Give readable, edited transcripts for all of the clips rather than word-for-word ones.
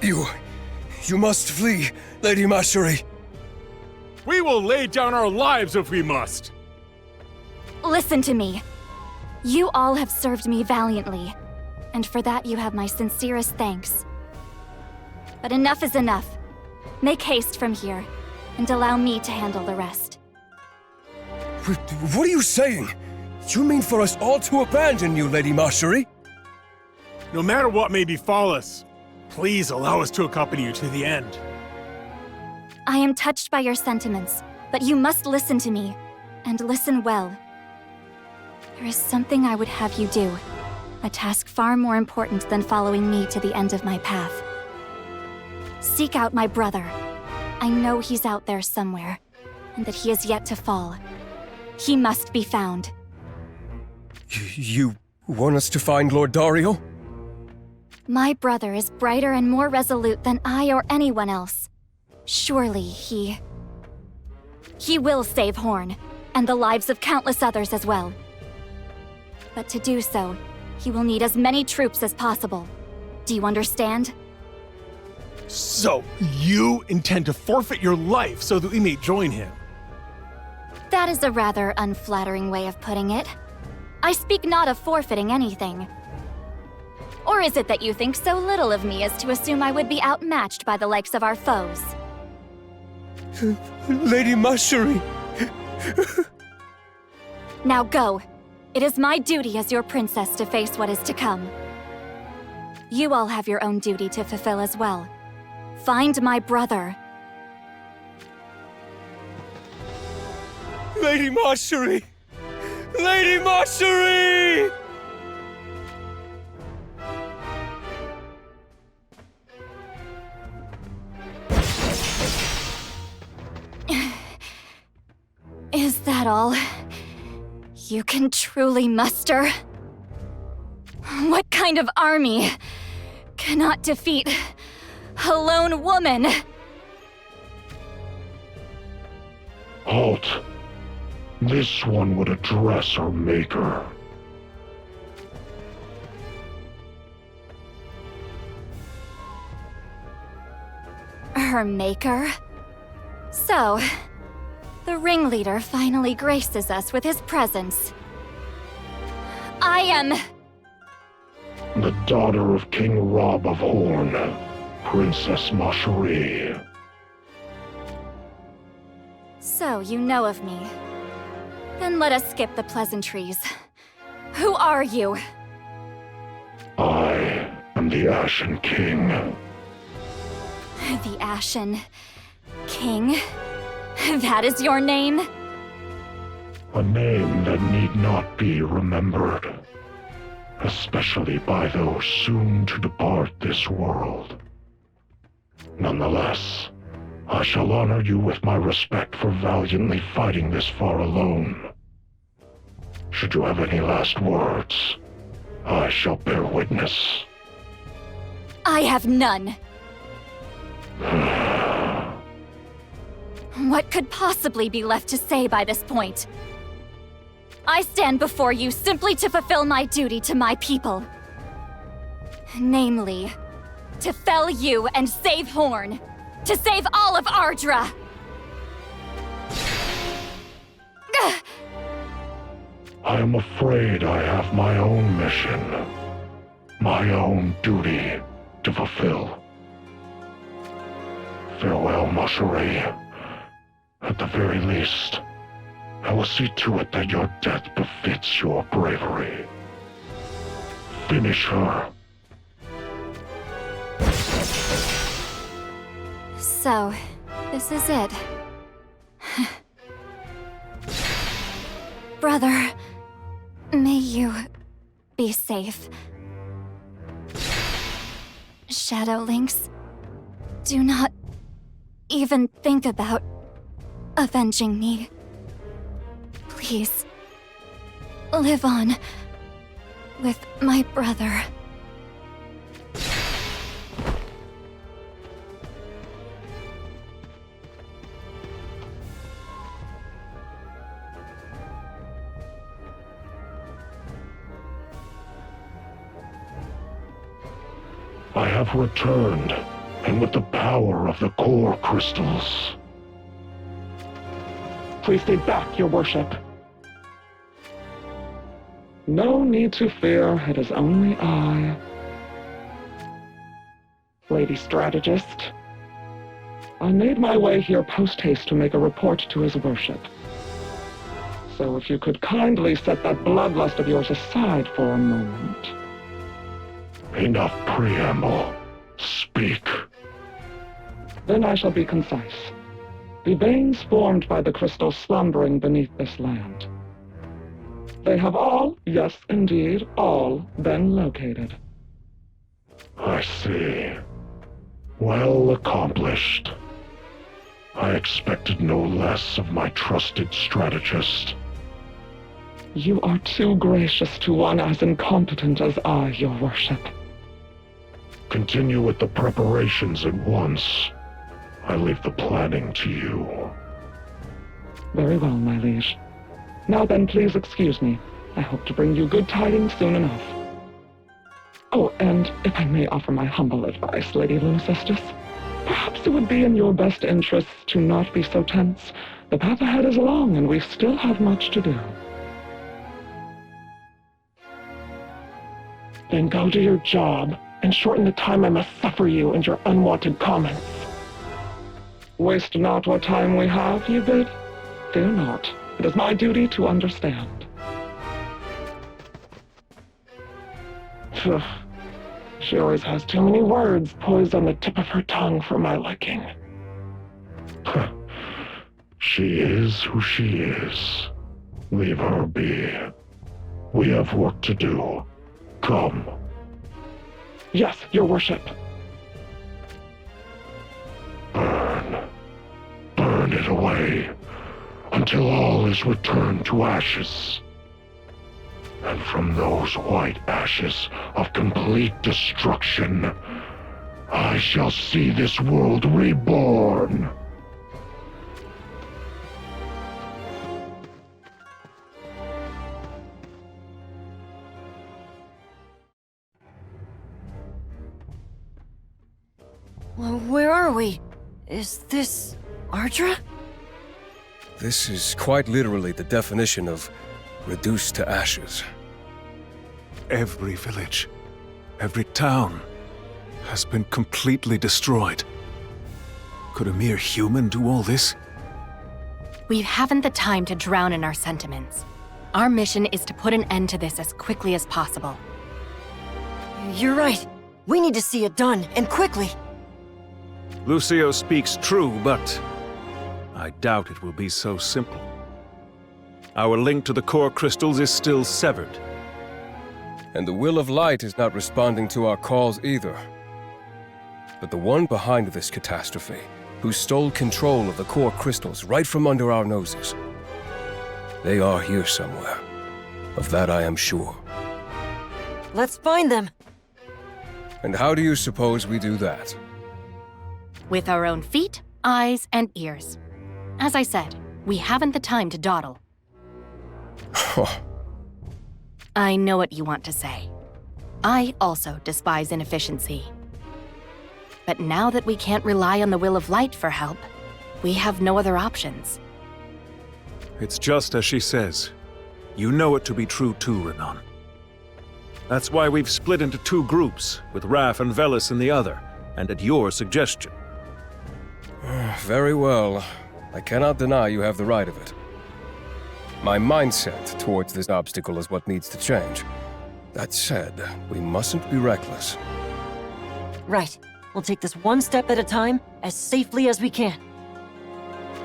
You must flee, Lady Mashery. We will lay down our lives if we must. Listen to me. You all have served me valiantly, and for that you have my sincerest thanks. But enough is enough. Make haste from here, and allow me to handle the rest. What are you saying? You mean for us all to abandon you, Lady Mashery? No matter what may befall us, please allow us to accompany you to the end. I am touched by your sentiments, but you must listen to me, and listen well. There is something I would have you do, a task far more important than following me to the end of my path. Seek out my brother. I know he's out there somewhere, and that he is yet to fall. He must be found. You want us to find Lord Dario? My brother is brighter and more resolute than I or anyone else. Surely he will save Horn, and the lives of countless others as well. But to do so, he will need as many troops as possible. Do you understand? So, you intend to forfeit your life so that we may join him? That is a rather unflattering way of putting it. I speak not of forfeiting anything. Or is it that you think so little of me as to assume I would be outmatched by the likes of our foes? Lady Mashery! Now go. It is my duty as your princess to face what is to come. You all have your own duty to fulfill as well. Find my brother. Lady Mashery! Lady Mashery! Is that all you can truly muster? What kind of army cannot defeat a lone woman? Halt. This one would address her maker. Her maker? So, the ringleader finally graces us with his presence. I am... The daughter of King Rob of Horn, Princess Mashery. So you know of me. Then let us skip the pleasantries. Who are you? I am the Ashen King. The Ashen King? That is your name? A name that need not be remembered, especially by those soon to depart this world. Nonetheless, I shall honor you with my respect for valiantly fighting this far alone. Should you have any last words, I shall bear witness. I have none. What could possibly be left to say by this point? I stand before you simply to fulfill my duty to my people. Namely, to fell you and save Horn. To save all of Ardra! I am afraid I have my own mission, my own duty to fulfill. Farewell, Mashery. At the very least, I will see to it that your death befits your bravery. Finish her. So, this is it. Brother, may you be safe. Shadowlings, do not even think about avenging me. Please, live on with my brother. I have returned, and with the power of the core crystals. Please stay back, your worship. No need to fear, it is only I. Lady Strategist, I made my way here post-haste to make a report to his worship. So if you could kindly set that bloodlust of yours aside for a moment. Enough preamble. Speak. Then I shall be concise. The veins formed by the crystal slumbering beneath this land. They have all, yes indeed, all been located. I see. Well accomplished. I expected no less of my trusted strategist. You are too gracious to one as incompetent as I, your worship. Continue with the preparations at once. I leave the planning to you. Very well, my liege. Now then, please excuse me. I hope to bring you good tidings soon enough. Oh, and if I may offer my humble advice, Lady Lunacistus, perhaps it would be in your best interests to not be so tense. The path ahead is long, and we still have much to do. Then go to your job, and shorten the time I must suffer you and your unwanted comments. Waste not what time we have, you bid? Fear not. It is my duty to understand. Phew. She always has too many words poised on the tip of her tongue for my liking. She is who she is. Leave her be. We have work to do. Come. Yes, your worship. Burn. Burn it away, until all is returned to ashes. And from those white ashes of complete destruction, I shall see this world reborn. Well, where are we? Is this Ardra? This is quite literally the definition of reduced to ashes. Every village, every town has been completely destroyed. Could a mere human do all this? We haven't the time to drown in our sentiments. Our mission is to put an end to this as quickly as possible. You're right. We need to see it done, and quickly. Lucio speaks true, but I doubt it will be so simple. Our link to the core crystals is still severed. And the Will of Light is not responding to our calls either. But the one behind this catastrophe, who stole control of the core crystals right from under our noses, they are here somewhere. Of that I am sure. Let's find them. And how do you suppose we do that? With our own feet, eyes, and ears. As I said, we haven't the time to dawdle. I know what you want to say. I also despise inefficiency. But now that we can't rely on the Will of Light for help, we have no other options. It's just as she says. You know it to be true too, Renan. That's why we've split into two groups, with Raph and Velis in the other, and at your suggestion. Very well. I cannot deny you have the right of it. My mindset towards this obstacle is what needs to change. That said, we mustn't be reckless. Right. We'll take this one step at a time, as safely as we can.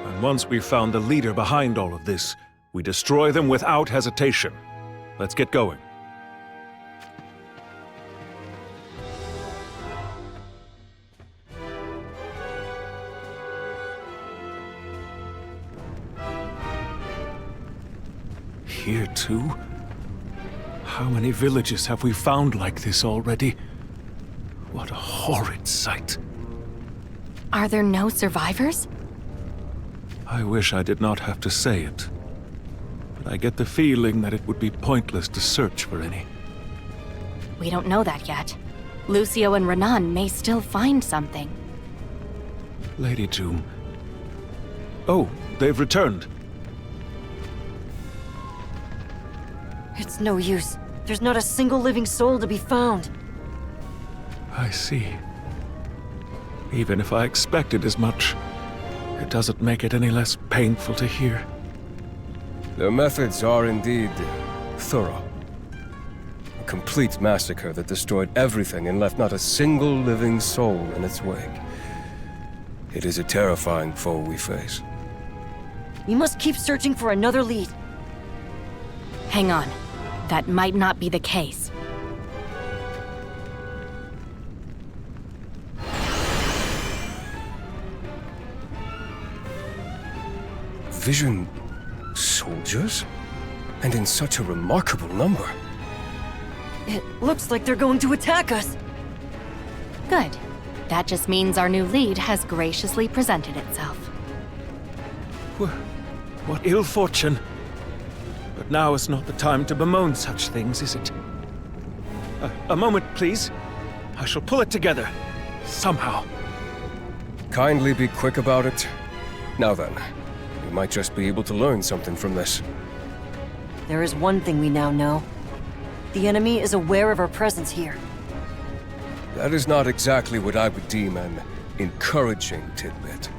And once we've found the leader behind all of this, we destroy them without hesitation. Let's get going. Here too? How many villages have we found like this already? What a horrid sight. Are there no survivors? I wish I did not have to say it. But I get the feeling that it would be pointless to search for any. We don't know that yet. Lucio and Renan may still find something. Lady Doom. Oh, they've returned. It's no use. There's not a single living soul to be found. I see. Even if I expected as much, it doesn't make it any less painful to hear. Their methods are indeed thorough. A complete massacre that destroyed everything and left not a single living soul in its wake. It is a terrifying foe we face. We must keep searching for another lead. Hang on. That might not be the case. Vision soldiers? And in such a remarkable number. It looks like they're going to attack us. Good. That just means our new lead has graciously presented itself. What ill fortune. But now is not the time to bemoan such things, is it? A moment, please. I shall pull it together. Somehow. Kindly be quick about it. Now then, we might just be able to learn something from this. There is one thing we now know. The enemy is aware of our presence here. That is not exactly what I would deem an encouraging tidbit.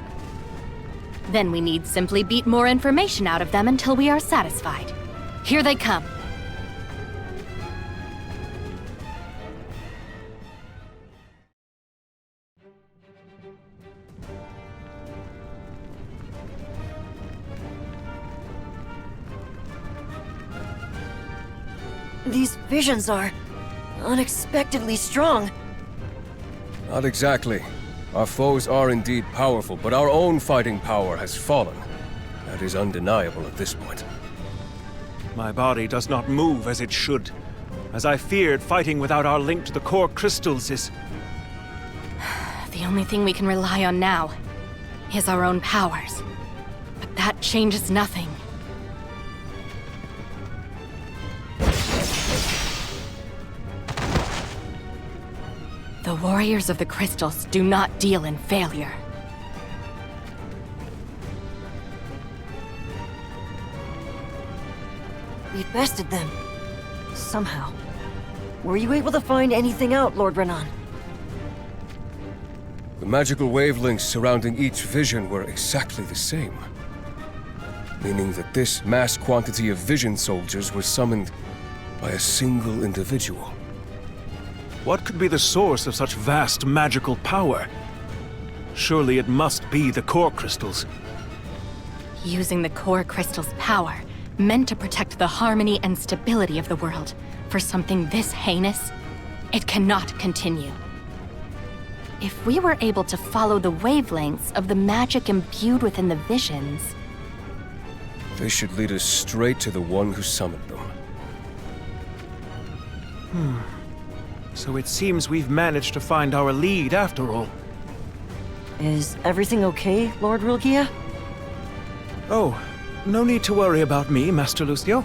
Then we need simply beat more information out of them until we are satisfied. Here they come. These visions are unexpectedly strong. Not exactly. Our foes are indeed powerful, but our own fighting power has fallen. That is undeniable at this point. My body does not move as it should. As I feared, fighting without our link to the core crystals is... The only thing we can rely on now is our own powers. But that changes nothing. The warriors of the crystals do not deal in failure. We bested them. Somehow. Were you able to find anything out, Lord Renan? The magical wavelengths surrounding each vision were exactly the same. Meaning that this mass quantity of vision soldiers were summoned by a single individual. What could be the source of such vast magical power? Surely it must be the core crystals. Using the core crystal's power, meant to protect the harmony and stability of the world, for something this heinous, it cannot continue. If we were able to follow the wavelengths of the magic imbued within the visions... They should lead us straight to the one who summoned them. So it seems we've managed to find our lead after all. Is everything okay, Lord Rilgia? Oh, no need to worry about me, Master Lucio.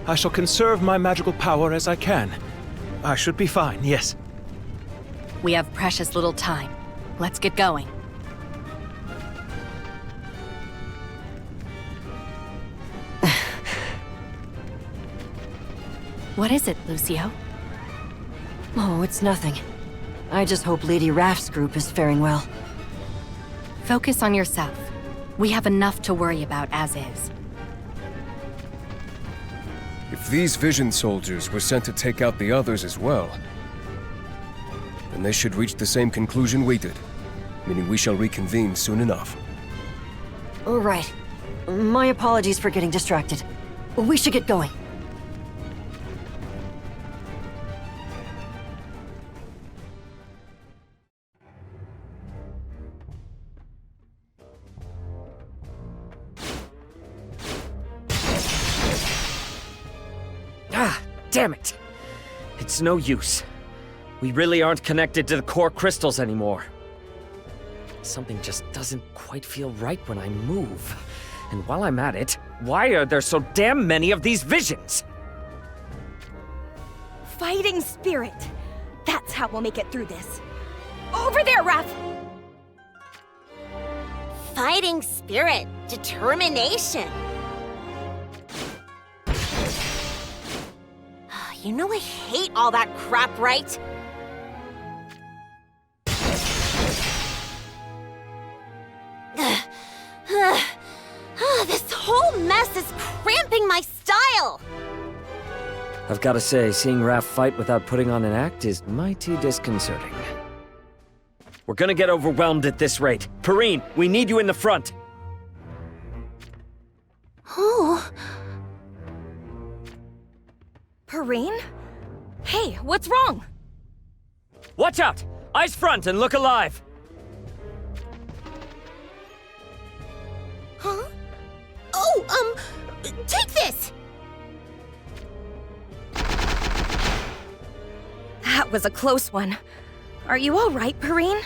I shall conserve my magical power as I can. I should be fine, yes. We have precious little time. Let's get going. What is it, Lucio? Oh, it's nothing. I just hope Lady Raph's group is faring well. Focus on yourself. We have enough to worry about as is. If these vision soldiers were sent to take out the others as well, then they should reach the same conclusion we did, meaning we shall reconvene soon enough. All right. My apologies for getting distracted. We should get going. Ah, damn it. It's no use. We really aren't connected to the core crystals anymore. Something just doesn't quite feel right when I move. And while I'm at it, why are there so damn many of these visions? Fighting spirit. That's how we'll make it through this. Over there, Raph! Fighting spirit, determination. You know I hate all that crap, right? This whole mess is cramping my style! I've gotta say, seeing Raph fight without putting on an act is mighty disconcerting. We're gonna get overwhelmed at this rate. Perrine, we need you in the front! Oh. Perrine? Hey, what's wrong? Watch out! Eyes front and look alive! Huh? Oh, take this! That was a close one. Are you all right, Perrine?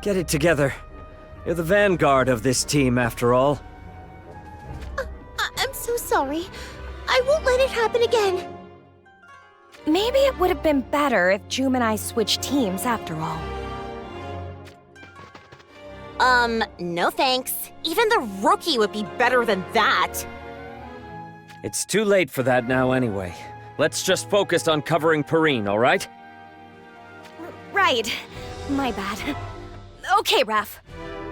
Get it together. You're the vanguard of this team, after all. I'm so sorry. I won't let it happen again. Maybe it would have been better if Joom and I switched teams after all. No thanks. Even the rookie would be better than that. It's too late for that now anyway. Let's just focus on covering Perrine, alright? Right. My bad. Okay, Raph.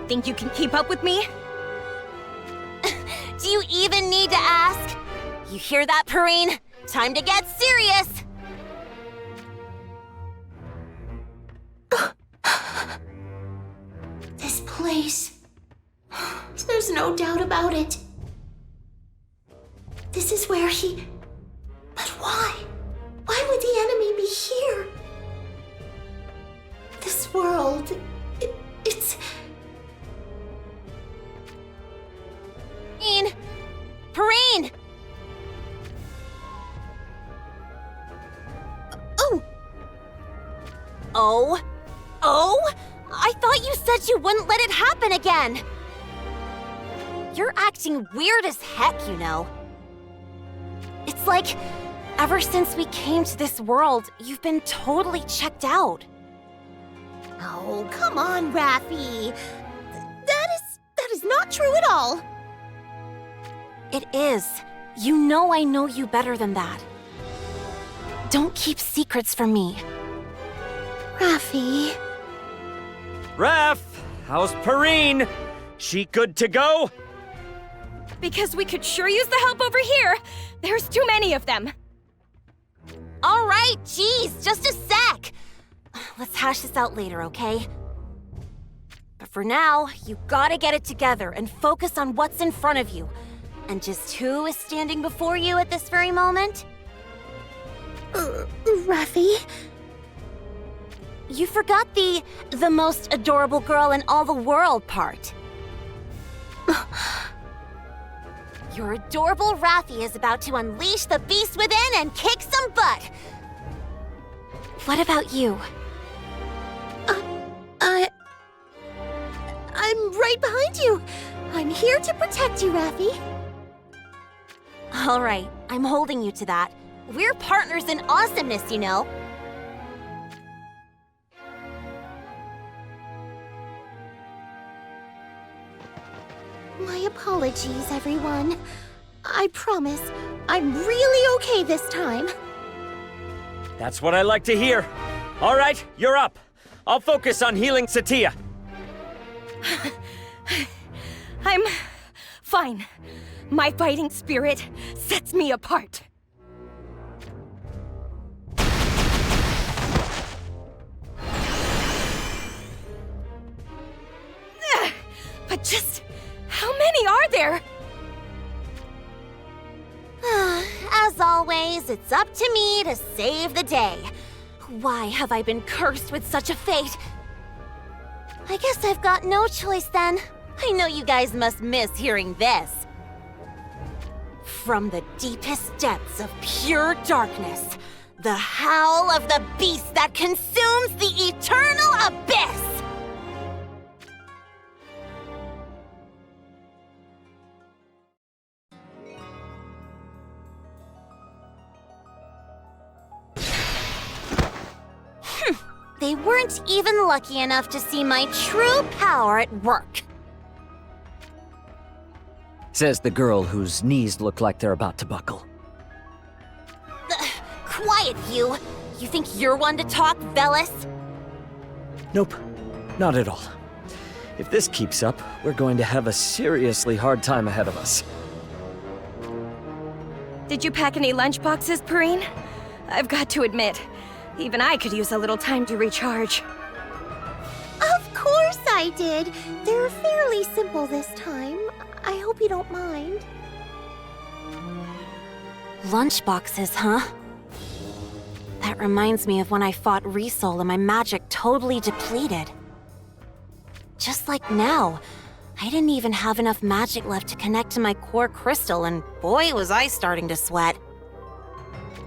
Think you can keep up with me? Do you even need to ask? You hear that, Perrine? Time to get serious! This place... There's no doubt about it. This is where he... But why? Why would the enemy be here? This world... it's... Perrine! Oh! Oh? Oh? I thought you said you wouldn't let it happen again! You're acting weird as heck, you know. It's like, ever since we came to this world, you've been totally checked out. Oh, come on, Raffi. That is not true at all. It is. You know I know you better than that. Don't keep secrets from me. Raffi. Raph! How's Perrine? She good to go? Because we could sure use the help over here. There's too many of them. All right, geez, just a sec. Let's hash this out later, okay? But for now, you gotta get it together and focus on what's in front of you. And just who is standing before you at this very moment? Raffi? You forgot the most adorable girl in all the world part. Your adorable Raffi is about to unleash the beast within and kick some butt. What about you? I'm right behind you. I'm here to protect you, Raffi. All right, I'm holding you to that. We're partners in awesomeness, you know. My apologies, everyone. I promise, I'm really okay this time. That's what I like to hear. All right, you're up. I'll focus on healing Satya. I'm fine. My fighting spirit sets me apart. But just how many are there? As always, it's up to me to save the day. Why have I been cursed with such a fate? I guess I've got no choice then. I know you guys must miss hearing this. From the deepest depths of pure darkness, the howl of the beast that consumes the eternal abyss! they weren't even lucky enough to see my true power at work. Says the girl whose knees look like they're about to buckle. Quiet, you! You think you're one to talk, Velis? Nope, not at all. If this keeps up, we're going to have a seriously hard time ahead of us. Did you pack any lunchboxes, Perrine? I've got to admit, even I could use a little time to recharge. Of course I did. They're fairly simple this time. I hope you don't mind. Lunchboxes, huh? That reminds me of when I fought Resol and my magic totally depleted. Just like now, I didn't even have enough magic left to connect to my core crystal, and boy was I starting to sweat.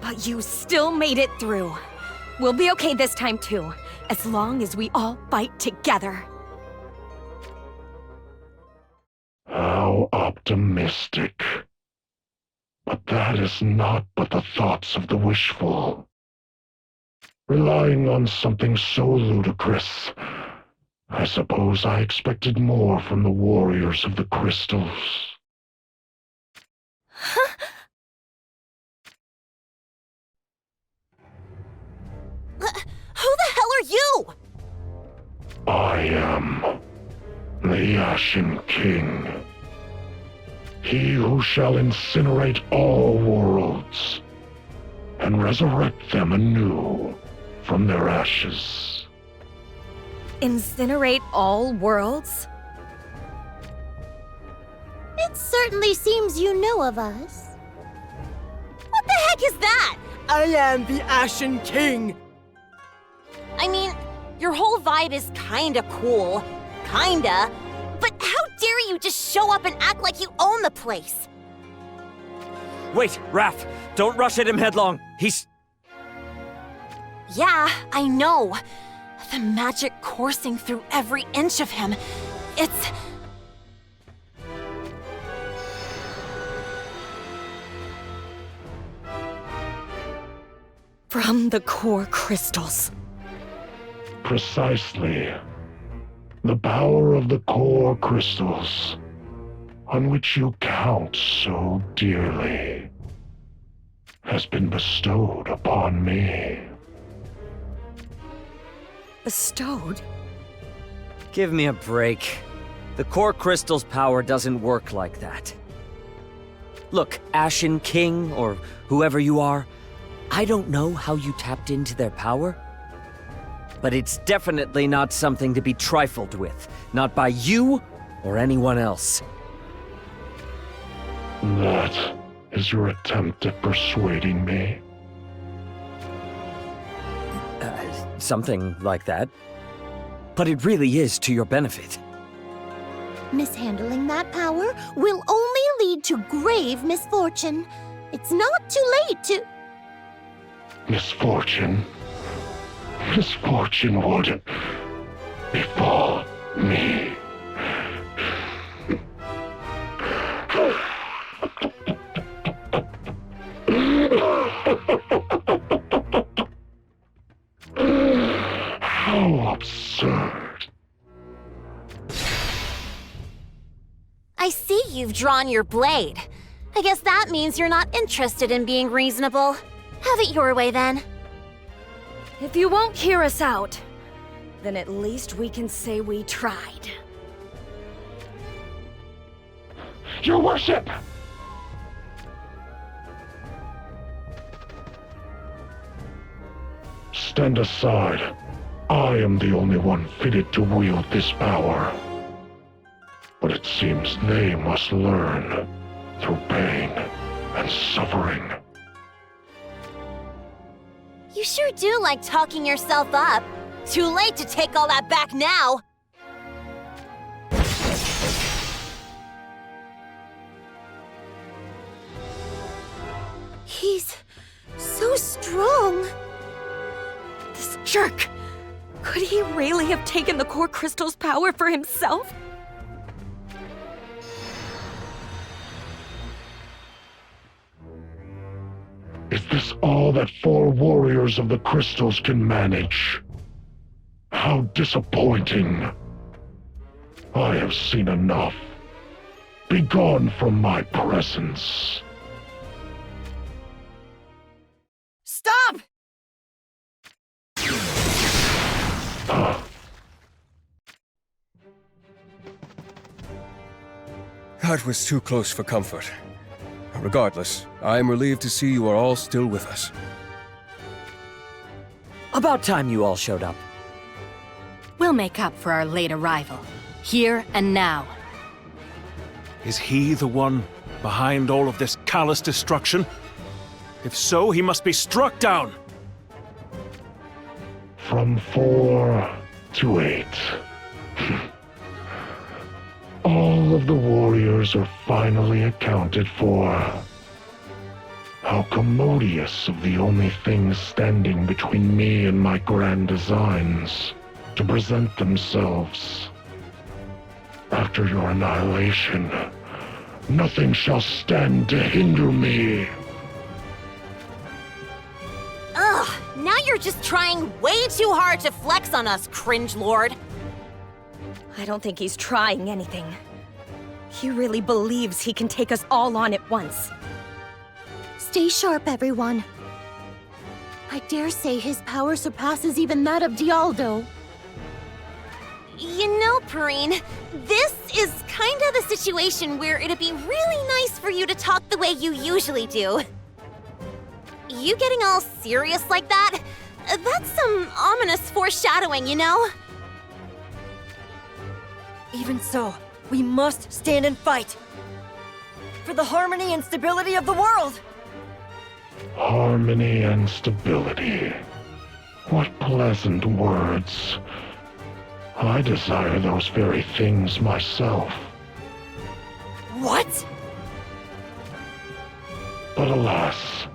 But you still made it through. We'll be okay this time too, as long as we all fight together. How optimistic. But that is not but the thoughts of the wishful. Relying on something so ludicrous, I suppose I expected more from the warriors of the crystals. Who the hell are you? I am the Ashen King. He who shall incinerate all worlds and resurrect them anew from their ashes. Incinerate all worlds? It certainly seems you know of us. What the heck is that? I am the Ashen King! I mean, your whole vibe is kinda cool. Kinda. But how dare you just show up and act like you own the place? Wait, Raph! Don't rush at him headlong! He's... Yeah, I know. The magic coursing through every inch of him. It's... From the core crystals. Precisely. The power of the core crystals, on which you count so dearly, has been bestowed upon me. Bestowed? Give me a break. The core crystal's power doesn't work like that. Look, Ashen King, or whoever you are, I don't know how you tapped into their power, but it's definitely not something to be trifled with. Not by you or anyone else. That is your attempt at persuading me? Something like that. But it really is to your benefit. Mishandling that power will only lead to grave misfortune. It's not too late to... Misfortune? Misfortune would befall me. How absurd. I see you've drawn your blade. I guess that means you're not interested in being reasonable. Have it your way, then. If you won't hear us out, then at least we can say we tried. Your worship! Stand aside. I am the only one fitted to wield this power. But it seems they must learn through pain and suffering. You sure do like talking yourself up. Too late to take all that back now. He's so strong. This jerk! Could he really have taken the core crystal's power for himself? Is this all that 4 warriors of the crystals can manage? How disappointing. I have seen enough. Begone from my presence. Stop! That was too close for comfort. Regardless, I am relieved to see you are all still with us. About time you all showed up. We'll make up for our late arrival, here and now. Is he the one behind all of this callous destruction? If so, he must be struck down! From 4 to 8. All of the warriors are finally accounted for. How commodious of the only things standing between me and my grand designs to present themselves. After your annihilation, nothing shall stand to hinder me. Ugh, now you're just trying way too hard to flex on us, cringe lord. I don't think he's trying anything. He really believes he can take us all on at once. Stay sharp, everyone. I dare say his power surpasses even that of Dialdo. You know, Perrine, this is kinda the situation where it'd be really nice for you to talk the way you usually do. You getting all serious like that? That's some ominous foreshadowing, you know? Even so, we must stand and fight. For the harmony and stability of the world! Harmony and stability. What pleasant words. I desire those very things myself. What? But alas,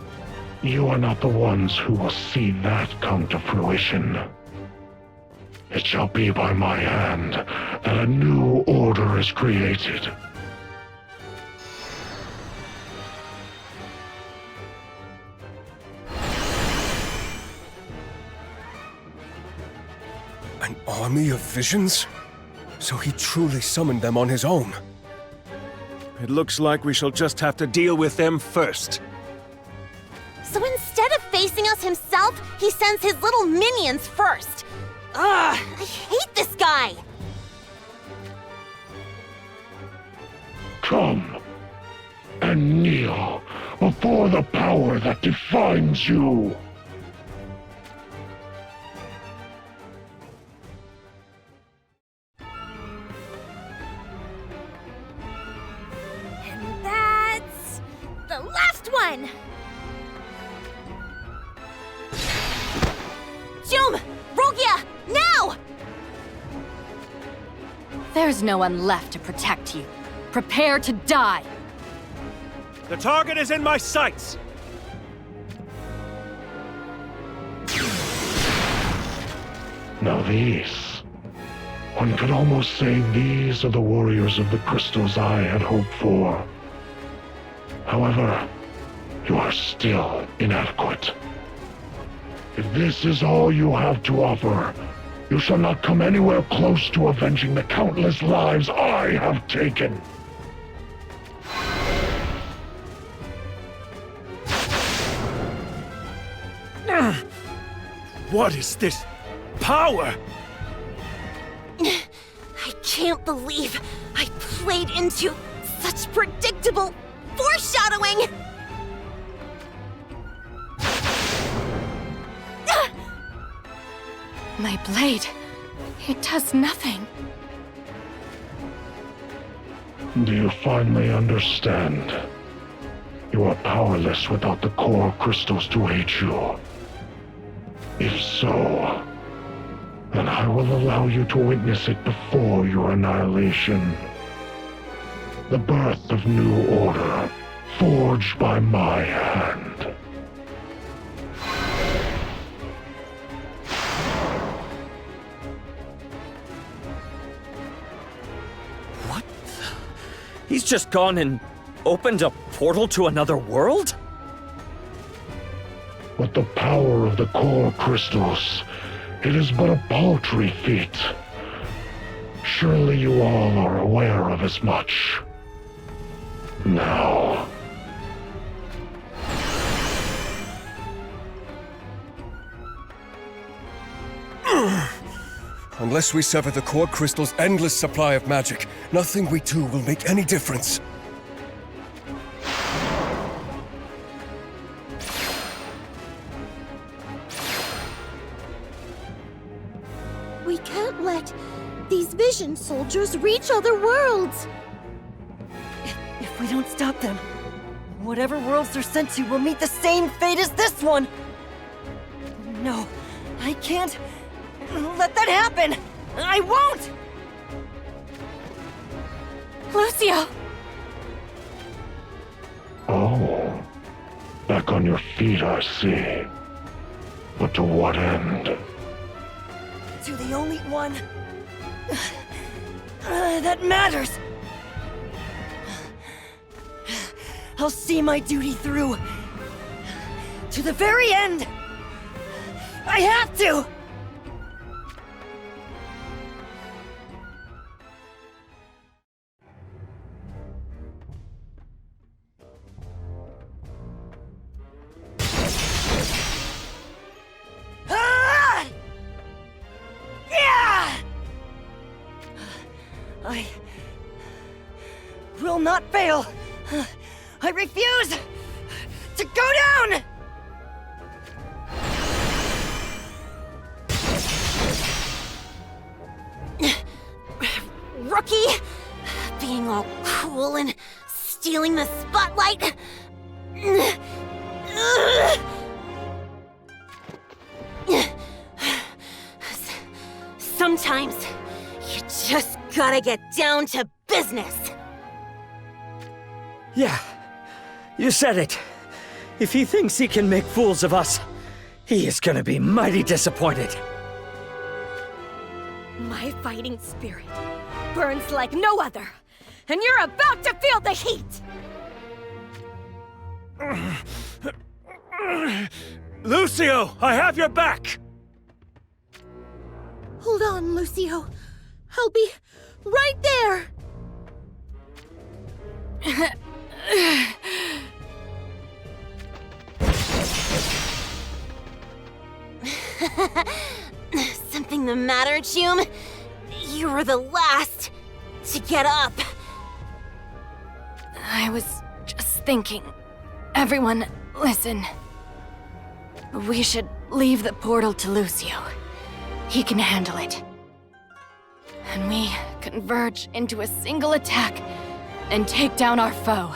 you are not the ones who will see that come to fruition. It shall be by my hand that a new order is created. An army of visions? So he truly summoned them on his own. It looks like we shall just have to deal with them first. So instead of facing us himself, he sends his little minions first. Ugh, I hate this guy! Come and kneel before the power that defines you. And that's the last one! Jum! Rogia! Now! There's no one left to protect you. Prepare to die. The target is in my sights! Now one could almost say these are the warriors of the crystals I had hoped for. However, you are still inadequate. If this is all you have to offer, you shall not come anywhere close to avenging the countless lives I have taken. What is this power? I can't believe I played into such predictable foreshadowing! My blade, it does nothing. Do you finally understand? You are powerless without the core crystals to aid you. If so, then I will allow you to witness it before your annihilation. The birth of new order, forged by my hand. He's just gone and opened a portal to another world? But the power of the core crystals It is but a paltry feat. Surely you all are aware of as much. Now, Unless we sever the core crystal's endless supply of magic, nothing we do will make any difference. We can't let these vision soldiers reach other worlds. If we don't stop them, whatever worlds they're sent to will meet the same fate as this one! No, I can't let that happen! I won't! Lucio! oh, back on your feet, I see. But to what end? To the only one that matters! I'll see my duty through. To the very end! I have to! Ah! Yeah! I will not fail! I refuse to go down! Rookie! Being all cool and stealing the spotlight. Sometimes you just gotta get down to business. Yeah, you said it. If he thinks he can make fools of us, he is gonna be mighty disappointed. My fighting spirit burns like no other, and you're about to feel the heat! Lucio, I have your back! Hold on, Lucio. I'll be right there. Something the matter, Jum? You were the last to get up. I was just thinking. Everyone, listen. We should leave the portal to Lucio. He can handle it. And we converge into a single attack and take down our foe.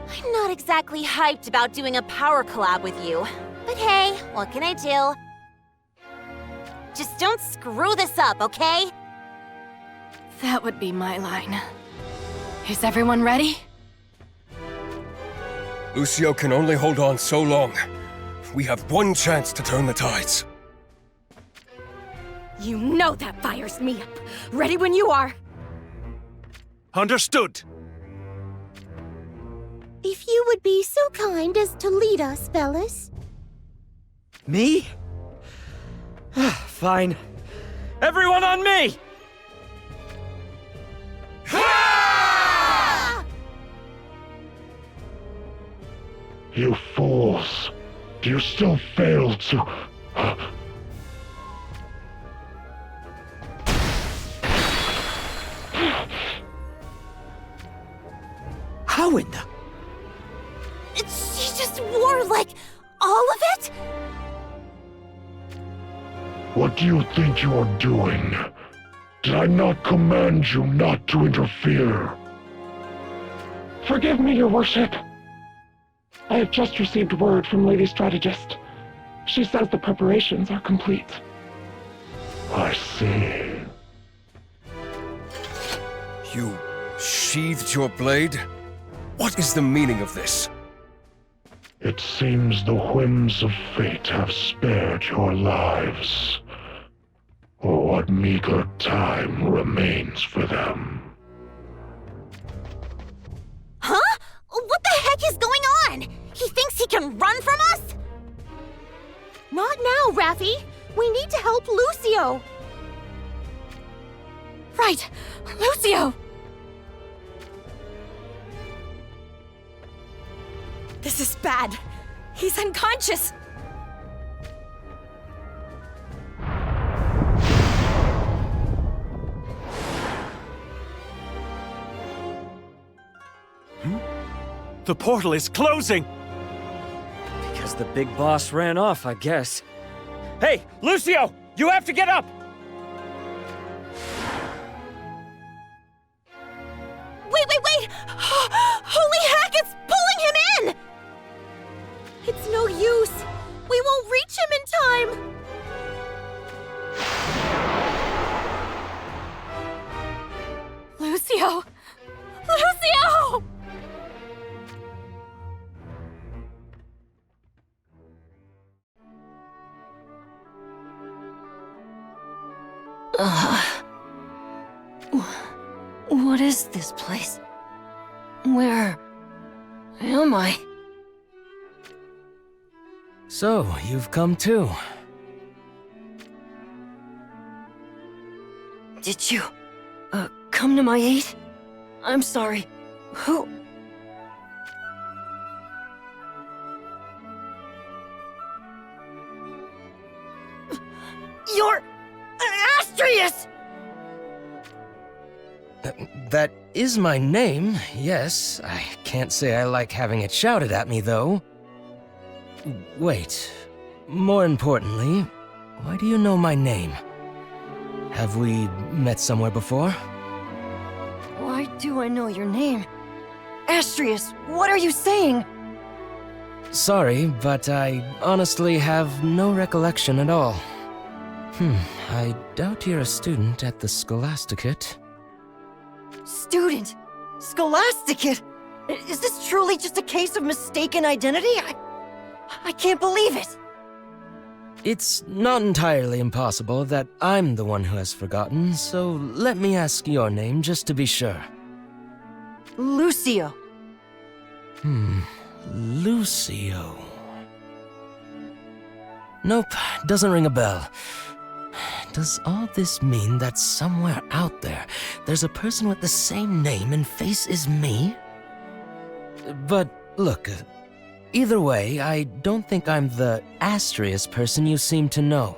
I'm not exactly hyped about doing a power collab with you. But hey, what can I do? Just don't screw this up, okay? That would be my line. Is everyone ready? Lucio can only hold on so long. We have one chance to turn the tides. You know that fires me up. Ready when you are. Understood. If you would be so kind as to lead us, Velis. Me? Fine. Everyone on me! You fools! Do you still fail to... How in the... She just wore, like, all of it? What do you think you are doing? Did I not command you not to interfere? Forgive me, your worship. I have just received word from Lady Strategist. She says the preparations are complete. I see. You sheathed your blade? What is the meaning of this? It seems the whims of fate have spared your lives. Or what meager time remains for them. Huh? What the heck is going on? He thinks he can run from us? Not now, Raffi. We need to help Lucio! Right! Lucio! This is bad. He's unconscious. The portal is closing! Because the big boss ran off, I guess. Hey, Lucio! You have to get up! Wait! Holy heck, it's pulling him in! It's no use. We won't reach him in time. Lucio! Lucio! What is this place? Where am I? So, you've come too. Did you, come to my aid? I'm sorry. Who? You're... Asterius! That is my name, yes. I can't say I like having it shouted at me, though. Wait. More importantly, why do you know my name? Have we met somewhere before? Why do I know your name? Asterius, what are you saying? Sorry, but I honestly have no recollection at all. I doubt you're a student at the Scholasticate. Student? Scholasticate? Is this truly just a case of mistaken identity? I can't believe it! It's not entirely impossible that I'm the one who has forgotten, so let me ask your name just to be sure. Lucio. Lucio. Nope, doesn't ring a bell. Does all this mean that somewhere out there, there's a person with the same name and face as me? But look, either way, I don't think I'm the Asterius person you seem to know.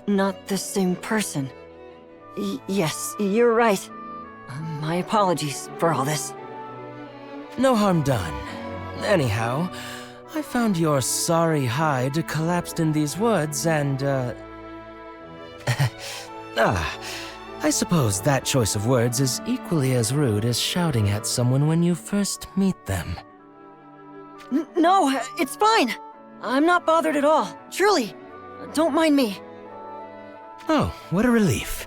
Not the same person. Yes, you're right. My apologies for all this. No harm done. Anyhow, I found your sorry hide collapsed in these woods and, I suppose that choice of words is equally as rude as shouting at someone when you first meet them. No, it's fine. I'm not bothered at all. Truly. Don't mind me. Oh, what a relief.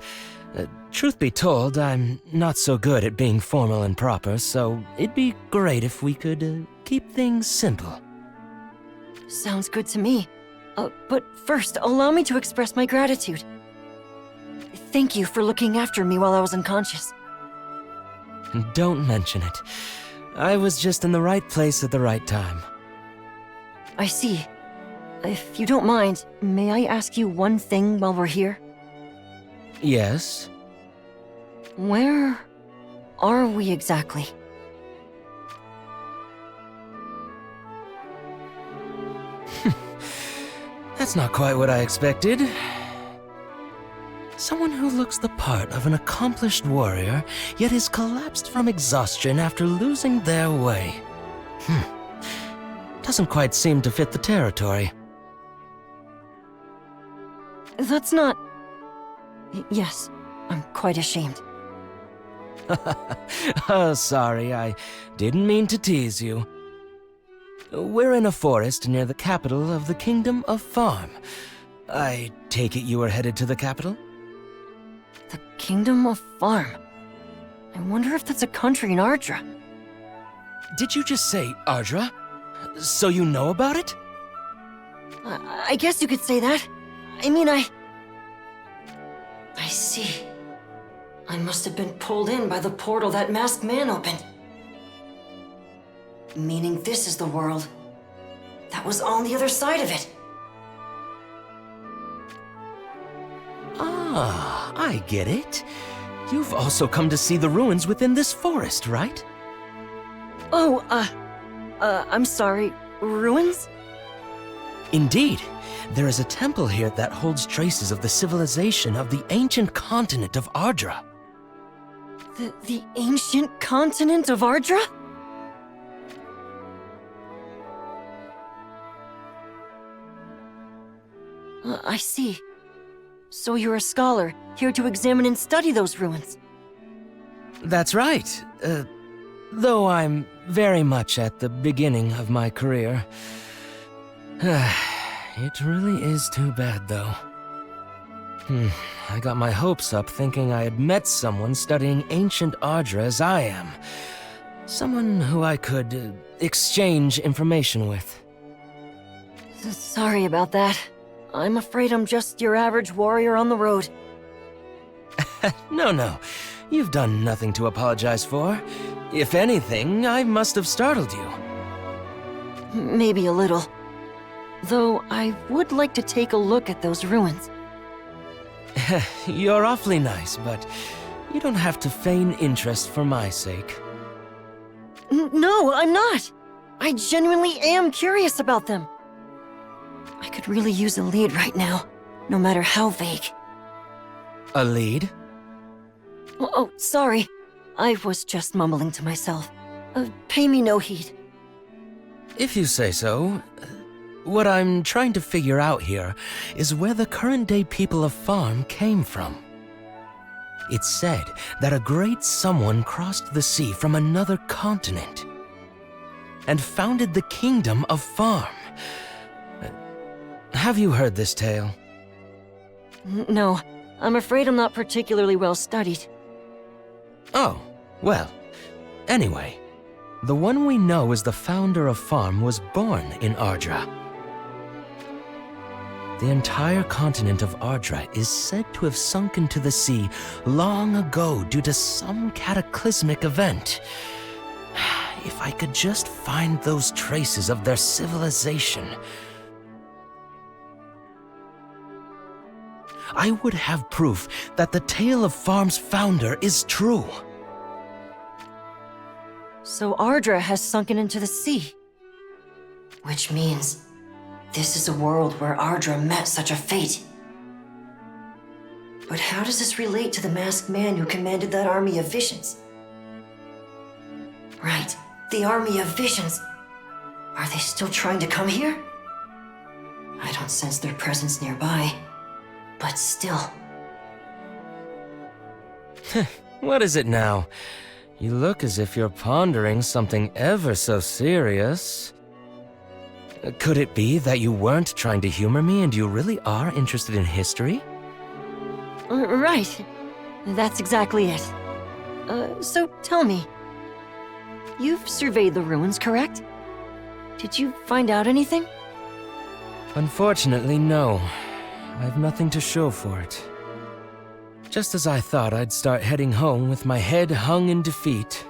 Truth be told, I'm not so good at being formal and proper, so it'd be great if we could keep things simple. Sounds good to me. But first, allow me to express my gratitude. Thank you for looking after me while I was unconscious. Don't mention it. I was just in the right place at the right time. I see. If you don't mind, may I ask you one thing while we're here? Yes? Where are we exactly? That's not quite what I expected. Someone who looks the part of an accomplished warrior, yet is collapsed from exhaustion after losing their way. Doesn't quite seem to fit the territory. That's not... Yes, I'm quite ashamed. Oh, sorry, I didn't mean to tease you. We're in a forest near the capital of the Kingdom of Farm. I take it you were headed to the capital? The Kingdom of Farm? I wonder if that's a country in Ardra. Did you just say Ardra? So you know about it? I guess you could say that. I mean, I see. I must have been pulled in by the portal that masked man opened. Meaning this is the world that was on the other side of it. Ah, I get it. You've also come to see the ruins within this forest, right? Oh, I'm sorry. Ruins? Indeed. There is a temple here that holds traces of the civilization of the ancient continent of Ardra. The ancient continent of Ardra? I see. So you're a scholar, here to examine and study those ruins. That's right. Though I'm very much at the beginning of my career. It really is too bad, though. I got my hopes up thinking I had met someone studying ancient Ardra as I am. Someone who I could exchange information with. Sorry about that. I'm afraid I'm just your average warrior on the road. No. You've done nothing to apologize for. If anything, I must have startled you. Maybe a little. Though I would like to take a look at those ruins. You're awfully nice, but you don't have to feign interest for my sake. No, I'm not! I genuinely am curious about them. I could really use a lead right now, no matter how vague. A lead? Oh, sorry. I was just mumbling to myself. Pay me no heed. If you say so. What I'm trying to figure out here is where the current-day people of Farm came from. It's said that a great someone crossed the sea from another continent and founded the kingdom of Farm. Have you heard this tale? No, I'm afraid I'm not particularly well studied. Oh, well, anyway, the one we know as the founder of Farm was born in Ardra. The entire continent of Ardra is said to have sunk into the sea long ago due to some cataclysmic event. If I could just find those traces of their civilization, I would have proof that the tale of Farm's founder is true. So Ardra has sunken into the sea. Which means this is a world where Ardra met such a fate. But how does this relate to the masked man who commanded that army of visions? Right, the army of visions. Are they still trying to come here? I don't sense their presence nearby, but still. What is it now? You look as if you're pondering something ever so serious. Could it be that you weren't trying to humor me and you really are interested in history? Right. That's exactly it. So tell me. You've surveyed the ruins, correct? Did you find out anything? Unfortunately, no. I've nothing to show for it. Just as I thought I'd start heading home with my head hung in defeat,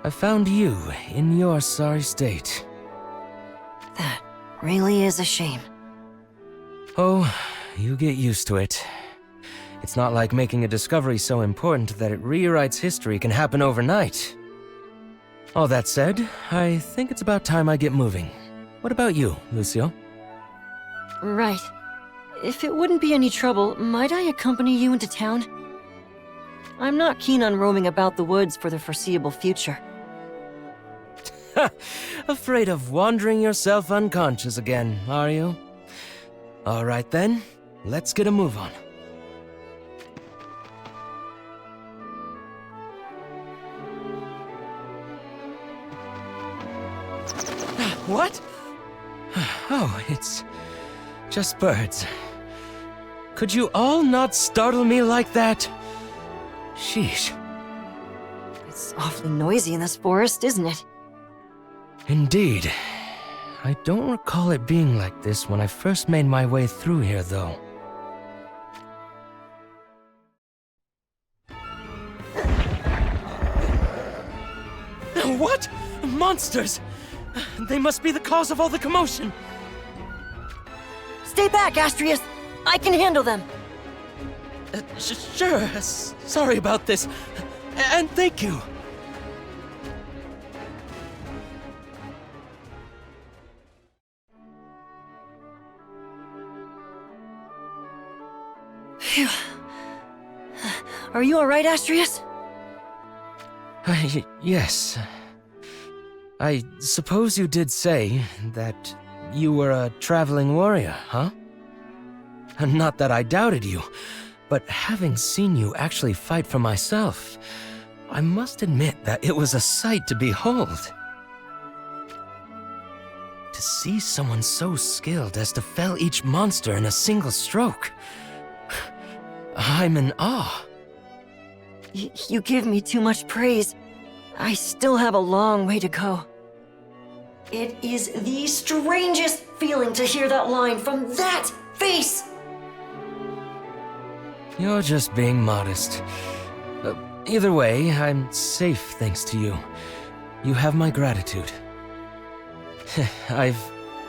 I found you in your sorry state. That really is a shame. Oh, you get used to it. It's not like making a discovery so important that it rewrites history can happen overnight. All that said, I think it's about time I get moving. What about you, Lucio? Right. If it wouldn't be any trouble, might I accompany you into town? I'm not keen on roaming about the woods for the foreseeable future. Afraid of wandering yourself unconscious again, are you? All right then, let's get a move on. What? Oh, it's just birds. Could you all not startle me like that? Sheesh. It's awfully noisy in this forest, isn't it? Indeed. I don't recall it being like this when I first made my way through here, though. What? Monsters! They must be the cause of all the commotion! Stay back, Astrius! I can handle them! Sure. Sorry about this. And thank you. Phew. Are you alright, Astrius? Yes. I suppose you did say that you were a traveling warrior, huh? Not that I doubted you, but having seen you actually fight for myself, I must admit that it was a sight to behold. To see someone so skilled as to fell each monster in a single stroke, I'm in awe. You give me too much praise. I still have a long way to go. It is the strangest feeling to hear that line from that face! You're just being modest. Either way, I'm safe thanks to you. You have my gratitude. I've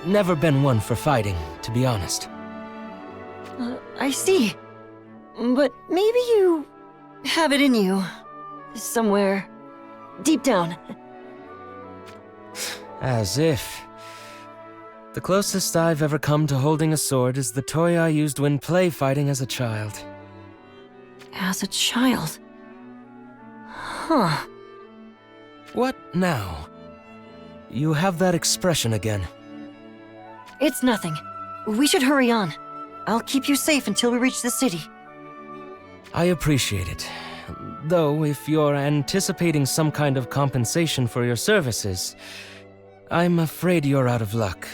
never been one for fighting, to be honest. I see. But maybe you have it in you. Somewhere deep down. As if. The closest I've ever come to holding a sword is the toy I used when play fighting as a child. As a child? Huh. What now? You have that expression again. It's nothing. We should hurry on. I'll keep you safe until we reach the city. I appreciate it. Though, if you're anticipating some kind of compensation for your services, I'm afraid you're out of luck.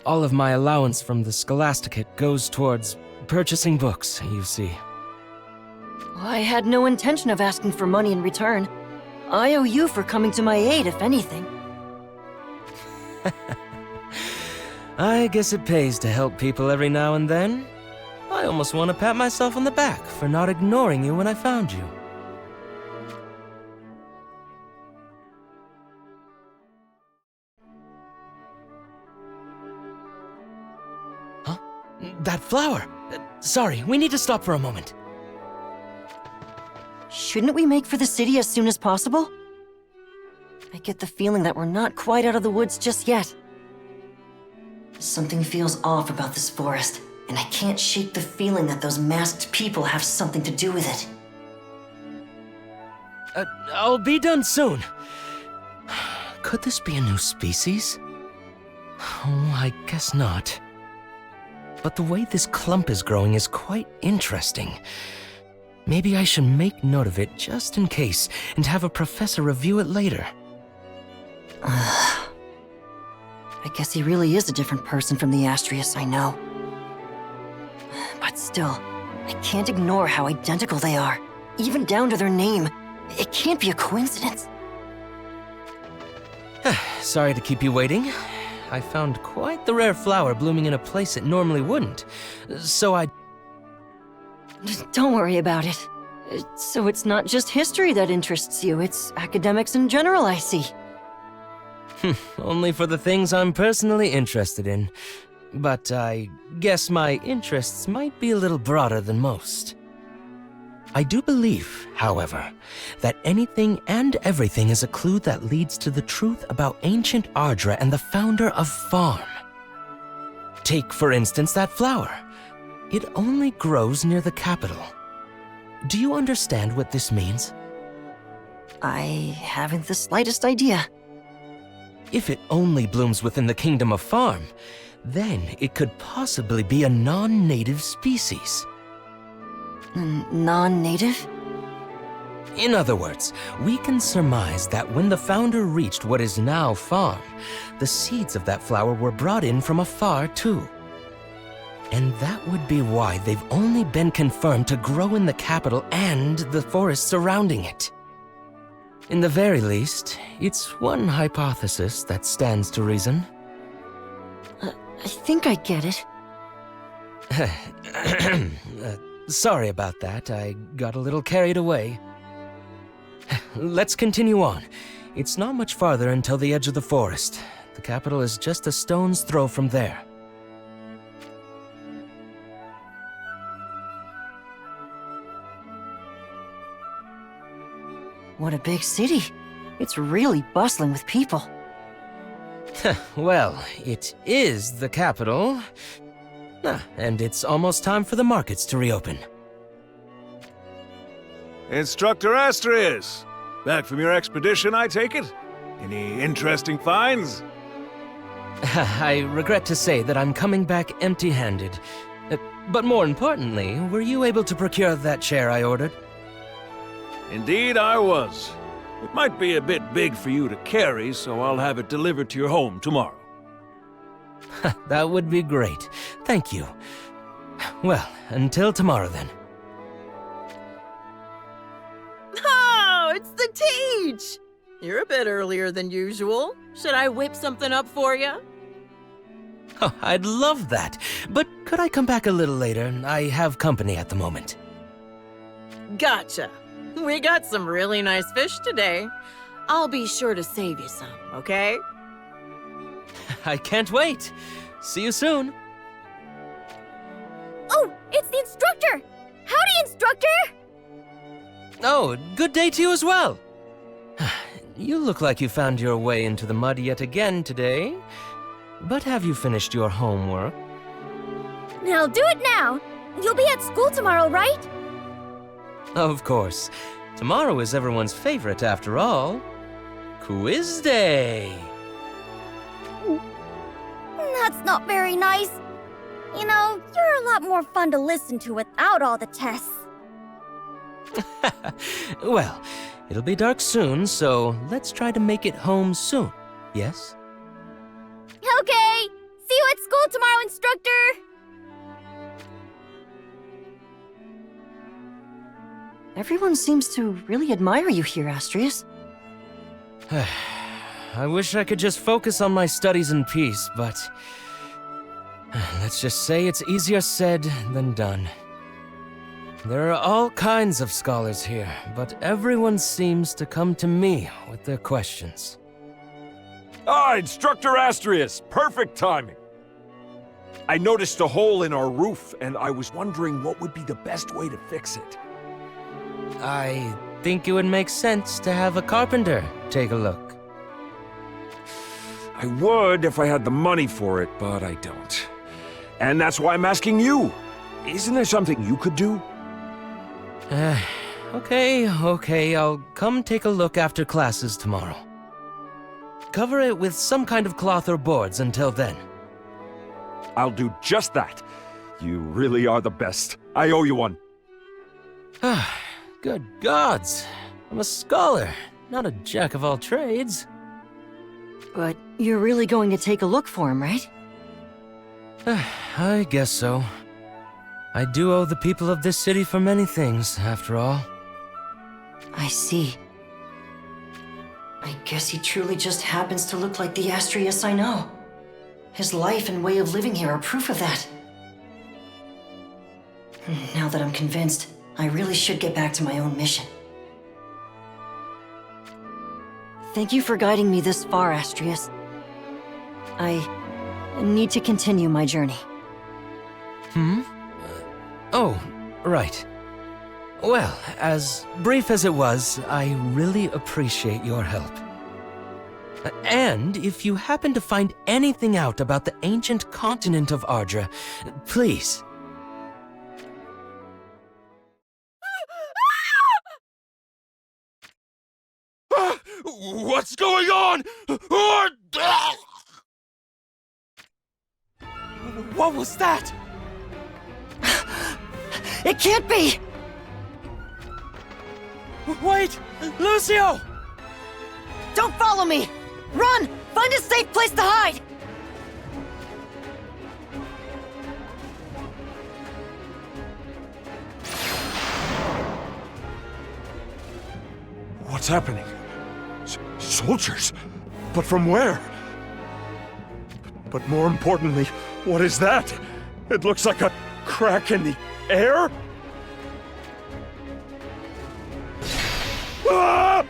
All of my allowance from the Scholasticate goes towards purchasing books, you see. I had no intention of asking for money in return. I owe you for coming to my aid, if anything. I guess it pays to help people every now and then. I almost want to pat myself on the back for not ignoring you when I found you. Huh? That flower! Sorry, we need to stop for a moment. Shouldn't we make for the city as soon as possible? I get the feeling that we're not quite out of the woods just yet. Something feels off about this forest, and I can't shake the feeling that those masked people have something to do with it. I'll be done soon. Could this be a new species? Oh, I guess not. But the way this clump is growing is quite interesting. Maybe I should make note of it just in case, and have a professor review it later. I guess he really is a different person from the Astrius I know. But still, I can't ignore how identical they are, even down to their name. It can't be a coincidence. Sorry to keep you waiting. I found quite the rare flower blooming in a place it normally wouldn't, so I... Don't worry about it. So it's not just history that interests you, it's academics in general, I see. Only for the things I'm personally interested in. But I guess my interests might be a little broader than most. I do believe, however, that anything and everything is a clue that leads to the truth about ancient Ardra and the founder of Farm. Take, for instance, that flower. It only grows near the capital. Do you understand what this means? I haven't the slightest idea. If it only blooms within the Kingdom of Farm, then it could possibly be a non-native species. Non-native? In other words, we can surmise that when the founder reached what is now Farm, the seeds of that flower were brought in from afar too. And that would be why they've only been confirmed to grow in the capital and the forest surrounding it. In the very least, it's one hypothesis that stands to reason. I think I get it. Sorry about that, I got a little carried away. Let's continue on. It's not much farther until the edge of the forest. The capital is just a stone's throw from there. What a big city. It's really bustling with people. Well, it is the capital. And it's almost time for the markets to reopen. Instructor Astrius! Back from your expedition, I take it? Any interesting finds? I regret to say that I'm coming back empty-handed. But more importantly, were you able to procure that chair I ordered? Indeed, I was. It might be a bit big for you to carry, so I'll have it delivered to your home tomorrow. That would be great. Thank you. Well, until tomorrow then. Oh, it's the Teach! You're a bit earlier than usual. Should I whip something up for you? Oh, I'd love that. But could I come back a little later? I have company at the moment. Gotcha. We got some really nice fish today. I'll be sure to save you some, okay? I can't wait. See you soon. Oh, it's the instructor! Howdy, instructor! Oh, good day to you as well. You look like you found your way into the mud yet again today. But have you finished your homework? I'll do it now. You'll be at school tomorrow, right? Of course. Tomorrow is everyone's favorite after all. Quiz Day! That's not very nice. You know, you're a lot more fun to listen to without all the tests. Well, it'll be dark soon, so let's try to make it home soon, yes? Okay! See you at school tomorrow, instructor! Everyone seems to really admire you here, Astrius. I wish I could just focus on my studies in peace, but let's just say it's easier said than done. There are all kinds of scholars here, but everyone seems to come to me with their questions. Ah, Instructor Astrius! Perfect timing! I noticed a hole in our roof, and I was wondering what would be the best way to fix it. I think it would make sense to have a carpenter take a look. I would if I had the money for it, but I don't. And that's why I'm asking you. Isn't there something you could do? Okay, I'll come take a look after classes tomorrow. Cover it with some kind of cloth or boards until then. I'll do just that. You really are the best. I owe you one. Good gods. I'm a scholar, not a jack of all trades. But you're really going to take a look for him, right? I guess so. I do owe the people of this city for many things, after all. I see. I guess he truly just happens to look like the Astrius I know. His life and way of living here are proof of that. Now that I'm convinced, I really should get back to my own mission. Thank you for guiding me this far, Astrius. I need to continue my journey. Oh, right. Well, as brief as it was, I really appreciate your help. And if you happen to find anything out about the ancient continent of Ardra, please. What's going on? What was that? It can't be! Wait! Lucio! Don't follow me! Run! Find a safe place to hide! What's happening? Soldiers? But from where? But more importantly, what is that? It looks like a crack in the air? Ah!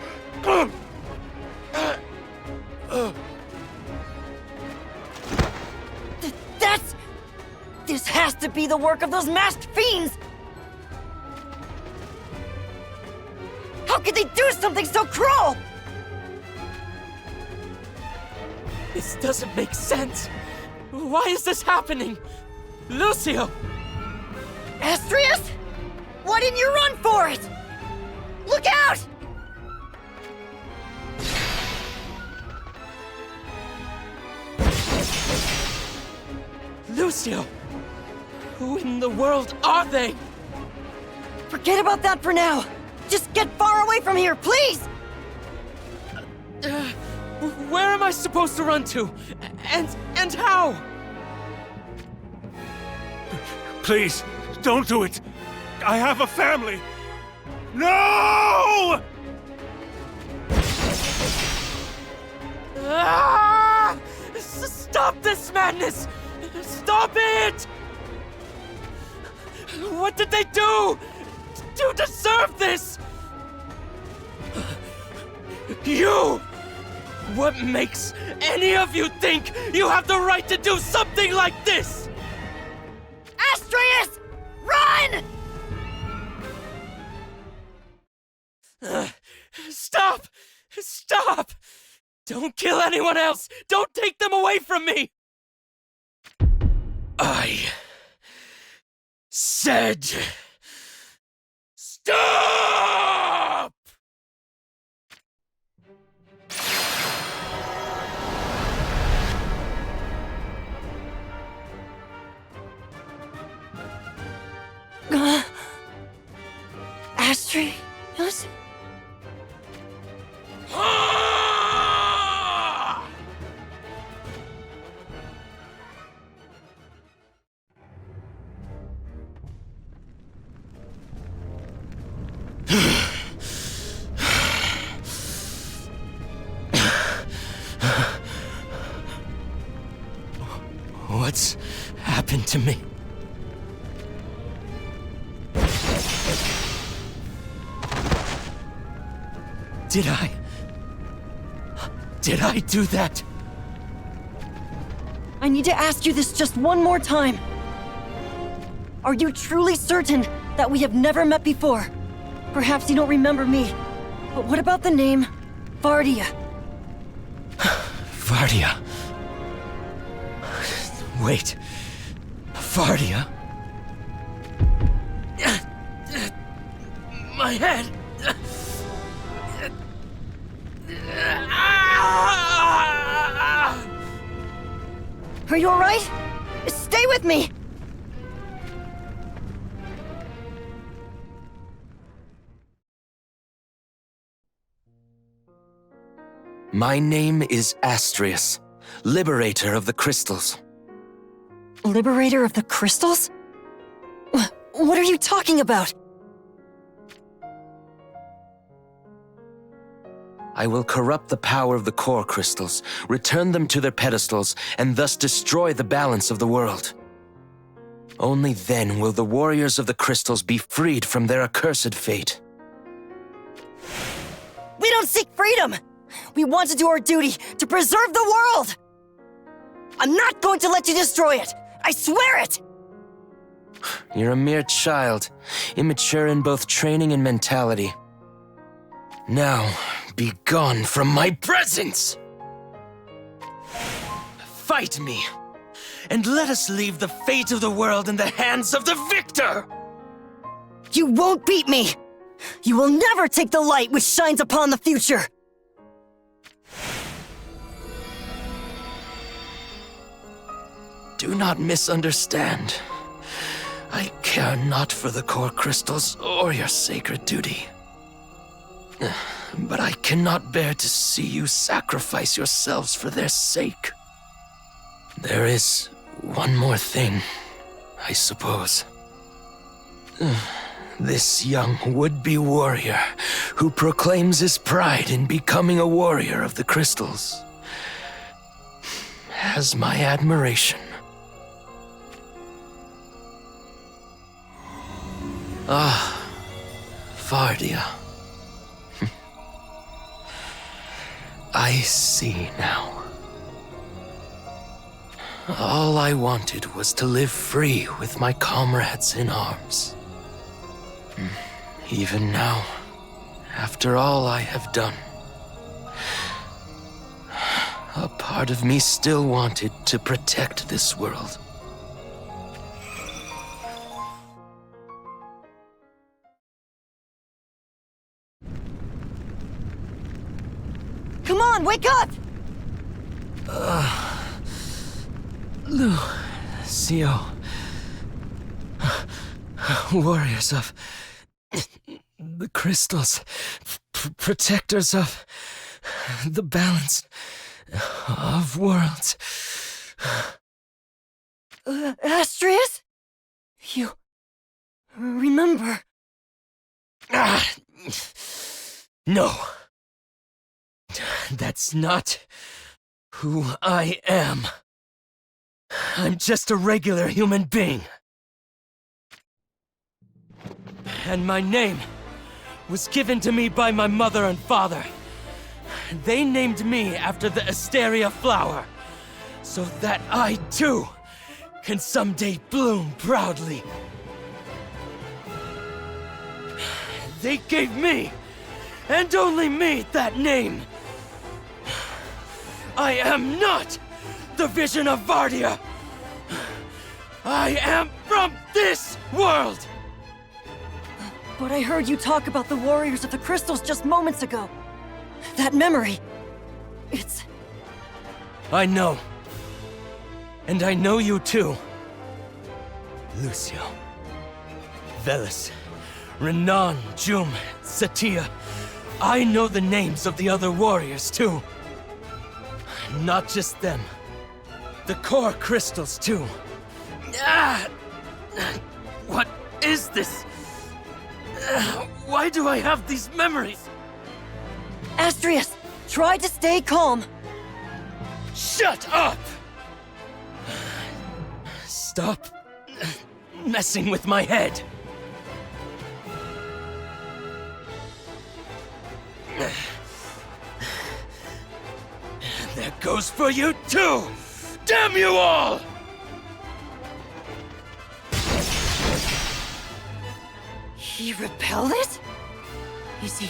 This has to be the work of those masked fiends! How could they do something so cruel? This doesn't make sense. Why is this happening? Lucio! Astrius? Why didn't you run for it? Look out! Lucio! Who in the world are they? Forget about that for now. Just get far away from here, please! Where am I supposed to run to? And how? Please, don't do it! I have a family! No! Ah! Stop this madness! Stop it! What did they do to deserve this? You! What makes any of you think you have the right to do something like this? Astrius! Run! Stop! Stop! Don't kill anyone else! Don't take them away from me! I said stop! Astrius? What's happened to me? Did I do that? I need to ask you this just one more time. Are you truly certain that we have never met before? Perhaps you don't remember me, but what about the name Vardia? Vardia. Wait. Vardia? My head! Are you alright? Stay with me! My name is Astrius, Liberator of the Crystals. Liberator of the crystals? What are you talking about? I will corrupt the power of the core crystals, return them to their pedestals, and thus destroy the balance of the world. Only then will the warriors of the crystals be freed from their accursed fate. We don't seek freedom! We want to do our duty to preserve the world! I'm not going to let you destroy it! I swear it! You're a mere child, immature in both training and mentality. Now, be gone from my presence! Fight me, and let us leave the fate of the world in the hands of the victor! You won't beat me! You will never take the light which shines upon the future! Do not misunderstand. I care not for the core crystals or your sacred duty. But I cannot bear to see you sacrifice yourselves for their sake. There is one more thing, I suppose. This young would-be warrior who proclaims his pride in becoming a warrior of the crystals has my admiration. Ah, Vardia. I see now. All I wanted was to live free with my comrades in arms. Even now, After all I have done, a part of me still wanted to protect this world. Come on, wake up! Lucio. Warriors of the crystals, protectors of the balance of worlds. Astrius? You remember? No. That's not who I am. I'm just a regular human being. And my name was given to me by my mother and father. They named me after the Asteria flower, so that I, too, can someday bloom proudly. They gave me, and only me, that name. I am not the vision of Vardia. I am from this world! But I heard you talk about the Warriors of the Crystals just moments ago. That memory... it's... I know. And I know you too. Lucio. Velis. Renan, Jum, Satya. I know the names of the other warriors too. Not just them. The core crystals too. What is this? Why do I have these memories? Astrius, try to stay calm. Shut up! Stop messing with my head. That goes for you too! Damn you all! He repelled it? Is he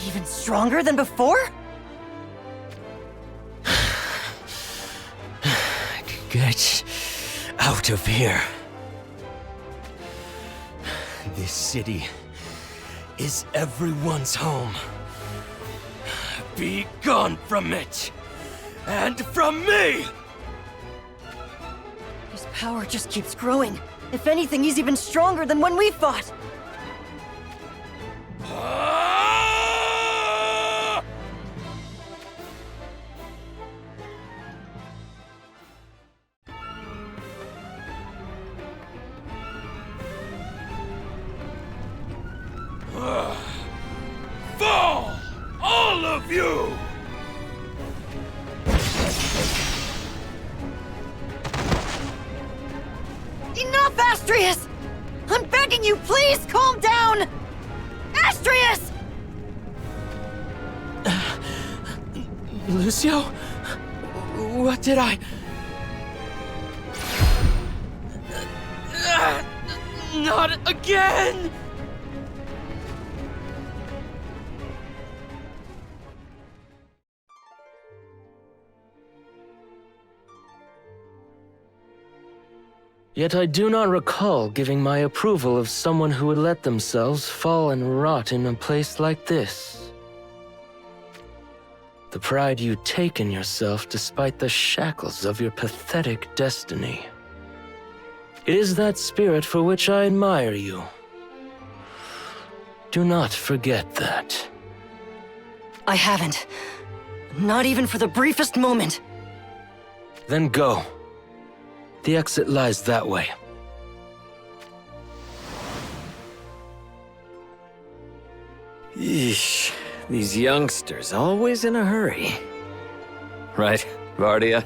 even stronger than before? Get out of here. This city is everyone's home. Be gone from it! And from me! His power just keeps growing. If anything, he's even stronger than when we fought. Fall! All of you! Enough, Astrius! I'm begging you, please calm down! Astrius! Lucio? What did I... Not again! Yet I do not recall giving my approval of someone who would let themselves fall and rot in a place like this. The pride you take in yourself despite the shackles of your pathetic destiny. It is that spirit for which I admire you. Do not forget that. I haven't. Not even for the briefest moment. Then go. The exit lies that way. Yeesh. These youngsters always in a hurry. Right, Vardia?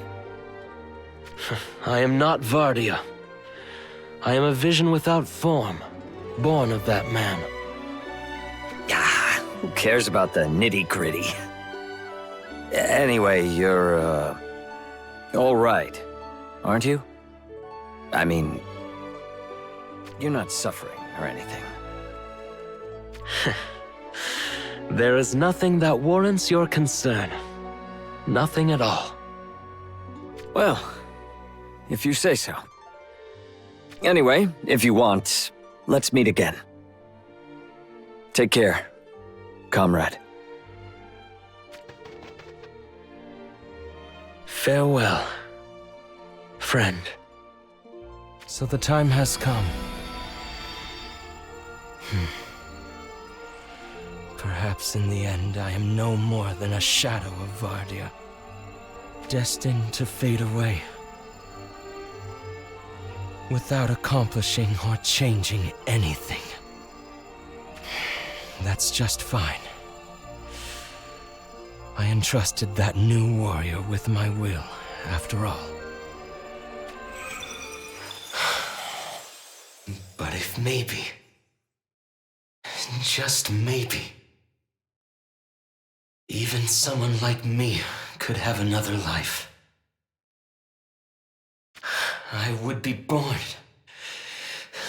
I am not Vardia. I am a vision without form, born of that man. Ah, who cares about the nitty-gritty? Anyway, you're, all right, aren't you? I mean, you're not suffering or anything. There is nothing that warrants your concern. Nothing at all. Well, if you say so. Anyway, if you want, let's meet again. Take care, comrade. Farewell, friend. So the time has come. Perhaps in the end I am no more than a shadow of Vardia, destined to fade away, without accomplishing or changing anything. That's just fine. I entrusted that new warrior with my will, after all. But if maybe, just maybe, even someone like me could have another life, I would be born,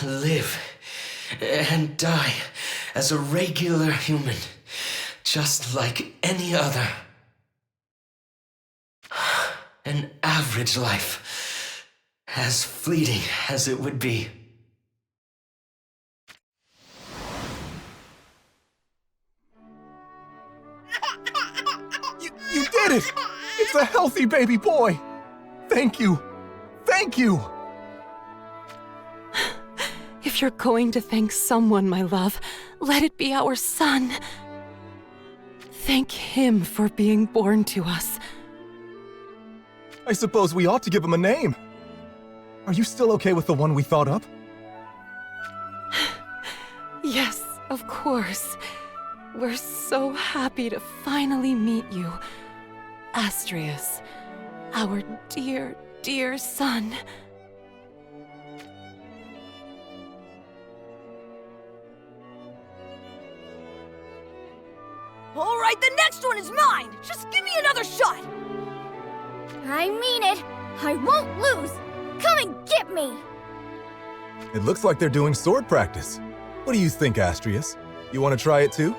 live, and die as a regular human, just like any other. An average life, as fleeting as it would be. You did it! It's a healthy baby boy! Thank you! Thank you! If you're going to thank someone, my love, let it be our son. Thank him for being born to us. I suppose we ought to give him a name. Are you still okay with the one we thought up? Yes, of course. We're so happy to finally meet you. Astrius, our dear, dear son. All right, the next one is mine! Just give me another shot! I mean it. I won't lose. Come and get me. It looks like they're doing sword practice. What do you think, Astrius? You want to try it too?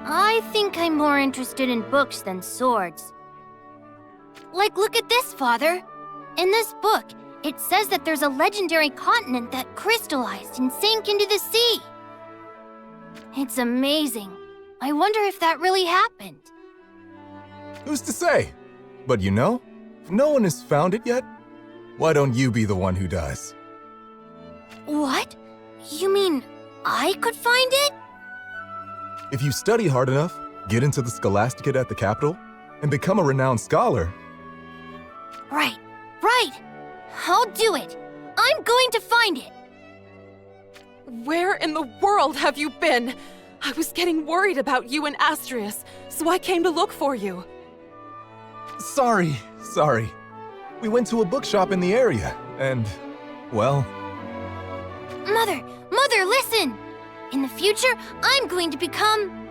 I think I'm more interested in books than swords. Like, look at this, Father. In this book, it says that there's a legendary continent that crystallized and sank into the sea. It's amazing. I wonder if that really happened. Who's to say? But you know, if no one has found it yet, why don't you be the one who does? What? You mean I could find it? If you study hard enough, get into the Scholasticate at the capital, and become a renowned scholar. Right. I'll do it. I'm going to find it. Where in the world have you been? I was getting worried about you and Astrius, so I came to look for you. Sorry. We went to a bookshop in the area, and, well... Mother, listen! In the future, I'm going to become...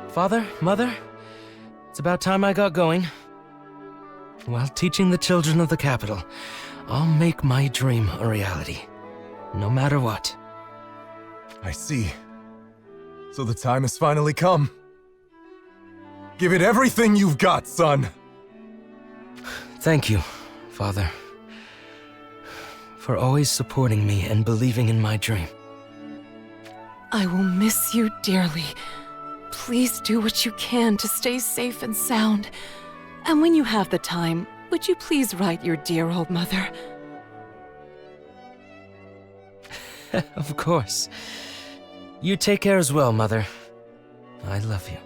Father, Mother, it's about time I got going. While teaching the children of the capital, I'll make my dream a reality, no matter what. I see. So the time has finally come. Give it everything you've got, son! Thank you, Father, for always supporting me and believing in my dream. I will miss you dearly. Please do what you can to stay safe and sound. And when you have the time, would you please write your dear old mother? Of course. You take care as well, Mother. I love you.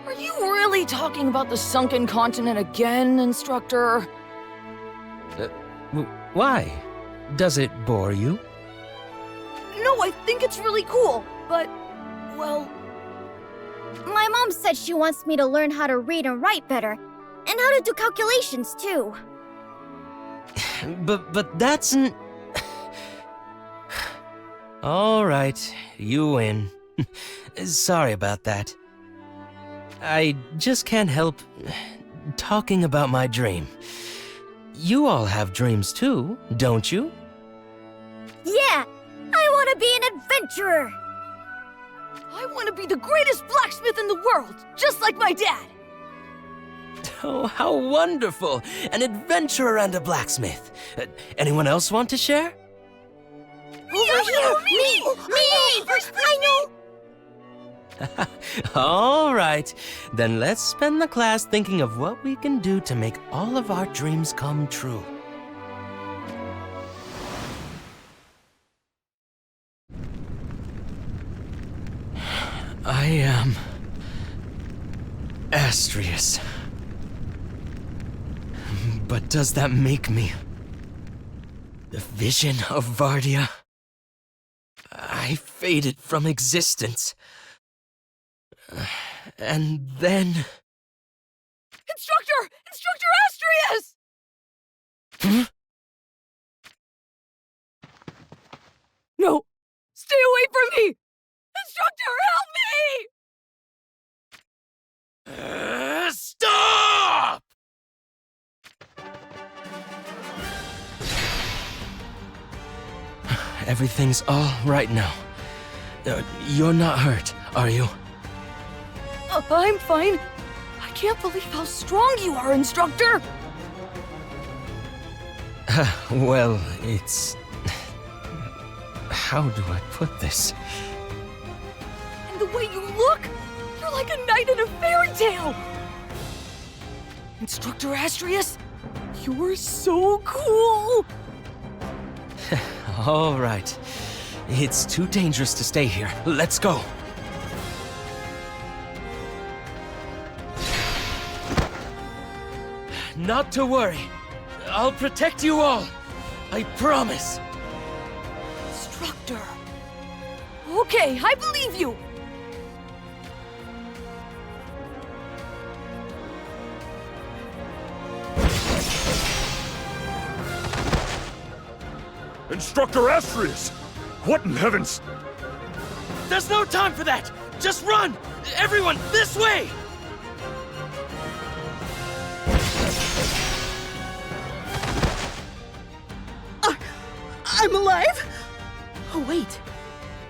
Are you really talking about the sunken continent again, Instructor? Why? Does it bore you? No, I think it's really cool, but, well... My mom said she wants me to learn how to read and write better, and how to do calculations, too. But that's an... All right, you win. Sorry about that. I just can't help talking about my dream. You all have dreams too, don't you? Yeah! I want to be an adventurer! I want to be the greatest blacksmith in the world, just like my dad! Oh, how wonderful! An adventurer and a blacksmith. Anyone else want to share? Over here! Me! I know! All right, then let's spend the class thinking of what we can do to make all of our dreams come true. I am Asterius. But does that make me the vision of Vardia? I faded from existence. And then... Instructor! Instructor Asterius! Hmm? No! Stay away from me! Instructor, help me! Stop! Everything's all right now. You're not hurt, are you? I'm fine. I can't believe how strong you are, Instructor! Well, it's... How do I put this? And the way you look, you're like a knight in a fairy tale! Instructor Asterius, you're so cool! All right. It's too dangerous to stay here. Let's go. Not to worry. I'll protect you all. I promise. Instructor. Okay, I believe you. Instructor Asterius! What in heavens? There's no time for that! Just run! Everyone, this way! I'm alive? Oh, wait.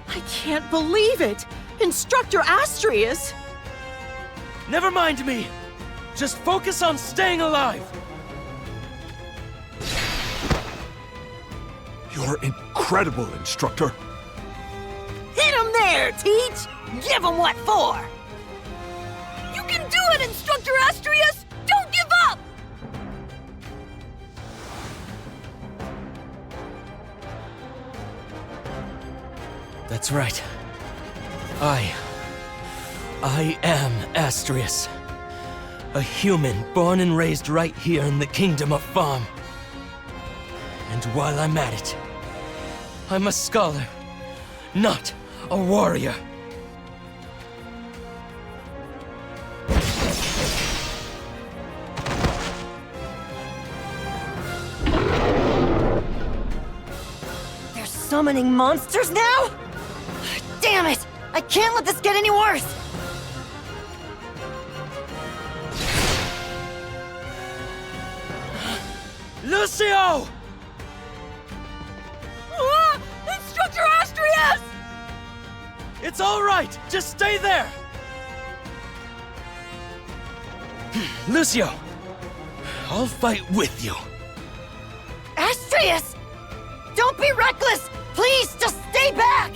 I can't believe it! Instructor Asterius! Never mind me! Just focus on staying alive! You're incredible, Instructor. Hit him there, Teach! Give him what for! You can do it, Instructor Asterius! Don't give up! That's right. I am Asterius. A human born and raised right here in the Kingdom of Farm. And while I'm at it, I'm a scholar, not a warrior. They're summoning monsters now? Damn it! I can't let this get any worse! Lucio! Instructor Asterius! It's all right! Just stay there! Lucio, I'll fight with you. Asterius! Don't be reckless! Please, just stay back!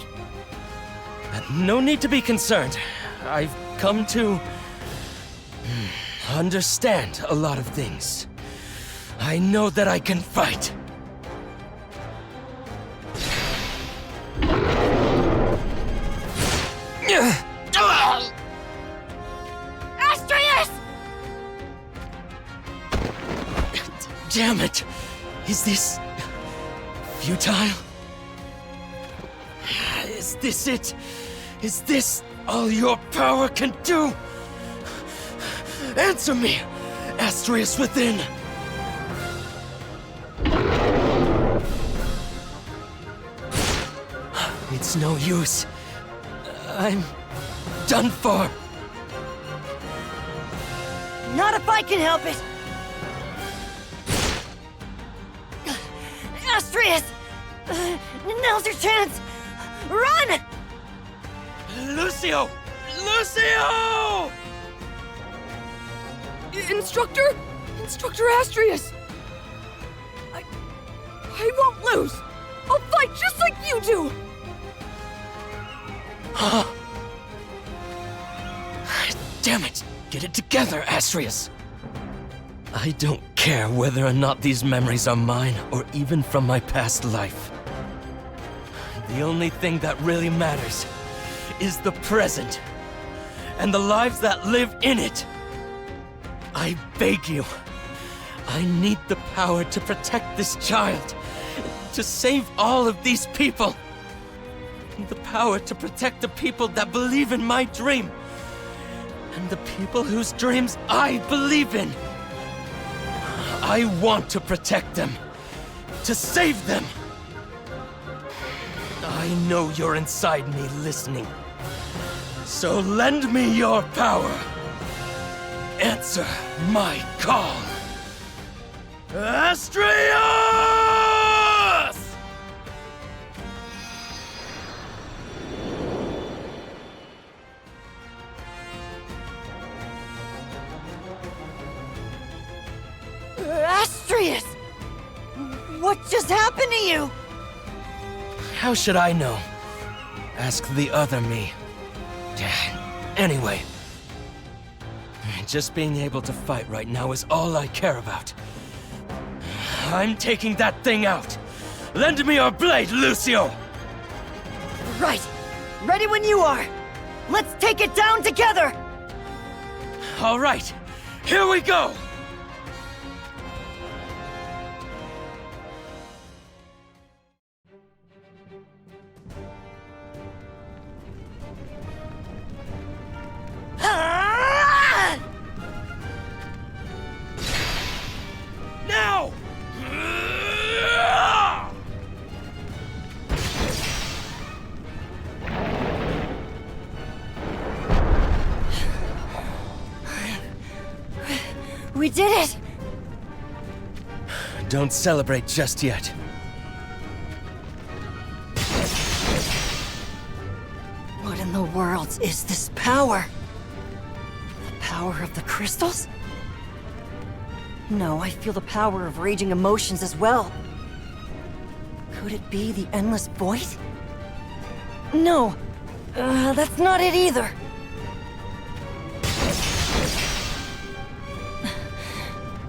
No need to be concerned. I've come to understand a lot of things. I know that I can fight. Asterius! Damn it! Is this futile? Is this it? Is this all your power can do? Answer me, Asterius within! It's no use. I'm done for. Not if I can help it! Astrius! Now's your chance! Run! Lucio! Lucio! Instructor? Instructor Astrius! I won't lose! I'll fight just like you do! Damn it! Get it together, Astrius! I don't care whether or not these memories are mine or even from my past life. The only thing that really matters is the present and the lives that live in it. I beg you, I need the power to protect this child, to save all of these people. The power to protect the people that believe in my dream, and the people whose dreams I believe in. I want to protect them, to save them. I know you're inside me listening. So lend me your power. Answer my call. Astrius! Astrius! What just happened to you? How should I know? Ask the other me. Anyway, just being able to fight right now is all I care about. I'm taking that thing out. Lend me your blade, Lucio! Right. Ready when you are. Let's take it down together! All right, here we go! Now! We did it! Don't celebrate just yet. What in the world is this power? The power of the crystals? No, I feel the power of raging emotions as well. Could it be the endless void? No, that's not it either.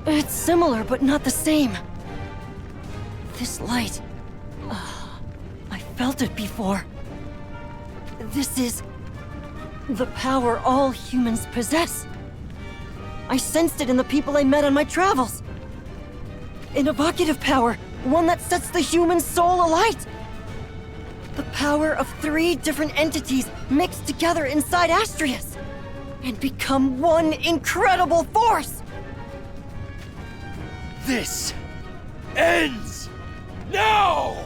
It's similar, but not the same. This light... I felt it before. This is... the power all humans possess. I sensed it in the people I met on my travels. An evocative power, one that sets the human soul alight. The power of 3 different entities mixed together inside Astrius and become one incredible force. This ends now!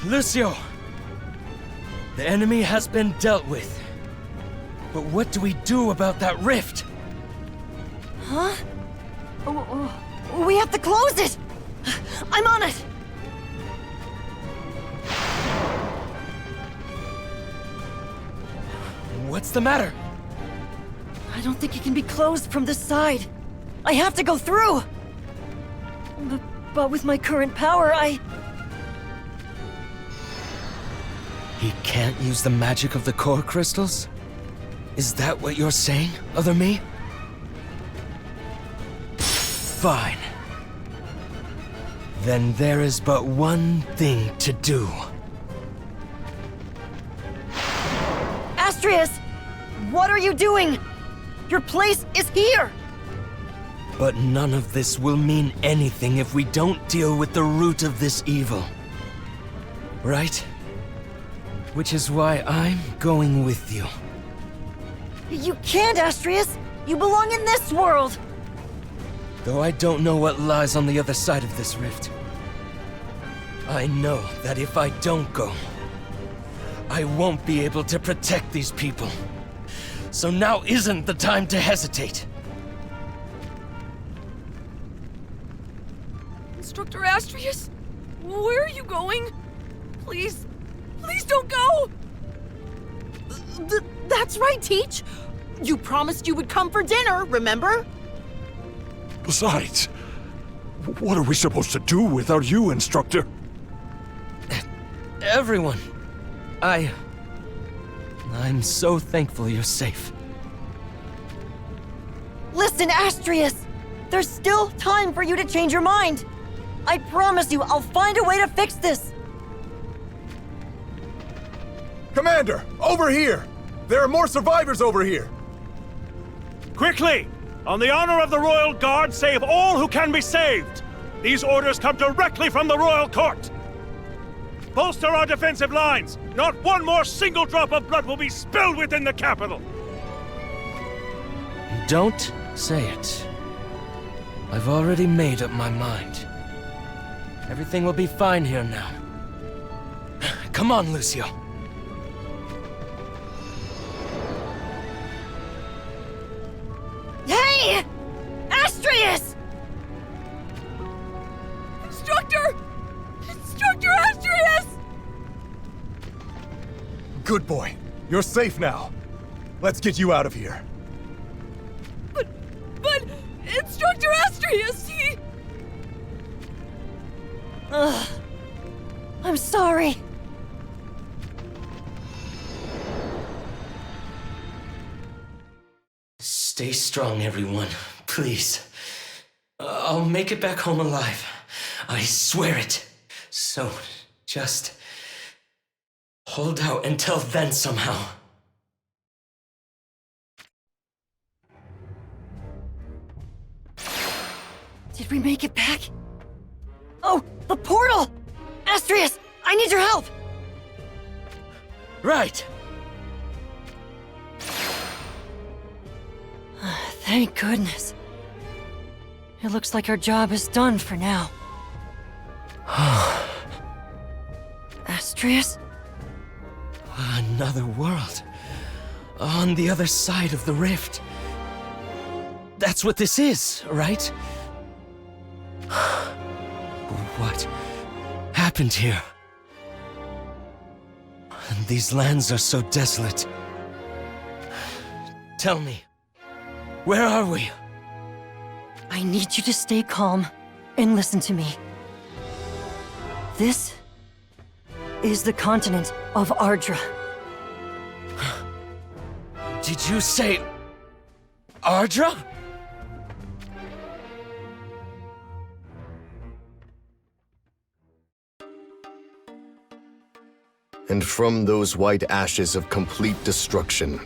Lucio! The enemy has been dealt with. But what do we do about that rift? Huh? We have to close it! I'm on it! What's the matter? I don't think it can be closed from this side. I have to go through! But with my current power, He can't use the magic of the core crystals? Is that what you're saying, other me? Fine. Then there is but one thing to do. Astrius! What are you doing? Your place is here! But none of this will mean anything if we don't deal with the root of this evil. Right? Which is why I'm going with you. You can't, Astrius! You belong in this world! Though I don't know what lies on the other side of this rift, I know that if I don't go, I won't be able to protect these people. So now isn't the time to hesitate. Instructor Astrius? Where are you going? Please, please don't go! That's right, Teach. You promised you would come for dinner, remember? Besides, what are we supposed to do without you, Instructor? Everyone, I'm so thankful you're safe. Listen, Astrius! There's still time for you to change your mind! I promise you, I'll find a way to fix this! Commander, over here! There are more survivors over here! Quickly! On the honor of the Royal Guard, save all who can be saved! These orders come directly from the Royal Court! Bolster our defensive lines! Not one more single drop of blood will be spilled within the capital! Don't say it. I've already made up my mind. Everything will be fine here now. Come on, Lucio. Hey! Astrius! Instructor! Instructor Astrius! Good boy. You're safe now. Let's get you out of here. But Instructor Astrius, he... Ugh. I'm sorry. Stay strong, everyone. Please. I'll make it back home alive. I swear it. So, just... hold out until then somehow. Did we make it back? Oh, the portal! Astrius, I need your help! Right. Thank goodness. It looks like our job is done for now. Astrius? Another world. On the other side of the rift. That's what this is, right? What happened here? These lands are so desolate. Tell me, where are we? I need you to stay calm and listen to me. This is the continent of Ardra. Did you say... Ardra? And from those white ashes of complete destruction,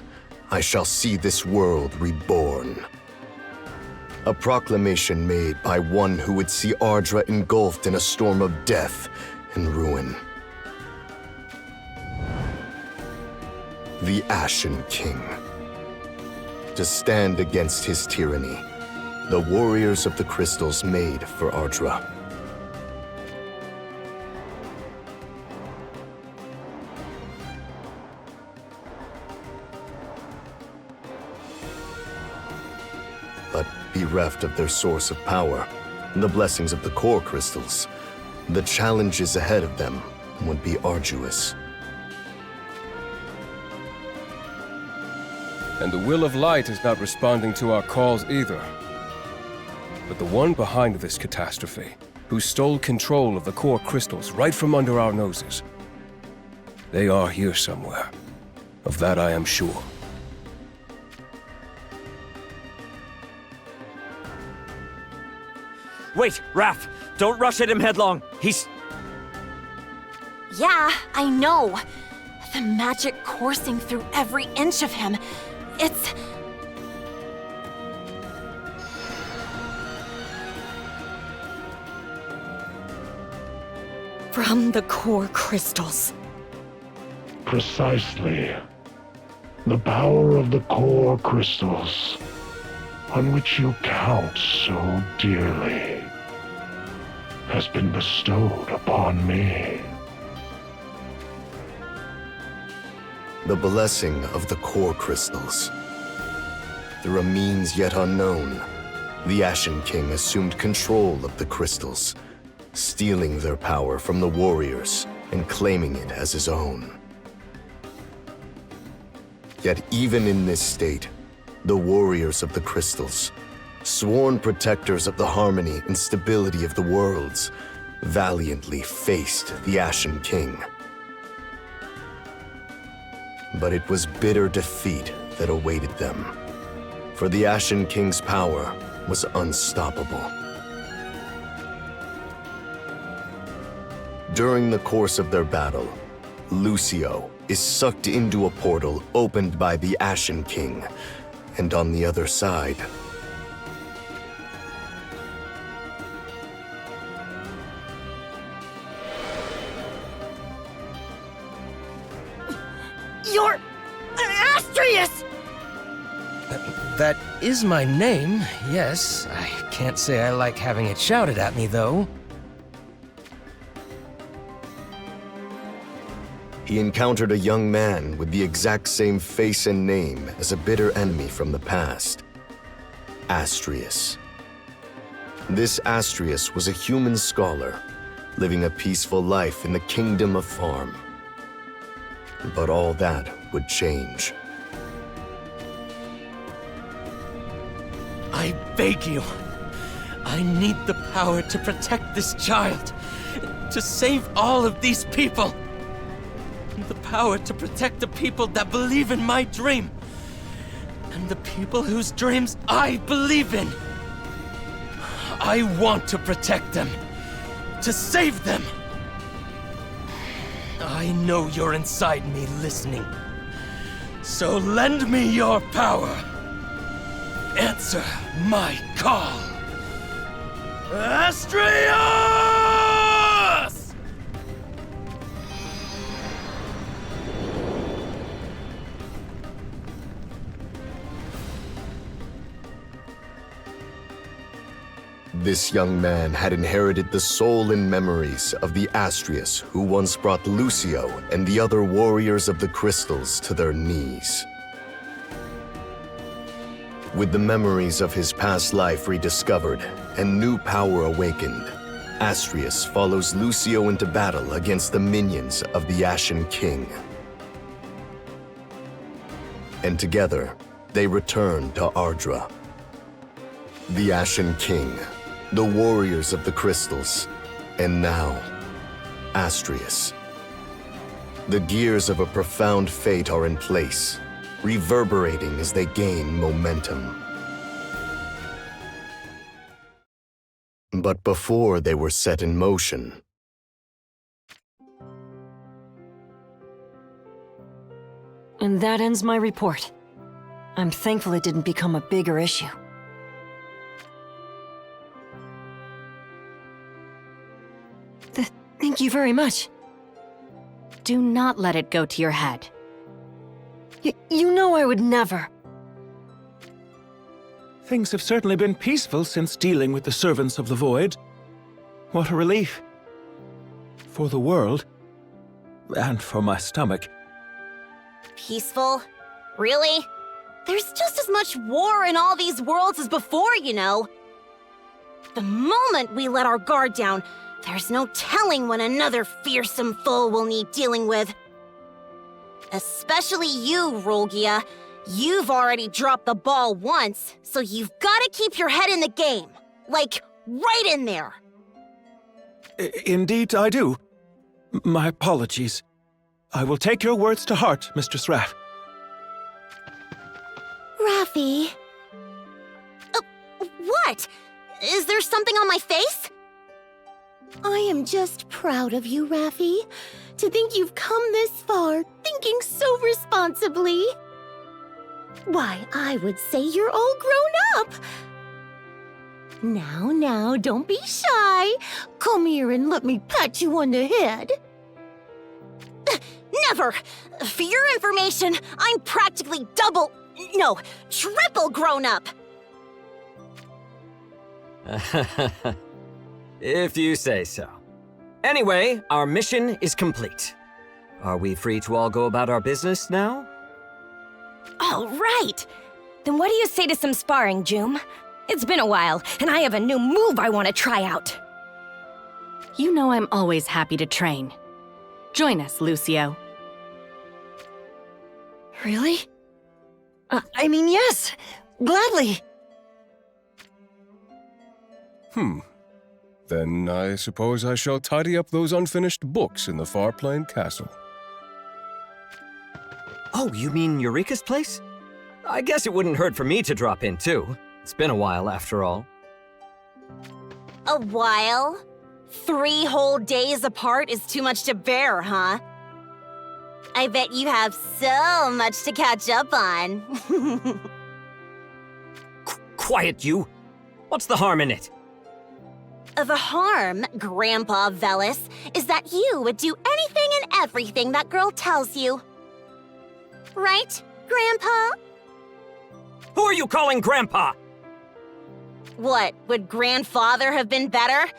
I shall see this world reborn. A proclamation made by one who would see Ardra engulfed in a storm of death and ruin. The Ashen King. To stand against his tyranny, the warriors of the crystals made for Ardra. But bereft of their source of power, the blessings of the core crystals, the challenges ahead of them would be arduous. And the will of light is not responding to our calls either. But the one behind this catastrophe, who stole control of the core crystals right from under our noses, they are here somewhere. Of that I am sure. Wait, Raph! Don't rush at him headlong! He's... Yeah, I know. The magic coursing through every inch of him. It's... From the core crystals. Precisely. The power of the core crystals, on which you count so dearly, has been bestowed upon me. The blessing of the core crystals. through a means yet unknown, the Ashen King assumed control of the crystals, stealing their power from the warriors and claiming it as his own. Yet even in this state, the warriors of the crystals, sworn protectors of the harmony and stability of the worlds, valiantly faced the Ashen King. But it was bitter defeat that awaited them, for the Ashen King's power was unstoppable. During the course of their battle, Lucio is sucked into a portal opened by the Ashen King, and on the other side, You're... Astrius! That is my name, yes. I can't say I like having it shouted at me, though. he encountered a young man with the exact same face and name as a bitter enemy from the past, Astrius. This Astrius was a human scholar, living a peaceful life in the Kingdom of Farm. But all that would change. I beg you. I need the power to protect this child. To save all of these people. The power to protect the people that believe in my dream. And the people whose dreams I believe in. I want to protect them. To save them. I know you're inside me listening. So lend me your power. Answer my call. Astrius! This young man had inherited the soul and memories of the Astrius who once brought Lucio and the other warriors of the crystals to their knees. With the memories of his past life rediscovered and new power awakened, Astrius follows Lucio into battle against the minions of the Ashen King. And together, they return to Ardra. The Ashen King, the warriors of the crystals, and now, Astrius. The gears of a profound fate are in place, reverberating as they gain momentum. But before they were set in motion, and that ends my report. I'm thankful it didn't become a bigger issue. Thank you very much. Do not let it go to your head. You know I would never. Things have certainly been peaceful since dealing with the servants of the Void. What a relief. For the world. And for my stomach. Peaceful? Really? There's just as much war in all these worlds as before, you know. The moment we let our guard down, there's no telling when another fearsome foe we'll need dealing with. Especially you, Rolgia. You've already dropped the ball once, so you've gotta keep your head in the game. Like, right in there. Indeed, I do. My apologies. I will take your words to heart, Mistress Raff. Raffi. What? Is there something on my face? I am just proud of you, Raffi. To think you've come this far, thinking so responsibly. Why, I would say you're all grown up. Now, don't be shy. Come here and let me pat you on the head. Never! For your information, I'm practically triple grown up. If you say so. Anyway, our mission is complete. Are we free to all go about our business now? All right. Then what do you say to some sparring, Joom? It's been a while, and I have a new move I want to try out. You know I'm always happy to train. Join us, Lucio. Really? I mean, yes. Gladly. Then I suppose I shall tidy up those unfinished books in the Far Plain Castle. Oh, you mean Eureka's place? I guess it wouldn't hurt for me to drop in, too. It's been a while, after all. A while? 3 whole days apart is too much to bear, huh? I bet you have so much to catch up on. Quiet, you! What's the harm in it? The harm, Grandpa Velis, is that you would do anything and everything that girl tells you. Right, Grandpa? Who are you calling Grandpa? What, would Grandfather have been better?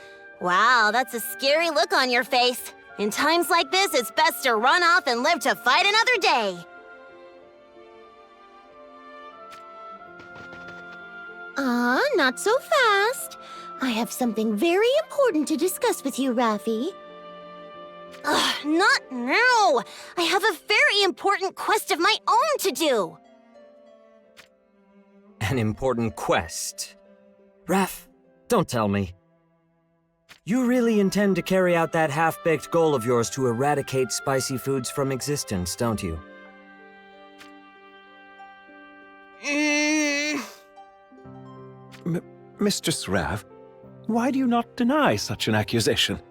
Wow, that's a scary look on your face. In times like this, it's best to run off and live to fight another day. Not so fast. I have something very important to discuss with you, Raffi. Ugh, not now! I have a very important quest of my own to do! An important quest. Raph, don't tell me. You really intend to carry out that half-baked goal of yours to eradicate spicy foods from existence, don't you? Mistress Rav, why do you not deny such an accusation?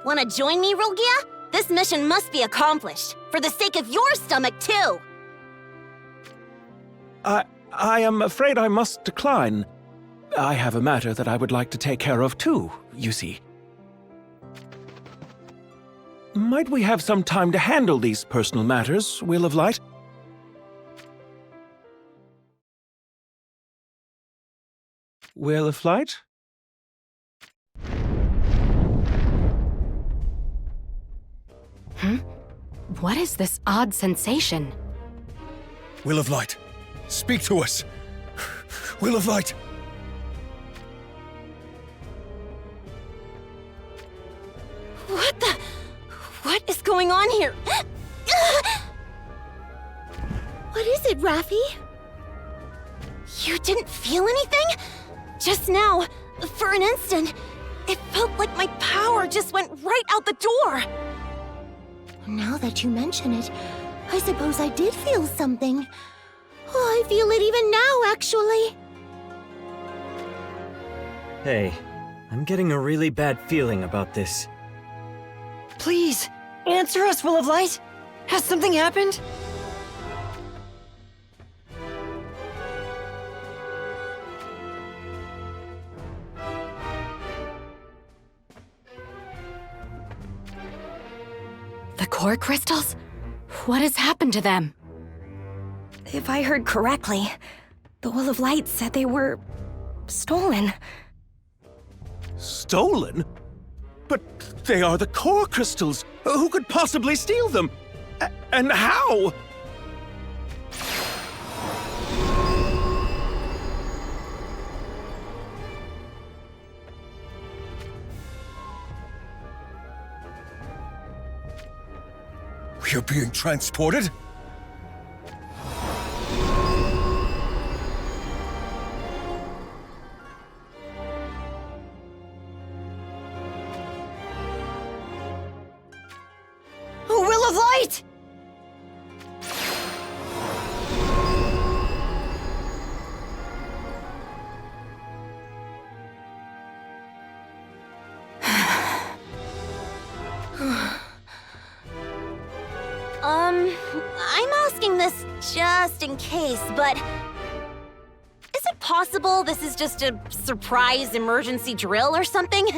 Wanna join me, Rogia? This mission must be accomplished, for the sake of your stomach, too! I am afraid I must decline. I have a matter that I would like to take care of too, you see. Might we have some time to handle these personal matters, Will of Light? Will of Light? What is this odd sensation? Will of Light, speak to us! Will of Light! What is going on here? What is it, Raffi? You didn't feel anything? Just now, for an instant, it felt like my power just went right out the door. Now that you mention it, I suppose I did feel something. Oh, I feel it even now, actually. Hey, I'm getting a really bad feeling about this. Please, answer us, Will of Light. Has something happened? The core crystals? What has happened to them? If I heard correctly, the Will of Light said they were stolen. Stolen? But they are the core crystals! Who could possibly steal them? And how? We are being transported? Will of Light! I'm asking this just in case, but is it possible this is just a surprise emergency drill or something?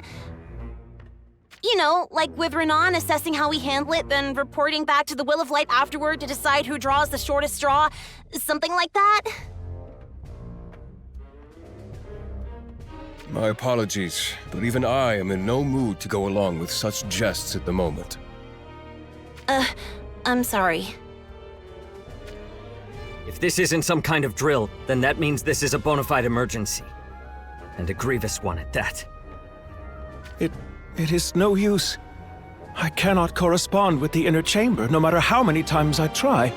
You know, like with Renan assessing how we handle it, then reporting back to the Will of Light afterward to decide who draws the shortest straw. Something like that? My apologies, but even I am in no mood to go along with such jests at the moment. I'm sorry. If this isn't some kind of drill, then that means this is a bona fide emergency. And a grievous one at that. It is no use. I cannot correspond with the inner chamber, no matter how many times I try.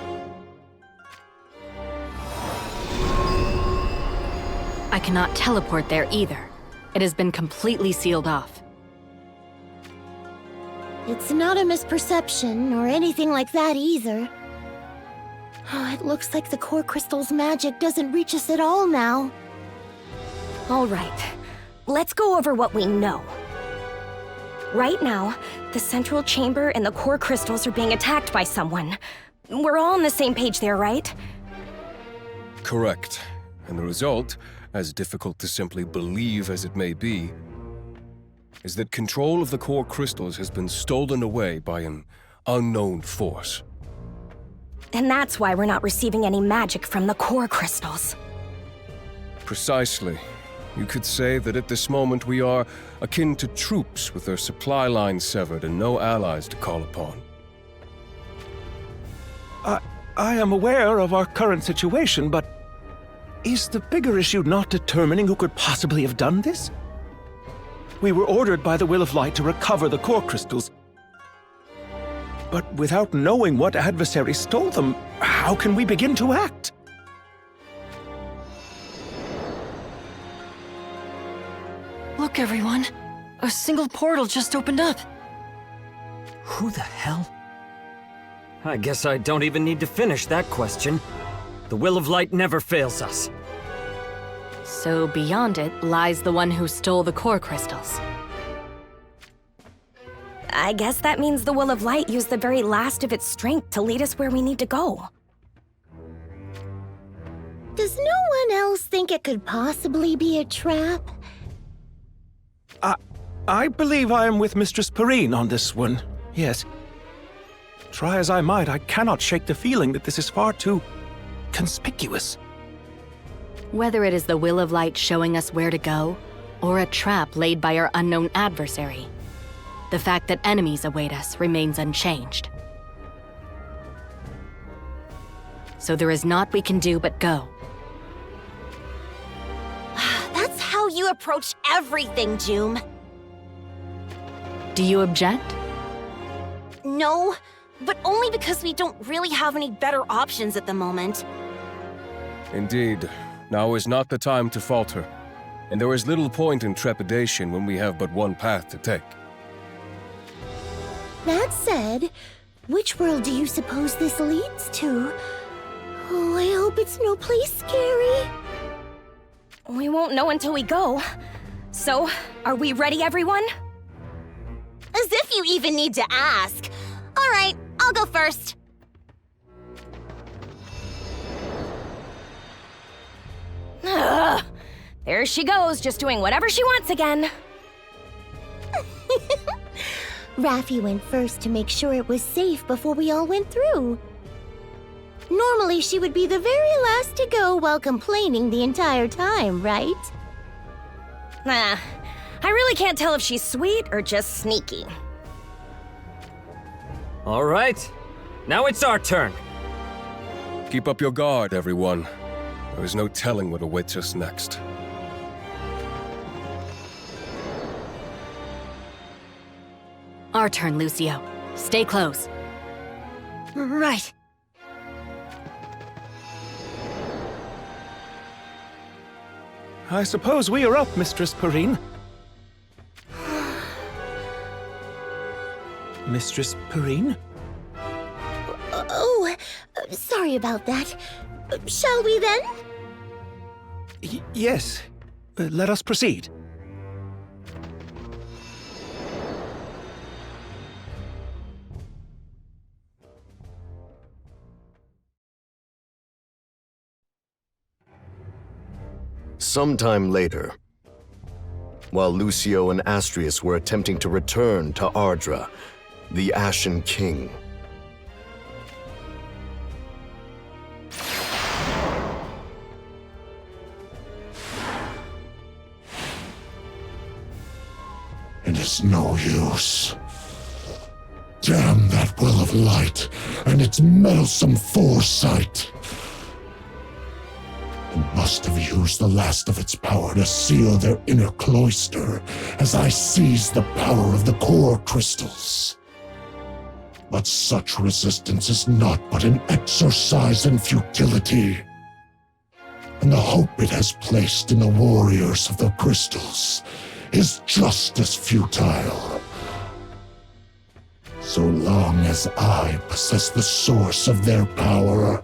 I cannot teleport there either. It has been completely sealed off. It's not a misperception or anything like that either. Oh, it looks like the core crystal's magic doesn't reach us at all now. All right, let's go over what we know. Right now, the central chamber and the core crystals are being attacked by someone. We're all on the same page there, right? Correct. And the result, as difficult to simply believe as it may be, is that control of the core crystals has been stolen away by an unknown force. And that's why we're not receiving any magic from the core crystals. Precisely. You could say that at this moment we are akin to troops with their supply lines severed and no allies to call upon. I am aware of our current situation, but is the bigger issue not determining who could possibly have done this? We were ordered by the Will of Light to recover the core crystals. But without knowing what adversary stole them, how can we begin to act? Look, everyone. A single portal just opened up. Who the hell? I guess I don't even need to finish that question. The Will of Light never fails us. So beyond it lies the one who stole the core crystals. I guess that means the Will of Light used the very last of its strength to lead us where we need to go. Does no one else think it could possibly be a trap? I believe I am with Mistress Perrine on this one, yes. Try as I might, I cannot shake the feeling that this is far too conspicuous. Whether it is the Will of Light showing us where to go, or a trap laid by our unknown adversary, the fact that enemies await us remains unchanged. So there is naught we can do but go. That's how you approach everything, Joom. Do you object? No, but only because we don't really have any better options at the moment. Indeed, now is not the time to falter, and there is little point in trepidation when we have but one path to take. That said, which world do you suppose this leads to? Oh, I hope it's no place scary. We won't know until we go. So, are we ready, everyone? As if you even need to ask. All right, I'll go first. Ugh. There she goes, just doing whatever she wants again. Raffi went first to make sure it was safe before we all went through. Normally, she would be the very last to go while complaining the entire time, right? I really can't tell if she's sweet or just sneaky. All right, now it's our turn. Keep up your guard, everyone. There is no telling what awaits us next. Our turn, Lucio. Stay close. Right. I suppose we are up, Mistress Perrine. Mistress Perrine? Sorry about that. Shall we then? Yes. Let us proceed. Sometime later, while Lucio and Astrius were attempting to return to Ardra, the Ashen King, It is no use. Damn that Will of Light and its meddlesome foresight. and must have used the last of its power to seal their inner cloister as I seized the power of the core crystals. But such resistance is not but an exercise in futility, and the hope it has placed in the warriors of the crystals is just as futile. So long as I possess the source of their power,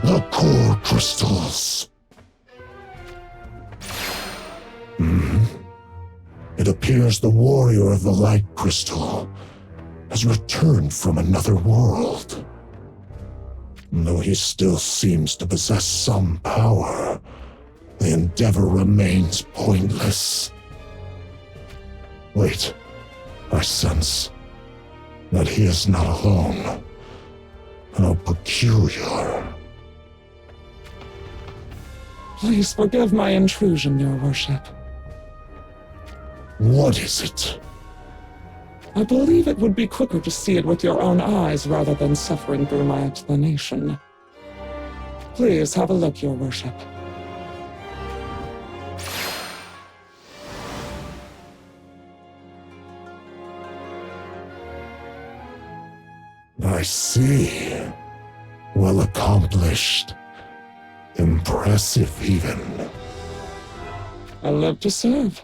the core crystals. It appears the warrior of the light crystal has returned from another world. Though he still seems to possess some power, the endeavor remains pointless. Wait, I sense that he is not alone. How peculiar. Please forgive my intrusion, Your Worship. What is it? I believe it would be quicker to see it with your own eyes rather than suffering through my explanation. Please have a look, Your Worship. I see. Well accomplished. Impressive, even. I live to serve.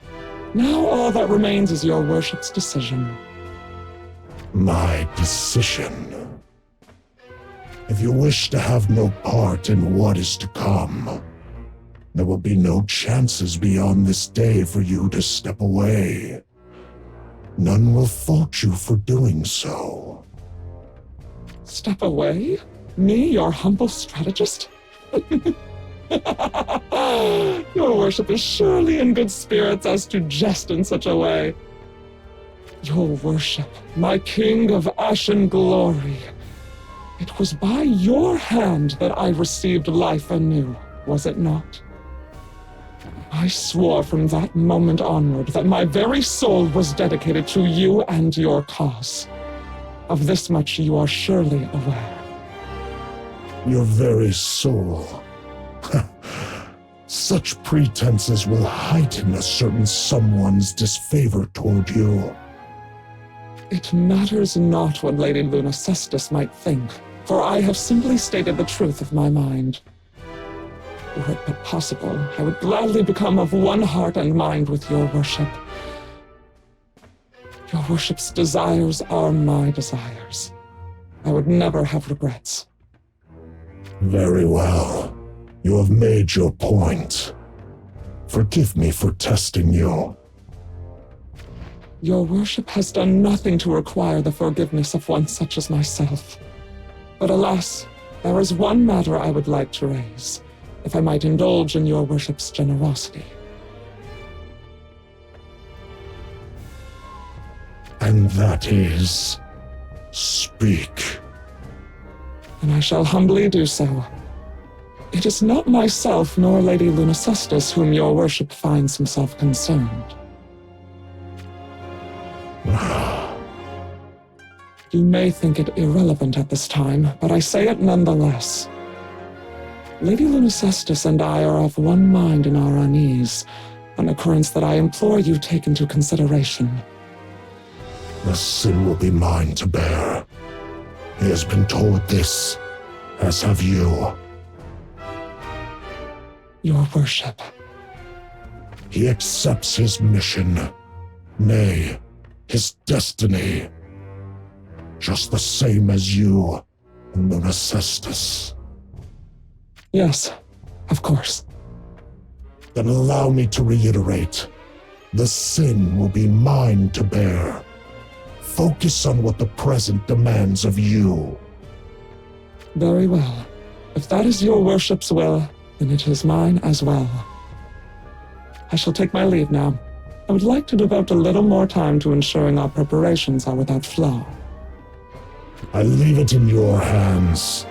Now all that remains is Your Worship's decision. My decision. If you wish to have no part in what is to come, there will be no chances beyond this day for you to step away. None will fault you for doing so. Step away? Me, your humble strategist? Your Worship is surely in good spirits as to jest in such a way. Your Worship, my King of Ashen glory, it was by your hand that I received life anew, was it not? I swore from that moment onward that my very soul was dedicated to you and your cause. Of this much you are surely aware. Your very soul. Such pretenses will heighten a certain someone's disfavor toward you. It matters not what Lady Luna Cestus might think, for I have simply stated the truth of my mind. Were it but possible, I would gladly become of one heart and mind with Your Worship. Your Worship's desires are my desires. I would never have regrets. Very well. You have made your point. Forgive me for testing you. Your Worship has done nothing to require the forgiveness of one such as myself. But alas, there is one matter I would like to raise, if I might indulge in Your Worship's generosity. And that is... speak. And I shall humbly do so. It is not myself nor Lady Luna Cestus whom Your Worship finds himself concerned. You may think it irrelevant at this time, but I say it nonetheless. Lady Luna Cestus and I are of one mind in our unease, an occurrence that I implore you take into consideration. The sin will be mine to bear. He has been told this, as have you. Your Worship. He accepts his mission. Nay, his destiny. Just the same as you, Luna Cestus. Yes, of course. Then allow me to reiterate. The sin will be mine to bear. Focus on what the present demands of you. Very well. If that is Your Worship's will, then it is mine as well. I shall take my leave now. I would like to devote a little more time to ensuring our preparations are without flaw. I leave it in your hands.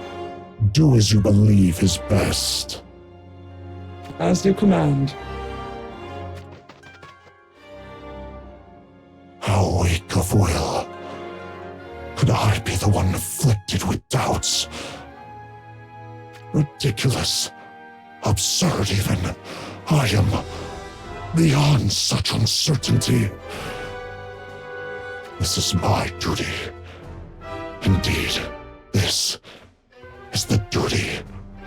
Do as you believe is best. As you command. How weak of will. Could I be the one afflicted with doubts? Ridiculous. Absurd, even. I am beyond such uncertainty. This is my duty. Indeed, this is the duty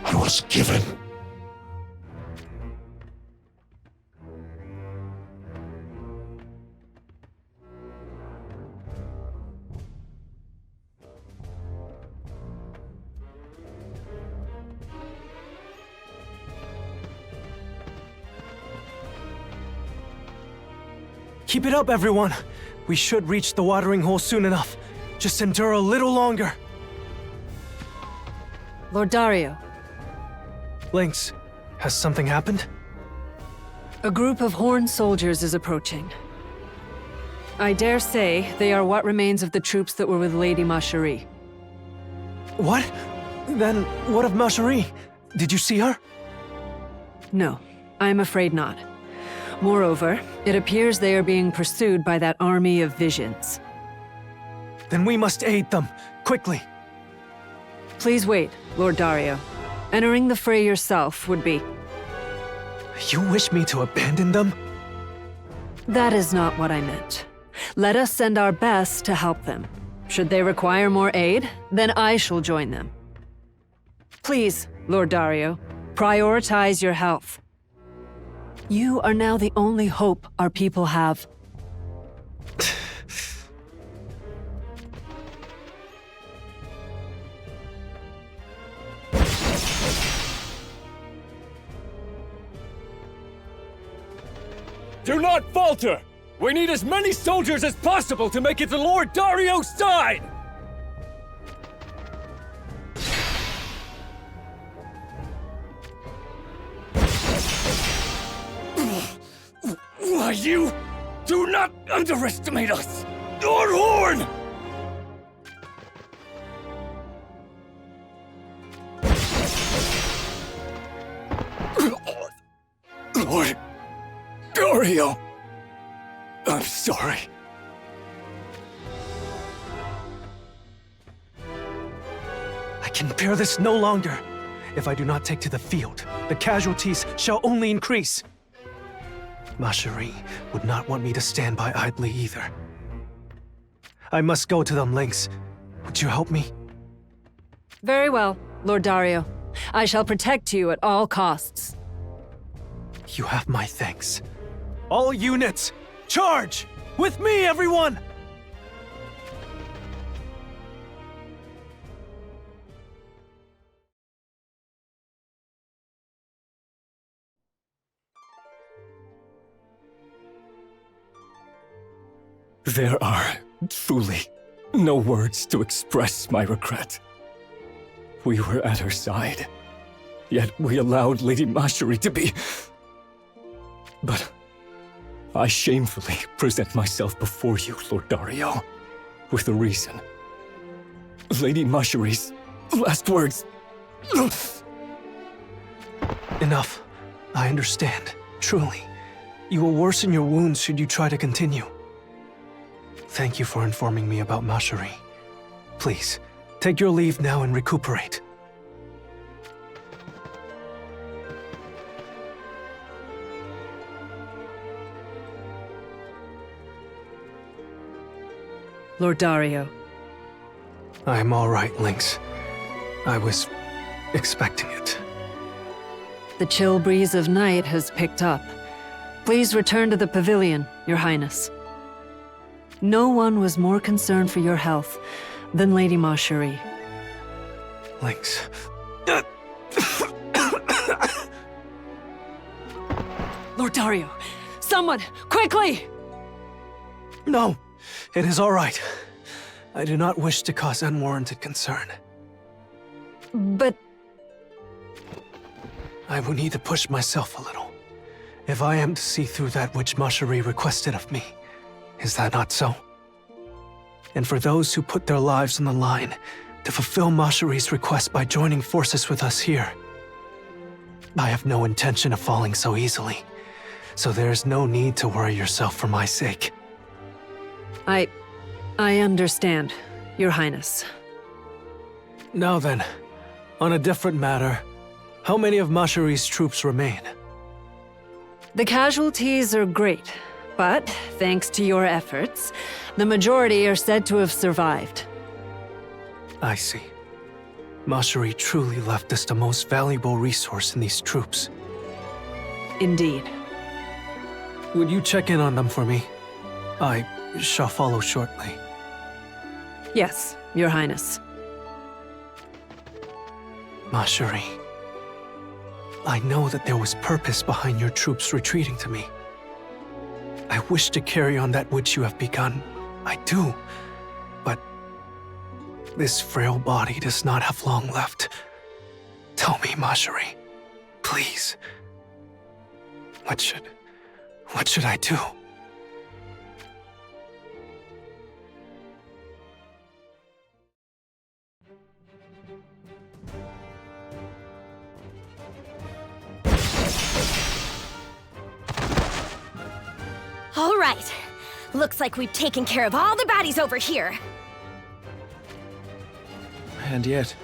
I was given. Keep it up, everyone. We should reach the watering hole soon enough. Just endure a little longer. Lord Dario. Lynx, has something happened? A group of horned soldiers is approaching. I dare say they are what remains of the troops that were with Lady Macherie. What? Then what of Macherie? Did you see her? No, I'm afraid not. Moreover, it appears they are being pursued by that army of visions. Then we must aid them, quickly. Please wait, Lord Dario. Entering the fray yourself would be... You wish me to abandon them? That is not what I meant. Let us send our best to help them. Should they require more aid, then I shall join them. Please, Lord Dario, prioritize your health. You are now the only hope our people have. Do not falter! We need as many soldiers as possible to make it to Lord Dario's side! Why, you do not underestimate us! Or Horn! Lord Dario, I'm sorry. I can bear this no longer. If I do not take to the field, the casualties shall only increase. Macherie would not want me to stand by idly either. I must go to them, Lynx. Would you help me? Very well, Lord Dario. I shall protect you at all costs. You have my thanks. All units, charge! With me, everyone! There are truly no words to express my regret. We were at her side, yet we allowed Lady Macherie to be... But I shamefully present myself before you, Lord Dario, with a reason. Lady Macherie's last words... Enough. I understand, truly. You will worsen your wounds should you try to continue. Thank you for informing me about Macherie. Please, take your leave now and recuperate. Lord Dario. I am all right, Lynx. I was expecting it. The chill breeze of night has picked up. Please return to the pavilion, Your Highness. No one was more concerned for your health than Lady Macherie. Lynx. Lord Dario, someone, quickly! No, it is all right. I do not wish to cause unwarranted concern. But... I will need to push myself a little, if I am to see through that which Macherie requested of me. Is that not so? And for those who put their lives on the line to fulfill Macherie's request by joining forces with us here, I have no intention of falling so easily, so there is no need to worry yourself for my sake. I understand, Your Highness. Now then, on a different matter, How many of Mashari's troops remain? The casualties are great, but thanks to your efforts, the majority are said to have survived. I see. Mashari truly left us the most valuable resource in these troops. Indeed. Would you check in on them for me? I shall follow shortly. Yes, Your Highness. Mashari, I know that there was purpose behind your troops retreating to me. I wish to carry on that which you have begun. I do. But this frail body does not have long left. Tell me, Mashari, please. What should I do? All right. Looks like we've taken care of all the baddies over here. And yet,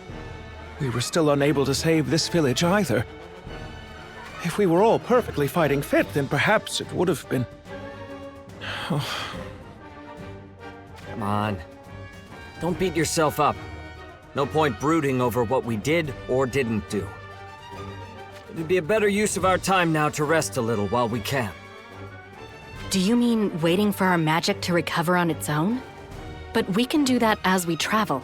we were still unable to save this village either. If we were all perfectly fighting fit, then perhaps it would have been... Come on. Don't beat yourself up. No point brooding over what we did or didn't do. It'd be a better use of our time now to rest a little while we can. Do you mean waiting for our magic to recover on its own? But we can do that as we travel.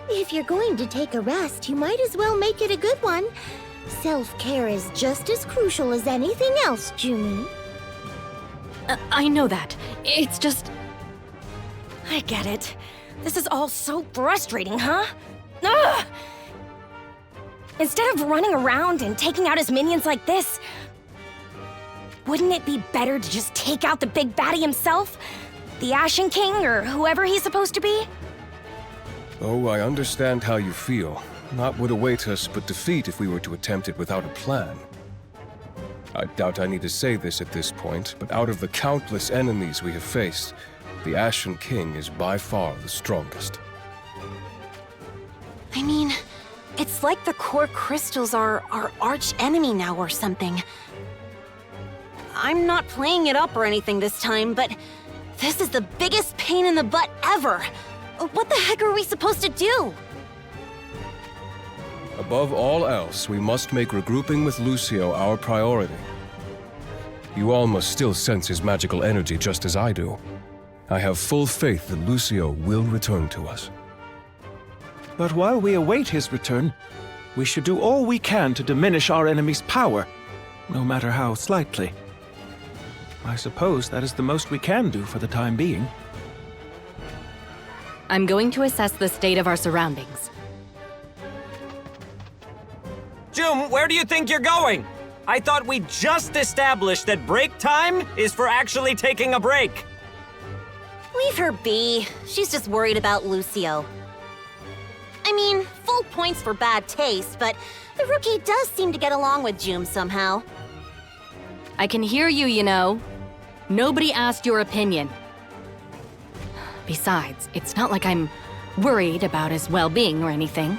If you're going to take a rest, you might as well make it a good one. Self-care is just as crucial as anything else, Jumi. I know that. It's just... I get it. This is all so frustrating, huh? Ugh! Instead of running around and taking out his minions like this, wouldn't it be better to just take out the big baddie himself? The Ashen King, or whoever he's supposed to be? Oh, I understand how you feel. Not would await us but defeat if we were to attempt it without a plan. I doubt I need to say this at this point, but out of the countless enemies we have faced, the Ashen King is by far the strongest. I mean, it's like the core crystals are our arch enemy now or something. I'm not playing it up or anything this time, but this is the biggest pain in the butt ever. What the heck are we supposed to do? Above all else, we must make regrouping with Lucio our priority. You all must still sense his magical energy just as I do. I have full faith that Lucio will return to us. But while we await his return, we should do all we can to diminish our enemy's power, no matter how slightly. I suppose that is the most we can do for the time being. I'm going to assess the state of our surroundings. Jum, where do you think you're going? I thought we just established that break time is for actually taking a break. Leave her be. She's just worried about Lucio. I mean, full points for bad taste, but the rookie does seem to get along with Jum somehow. I can hear you, you know. Nobody asked your opinion. Besides, it's not like I'm worried about his well-being or anything.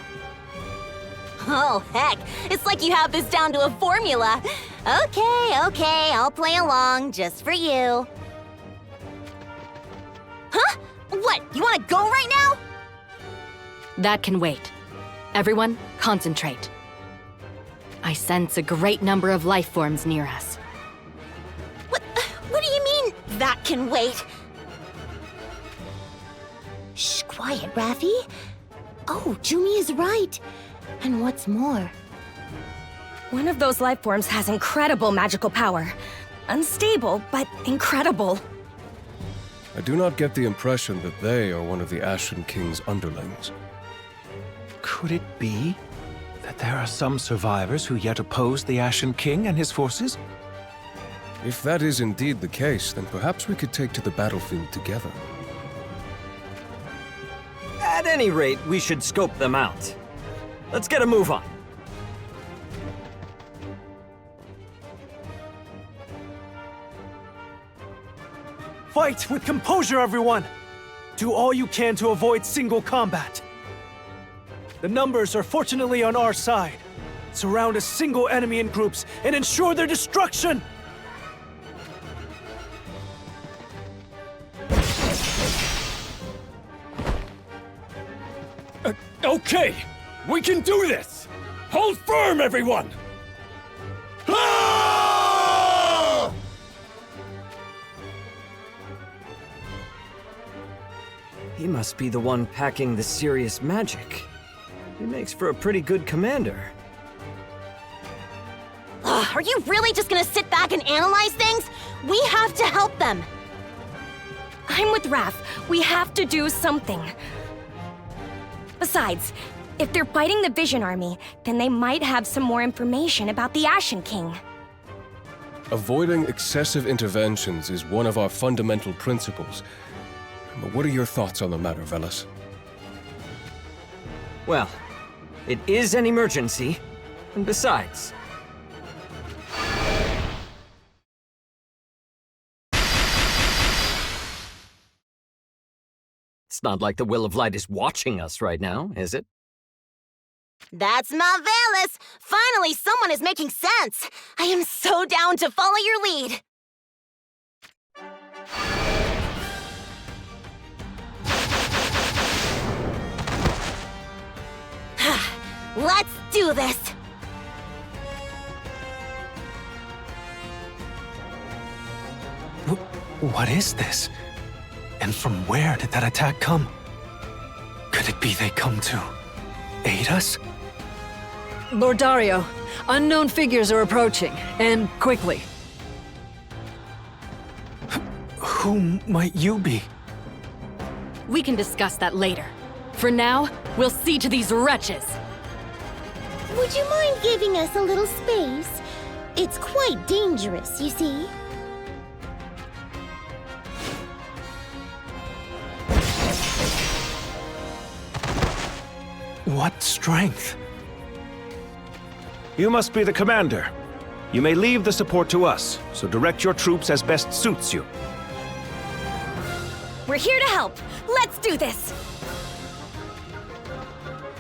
Oh, heck. It's like you have this down to a formula. Okay, I'll play along just for you. Huh? What? You want to go right now? That can wait. Everyone, concentrate. I sense a great number of life forms near us. What do you mean, that can wait? Shh, quiet, Raffi. Oh, Jumi is right. And what's more? One of those life forms has incredible magical power. Unstable, but incredible. I do not get the impression that they are one of the Ashen King's underlings. Could it be that there are some survivors who yet oppose the Ashen King and his forces? If that is indeed the case, then perhaps we could take to the battlefield together. At any rate, we should scope them out. Let's get a move on. Fight with composure, everyone! Do all you can to avoid single combat. The numbers are fortunately on our side. Surround a single enemy in groups and ensure their destruction! Okay! We can do this! Hold firm, everyone! He must be the one packing the serious magic. He makes for a pretty good commander. Ugh, are you really just gonna sit back and analyze things? We have to help them! I'm with Raph. We have to do something. Besides, if they're fighting the Vision Army, then they might have some more information about the Ashen King. Avoiding excessive interventions is one of our fundamental principles. But what are your thoughts on the matter, Veles? Well, it is an emergency. And besides... It's not like the Will of Light is watching us right now, is it? That's Veles! Finally, someone is making sense! I am so down to follow your lead! Let's do this! What is this? And from where did that attack come? Could it be they come to aid us? Lord Dario, unknown figures are approaching, and quickly. Who might you be? We can discuss that later. For now, we'll see to these wretches. Would you mind giving us a little space? It's quite dangerous, you see. What strength? You must be the commander. You may leave the support to us, so direct your troops as best suits you. We're here to help. Let's do this.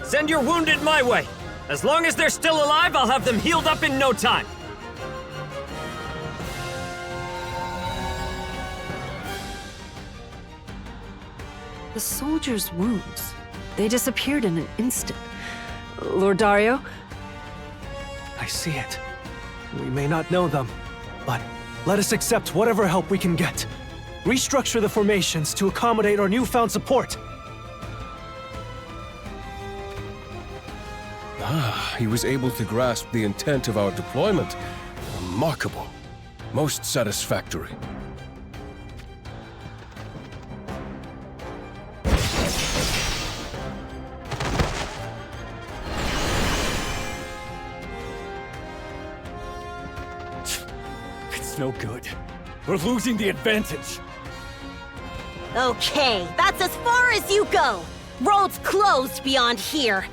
Send your wounded my way. As long as they're still alive, I'll have them healed up in no time. The soldiers' wounds. They disappeared in an instant. Lord Dario? I see it. We may not know them, but let us accept whatever help we can get. Restructure the formations to accommodate our newfound support. He was able to grasp the intent of our deployment. Remarkable. Most satisfactory. It's no good. We're losing the advantage. Okay, that's as far as you go. Roads closed beyond here.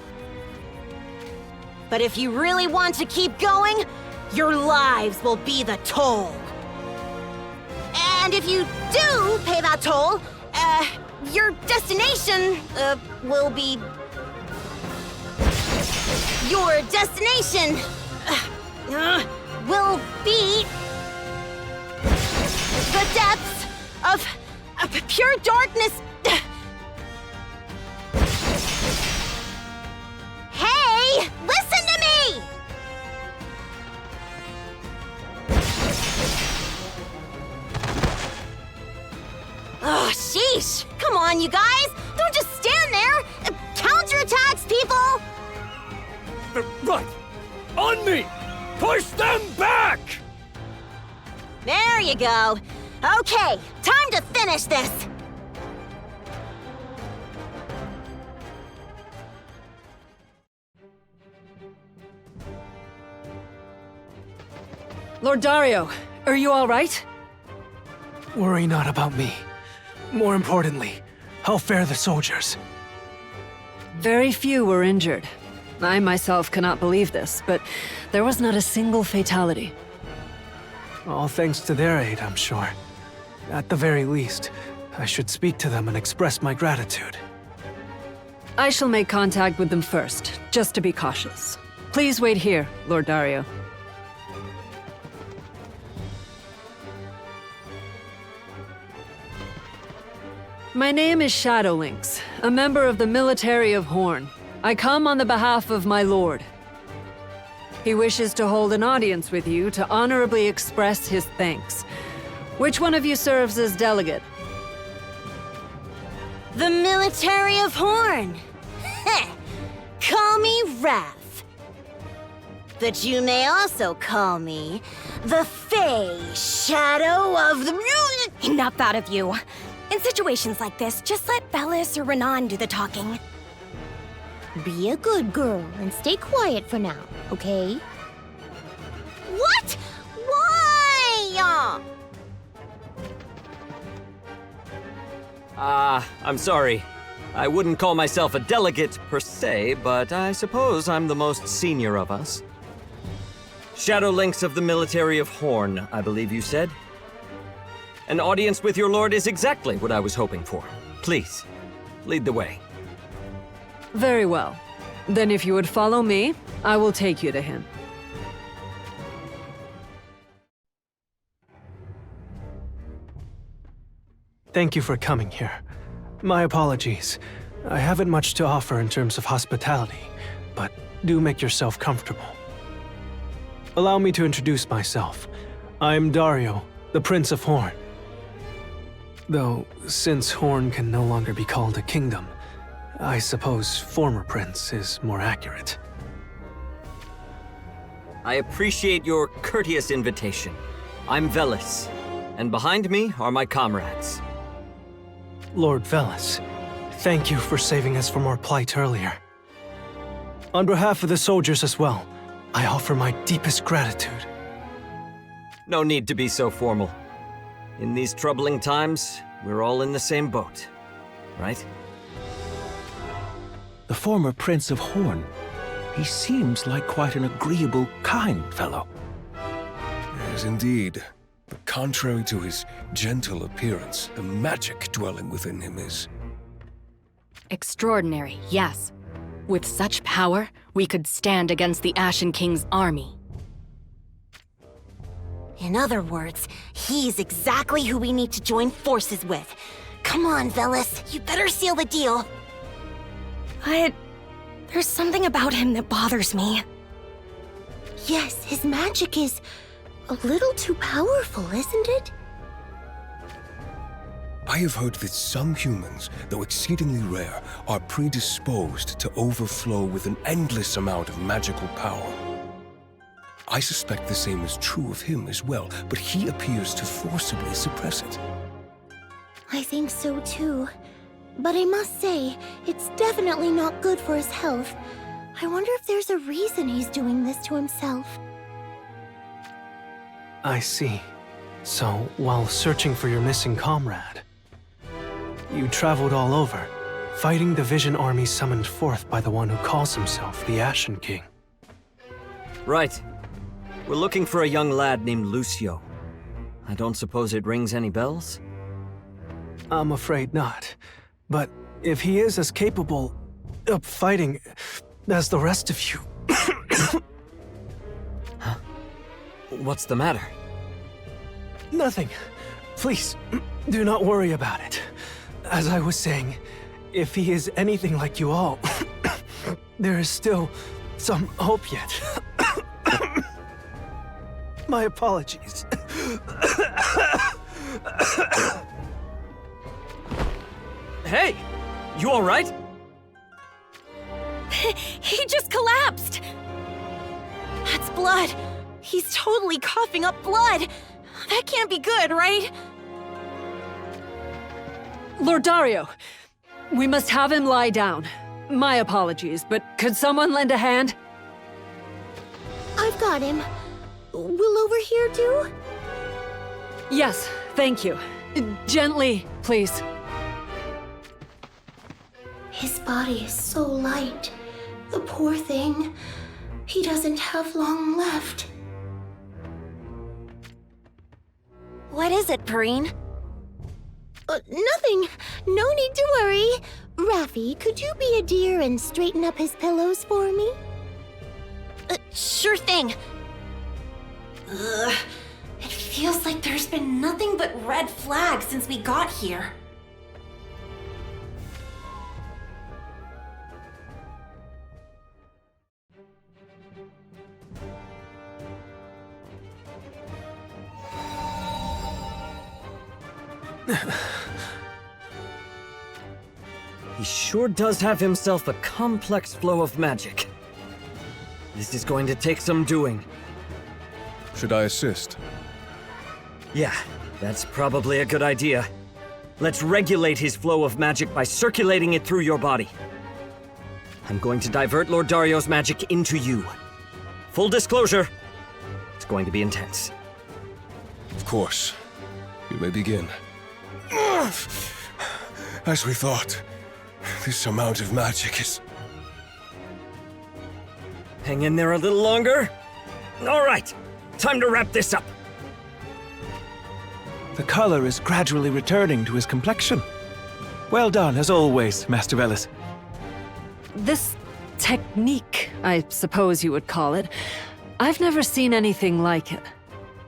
But if you really want to keep going, your lives will be the toll. And if you do pay that toll, your destination, will be... Your destination, will be... the depths of pure darkness. Hey, listen to me! Oh, sheesh! Come on, you guys! Don't just stand there! Counterattacks, people! Right! On me! Push them back! There you go. Okay, time to finish this! Lord Dario, are you all right? Worry not about me. More importantly, how fare the soldiers? Very few were injured. I myself cannot believe this, but there was not a single fatality. All thanks to their aid, I'm sure. At the very least, I should speak to them and express my gratitude. I shall make contact with them first, just to be cautious. Please wait here, Lord Dario. My name is Shadowlynx, a member of the military of Horn. I come on the behalf of my lord. He wishes to hold an audience with you to honorably express his thanks. Which one of you serves as delegate? The military of Horn. Heh. Call me Wrath. But you may also call me the Fey Shadow of the Music. Enough out of you. In situations like this, just let Velis or Renan do the talking. Be a good girl and stay quiet for now, okay? What? Why? I'm sorry. I wouldn't call myself a delegate per se, but I suppose I'm the most senior of us. Shadowlynx of the military of Horn, I believe you said? An audience with your lord is exactly what I was hoping for. Please, lead the way. Very well. Then if you would follow me, I will take you to him. Thank you for coming here. My apologies. I haven't much to offer in terms of hospitality, but do make yourself comfortable. Allow me to introduce myself. I'm Dario, the Prince of Horn. Though, since Horn can no longer be called a kingdom, I suppose former prince is more accurate. I appreciate your courteous invitation. I'm Velis, and behind me are my comrades. Lord Velis, thank you for saving us from our plight earlier. On behalf of the soldiers as well, I offer my deepest gratitude. No need to be so formal. In these troubling times, we're all in the same boat, right? The former Prince of Horn. He seems like quite an agreeable, kind fellow. Yes, indeed. But contrary to his gentle appearance, the magic dwelling within him is... Extraordinary, yes. With such power, we could stand against the Ashen King's army. In other words, he's exactly who we need to join forces with. Come on, Velis, you better seal the deal. There's something about him that bothers me. Yes, his magic is a little too powerful, isn't it? I have heard that some humans, though exceedingly rare, are predisposed to overflow with an endless amount of magical power. I suspect the same is true of him as well, but he appears to forcibly suppress it. I think so too. But I must say, it's definitely not good for his health. I wonder if there's a reason he's doing this to himself. I see. So, while searching for your missing comrade, you traveled all over, fighting the Vision army summoned forth by the one who calls himself the Ashen King. Right. We're looking for a young lad named Lucio. I don't suppose it rings any bells? I'm afraid not. But if he is as capable of fighting as the rest of you... Huh? What's the matter? Nothing. Please, do not worry about it. As I was saying, if he is anything like you all, there is still some hope yet. My apologies. Hey! You alright? He just collapsed! That's blood! He's totally coughing up blood! That can't be good, right? Lord Dario, we must have him lie down. My apologies, but could someone lend a hand? I've got him. Will over here do? Yes, thank you. Gently, please. His body is so light. The poor thing. He doesn't have long left. What is it, Perrine? Nothing. No need to worry. Raffi, could you be a dear and straighten up his pillows for me? Sure thing. Ugh. It feels like there's been nothing but red flags since we got here. He sure does have himself a complex flow of magic. This is going to take some doing. Should I assist? Yeah, that's probably a good idea. Let's regulate his flow of magic by circulating it through your body. I'm going to divert Lord Dario's magic into you. Full disclosure, it's going to be intense. Of course. You may begin. As we thought, this amount of magic is... Hang in there a little longer. All right, time to wrap this up. The color is gradually returning to his complexion. Well done, as always, Master Velis. This technique, I suppose you would call it, I've never seen anything like it.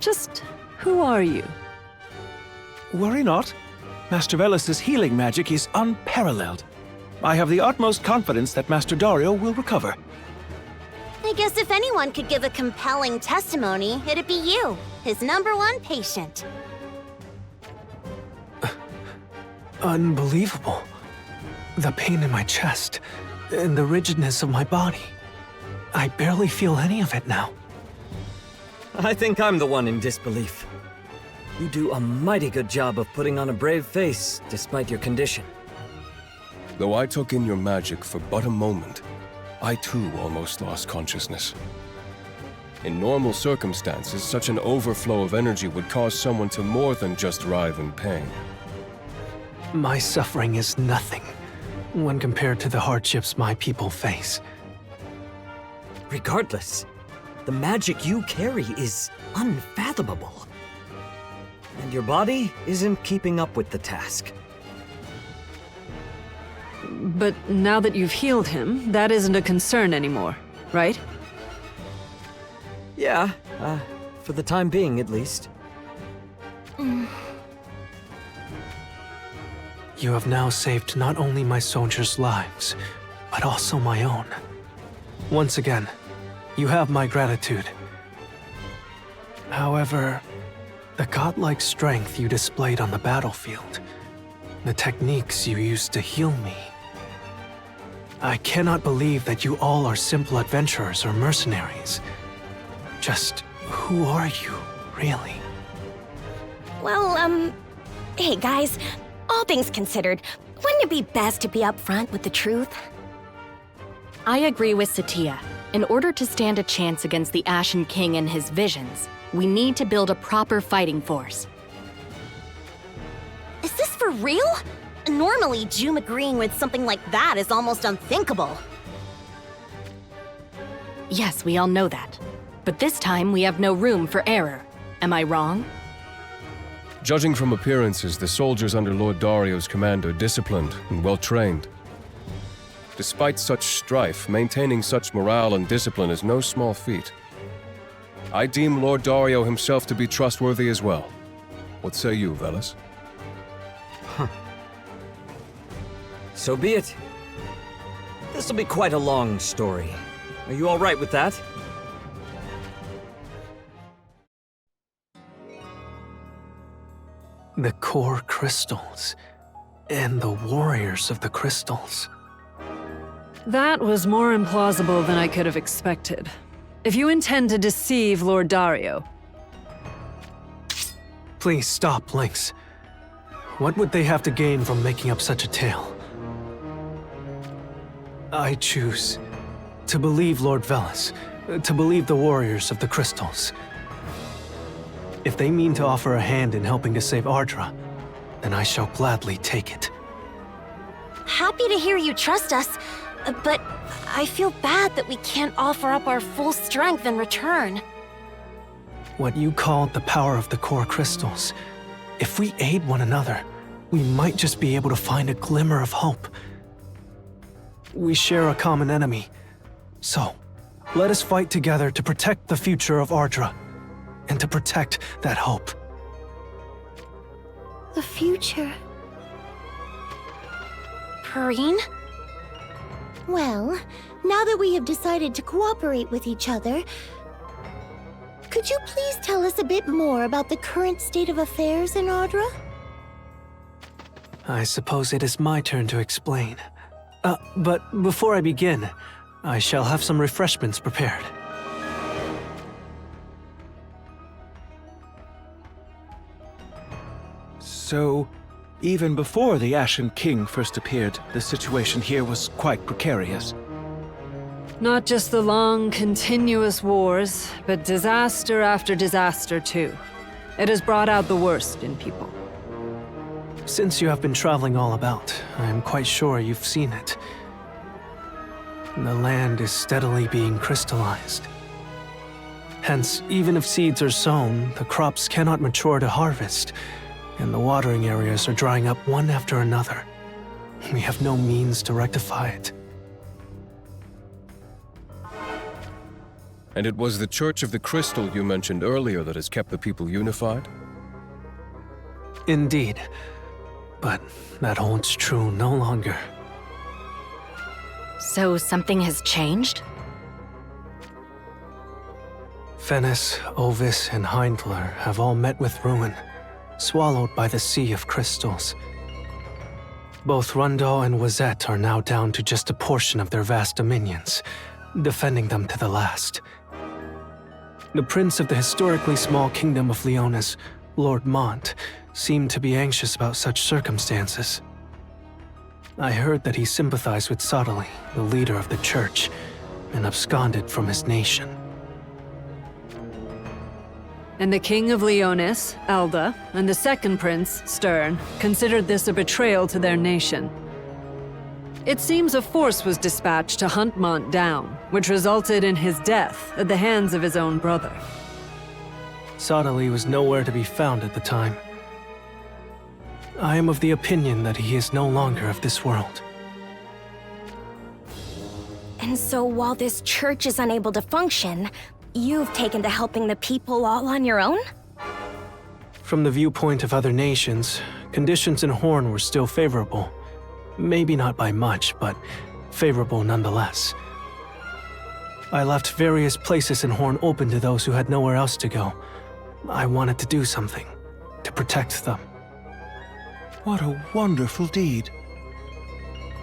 Just who are you? Worry not. Master Velis's healing magic is unparalleled. I have the utmost confidence that Master Dario will recover. I guess if anyone could give a compelling testimony, it'd be you, his #1 patient. Unbelievable. The pain in my chest, and the rigidness of my body. I barely feel any of it now. I think I'm the one in disbelief. You do a mighty good job of putting on a brave face, despite your condition. Though I took in your magic for but a moment, I too almost lost consciousness. In normal circumstances, such an overflow of energy would cause someone to more than just writhe in pain. My suffering is nothing when compared to the hardships my people face. Regardless, the magic you carry is unfathomable. And your body isn't keeping up with the task. But now that you've healed him, that isn't a concern anymore, right? Yeah, for the time being at least. You have now saved not only my soldiers' lives, but also my own. Once again, you have my gratitude. However, the godlike strength you displayed on the battlefield, the techniques you used to heal me. I cannot believe that you all are simple adventurers or mercenaries. Just who are you, really? Well, hey guys, all things considered, wouldn't it be best to be upfront with the truth? I agree with Satya. In order to stand a chance against the Ashen King and his visions, we need to build a proper fighting force. Is this for real? Normally, June agreeing with something like that is almost unthinkable. Yes, we all know that. But this time, we have no room for error. Am I wrong? Judging from appearances, the soldiers under Lord Dario's command are disciplined and well-trained. Despite such strife, maintaining such morale and discipline is no small feat. I deem Lord Dario himself to be trustworthy as well. What say you, Velis? So be it. This'll be quite a long story. Are you all right with that? The core crystals, and the warriors of the crystals. That was more implausible than I could have expected. If you intend to deceive Lord Dario... Please stop, Lynx. What would they have to gain from making up such a tale? I choose to believe Lord Velis, to believe the warriors of the crystals. If they mean to offer a hand in helping to save Ardra, then I shall gladly take it. Happy to hear you trust us, but I feel bad that we can't offer up our full strength in return. What you called the power of the core crystals, if we aid one another, we might just be able to find a glimmer of hope. We share a common enemy, so let us fight together to protect the future of Ardra, and to protect that hope. The future. Perrine? Well, now that we have decided to cooperate with each other, could you please tell us a bit more about the current state of affairs in Ardra? I suppose it is my turn to explain. But before I begin, I shall have some refreshments prepared. So, even before the Ashen King first appeared, the situation here was quite precarious. Not just the long, continuous wars, but disaster after disaster, too. It has brought out the worst in people. Since you have been traveling all about, I am quite sure you've seen it. The land is steadily being crystallized. Hence, even if seeds are sown, the crops cannot mature to harvest, and the watering areas are drying up one after another. We have no means to rectify it. And it was the Church of the Crystal you mentioned earlier that has kept the people unified? Indeed. But that holds true no longer. So something has changed? Fennis, Ovis, and Heindler have all met with ruin, swallowed by the sea of crystals. Both Rundal and Wazette are now down to just a portion of their vast dominions, defending them to the last. The prince of the historically small kingdom of Leonis, Lord Mont, seemed to be anxious about such circumstances. I heard that he sympathized with Sodali, the leader of the church, and absconded from his nation. And the King of Leonis, Elda, and the second prince, Stern, considered this a betrayal to their nation. It seems a force was dispatched to hunt Mont down, which resulted in his death at the hands of his own brother. Sodali was nowhere to be found at the time. I am of the opinion that he is no longer of this world. And so while this church is unable to function, you've taken to helping the people all on your own? From the viewpoint of other nations, conditions in Horn were still favorable. Maybe not by much, but favorable nonetheless. I left various places in Horn open to those who had nowhere else to go. I wanted to do something, to protect them. What a wonderful deed.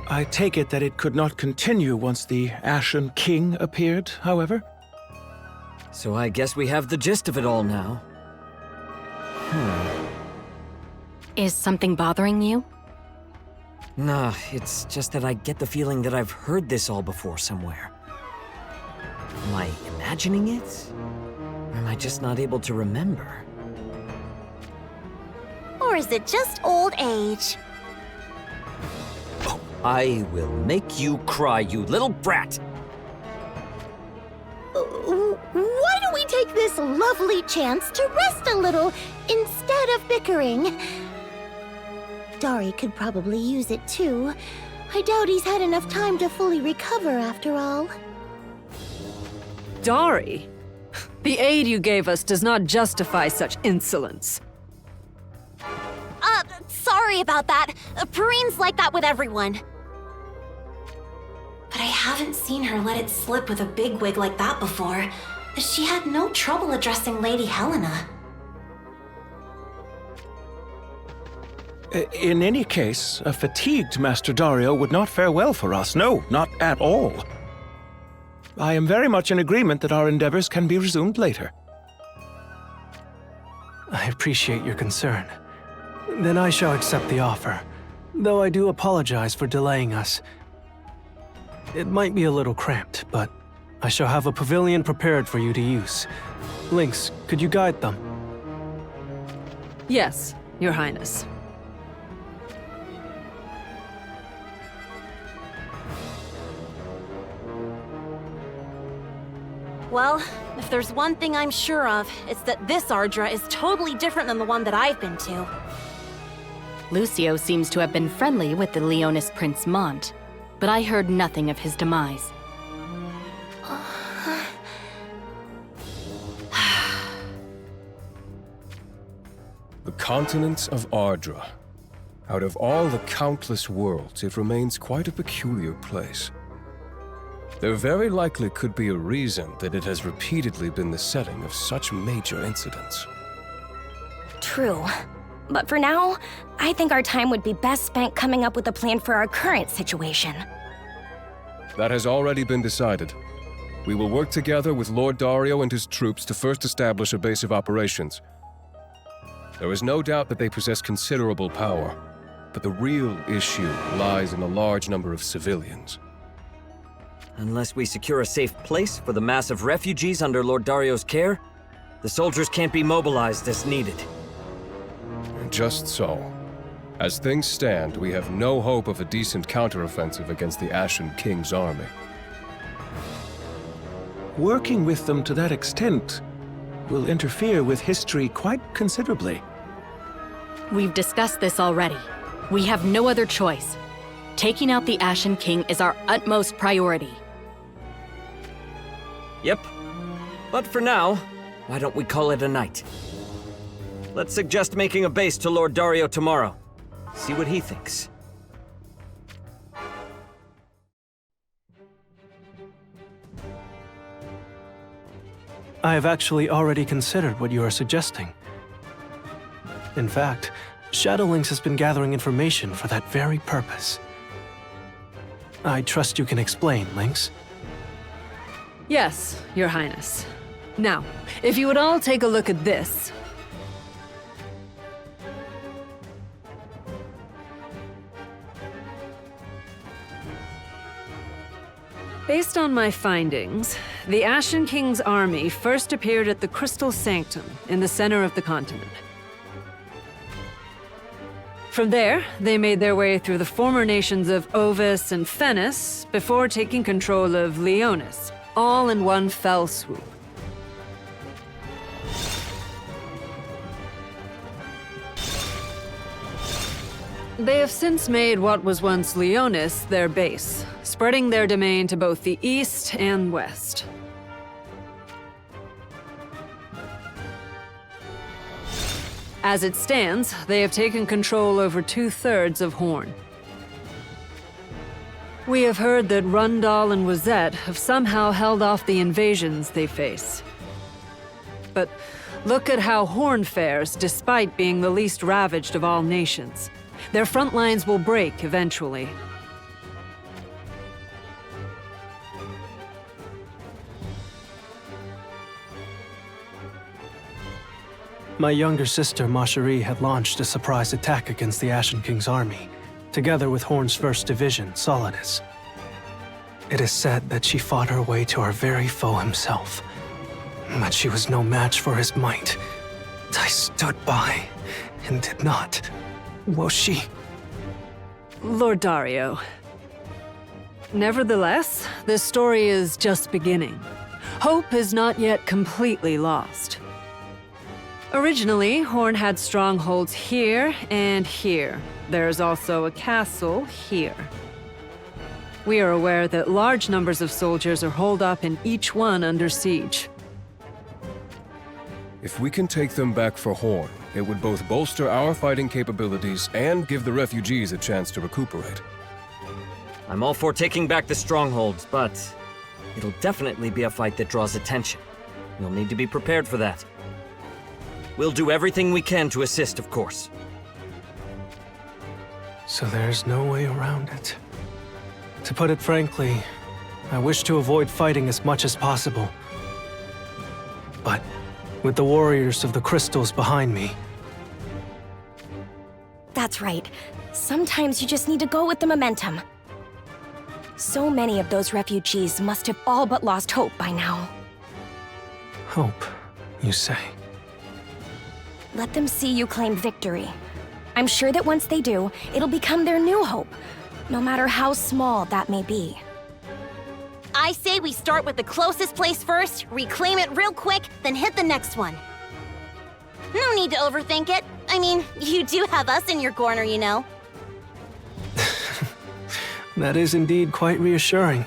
I take it that it could not continue once the Ashen King appeared, however? So I guess we have the gist of it all now. Is something bothering you? Nah, it's just that I get the feeling that I've heard this all before somewhere. Am I imagining it? Or am I just not able to remember? Or is it just old age? I will make you cry, you little brat! Why don't we take this lovely chance to rest a little instead of bickering? Dari could probably use it too. I doubt he's had enough time to fully recover after all. Dari? The aid you gave us does not justify such insolence. Sorry about that. Perrine's like that with everyone. But I haven't seen her let it slip with a bigwig like that before. She had no trouble addressing Lady Helena. In any case, a fatigued Master Dario would not fare well for us. No, not at all. I am very much in agreement that our endeavors can be resumed later. I appreciate your concern. Then I shall accept the offer, though I do apologize for delaying us. It might be a little cramped, but I shall have a pavilion prepared for you to use. Lynx, could you guide them? Yes, Your Highness. Well, if there's one thing I'm sure of, it's that this Ardra is totally different than the one that I've been to. Lucio seems to have been friendly with the Leonis Prince Mont, but I heard nothing of his demise. The continent of Ardra. Out of all the countless worlds, it remains quite a peculiar place. There very likely could be a reason that it has repeatedly been the setting of such major incidents. True. But for now, I think our time would be best spent coming up with a plan for our current situation. That has already been decided. We will work together with Lord Dario and his troops to first establish a base of operations. There is no doubt that they possess considerable power, but the real issue lies in a large number of civilians. Unless we secure a safe place for the mass of refugees under Lord Dario's care, the soldiers can't be mobilized as needed. Just so. As things stand, we have no hope of a decent counteroffensive against the Ashen King's army. Working with them to that extent will interfere with history quite considerably. We've discussed this already. We have no other choice. Taking out the Ashen King is our utmost priority. Yep. But for now, why don't we call it a night? Let's suggest making a base to Lord Dario tomorrow. See what he thinks. I have actually already considered what you are suggesting. In fact, Shadowlings has been gathering information for that very purpose. I trust you can explain, Lynx. Yes, Your Highness. Now, if you would all take a look at this. Based on my findings, the Ashen King's army first appeared at the Crystal Sanctum in the center of the continent. From there, they made their way through the former nations of Ovis and Fennis before taking control of Leonis, all in one fell swoop. They have since made what was once Leonis their base, spreading their domain to both the east and west. As it stands, they have taken control over 2/3 of Horn. We have heard that Rundal and Wazette have somehow held off the invasions they face. But look at how Horn fares despite being the least ravaged of all nations. Their front lines will break eventually. My younger sister, Marjorie, had launched a surprise attack against the Ashen King's army, together with Horn's 1st Division, Solidus. It is said that she fought her way to our very foe himself, but she was no match for his might. I stood by and did not. Was she? Lord Dario. Nevertheless, this story is just beginning. Hope is not yet completely lost. Originally, Horn had strongholds here and here. There's also a castle here. We are aware that large numbers of soldiers are holed up in each one under siege. If we can take them back for Horn, it would both bolster our fighting capabilities and give the refugees a chance to recuperate. I'm all for taking back the strongholds, but it'll definitely be a fight that draws attention. You'll need to be prepared for that. We'll do everything we can to assist, of course. So there's no way around it. To put it frankly, I wish to avoid fighting as much as possible. But with the warriors of the crystals behind me... That's right. Sometimes you just need to go with the momentum. So many of those refugees must have all but lost hope by now. Hope, you say? Let them see you claim victory. I'm sure that once they do, it'll become their new hope, no matter how small that may be. I say we start with the closest place first, reclaim it real quick, then hit the next one. No need to overthink it. I mean, you do have us in your corner, you know. That is indeed quite reassuring.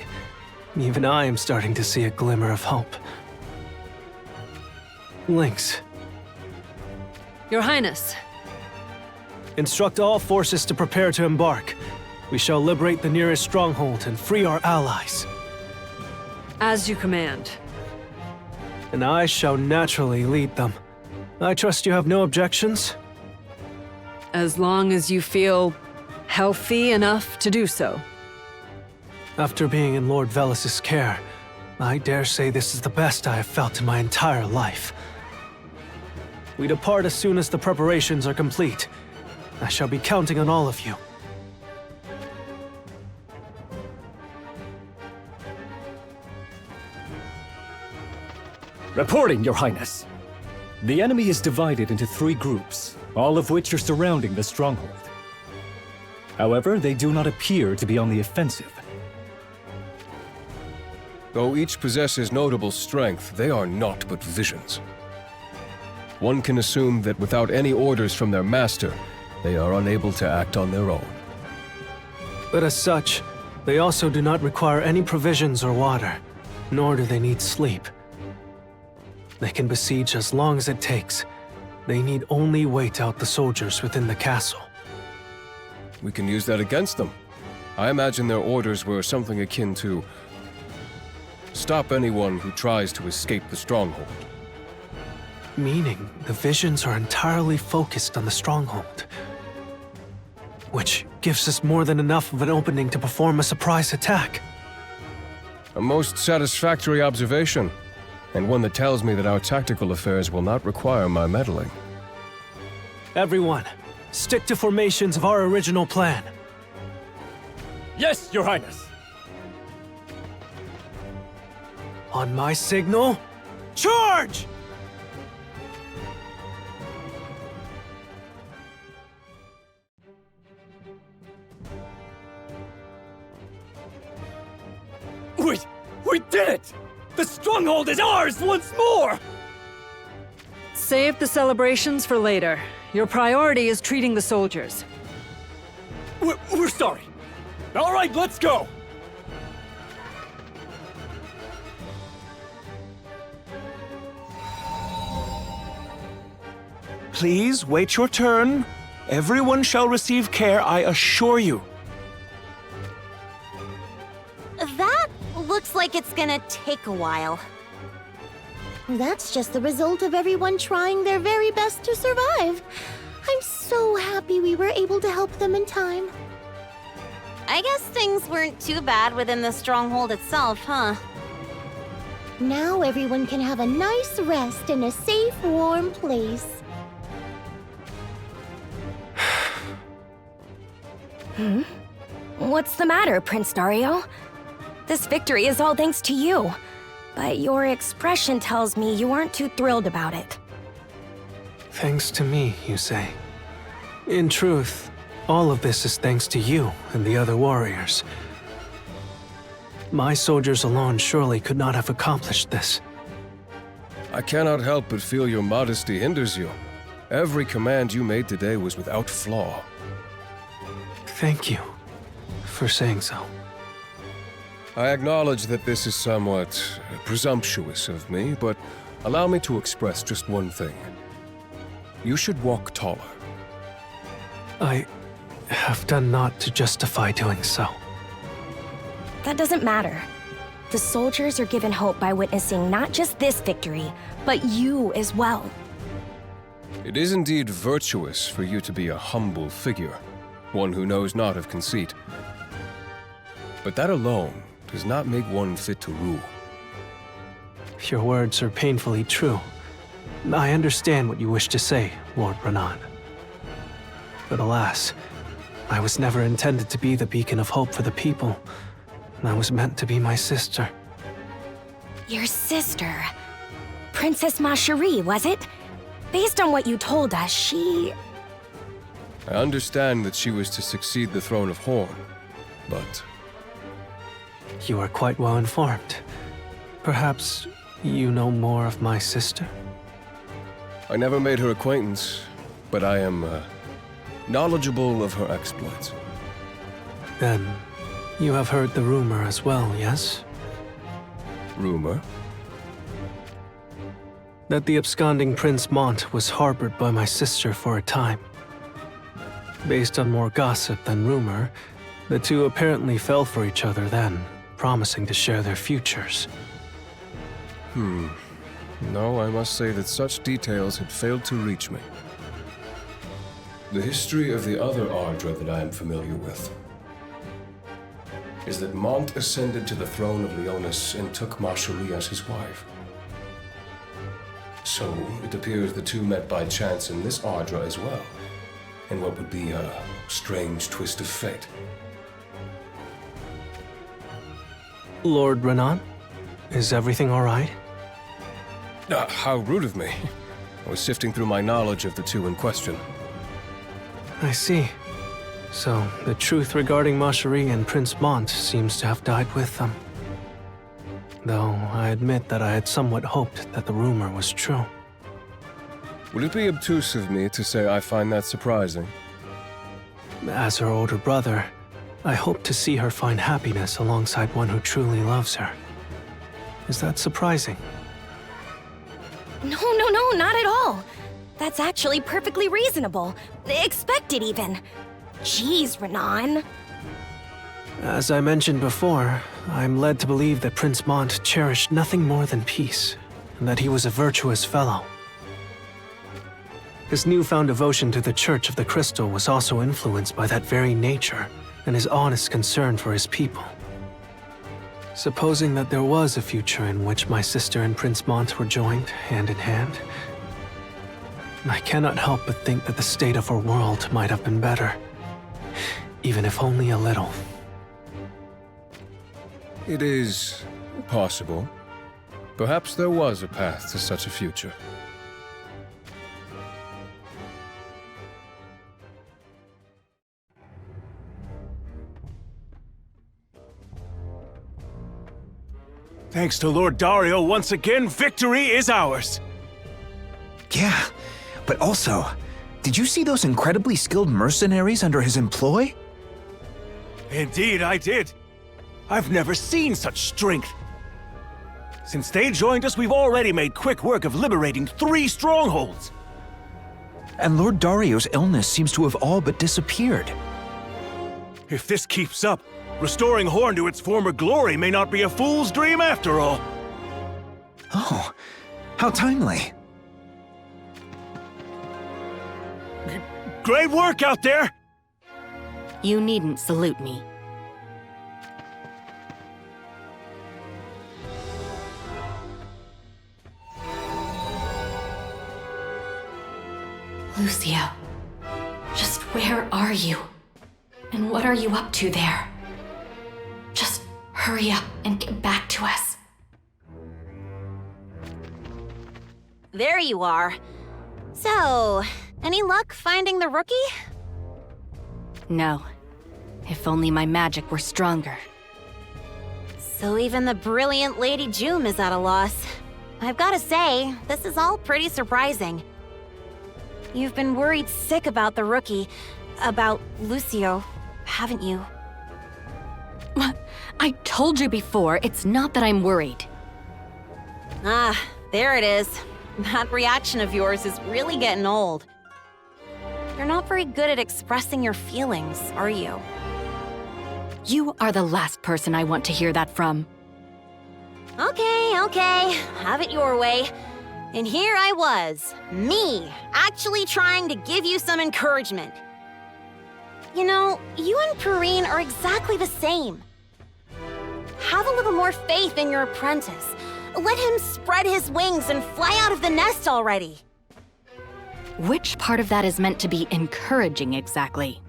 Even I am starting to see a glimmer of hope. Lynx, Your Highness. instruct all forces to prepare to embark. We shall liberate the nearest stronghold and free our allies. As you command. And I shall naturally lead them. I trust you have no objections? As long as you feel healthy enough to do so. After being in Lord Velus's care, I dare say this is the best I have felt in my entire life. We depart as soon as the preparations are complete. I shall be counting on all of you. Reporting, Your Highness. The enemy is divided into 3 groups, all of which are surrounding the stronghold. However, they do not appear to be on the offensive. Though each possesses notable strength, they are naught but visions. One can assume that without any orders from their master, they are unable to act on their own. But as such, they also do not require any provisions or water, nor do they need sleep. They can besiege as long as it takes. They need only wait out the soldiers within the castle. We can use that against them. I imagine their orders were something akin to stop anyone who tries to escape the stronghold. Meaning, the visions are entirely focused on the stronghold. Which gives us more than enough of an opening to perform a surprise attack. A most satisfactory observation, and one that tells me that our tactical affairs will not require my meddling. Everyone, stick to formations of our original plan. Yes, Your Highness. On my signal, charge! We did it! The stronghold is ours once more! Save the celebrations for later. Your priority is treating the soldiers. We're sorry. All right, let's go! Please wait your turn. Everyone shall receive care, I assure you. That looks like it's gonna take a while. That's just the result of everyone trying their very best to survive. I'm so happy we were able to help them in time. I guess things weren't too bad within the stronghold itself, huh? Now everyone can have a nice rest in a safe, warm place. What's the matter, Prince Dario? This victory is all thanks to you. But your expression tells me you aren't too thrilled about it. Thanks to me, you say. In truth, all of this is thanks to you and the other warriors. My soldiers alone surely could not have accomplished this. I cannot help but feel your modesty hinders you. Every command you made today was without flaw. Thank you for saying so. I acknowledge that this is somewhat presumptuous of me, but allow me to express just one thing. You should walk taller. I have done naught to justify doing so. That doesn't matter. The soldiers are given hope by witnessing not just this victory, but you as well. It is indeed virtuous for you to be a humble figure, one who knows not of conceit. But that alone does not make one fit to rule. Your words are painfully true. I understand what you wish to say, Lord Renan. But alas, I was never intended to be the beacon of hope for the people. I was meant to be my sister. Your sister? Princess Macherie, was it? Based on what you told us, she... I understand that she was to succeed the throne of Horn, but... You are quite well informed. Perhaps you know more of my sister? I never made her acquaintance, but I am knowledgeable of her exploits. Then, you have heard the rumor as well, yes? Rumor? That the absconding Prince Mont was harbored by my sister for a time. Based on more gossip than rumor, the two apparently fell for each other then, promising to share their futures. No, I must say that such details had failed to reach me. The history of the other Ardra that I am familiar with is that Mont ascended to the throne of Leonis and took Marjorie as his wife. So, it appears the two met by chance in this Ardra as well, in what would be a strange twist of fate. Lord Renan, is everything all right? How rude of me. I was sifting through my knowledge of the two in question. I see. So, the truth regarding Marjorie and Prince Mont seems to have died with them. Though, I admit that I had somewhat hoped that the rumor was true. Would it be obtuse of me to say I find that surprising? As her older brother, I hope to see her find happiness alongside one who truly loves her. Is that surprising? No, not at all. That's actually perfectly reasonable. Expected, even. Jeez, Renan. As I mentioned before, I'm led to believe that Prince Mont cherished nothing more than peace, and that he was a virtuous fellow. His newfound devotion to the Church of the Crystal was also influenced by that very nature and his honest concern for his people. Supposing that there was a future in which my sister and Prince Mont were joined hand in hand, I cannot help but think that the state of our world might have been better, even if only a little. It is possible. Perhaps there was a path to such a future. Thanks to Lord Dario, once again, victory is ours! Yeah, but also, did you see those incredibly skilled mercenaries under his employ? Indeed, I did. I've never seen such strength. Since they joined us, we've already made quick work of liberating 3 strongholds. And Lord Dario's illness seems to have all but disappeared. If this keeps up, restoring Horn to its former glory may not be a fool's dream after all. Oh, how timely. Great work out there! You needn't salute me. Lucio, just where are you? And what are you up to there? Just hurry up and get back to us. There you are. So, any luck finding the rookie? No. If only my magic were stronger. So even the brilliant Lady June is at a loss. I've gotta say, this is all pretty surprising. You've been worried sick about the rookie, about Lucio, haven't you? I told you before, it's not that I'm worried. Ah, there it is. That reaction of yours is really getting old. You're not very good at expressing your feelings, are you? You are the last person I want to hear that from. Okay, have it your way. And here I was, me, actually trying to give you some encouragement. You know, you and Perrine are exactly the same. Have a little more faith in your apprentice. Let him spread his wings and fly out of the nest already. Which part of that is meant to be encouraging exactly?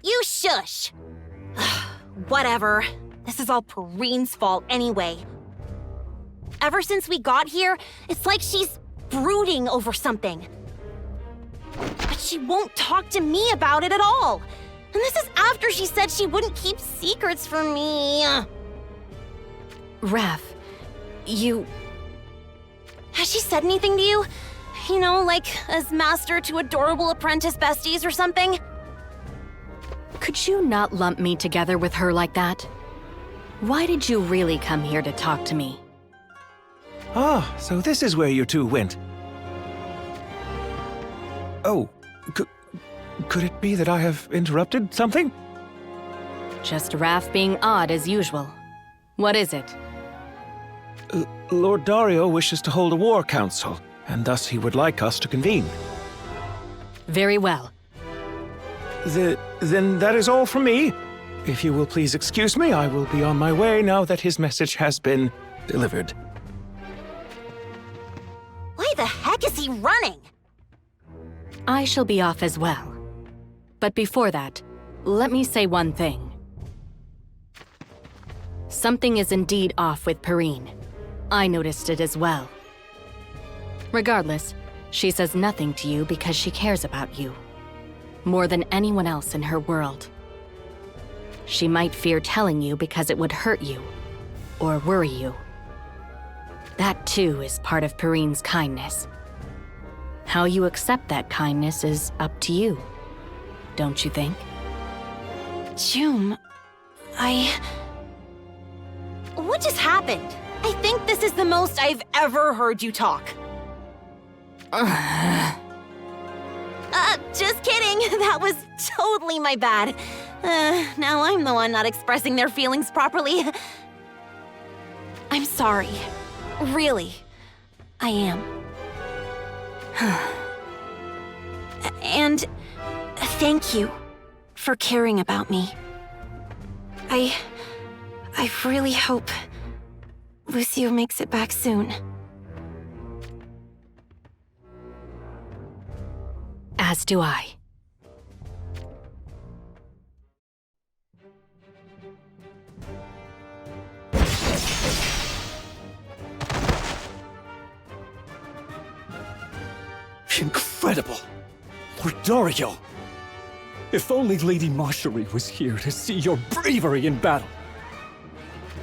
You shush! Whatever. This is all Perrine's fault anyway. Ever since we got here, it's like she's brooding over something. But she won't talk to me about it at all. And this is after she said she wouldn't keep secrets from me. Raph, you... Has she said anything to you? You know, like as master to adorable apprentice besties or something? Could you not lump me together with her like that? Why did you really come here to talk to me? Ah, so this is where you two went. Oh, could it be that I have interrupted something? Just Raph being odd as usual. What is it? Lord Dario wishes to hold a war council, and thus he would like us to convene. Very well. Then that is all from me. If you will please excuse me, I will be on my way now that his message has been delivered. Why the heck is he running? I shall be off as well. But before that, let me say one thing. Something is indeed off with Perrine. I noticed it as well. Regardless, she says nothing to you because she cares about you. More than anyone else in her world. She might fear telling you because it would hurt you, or worry you. That too is part of Perrine's kindness. How you accept that kindness is up to you, don't you think? Jum, What just happened? I think this is the most I've ever heard you talk. Just kidding. That was totally my bad. Now I'm the one not expressing their feelings properly. I'm sorry. Really. I am. And thank you for caring about me. I really hope Lucio makes it back soon. As do I. Incredible! Lord Dario! If only Lady Marjorie was here to see your bravery in battle.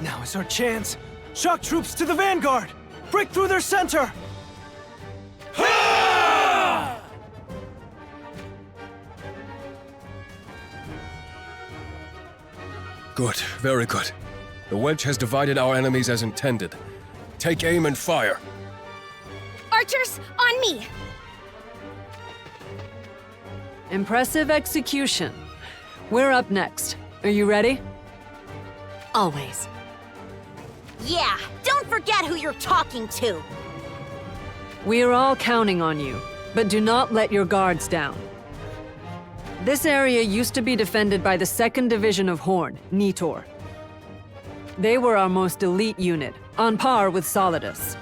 Now is our chance. Shock troops to the vanguard! Break through their center! Good, very good. The wedge has divided our enemies as intended. Take aim and fire. Archers, on me! Impressive execution. We're up next. Are you ready? Always. Yeah, don't forget who you're talking to. We are all counting on you, but do not let your guards down. This area used to be defended by the 2nd Division of Horn, Nitor. They were our most elite unit, on par with Solidus.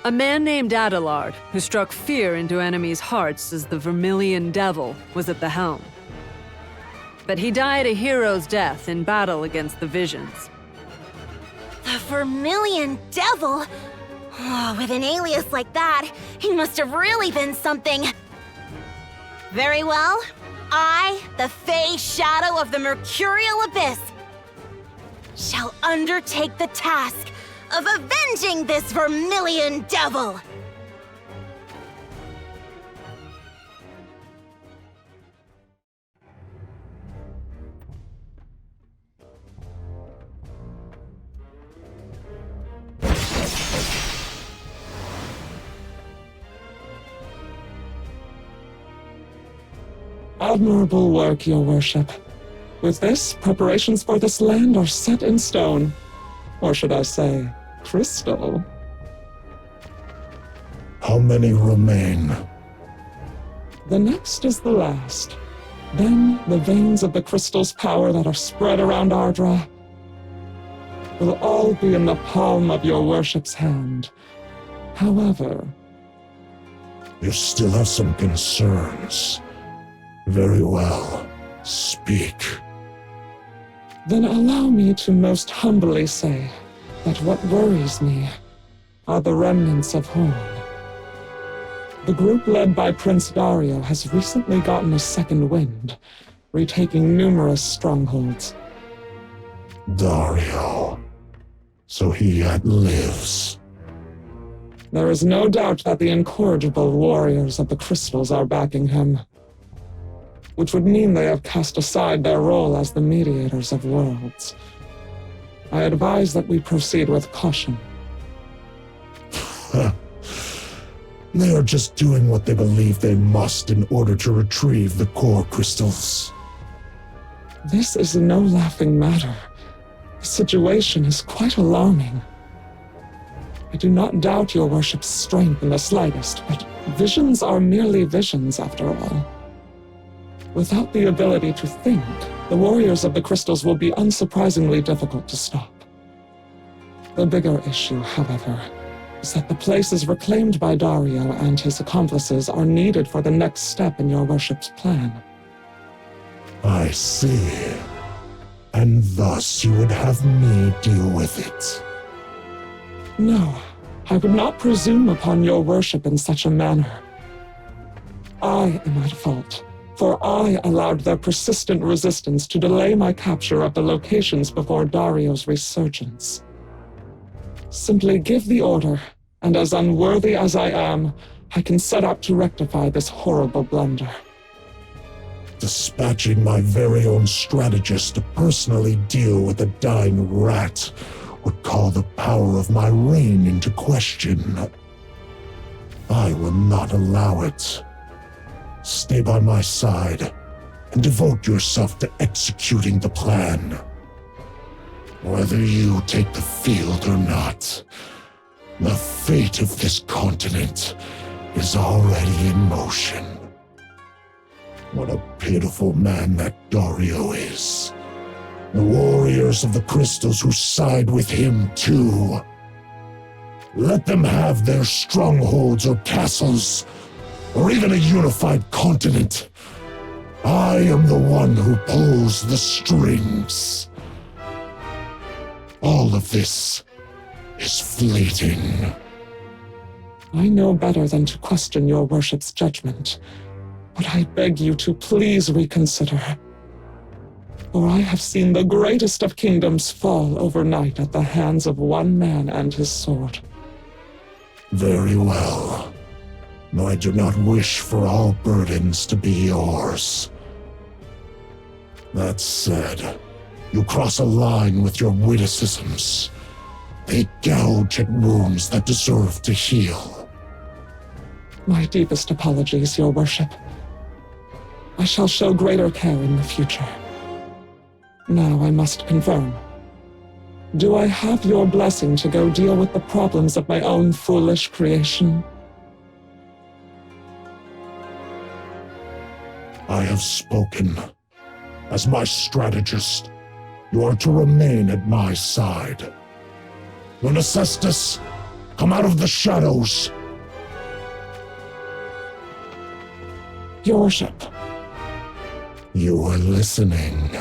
A man named Adelard, who struck fear into enemies' hearts as the Vermilion Devil, was at the helm. But he died a hero's death in battle against the Visions. The Vermilion Devil? Oh, with an alias like that, he must have really been something. Very well. I, the Fey Shadow of the Mercurial Abyss, shall undertake the task of avenging this Vermilion Devil! Admirable work, your worship. With this, preparations for this land are set in stone. Or should I say, crystal. How many remain? The next is the last. Then, the veins of the crystal's power that are spread around Ardra will all be in the palm of your worship's hand. However... You still have some concerns. Very well. Speak. Then allow me to most humbly say that what worries me are the remnants of Horn. The group led by Prince Dario has recently gotten a second wind, retaking numerous strongholds. Dario. So he yet lives. There is no doubt that the incorrigible warriors of the crystals are backing him, which would mean they have cast aside their role as the mediators of worlds. I advise that we proceed with caution. They are just doing what they believe they must in order to retrieve the core crystals. This is no laughing matter. The situation is quite alarming. I do not doubt your worship's strength in the slightest, but visions are merely visions after all. Without the ability to think, the warriors of the crystals will be unsurprisingly difficult to stop. The bigger issue, however, is that the places reclaimed by Dario and his accomplices are needed for the next step in your worship's plan. I see. And thus you would have me deal with it. No, I would not presume upon your worship in such a manner. I am at fault, for I allowed their persistent resistance to delay my capture of the locations before Dario's resurgence. Simply give the order, and as unworthy as I am, I can set out to rectify this horrible blunder. Dispatching my very own strategist to personally deal with a dying rat would call the power of my reign into question. I will not allow it. Stay by my side and devote yourself to executing the plan. Whether you take the field or not, the fate of this continent is already in motion. What a pitiful man that Dario is. The warriors of the crystals who side with him too. Let them have their strongholds or castles, or even a unified continent. I am the one who pulls the strings. All of this is fleeting. I know better than to question your worship's judgment, but I beg you to please reconsider. For I have seen the greatest of kingdoms fall overnight at the hands of one man and his sword. Very well. I do not wish for all burdens to be yours. That said, you cross a line with your witticisms. They gouge at wounds that deserve to heal. My deepest apologies, your worship. I shall show greater care in the future. Now I must confirm. Do I have your blessing to go deal with the problems of my own foolish creation? I have spoken. As my strategist, you are to remain at my side. Lunacestus, come out of the shadows! Your worship. You are listening.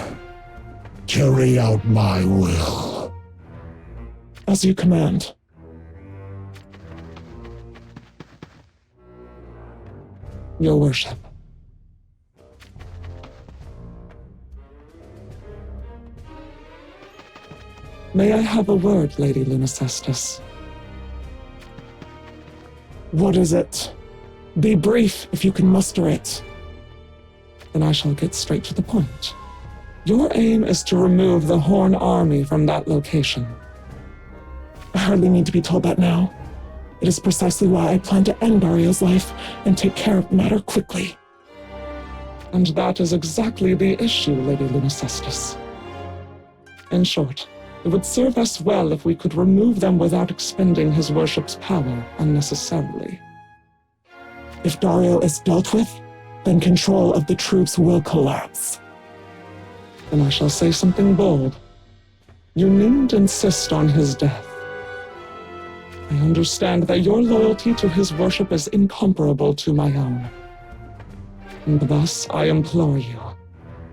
Carry out my will. As you command. Your worship. May I have a word, Lady Lunacestus? What is it? Be brief if you can muster it. Then I shall get straight to the point. Your aim is to remove the Horn Army from that location. I hardly need to be told that now. It is precisely why I plan to end Dario's life and take care of the matter quickly. And that is exactly the issue, Lady Lunacestus. In short, it would serve us well if we could remove them without expending his worship's power unnecessarily. If Dario is dealt with, then control of the troops will collapse. Then I shall say something bold. You needn't insist on his death. I understand that your loyalty to his worship is incomparable to my own. And thus I implore you,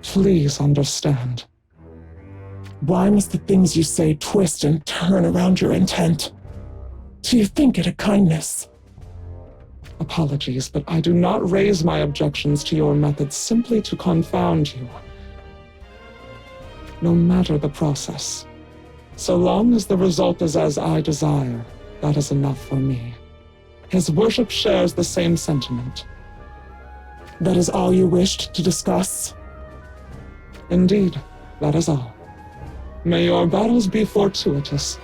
please understand. Why must the things you say twist and turn around your intent? Do you think it a kindness? Apologies, but I do not raise my objections to your methods simply to confound you. No matter the process, so long as the result is as I desire, that is enough for me. His worship shares the same sentiment. That is all you wished to discuss? Indeed, that is all. May your battles be fortuitous.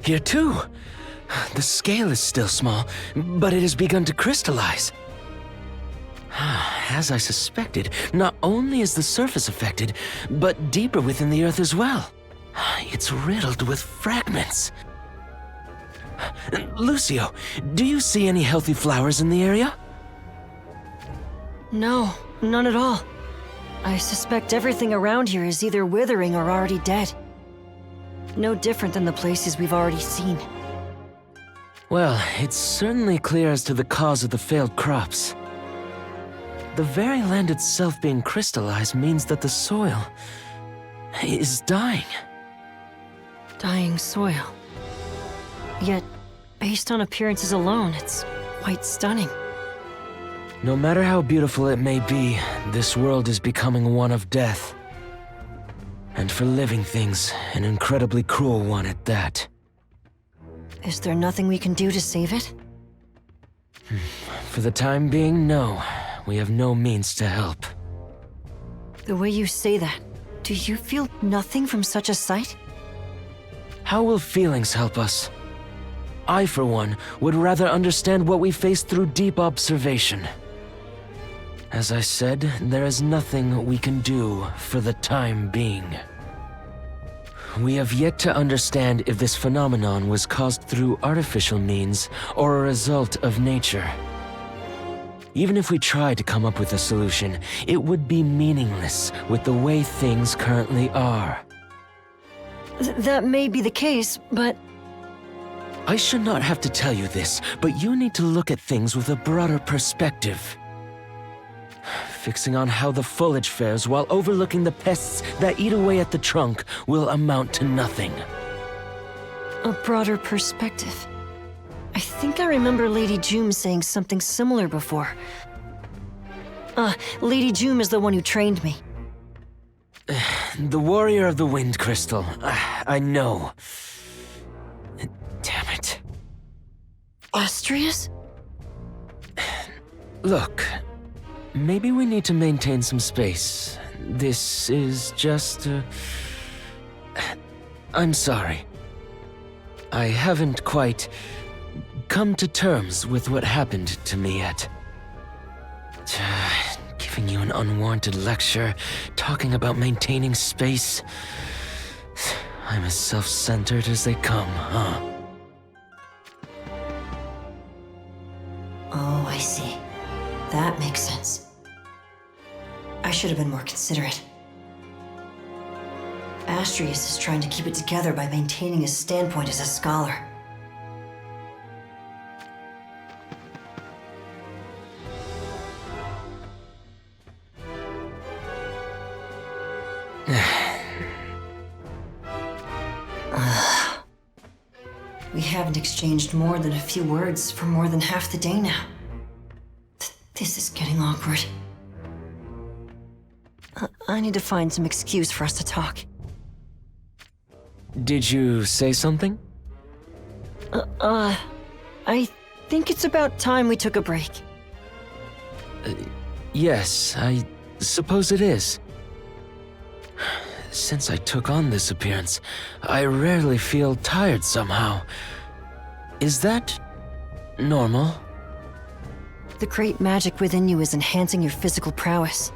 Here too. The scale is still small, but it has begun to crystallize. As I suspected, not only is the surface affected, but deeper within the earth as well. It's riddled with fragments. Lucio, do you see any healthy flowers in the area? No, none at all. I suspect everything around here is either withering or already dead. No different than the places we've already seen. Well, it's certainly clear as to the cause of the failed crops. The very land itself being crystallized means that the soil is dying. Dying soil. Yet, based on appearances alone, it's quite stunning. No matter how beautiful it may be, this world is becoming one of death. And for living things, an incredibly cruel one at that. Is there nothing we can do to save it? For the time being, no. We have no means to help. The way you say that, do you feel nothing from such a sight? How will feelings help us? I, for one, would rather understand what we face through deep observation. As I said, there is nothing we can do for the time being. We have yet to understand if this phenomenon was caused through artificial means or a result of nature. Even if we tried to come up with a solution, it would be meaningless with the way things currently are. That may be the case, but... I should not have to tell you this, but you need to look at things with a broader perspective. Fixing on how the foliage fares while overlooking the pests that eat away at the trunk will amount to nothing. A broader perspective. I think I remember Lady Joom saying something similar before. Lady Joom is the one who trained me. The Warrior of the Wind Crystal. I know. Damn it. Astrius? Look, maybe we need to maintain some space. This is just... I'm sorry. I haven't quite come to terms with what happened to me yet. Giving you an unwarranted lecture, talking about maintaining space. I'm as self-centered as they come, huh? Oh, I see. That makes sense. I should have been more considerate. Astrius is trying to keep it together by maintaining his standpoint as a scholar. We haven't exchanged more than a few words for more than half the day now. This is getting awkward. I need to find some excuse for us to talk. Did you say something? I think it's about time we took a break. Yes, I suppose it is. Since I took on this appearance, I rarely feel tired somehow. Is that normal? The great magic within you is enhancing your physical prowess.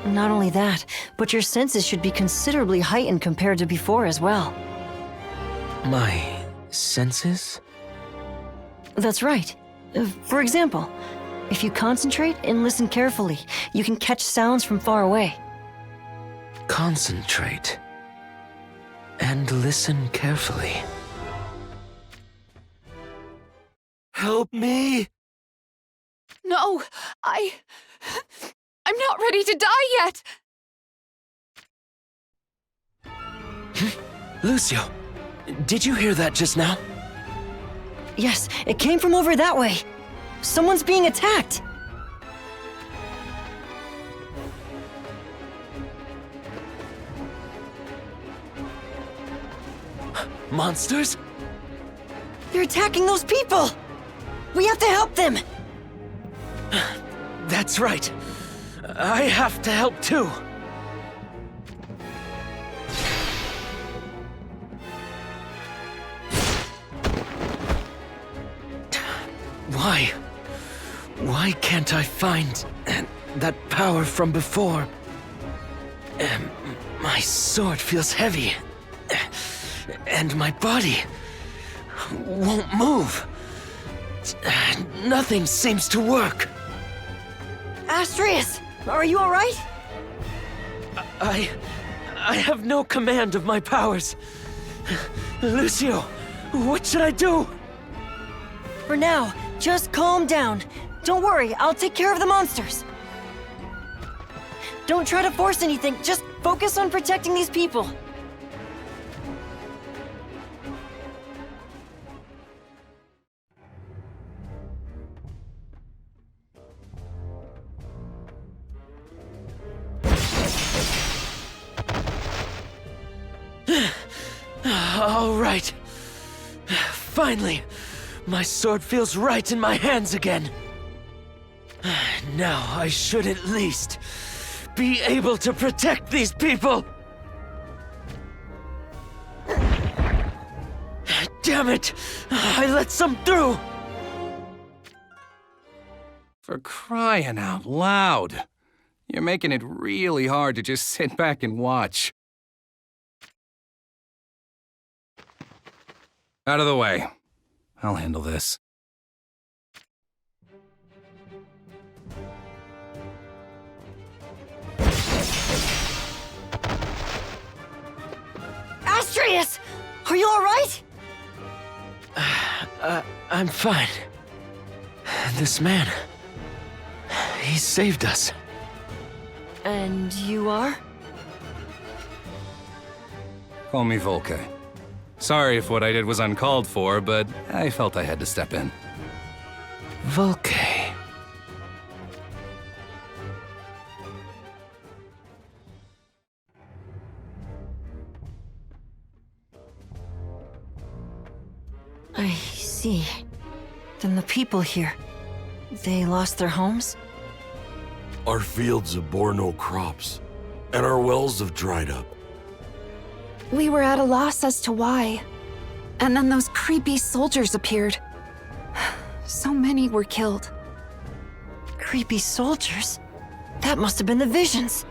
Not only that, but your senses should be considerably heightened compared to before as well. My senses? That's right. For example, if you concentrate and listen carefully, you can catch sounds from far away. Concentrate. And listen carefully. Help me! No, I'm not ready to die yet! Lucio, Did you hear that just now? Yes, it came from over that way. Someone's being attacked. Monsters? They're attacking those people! We have to help them! That's right. I have to help too. Why can't I find that power from before? My sword feels heavy, and my body won't move. Nothing seems to work. Astrius, are you all right? I have no command of my powers. Lucio, what should I do? For now, just calm down. Don't worry, I'll take care of the monsters. Don't try to force anything, just focus on protecting these people. All right. Finally, my sword feels right in my hands again. Now I should at least be able to protect these people. Damn it! I let some through! For crying out loud. You're making it really hard to just sit back and watch. Out of the way. I'll handle this. Astrius! Are you all right? I'm fine. This man, he saved us. And you are? Call me Volke. Sorry if what I did was uncalled for, but I felt I had to step in. Volke. I see. Then the people here, they lost their homes? Our fields have bore no crops, and our wells have dried up. We were at a loss as to why. And then those creepy soldiers appeared. So many were killed. Creepy soldiers? That must have been the visions.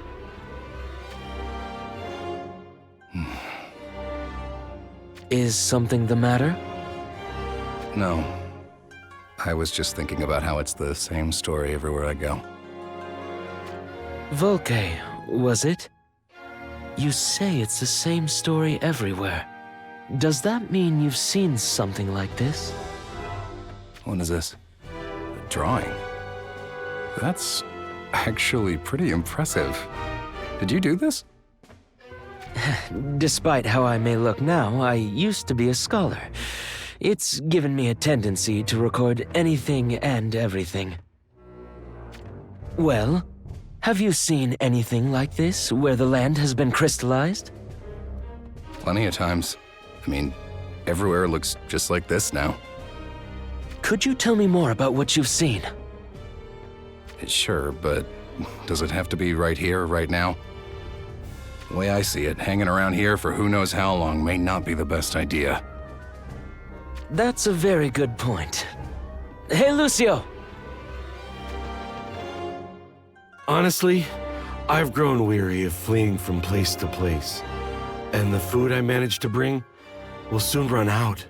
Is something the matter? No. I was just thinking about how it's the same story everywhere I go. Volke, was it? You say it's the same story everywhere. Does that mean you've seen something like this? What is this? A drawing? That's actually pretty impressive. Did you do this? Despite how I may look now, I used to be a scholar. It's given me a tendency to record anything and everything. Well, have you seen anything like this, where the land has been crystallized? Plenty of times. I mean, everywhere looks just like this now. Could you tell me more about what you've seen? Sure, but does it have to be right here, right now? The way I see it, hanging around here for who knows how long may not be the best idea. That's a very good point. Hey, Lucio! Honestly, I've grown weary of fleeing from place to place, and the food I managed to bring will soon run out.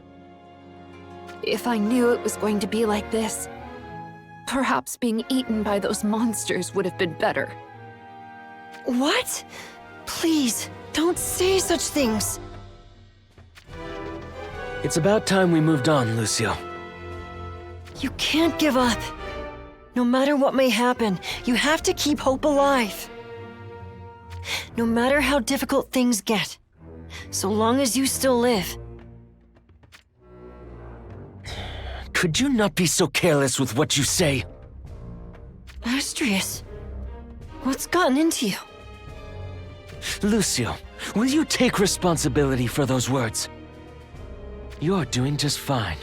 If I knew it was going to be like this, perhaps being eaten by those monsters would have been better. What? Please, don't say such things. It's about time we moved on, Lucio. You can't give up. No matter what may happen, you have to keep hope alive. No matter how difficult things get, so long as you still live, Could you not be so careless with what you say? Astrius, what's gotten into you? Lucio, will you take responsibility for those words? You're doing just fine.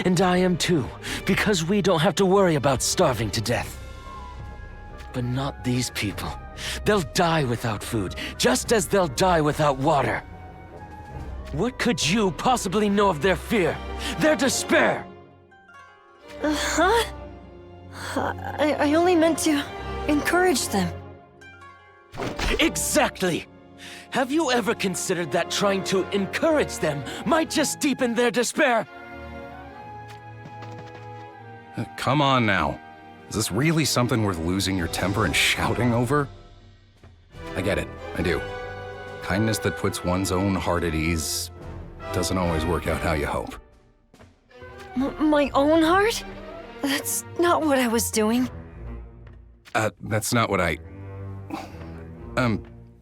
And I am too, because we don't have to worry about starving to death. But not these people. They'll die without food, just as they'll die without water. What could you possibly know of their fear, their despair? Huh? I only meant to encourage them. Exactly! Have you ever considered that trying to encourage them might just deepen their despair? Come on now. Is this really something worth losing your temper and shouting over? I get it, I do. Kindness that puts one's own heart at ease doesn't always work out how you hope. My own heart? That's not what I was doing. That's not what I...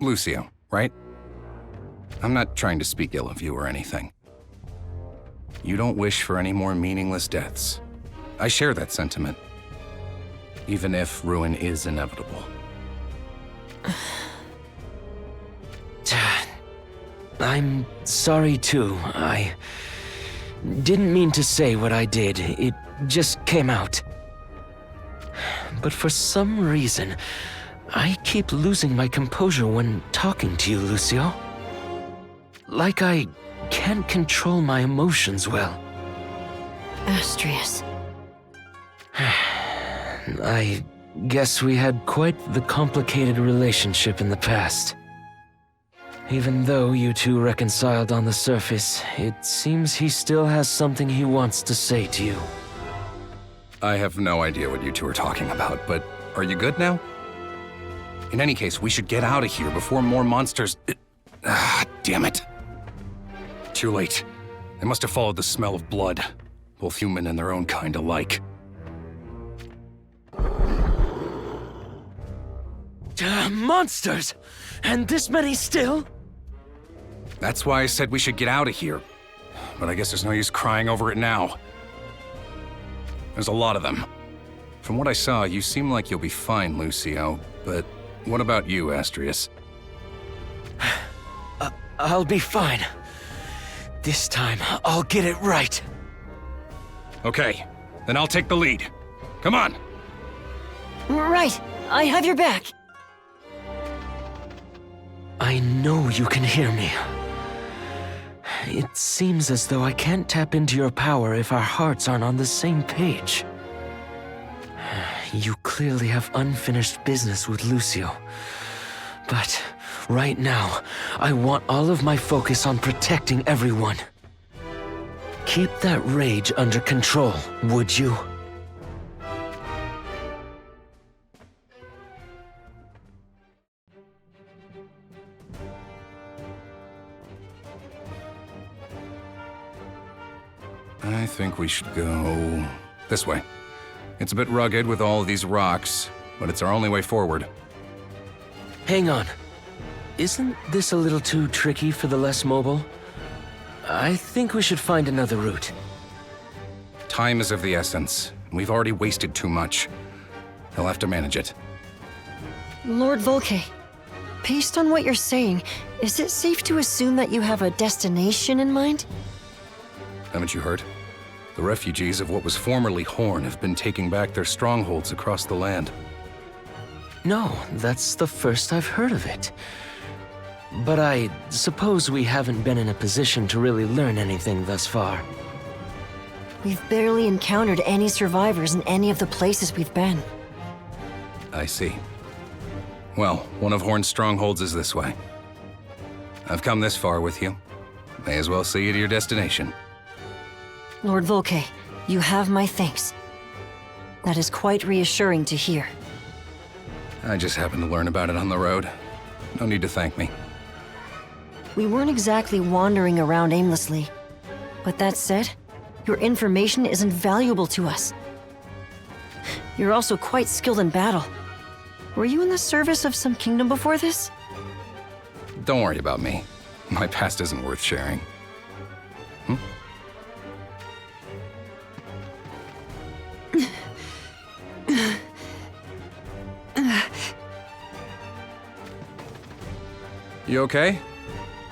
Lucio, right? I'm not trying to speak ill of you or anything. You don't wish for any more meaningless deaths. I share that sentiment. Even if ruin is inevitable. I'm sorry too. I didn't mean to say what I did. It just came out. But for some reason, I keep losing my composure when talking to you, Lucio. Like I can't control my emotions well. Astrius. I guess we had quite the complicated relationship in the past. Even though you two reconciled on the surface, it seems he still has something he wants to say to you. I have no idea what you two are talking about, but are you good now? In any case, we should get out of here before more monsters... damn it. Too late. They must have followed the smell of blood, both human and their own kind alike. Monsters! And this many still? That's why I said we should get out of here. But I guess there's no use crying over it now. There's a lot of them. From what I saw, you seem like you'll be fine, Lucio. But what about you, Astrius? I'll be fine. This time, I'll get it right. Okay, then I'll take the lead. Come on! Right, I have your back. I know you can hear me. It seems as though I can't tap into your power if our hearts aren't on the same page. You clearly have unfinished business with Lucio. But right now, I want all of my focus on protecting everyone. Keep that rage under control, would you? I think we should go this way. It's a bit rugged with all of these rocks, but it's our only way forward. Hang on. Isn't this a little too tricky for the less mobile? I think we should find another route. Time is of the essence. We've already wasted too much. He'll have to manage it. Lord Volke, based on what you're saying, is it safe to assume that you have a destination in mind? Haven't you heard? The refugees of what was formerly Horn have been taking back their strongholds across the land. No, that's the first I've heard of it. But I suppose we haven't been in a position to really learn anything thus far. We've barely encountered any survivors in any of the places we've been. I see. Well, one of Horn's strongholds is this way. I've come this far with you. May as well see you to your destination. Lord Volke, you have my thanks. That is quite reassuring to hear. I just happened to learn about it on the road. No need to thank me. We weren't exactly wandering around aimlessly. But that said, your information is invaluable to us. You're also quite skilled in battle. Were you in the service of some kingdom before this? Don't worry about me. My past isn't worth sharing. You okay?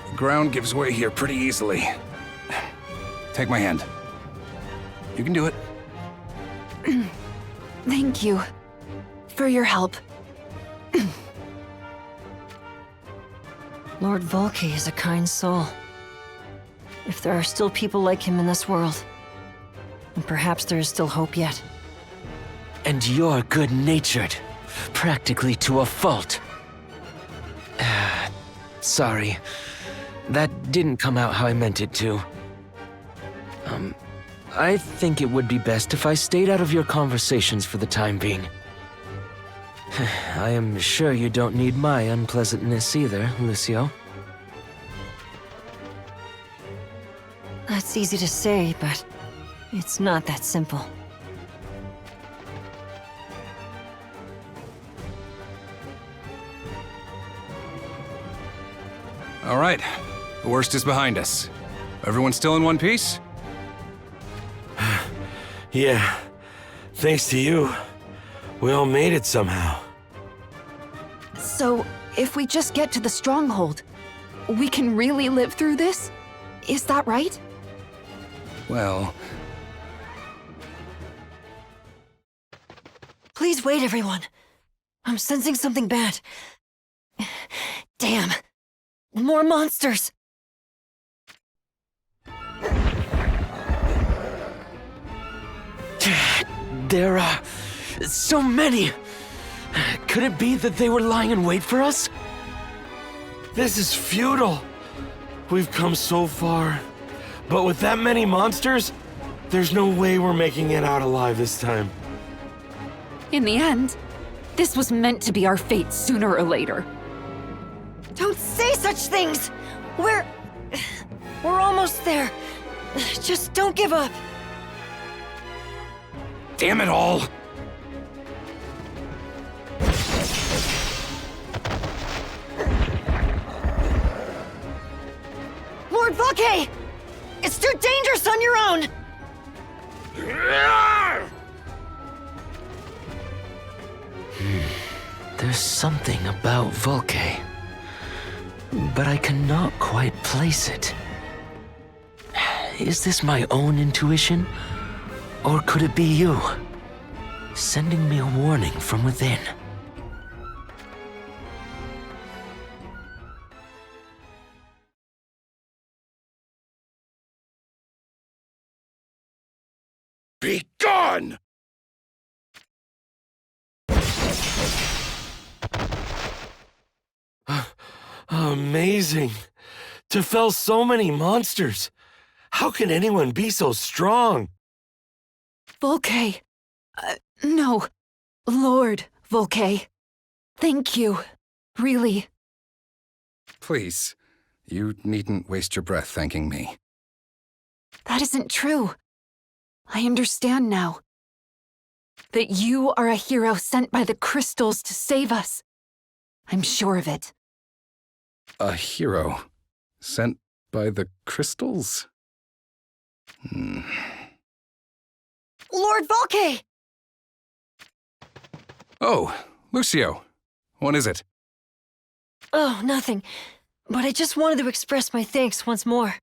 The ground gives way here pretty easily. Take my hand. You can do it. Thank you for your help. Lord Volke is a kind soul. If there are still people like him in this world, then perhaps there is still hope yet. And you're good-natured, practically to a fault. Sorry. That didn't come out how I meant it to. I think it would be best if I stayed out of your conversations for the time being. I am sure you don't need my unpleasantness either, Lucio. That's easy to say, but it's not that simple. All right. The worst is behind us. Everyone still in one piece? Yeah. Thanks to you, we all made it somehow. So, if we just get to the stronghold, we can really live through this? Is that right? Well... Please wait, everyone. I'm sensing something bad. Damn. More monsters! There are so many. Could it be that they were lying in wait for us? This is futile. We've come so far. But with that many monsters, there's no way we're making it out alive this time. In the end, this was meant to be our fate sooner or later. Don't say such things! We're almost there. Just don't give up. Damn it all! Lord Volke! It's too dangerous on your own! There's something about Volke, but I cannot quite place it. Is this my own intuition? Or could it be you, sending me a warning from within? Be gone! Amazing. To fell so many monsters. How can anyone be so strong? Volke. No. Lord Volke. Thank you. Really. Please, you needn't waste your breath thanking me. That isn't true. I understand now. That you are a hero sent by the crystals to save us. I'm sure of it. A hero? Sent by the crystals? Lord Volke! Oh, Lucio. What is it? Oh, nothing. But I just wanted to express my thanks once more.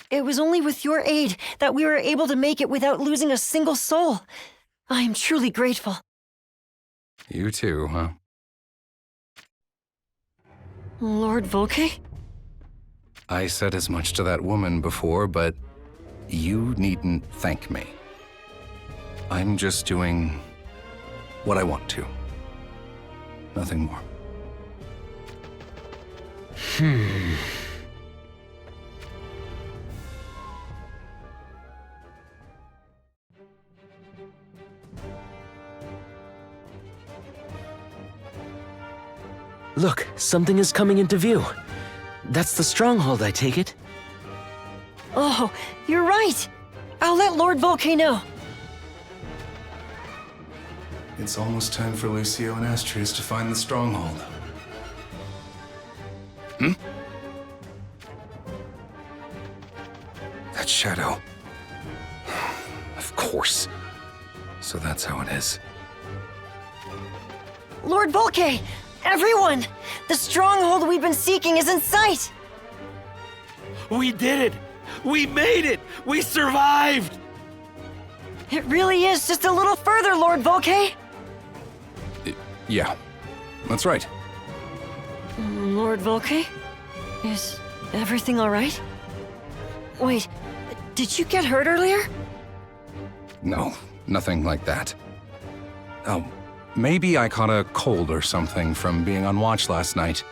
It was only with your aid that we were able to make it without losing a single soul. I am truly grateful. You too, huh? Lord Volke? I said as much to that woman before, but you needn't thank me. I'm just doing what I want to. Nothing more. Look, something is coming into view. That's the stronghold, I take it. Oh, you're right. I'll let Lord Volke know. It's almost time for Lucio and Astrius to find the stronghold. That shadow. Of course. So that's how it is. Lord Volke, Everyone! The stronghold we've been seeking is in sight! We did it! We made it! We survived! It really is just a little further, Lord Volkay! Yeah, that's right. Lord Volkay? Is everything alright? Wait, did you get hurt earlier? No, nothing like that. Oh, maybe I caught a cold or something from being on watch last night.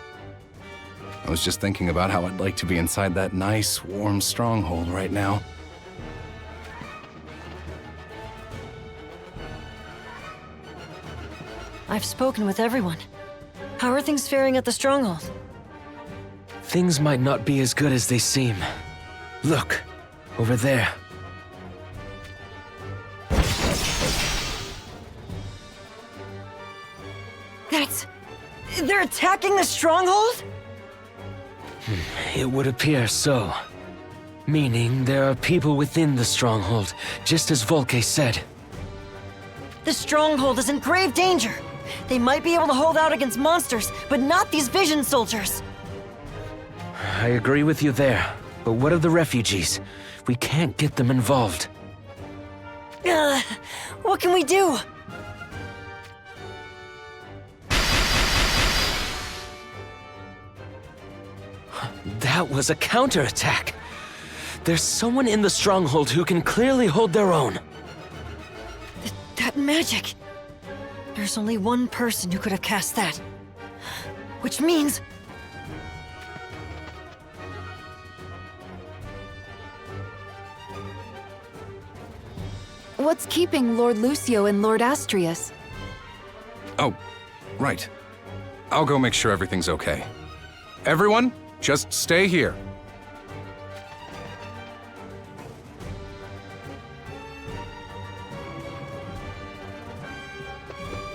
I was just thinking about how I'd like to be inside that nice, warm stronghold right now. I've spoken with everyone. How are things faring at the stronghold? Things might not be as good as they seem. Look, over there. They're attacking the stronghold? It would appear so. Meaning there are people within the stronghold, just as Volkay said. The stronghold is in grave danger. They might be able to hold out against monsters, but not these vision soldiers. I agree with you there. But what of the refugees? We can't get them involved. What can we do? That was a counterattack. There's someone in the stronghold who can clearly hold their own. That magic. There's only one person who could have cast that. Which means... What's keeping Lord Lucio and Lord Astrius? Oh, right. I'll go make sure everything's okay. Everyone, just stay here.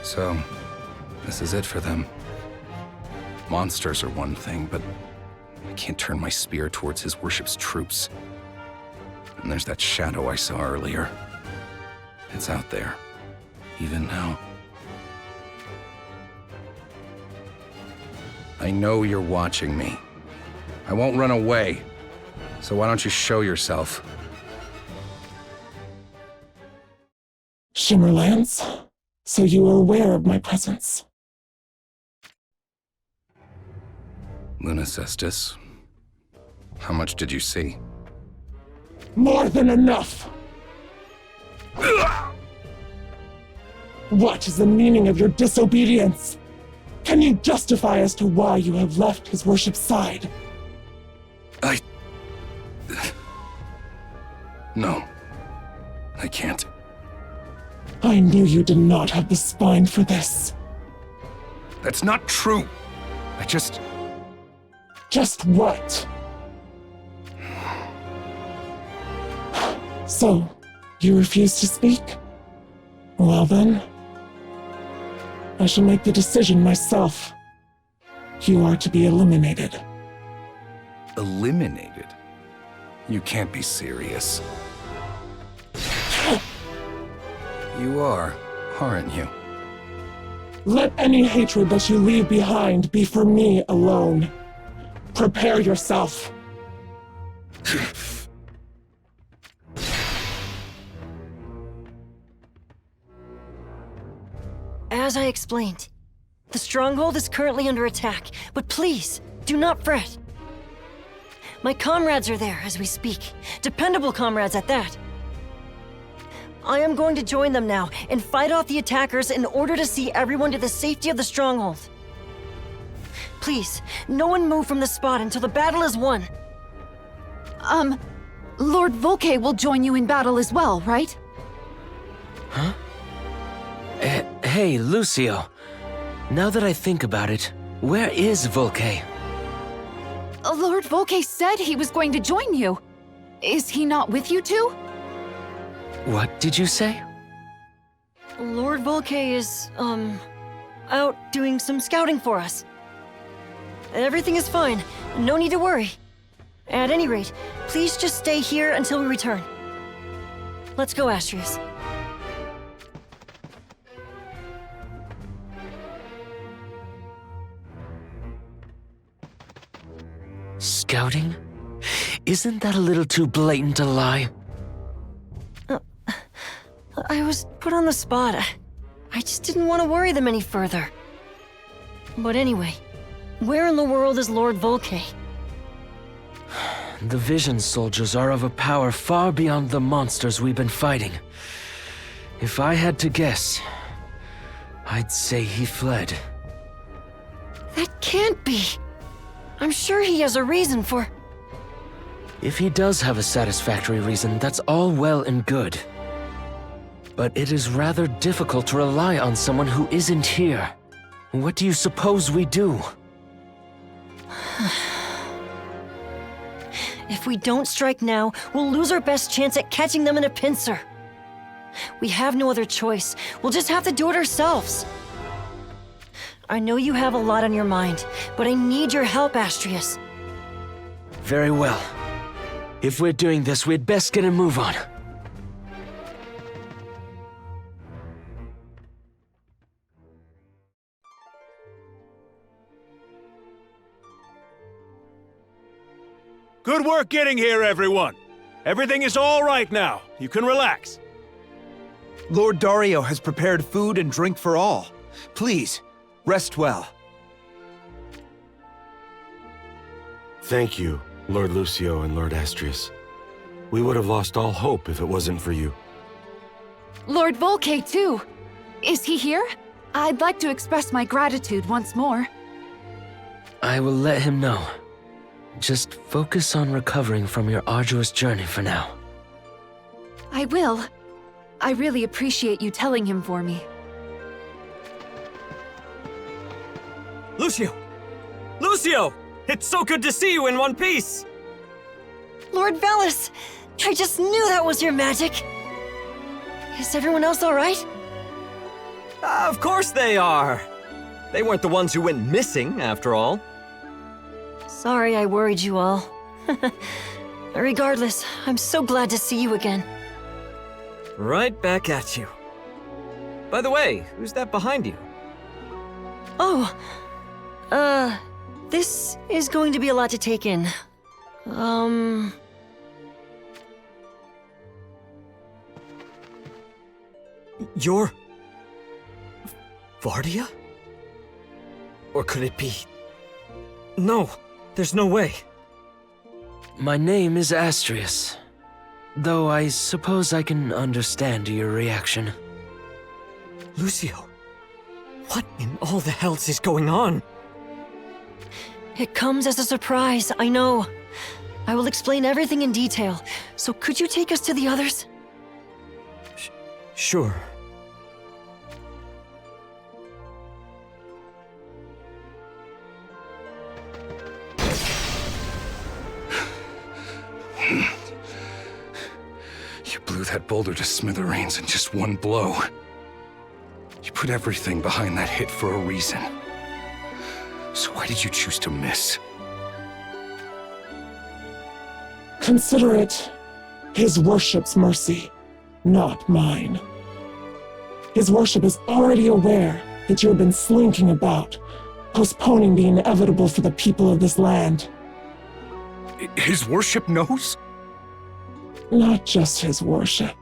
So, this is it for them. Monsters are one thing, but I can't turn my spear towards his worship's troops. And there's that shadow I saw earlier. It's out there, even now. I know you're watching me. I won't run away. So why don't you show yourself? Shimmerlands, so you are aware of my presence. Luna Cestus, how much did you see? More than enough! What is the meaning of your disobedience? Can you justify as to why you have left his worship's side? No. I can't. I knew you did not have the spine for this. That's not true. I just... Just what? So, you refuse to speak? Well then, I shall make the decision myself. You are to be eliminated. Eliminated? You can't be serious. You are, aren't you? Let any hatred that you leave behind be for me alone. Prepare yourself. As I explained, the stronghold is currently under attack, but please, do not fret. My comrades are there as we speak, dependable comrades at that. I am going to join them now and fight off the attackers in order to see everyone to the safety of the stronghold. Please, no one move from the spot until the battle is won. Lord Volkay will join you in battle as well, right? Huh? Hey, Lucio. Now that I think about it, where is Volkay? Lord Volkay said he was going to join you. Is he not with you two? What did you say? Lord Volkay is, out doing some scouting for us. Everything is fine. No need to worry. At any rate, please just stay here until we return. Let's go, Astrius. Scouting? Isn't that a little too blatant a lie? I was put on the spot. I just didn't want to worry them any further. But anyway, where in the world is Lord Volkay? The Vision soldiers are of a power far beyond the monsters we've been fighting. If I had to guess, I'd say he fled. That can't be. I'm sure he has a reason for... If he does have a satisfactory reason, that's all well and good. But it is rather difficult to rely on someone who isn't here. What do you suppose we do? If we don't strike now, we'll lose our best chance at catching them in a pincer. We have no other choice. We'll just have to do it ourselves. I know you have a lot on your mind, but I need your help, Astrius. Very well. If we're doing this, we'd best get a move on. Good work getting here, everyone. Everything is all right now. You can relax. Lord Dario has prepared food and drink for all. Please, rest well. Thank you, Lord Lucio and Lord Astrius. We would have lost all hope if it wasn't for you. Lord Volkay, too. Is he here? I'd like to express my gratitude once more. I will let him know. Just focus on recovering from your arduous journey for now. I will. I really appreciate you telling him for me. Lucio! Lucio! It's so good to see you in one piece! Lord Velis! I just knew that was your magic! Is everyone else alright? Of course they are! They weren't the ones who went missing, after all. Sorry I worried you all. Regardless, I'm so glad to see you again. Right back at you. By the way, who's that behind you? Oh, this is going to be a lot to take in. You're... Vardia? Or could it be... No, there's no way. My name is Astrius. Though I suppose I can understand your reaction. Lucio, what in all the hells is going on? It comes as a surprise, I know. I will explain everything in detail, so could you take us to the others? Sure. You blew that boulder to smithereens in just one blow. You put everything behind that hit for a reason. So why did you choose to miss? Consider it his worship's mercy, not mine. His worship is already aware that you have been slinking about, postponing the inevitable for the people of this land. His worship knows? Not just his worship.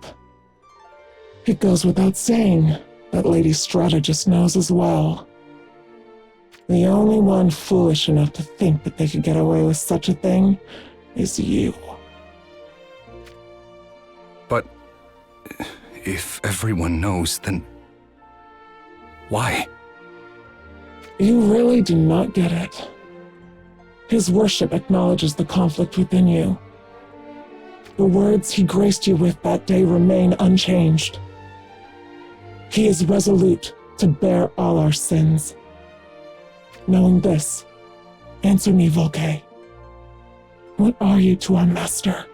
It goes without saying that Lady Strategist knows as well. The only one foolish enough to think that they could get away with such a thing is you. But if everyone knows, then why? You really do not get it. His worship acknowledges the conflict within you. The words he graced you with that day remain unchanged. He is resolute to bear all our sins. Knowing this, answer me, Volkay. What are you to our master?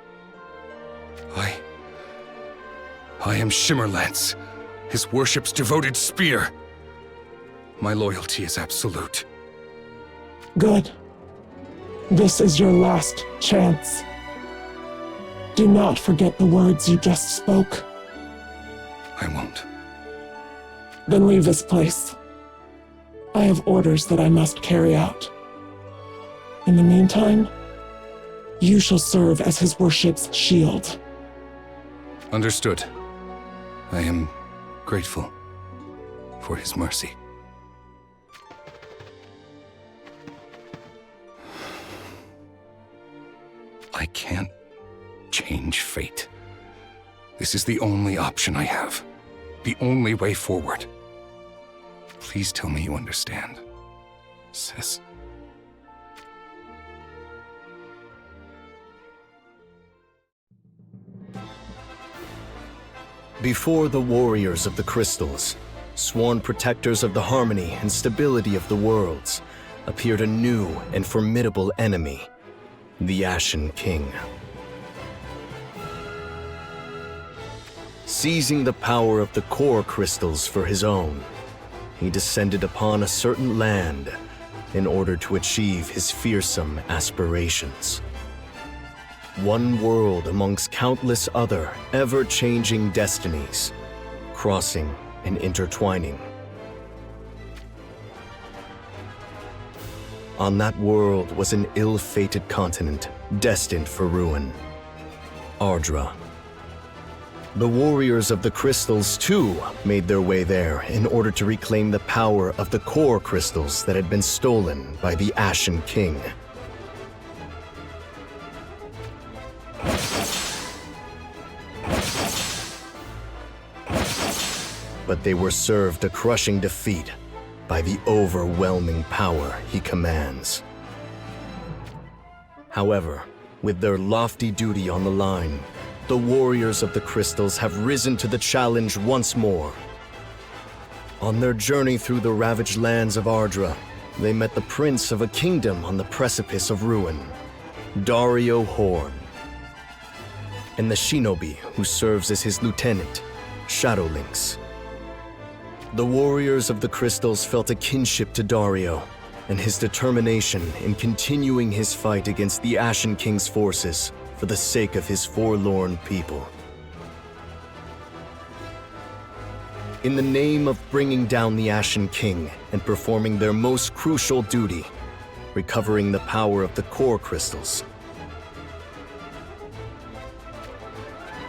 I am Shimmerlance, his worship's devoted spear. My loyalty is absolute. Good. This is your last chance. Do not forget the words you just spoke. I won't. Then leave this place. I have orders that I must carry out. In the meantime, You shall serve as his worship's shield. Understood. I am grateful for his mercy. I can't change fate. This is the only option I have. The only way forward. Please tell me you understand, sis. Before the warriors of the crystals, sworn protectors of the harmony and stability of the worlds, appeared a new and formidable enemy, the Ashen King. Seizing the power of the core crystals for his own, he descended upon a certain land in order to achieve his fearsome aspirations. One world amongst countless other ever-changing destinies, crossing and intertwining. On that world was an ill-fated continent destined for ruin, Ardra. The warriors of the crystals, too, made their way there in order to reclaim the power of the core crystals that had been stolen by the Ashen King. But they were served a crushing defeat by the overwhelming power he commands. However, with their lofty duty on the line, the warriors of the crystals have risen to the challenge once more. On their journey through the ravaged lands of Ardra, they met the prince of a kingdom on the precipice of ruin, Dario Horn, and the shinobi who serves as his lieutenant, Shadowlynx. The warriors of the crystals felt a kinship to Dario, and his determination in continuing his fight against the Ashen King's forces for the sake of his forlorn people. In the name of bringing down the Ashen King and performing their most crucial duty, recovering the power of the core crystals,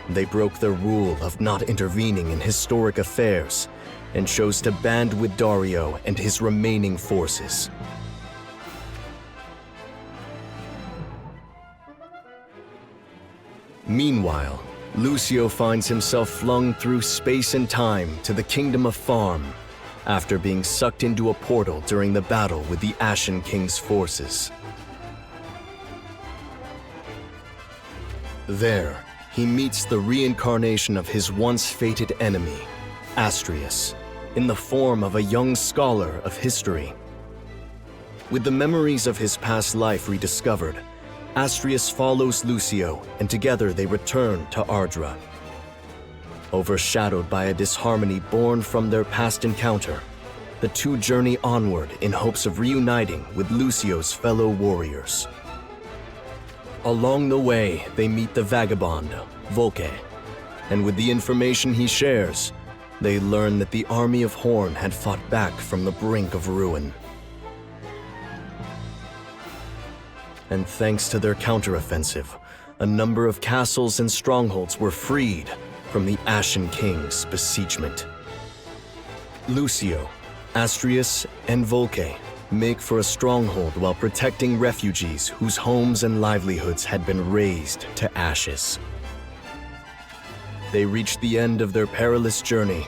they broke their rule of not intervening in historic affairs and chose to band with Dario and his remaining forces. Meanwhile, Lucio finds himself flung through space and time to the Kingdom of Farm after being sucked into a portal during the battle with the Ashen King's forces. There, he meets the reincarnation of his once fated enemy, Astrius, in the form of a young scholar of history. With the memories of his past life rediscovered, Astrius follows Lucio, and together they return to Ardra. Overshadowed by a disharmony born from their past encounter, the two journey onward in hopes of reuniting with Lucio's fellow warriors. Along the way, they meet the vagabond, Volke, and with the information he shares, they learn that the army of Horn had fought back from the brink of ruin. And thanks to their counteroffensive, a number of castles and strongholds were freed from the Ashen King's besiegement. Lucio, Astrius, and Volke make for a stronghold while protecting refugees whose homes and livelihoods had been razed to ashes. They reach the end of their perilous journey,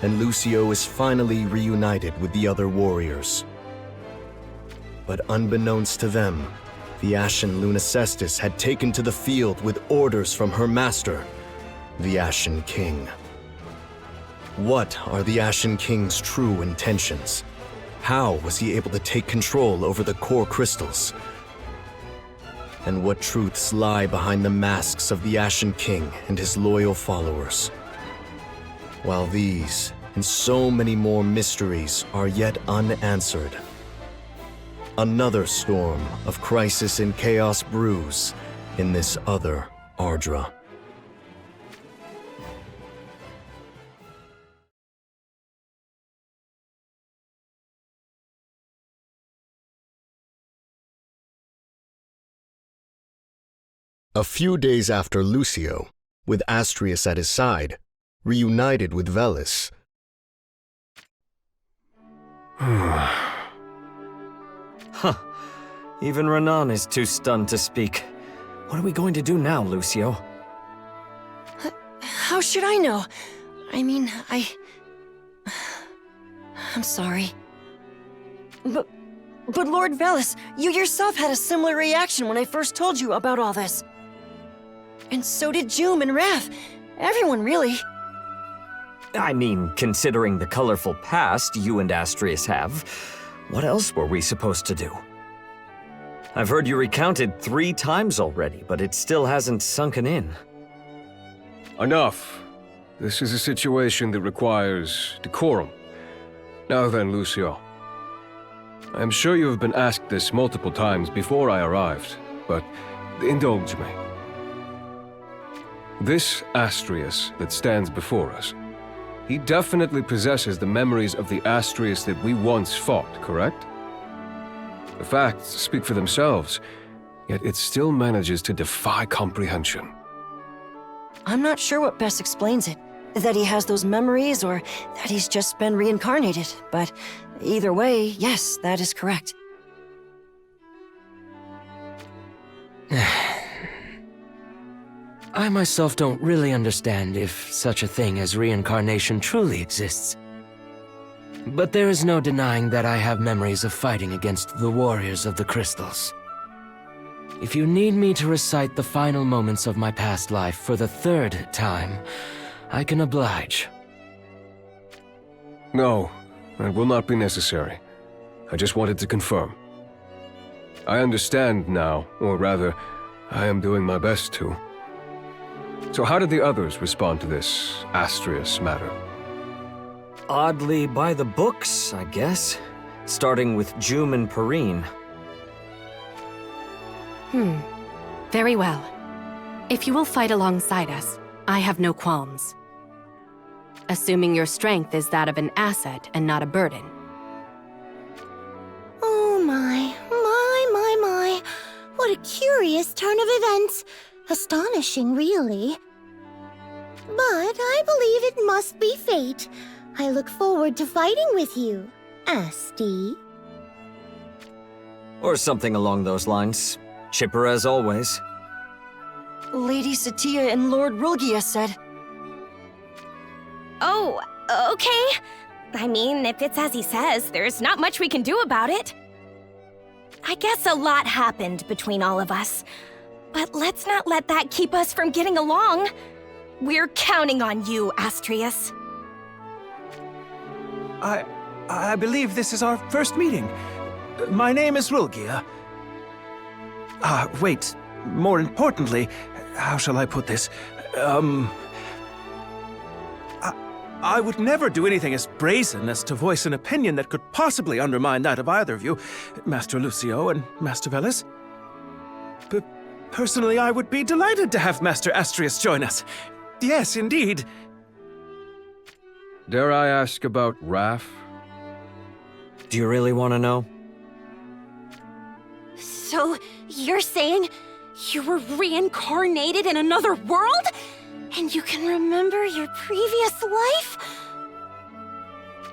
and Lucio is finally reunited with the other warriors. But unbeknownst to them, the Ashen Lunacestus had taken to the field with orders from her master, the Ashen King. What are the Ashen King's true intentions? How was he able to take control over the core crystals? And what truths lie behind the masks of the Ashen King and his loyal followers? While these and so many more mysteries are yet unanswered, another storm of crisis and chaos brews in this other Ardra. A few days after Lucio, with Astrius at his side, reunited with Velis. Huh. Even Renan is too stunned to speak. What are we going to do now, Lucio? How should I know? I mean, I'm sorry. But Lord Velis, you yourself had a similar reaction when I first told you about all this. And so did Joom and Raph. Everyone, really. I mean, considering the colorful past you and Astrius have, what else were we supposed to do? I've heard you recounted 3 times already, but it still hasn't sunken in. Enough. This is a situation that requires decorum. Now then, Lucio. I am sure you have been asked this multiple times before I arrived, but indulge me. This Astrius that stands before us, he definitely possesses the memories of the Astrius that we once fought, correct? The facts speak for themselves, yet it still manages to defy comprehension. I'm not sure what best explains it. That he has those memories, or that he's just been reincarnated. But either way, yes, that is correct. I myself don't really understand if such a thing as reincarnation truly exists. But there is no denying that I have memories of fighting against the warriors of the crystals. If you need me to recite the final moments of my past life for the 3rd time, I can oblige. No, that will not be necessary. I just wanted to confirm. I understand now, or rather, I am doing my best to. So how did the others respond to this Astrius matter? Oddly by the books, I guess. Starting with Joom and Perrine. Very well. If you will fight alongside us, I have no qualms. Assuming your strength is that of an asset and not a burden. Oh my. What a curious turn of events. Astonishing, really. But I believe it must be fate. I look forward to fighting with you, Asti. Or something along those lines. Chipper as always. Lady Satya and Lord Rulgia said. Oh, okay. I mean, if it's as he says, there's not much we can do about it. I guess a lot happened between all of us. But let's not let that keep us from getting along. We're counting on you, Astrius. I believe this is our first meeting. My name is Rulgia. Wait. More importantly, how shall I put this? I would never do anything as brazen as to voice an opinion that could possibly undermine that of either of you, Master Lucio and Master Velis. Personally, I would be delighted to have Master Astrius join us. Yes, indeed. Dare I ask about Raph? Do you really want to know? So, you're saying you were reincarnated in another world? And you can remember your previous life?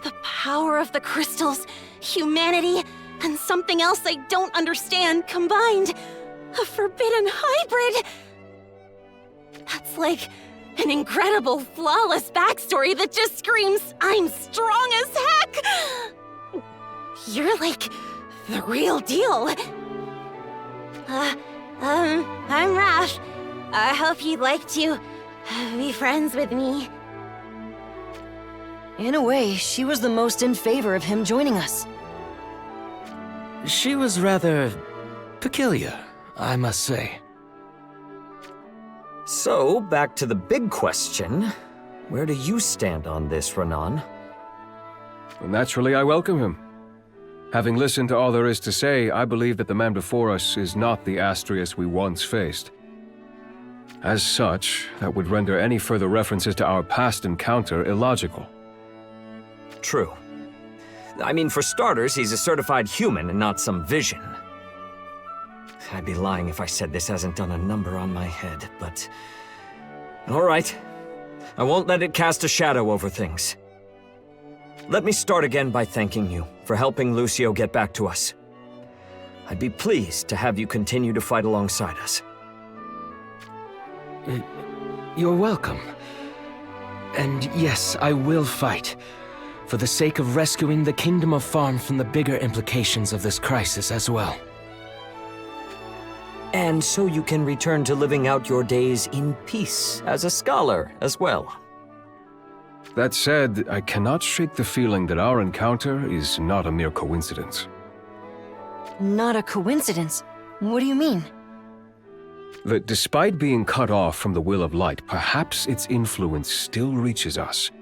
The power of the crystals, humanity, and something else I don't understand combined. A forbidden hybrid! That's like an incredible, flawless backstory that just screams, I'm strong as heck! You're like the real deal. I'm Raph. I hope you'd like to be friends with me. In a way, she was the most in favor of him joining us. She was rather peculiar, I must say. So, back to the big question. Where do you stand on this, Renan? Well, naturally, I welcome him. Having listened to all there is to say, I believe that the man before us is not the Astrius we once faced. As such, that would render any further references to our past encounter illogical. True. I mean, for starters, he's a certified human and not some vision. I'd be lying if I said this hasn't done a number on my head, but... Alright. I won't let it cast a shadow over things. Let me start again by thanking you for helping Lucio get back to us. I'd be pleased to have you continue to fight alongside us. You're welcome. And yes, I will fight, for the sake of rescuing the Kingdom of Farm from the bigger implications of this crisis as well. And so you can return to living out your days in peace as a scholar as well. That said, I cannot shake the feeling that our encounter is not a mere coincidence. Not a coincidence? What do you mean? That despite being cut off from the will of light, perhaps its influence still reaches us.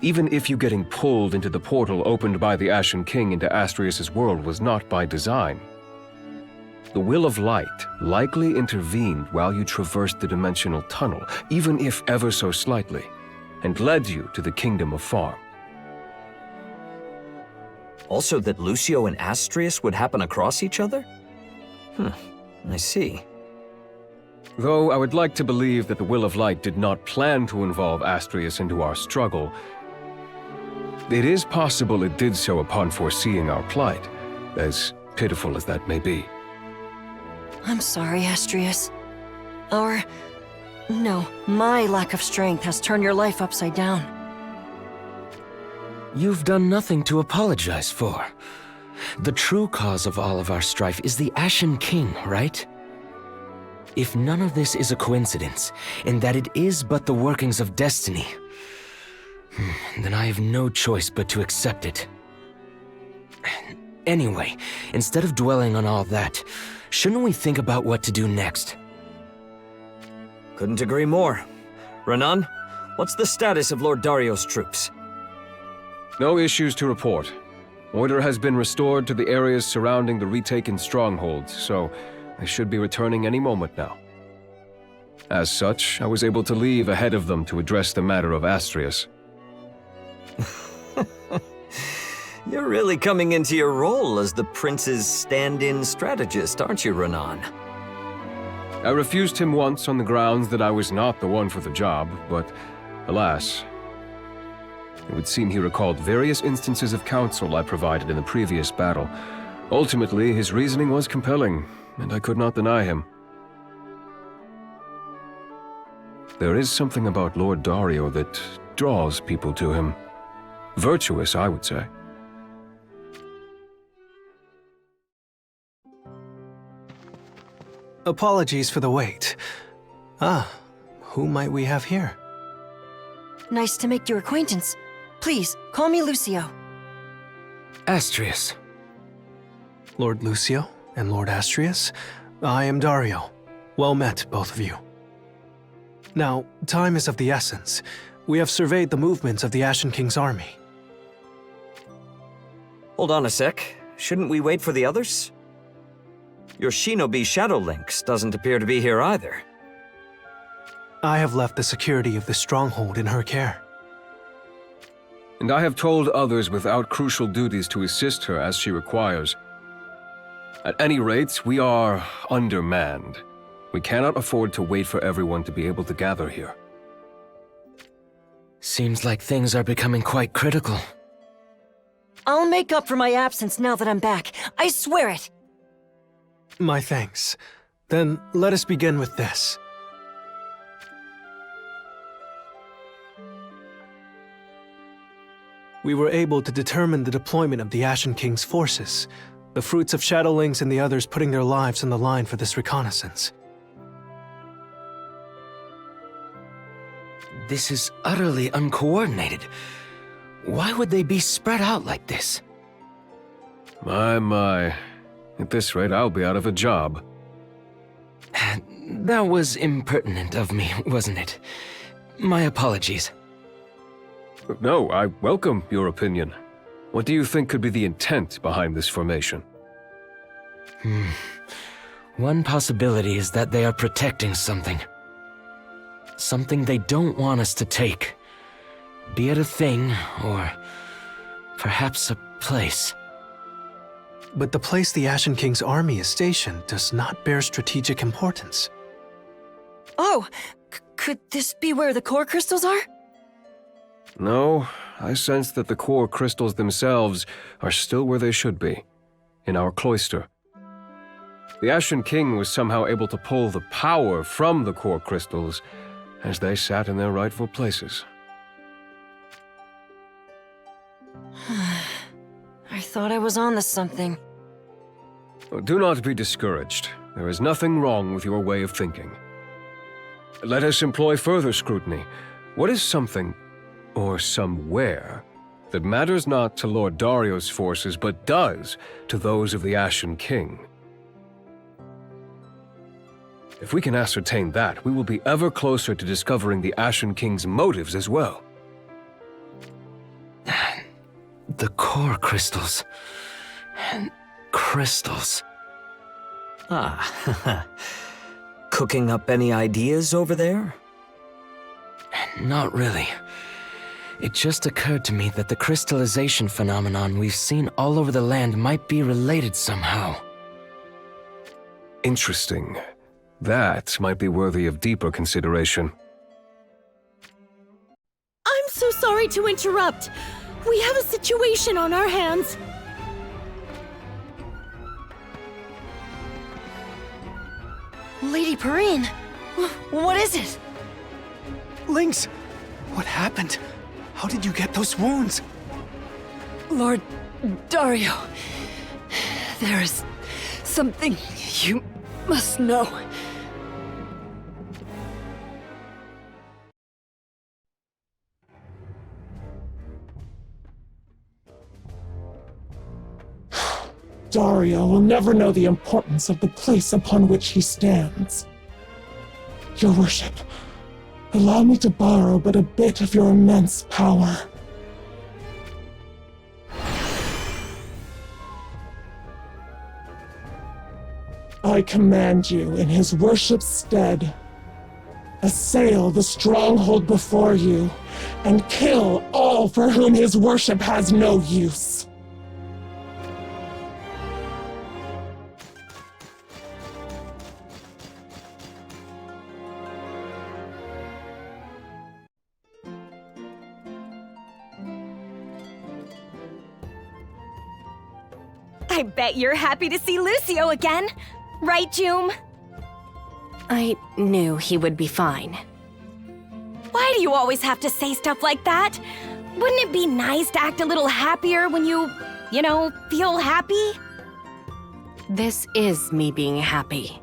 Even if you getting pulled into the portal opened by the Ashen King into Astrius' world was not by design. The will of light likely intervened while you traversed the dimensional tunnel, even if ever so slightly, and led you to the Kingdom of Farm. Also that Lucio and Astrius would happen across each other? I see. Though I would like to believe that the Will of Light did not plan to involve Astrius into our struggle, it is possible it did so upon foreseeing our plight, as pitiful as that may be. I'm sorry, Astrius. My lack of strength has turned your life upside down. You've done nothing to apologize for. The true cause of all of our strife is the Ashen King, right? If none of this is a coincidence, and that it is but the workings of destiny, then I have no choice but to accept it. Anyway, instead of dwelling on all that, shouldn't we think about what to do next? Couldn't agree more. Renan, what's the status of Lord Dario's troops? No issues to report. Order has been restored to the areas surrounding the retaken strongholds, so they should be returning any moment now. As such, I was able to leave ahead of them to address the matter of Astrius. You're really coming into your role as the prince's stand-in strategist, aren't you, Renan? I refused him once on the grounds that I was not the one for the job, but alas, it would seem he recalled various instances of counsel I provided in the previous battle. Ultimately, his reasoning was compelling, and I could not deny him. There is something about Lord Dario that draws people to him. Virtuous, I would say. Apologies for the wait. Who might we have here? Nice to make your acquaintance. Please, call me Lucio. Astrius. Lord Lucio and Lord Astrius, I am Dario. Well met, both of you. Now, time is of the essence. We have surveyed the movements of the Ashen King's army. Hold on a sec. Shouldn't we wait for the others? Your shinobi Shadow Lynx doesn't appear to be here either. I have left the security of the stronghold in her care. And I have told others without crucial duties to assist her as she requires. At any rate, we are undermanned. We cannot afford to wait for everyone to be able to gather here. Seems like things are becoming quite critical. I'll make up for my absence now that I'm back. I swear it! My thanks. Then let us begin with this. We were able to determine the deployment of the Ashen King's forces, the fruits of Shadowlings and the others putting their lives on the line for this reconnaissance. This is utterly uncoordinated. Why would they be spread out like this? My. At this rate, I'll be out of a job. That was impertinent of me, wasn't it? My apologies. No, I welcome your opinion. What do you think could be the intent behind this formation? One possibility is that they are protecting something. Something they don't want us to take. Be it a thing, or perhaps a place. But the place the Ashen King's army is stationed does not bear strategic importance. Oh, could this be where the core crystals are? No, I sense that the core crystals themselves are still where they should be, in our cloister. The Ashen King was somehow able to pull the power from the core crystals as they sat in their rightful places. I thought I was onto something. Do not be discouraged. There is nothing wrong with your way of thinking. Let us employ further scrutiny. What is something, or somewhere, that matters not to Lord Dario's forces, but does to those of the Ashen King? If we can ascertain that, we will be ever closer to discovering the Ashen King's motives as well. The core crystals. Crystals. Ah, cooking up any ideas over there? Not really. It just occurred to me that the crystallization phenomenon we've seen all over the land might be related somehow. Interesting. That might be worthy of deeper consideration. I'm so sorry to interrupt. We have a situation on our hands. Lady Perrine, what is it? Lynx, what happened? How did you get those wounds? Lord Dario, there is something you must know. Dario will never know the importance of the place upon which he stands. Your worship, allow me to borrow but a bit of your immense power. I command you in his worship's stead, assail the stronghold before you, and kill all for whom his worship has no use. I bet you're happy to see Lucio again. Right, Joom? I knew he would be fine. Why do you always have to say stuff like that? Wouldn't it be nice to act a little happier when you feel happy? This is me being happy.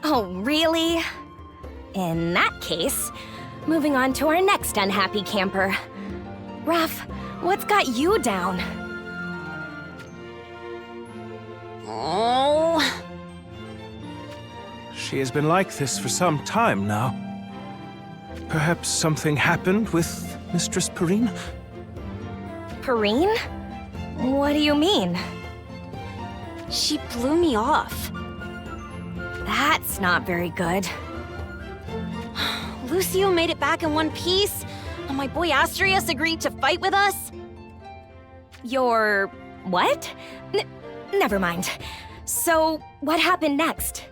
Oh, really? In that case, moving on to our next unhappy camper. Raph, what's got you down? Oh. She has been like this for some time now. Perhaps something happened with Mistress Perrine? Perrine? What do you mean? She blew me off. That's not very good. Lucio made it back in one piece, and my boy Astrius agreed to fight with us. Your... what? Never mind. So, what happened next?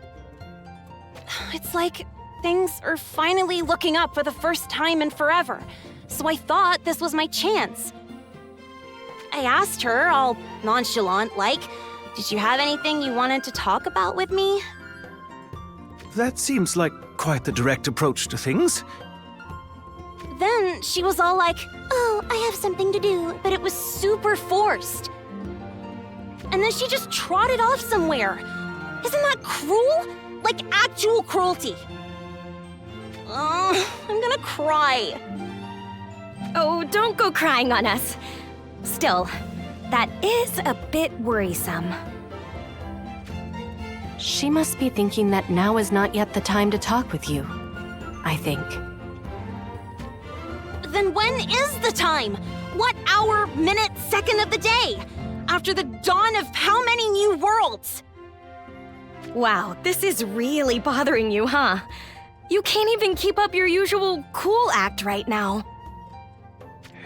It's like things are finally looking up for the first time in forever, so I thought this was my chance. I asked her, all nonchalant-like, did you have anything you wanted to talk about with me? That seems like quite the direct approach to things. Then she was all like, oh, I have something to do, but it was super forced. And then she just trotted off somewhere. Isn't that cruel? Like actual cruelty. I'm gonna cry. Oh, don't go crying on us. Still, that is a bit worrisome. She must be thinking that now is not yet the time to talk with you, I think. Then when is the time? What hour, minute, second of the day? After the dawn of how many new worlds? Wow, this is really bothering you, huh? You can't even keep up your usual cool act right now.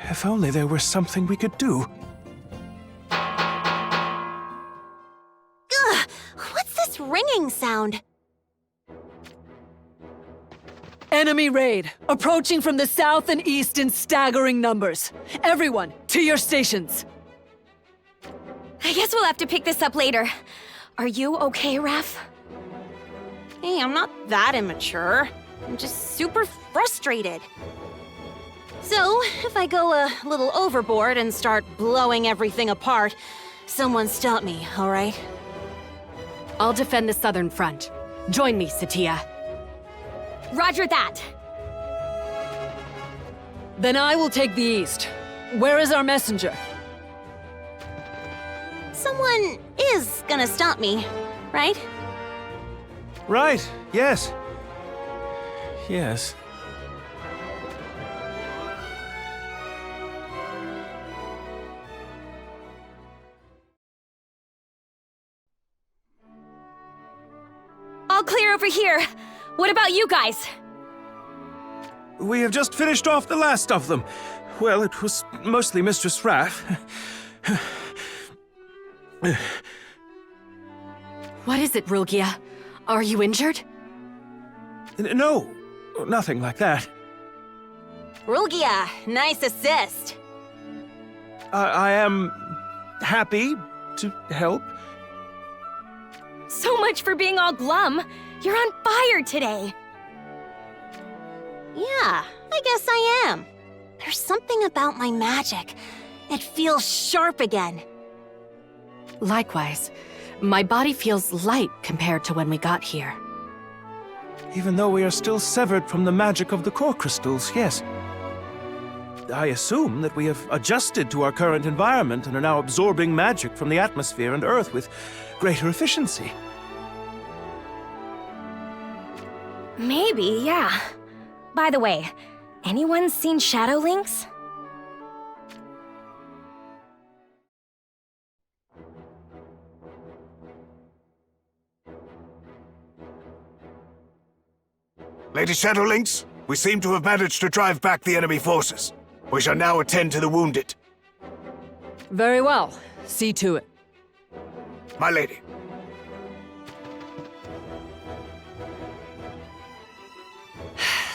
If only there were something we could do. buzzing sound. Enemy raid, approaching from the south and east in staggering numbers. Everyone, to your stations. I guess we'll have to pick this up later. Are you okay, Raph? Hey, I'm not that immature. I'm just super frustrated. So, if I go a little overboard and start blowing everything apart, someone stop me, alright? I'll defend the southern front. Join me, Satya. Roger that. Then I will take the east. Where is our messenger? Someone is gonna stop me, right? Right, yes. Yes. All clear over here. What about you guys? We have just finished off the last of them. Well, it was mostly Mistress Raph. What is it, Rulgia? Are you injured? No, nothing like that. Rulgia, nice assist. I am happy to help. So much for being all glum. You're on fire today. Yeah, I guess I am. There's something about my magic. It feels sharp again. Likewise. My body feels light compared to when we got here. Even though we are still severed from the magic of the core crystals, yes. I assume that we have adjusted to our current environment and are now absorbing magic from the atmosphere and Earth with greater efficiency. Maybe, yeah. By the way, anyone seen Shadow Lynx? Lady Shadowlynx, we seem to have managed to drive back the enemy forces. We shall now attend to the wounded. Very well. See to it. My lady.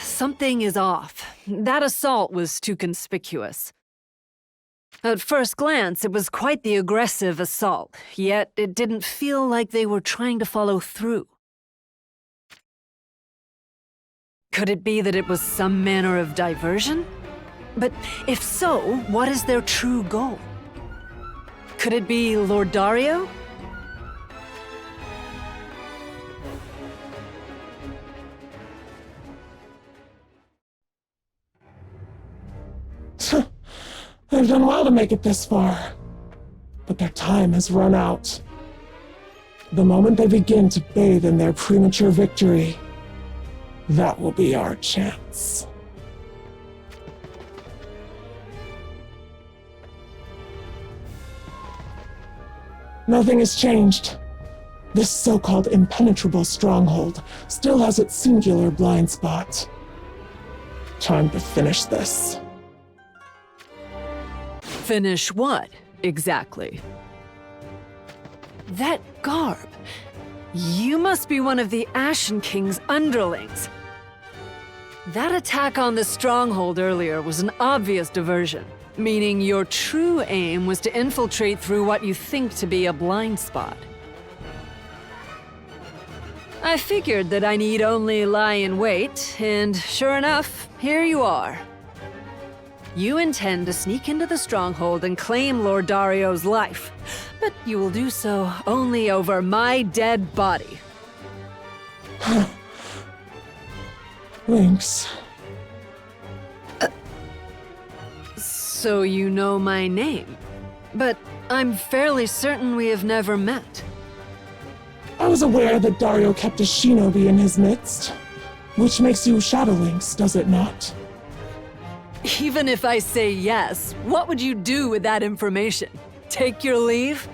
Something is off. That assault was too conspicuous. At first glance, it was quite the aggressive assault, yet it didn't feel like they were trying to follow through. Could it be that it was some manner of diversion? But if so, what is their true goal? Could it be Lord Dario? They've done well to make it this far, but their time has run out. The moment they begin to bathe in their premature victory, that will be our chance. Nothing has changed. This so-called impenetrable stronghold still has its singular blind spot. Time to finish this. Finish what, exactly? That garb. You must be one of the Ashen King's underlings. That attack on the stronghold earlier was an obvious diversion, meaning your true aim was to infiltrate through what you think to be a blind spot. I figured that I need only lie in wait, and sure enough, here you are. You intend to sneak into the stronghold and claim Lord Dario's life, but you will do so only over my dead body. Thanks. So you know my name, but I'm fairly certain we have never met. I was aware that Dario kept a shinobi in his midst, which makes you Shadowlynx, does it not? Even if I say yes, what would you do with that information? Take your leave?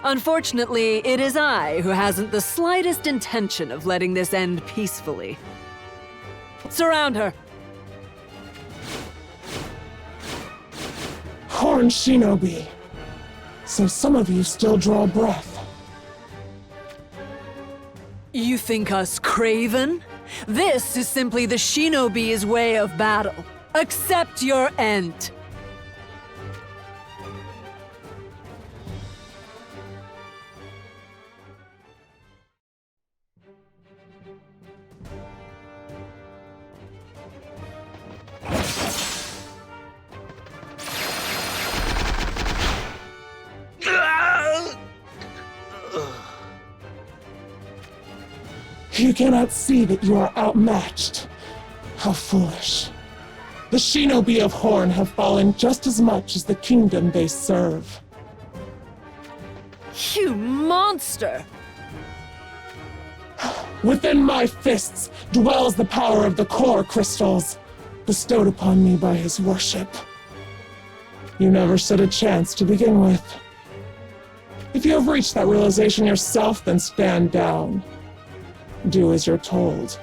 Unfortunately, it is I who hasn't the slightest intention of letting this end peacefully. Surround her! Horn shinobi. So some of you still draw breath. You think us craven? This is simply the shinobi's way of battle. Accept your end. You cannot see that you are outmatched. How foolish. The shinobi of Horn have fallen just as much as the kingdom they serve. You monster! Within my fists dwells the power of the core crystals, bestowed upon me by his worship. You never stood a chance to begin with. If you have reached that realization yourself, then stand down. Do as you're told,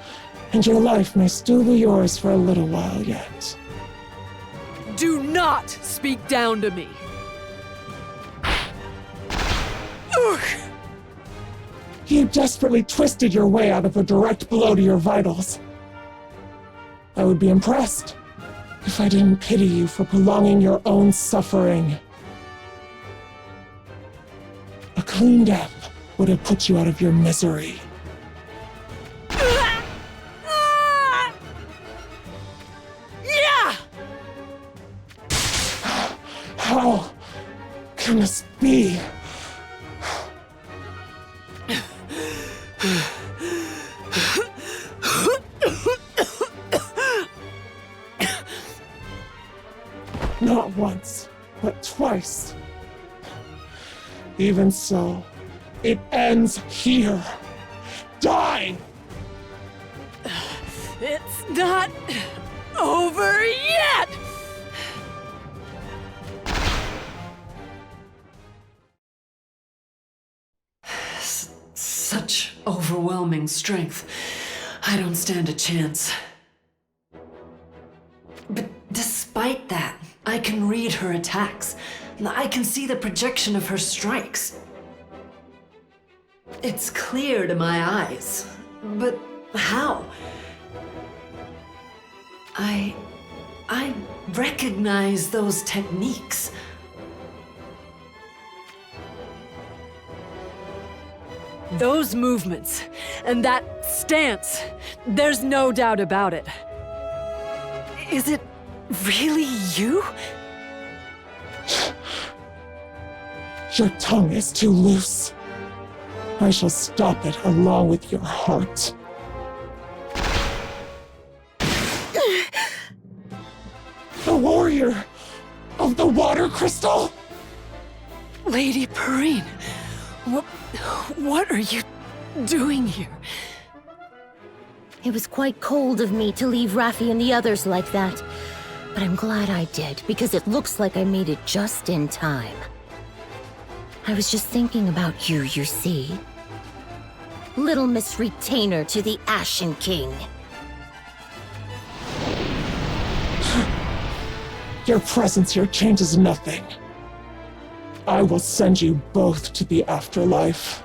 and your life may still be yours for a little while yet. Do not speak down to me! You desperately twisted your way out of a direct blow to your vitals. I would be impressed if I didn't pity you for prolonging your own suffering. A clean death would have put you out of your misery. How can this be? Not once, but twice. Even so, it ends here. Die! It's not over yet! Such overwhelming strength. I don't stand a chance. But despite that, I can read her attacks. I can see the projection of her strikes. It's clear to my eyes. But how? I recognize those techniques. Those movements, and that stance, there's no doubt about it. Is it really you? Your tongue is too loose. I shall stop it along with your heart. The warrior of the water crystal? Lady Perrine, what are you doing here? It was quite cold of me to leave Raffi and the others like that. But I'm glad I did, because it looks like I made it just in time. I was just thinking about you see. Little Miss Retainer to the Ashen King. Your presence here changes nothing. I will send you both to the afterlife.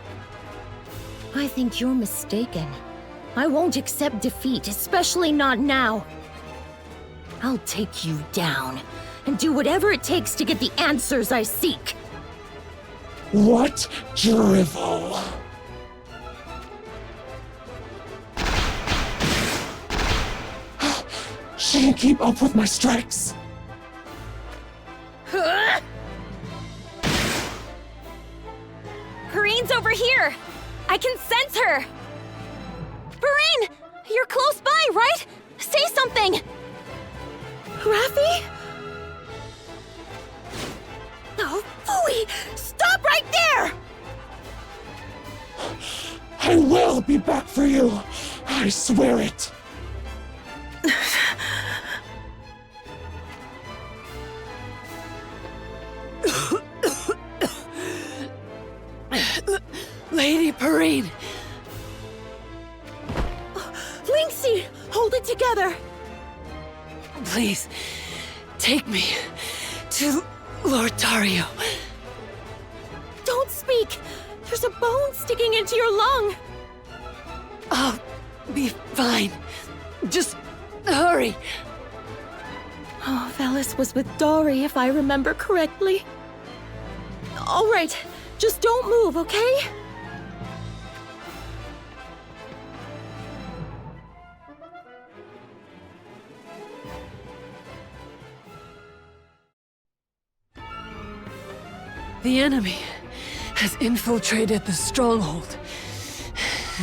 I think you're mistaken. I won't accept defeat, especially not now. I'll take you down, and do whatever it takes to get the answers I seek. What drivel? She can keep up with my strikes. Perrine's over here! I can sense her! Perrine! You're close by, right? Say something! Raffi? Oh, phooey! Stop right there! I will be back for you. I swear it. Lady Perrine! Lynxie, hold it together! Please, take me to Lord Dario. Don't speak! There's a bone sticking into your lung! I'll be fine. Just hurry. Oh, Velis was with Dari, if I remember correctly. All right, just don't move, okay? The enemy has infiltrated the stronghold.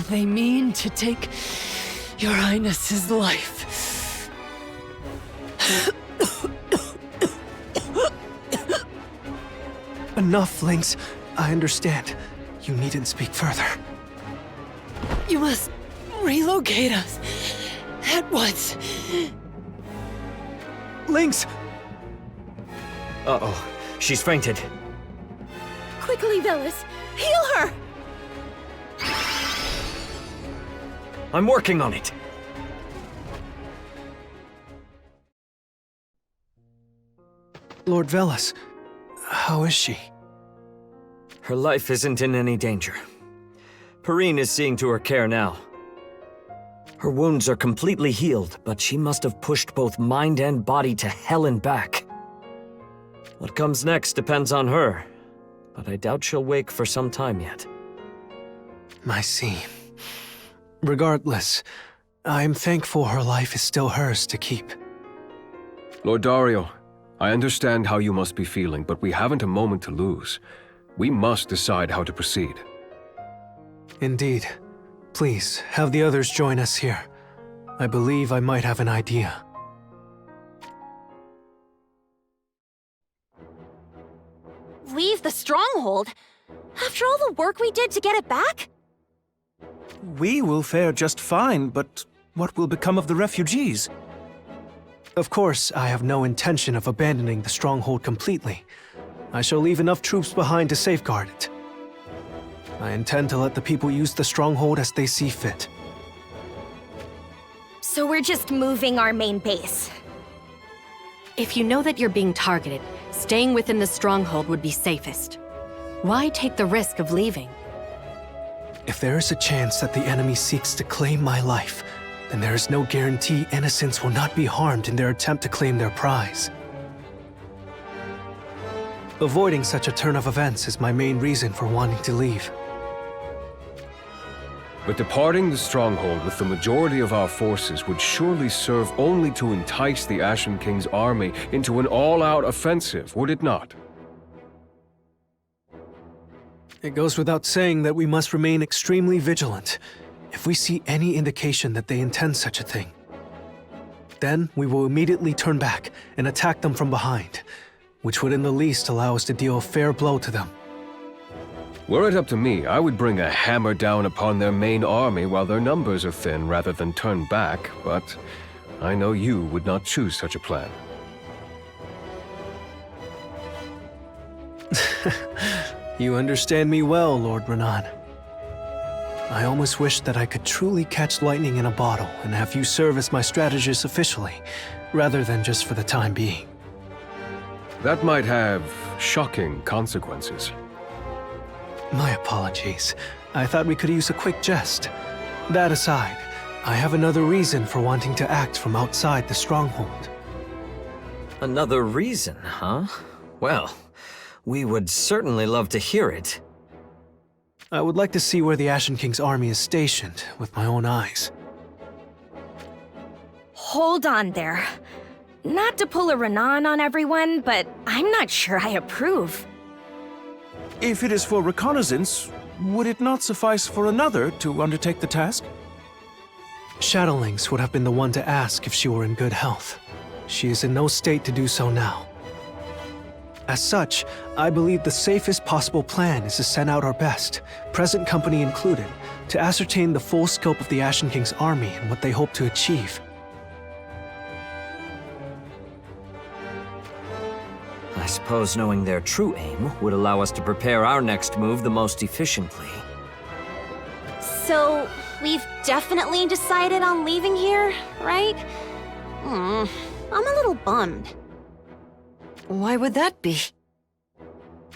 They mean to take Your Highness's life. Enough, Lynx. I understand. You needn't speak further. You must relocate us at once. Lynx! Uh-oh. She's fainted. Quickly, Velis. Heal her! I'm working on it. Lord Velis, how is she? Her life isn't in any danger. Perrine is seeing to her care now. Her wounds are completely healed, but she must have pushed both mind and body to hell and back. What comes next depends on her, but I doubt she'll wake for some time yet. I see. Regardless, I'm thankful her life is still hers to keep. Lord Dario, I understand how you must be feeling, but we haven't a moment to lose. We must decide how to proceed. Indeed. Please, have the others join us here. I believe I might have an idea. Leave the stronghold? After all the work we did to get it back? We will fare just fine, but what will become of the refugees? Of course, I have no intention of abandoning the stronghold completely. I shall leave enough troops behind to safeguard it. I intend to let the people use the stronghold as they see fit. So we're just moving our main base. If you know that you're being targeted, staying within the stronghold would be safest. Why take the risk of leaving? If there is a chance that the enemy seeks to claim my life, then there is no guarantee innocents will not be harmed in their attempt to claim their prize. Avoiding such a turn of events is my main reason for wanting to leave. But departing the stronghold with the majority of our forces would surely serve only to entice the Ashen King's army into an all-out offensive, would it not? It goes without saying that we must remain extremely vigilant. If we see any indication that they intend such a thing, then we will immediately turn back and attack them from behind, which would in the least allow us to deal a fair blow to them. Were it up to me, I would bring a hammer down upon their main army while their numbers are thin rather than turn back, but I know you would not choose such a plan. You understand me well, Lord Renan. I almost wish that I could truly catch lightning in a bottle and have you serve as my strategist officially, rather than just for the time being. That might have shocking consequences. My apologies. I thought we could use a quick jest. That aside, I have another reason for wanting to act from outside the stronghold. Another reason, huh? Well, we would certainly love to hear it. I would like to see where the Ashen King's army is stationed with my own eyes. Hold on there. Not to pull a Renan on everyone, but I'm not sure I approve. If it is for reconnaissance, would it not suffice for another to undertake the task? Shadowlings would have been the one to ask if she were in good health. She is in no state to do so now. As such, I believe the safest possible plan is to send out our best, present company included, to ascertain the full scope of the Ashen King's army and what they hope to achieve. I suppose knowing their true aim would allow us to prepare our next move the most efficiently. So, we've definitely decided on leaving here, right? I'm a little bummed. Why would that be?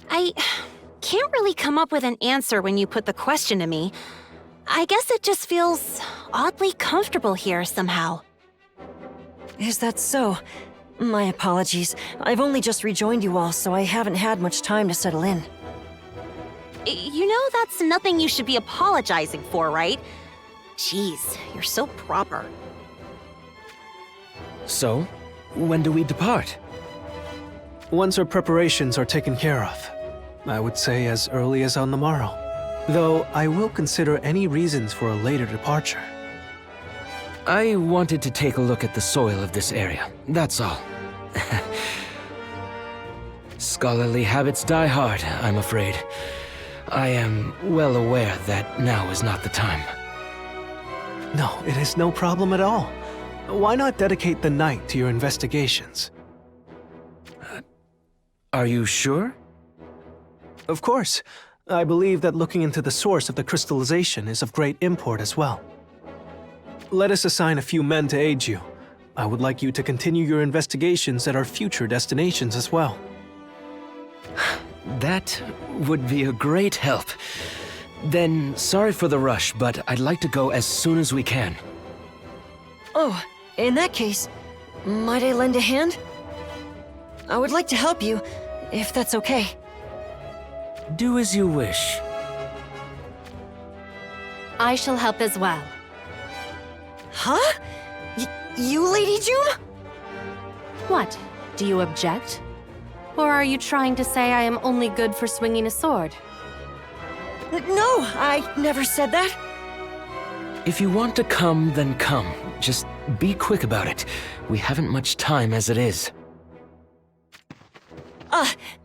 I can't really come up with an answer when you put the question to me, I guess it just feels oddly comfortable here somehow. Is that so? My apologies. I've only just rejoined you all, so I haven't had much time to settle in. You know that's nothing you should be apologizing for, right? Jeez, you're so proper. So, when do we depart? Once our preparations are taken care of, I would say as early as on the morrow. Though I will consider any reasons for a later departure. I wanted to take a look at the soil of this area, that's all. Scholarly habits die hard, I'm afraid. I am well aware that now is not the time. No, it is no problem at all. Why not dedicate the night to your investigations? Are you sure? Of course. I believe that looking into the source of the crystallization is of great import as well. Let us assign a few men to aid you. I would like you to continue your investigations at our future destinations as well. That would be a great help. Then, sorry for the rush, but I'd like to go as soon as we can. Oh, in that case, might I lend a hand? I would like to help you, if that's okay. Do as you wish. I shall help as well. Huh? You, Lady June? What? Do you object? Or are you trying to say I am only good for swinging a sword? No, I never said that. If you want to come, then come. Just be quick about it. We haven't much time as it is.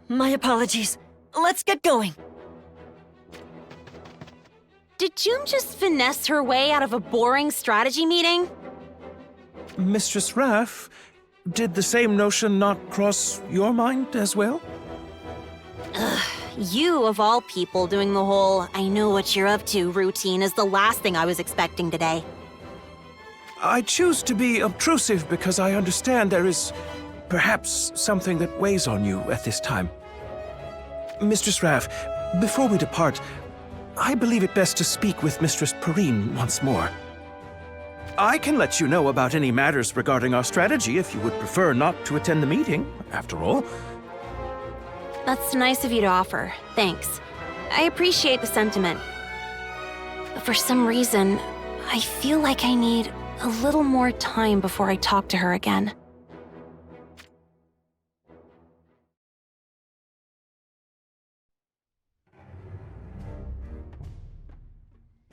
My apologies. Let's get going. Did June just finesse her way out of a boring strategy meeting? Mistress Raff, did the same notion not cross your mind as well? You, of all people, doing the whole I know what you're up to routine is the last thing I was expecting today. I choose to be obtrusive because I understand there is perhaps something that weighs on you at this time. Mistress Raff, before we depart, I believe it best to speak with Mistress Perrine once more. I can let you know about any matters regarding our strategy if you would prefer not to attend the meeting, after all. That's nice of you to offer. Thanks. I appreciate the sentiment. But for some reason, I feel like I need a little more time before I talk to her again.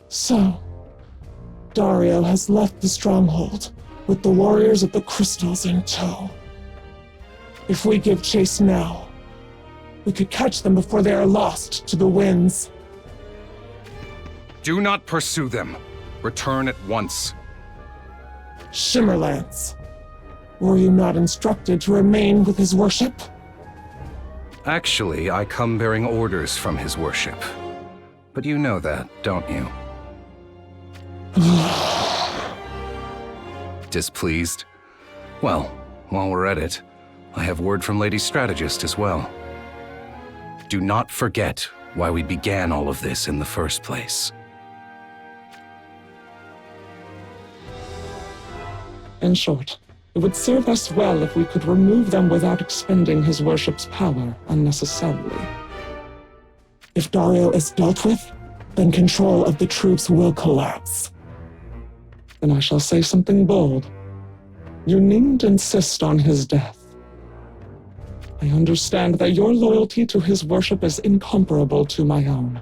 So, Dario has left the stronghold with the warriors of the crystals in tow. If we give chase now, we could catch them before they are lost to the winds. Do not pursue them. Return at once. Shimmerlance, were you not instructed to remain with his worship? Actually, I come bearing orders from his worship. But you know that, don't you? Displeased? Well, while we're at it, I have word from Lady Strategist as well. Do not forget why we began all of this in the first place. In short, it would serve us well if we could remove them without expending his worship's power unnecessarily. If Dario is dealt with, then control of the troops will collapse. Then I shall say something bold. You needn't insist on his death. I understand that your loyalty to his worship is incomparable to my own.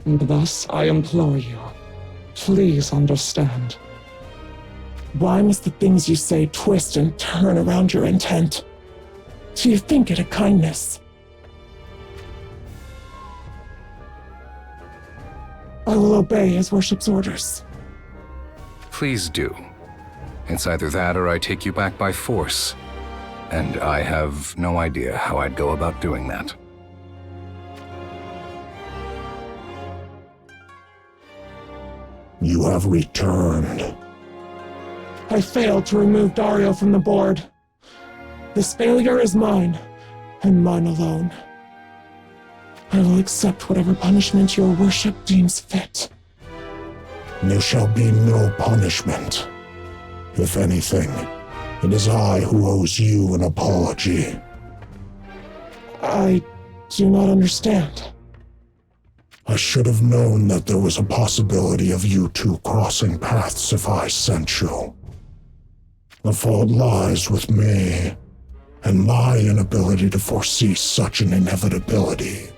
And thus I implore you, please understand. Why must the things you say twist and turn around your intent? Do you think it a kindness? I will obey his worship's orders. Please do. It's either that or I take you back by force. And I have no idea how I'd go about doing that. You have returned. I failed to remove Dario from the board. This failure is mine, and mine alone. I will accept whatever punishment your worship deems fit. There shall be no punishment. If anything, it is I who owes you an apology. I do not understand. I should have known that there was a possibility of you two crossing paths if I sent you. The fault lies with me, and my inability to foresee such an inevitability.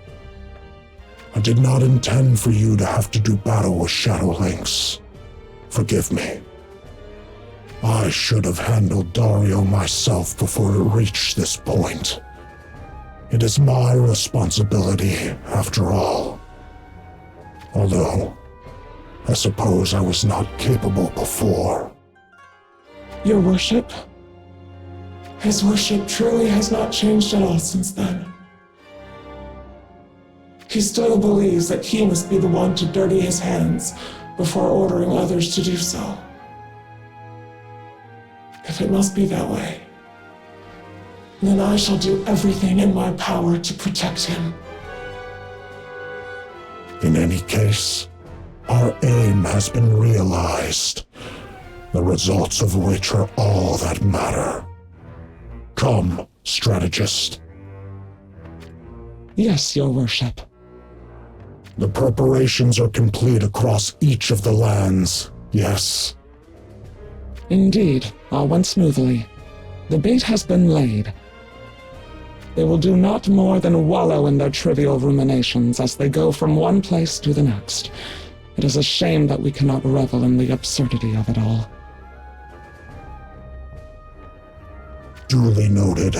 I did not intend for you to have to do battle with Shadow Lynx. Forgive me. I should have handled Dario myself before it reached this point. It is my responsibility, after all. Although, I suppose I was not capable before. Your worship? His worship truly has not changed at all since then. He still believes that he must be the one to dirty his hands before ordering others to do so. If it must be that way, then I shall do everything in my power to protect him. In any case, our aim has been realized, the results of which are all that matter. Come, strategist. Yes, your worship. The preparations are complete across each of the lands, yes? Indeed, all went smoothly. The bait has been laid. They will do not more than wallow in their trivial ruminations as they go from one place to the next. It is a shame that we cannot revel in the absurdity of it all. Duly noted,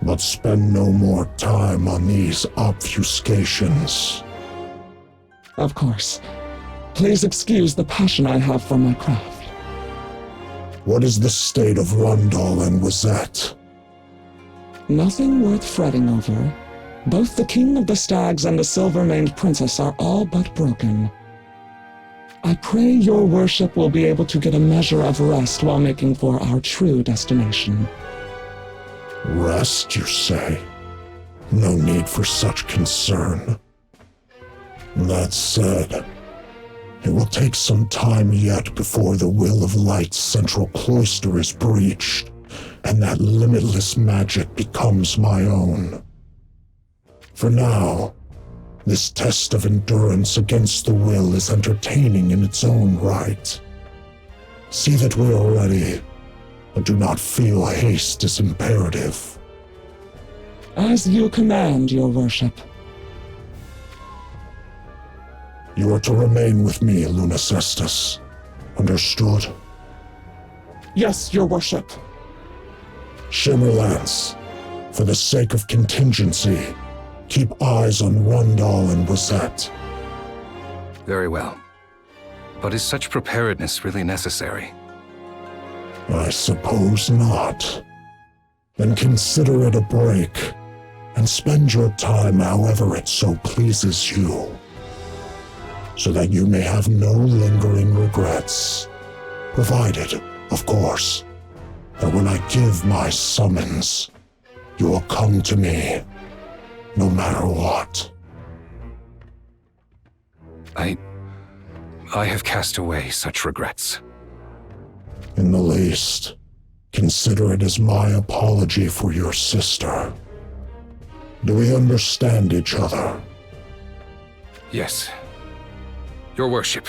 but spend no more time on these obfuscations. Of course. Please excuse the passion I have for my craft. What is the state of Rundle and Wazette? Nothing worth fretting over. Both the King of the Stags and the Silver-Maned Princess are all but broken. I pray your worship will be able to get a measure of rest while making for our true destination. Rest, you say? No need for such concern. That said, it will take some time yet before the Will of Light's central cloister is breached, and that limitless magic becomes my own. For now, this test of endurance against the will is entertaining in its own right. See that we are ready, but do not feel haste is imperative. As you command, your worship. You are to remain with me, Lunacestus. Understood? Yes, your worship. Shimmerlance, for the sake of contingency, keep eyes on Rundle and Wazette. Very well. But is such preparedness really necessary? I suppose not. Then consider it a break, and spend your time however it so pleases you, so that you may have no lingering regrets, provided, of course, that when I give my summons, you will come to me, no matter what. I have cast away such regrets. In the least, consider it as my apology for your sister. Do we understand each other? Yes. Your worship.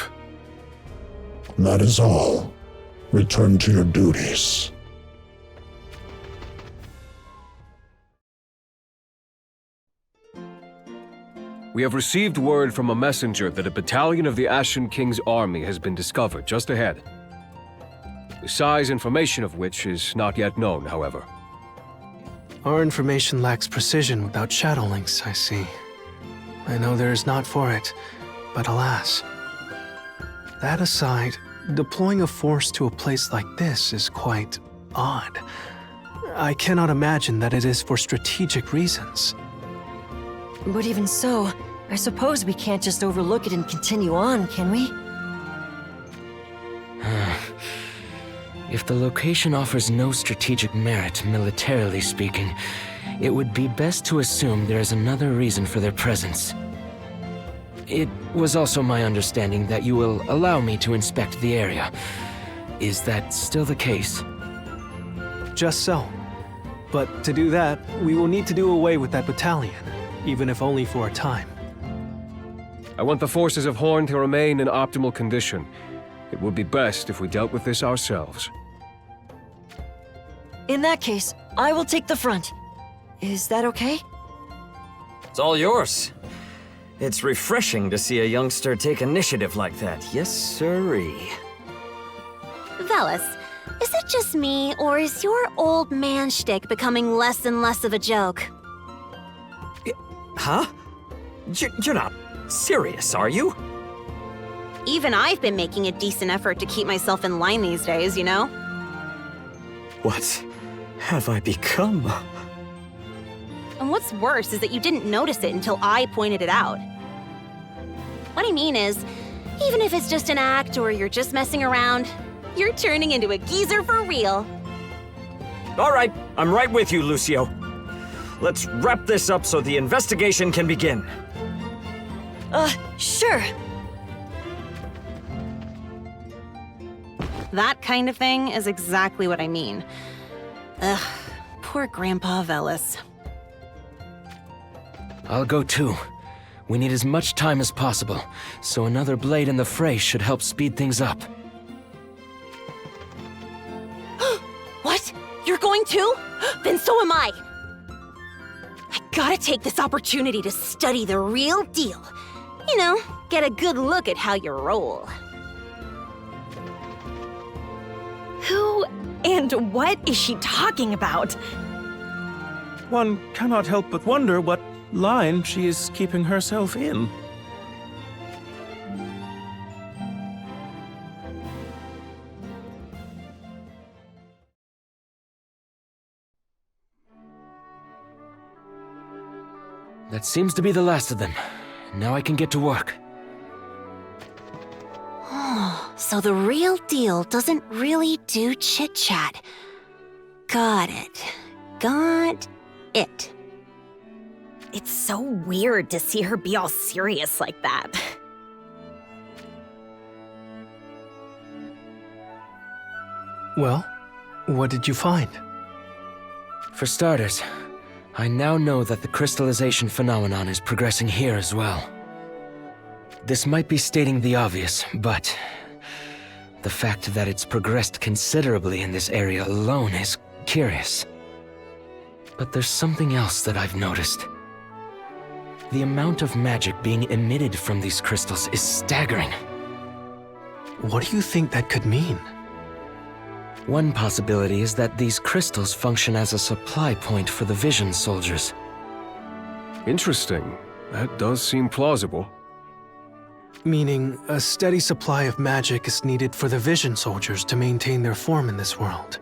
That is all. Return to your duties. We have received word from a messenger that a battalion of the Ashen King's army has been discovered just ahead. The size information of which is not yet known, however. Our information lacks precision without shadow links, I see. I know there is not for it, but alas. That aside, deploying a force to a place like this is quite odd. I cannot imagine that it is for strategic reasons. But even so, I suppose we can't just overlook it and continue on, can we? If the location offers no strategic merit, militarily speaking, it would be best to assume there is another reason for their presence. it was also my understanding that you will allow me to inspect the area. Is that still the case? Just so. But to do that, we will need to do away with that battalion, even if only for a time. I want the forces of Horn to remain in optimal condition. It would be best if we dealt with this ourselves. In that case, I will take the front. Is that okay? It's all yours. It's refreshing to see a youngster take initiative like that. Yes, sirree. Velis, is it just me, or is your old man shtick becoming less and less of a joke? Huh? You're not serious, are you? Even I've been making a decent effort to keep myself in line these days, you know? What have I become? And what's worse is that you didn't notice it until I pointed it out. What I mean is, even if it's just an act or you're just messing around, you're turning into a geezer for real. All right, I'm right with you, Lucio. Let's wrap this up so the investigation can begin. Sure. That kind of thing is exactly what I mean. Ugh, poor Grandpa Velis. I'll go too. We need as much time as possible, so another blade in the fray should help speed things up. What? You're going too? Then so am I. I gotta take this opportunity to study the real deal. You know, get a good look at how you roll. Who and what is she talking about? One cannot help but wonder what line she is keeping herself in. That seems to be the last of them. Now I can get to work. Oh, so the real deal doesn't really do chit-chat. Got it. Got it. It's so weird to see her be all serious like that. Well, what did you find? For starters, I now know that the crystallization phenomenon is progressing here as well. This might be stating the obvious, but the fact that it's progressed considerably in this area alone is curious. But there's something else that I've noticed. The amount of magic being emitted from these crystals is staggering. What do you think that could mean? One possibility is that these crystals function as a supply point for the Vision soldiers. Interesting. That does seem plausible. Meaning, a steady supply of magic is needed for the Vision soldiers to maintain their form in this world.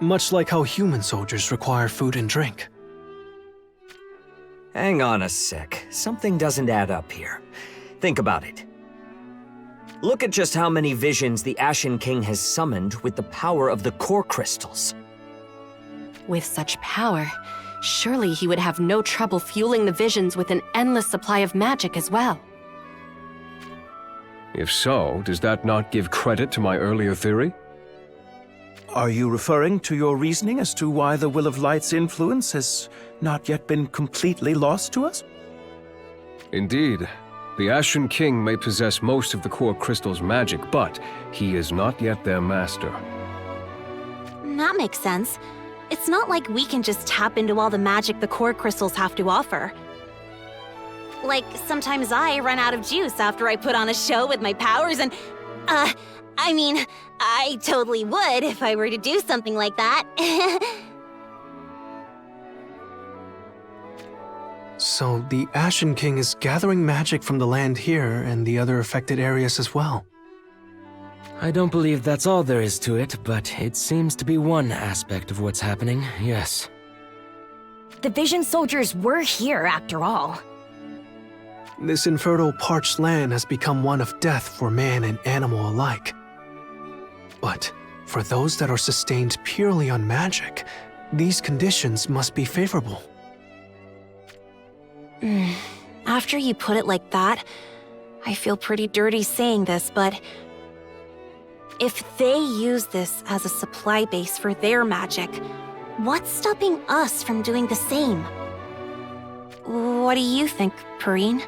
Much like how human soldiers require food and drink. Hang on a sec. Something doesn't add up here. Think about it. Look at just how many visions the Ashen King has summoned with the power of the core crystals. With such power, surely he would have no trouble fueling the visions with an endless supply of magic as well. If so, does that not give credit to my earlier theory? Are you referring to your reasoning as to why the Will of Light's influence has not yet been completely lost to us? Indeed. The Ashen King may possess most of the core crystal's magic, but he is not yet their master. That makes sense. It's not like we can just tap into all the magic the core crystals have to offer. Like, sometimes I run out of juice after I put on a show with my powers and, I mean, I totally would if I were to do something like that. So the Ashen King is gathering magic from the land here and the other affected areas as well. I don't believe that's all there is to it, but it seems to be one aspect of what's happening, yes. The Vision soldiers were here after all. This infertile, parched land has become one of death for man and animal alike. But for those that are sustained purely on magic, these conditions must be favorable. after you put it like that, I feel pretty dirty saying this, but if they use this as a supply base for their magic, what's stopping us from doing the same? What do you think, Perrine?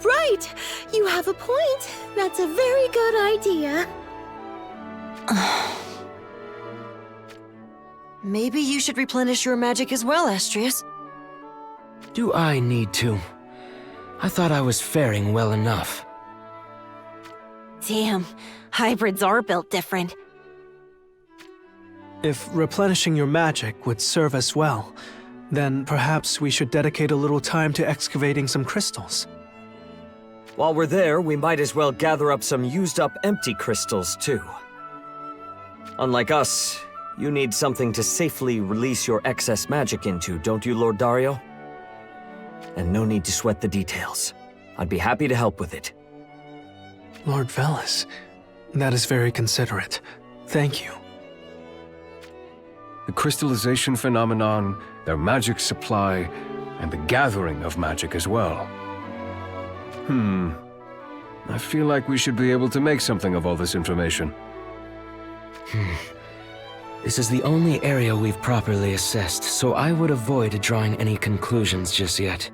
Right! You have a point. That's a very good idea. Maybe you should replenish your magic as well, Astrius. Do I need to? I thought I was faring well enough. Damn, hybrids are built different. If replenishing your magic would serve us well, then perhaps we should dedicate a little time to excavating some crystals. While we're there, we might as well gather up some used-up empty crystals, too. Unlike us, you need something to safely release your excess magic into, don't you, Lord Dario? And no need to sweat the details. I'd be happy to help with it. Lord Velis, that is very considerate. Thank you. The crystallization phenomenon, their magic supply, and the gathering of magic as well. I feel like we should be able to make something of all this information. This is the only area we've properly assessed, so I would avoid drawing any conclusions just yet.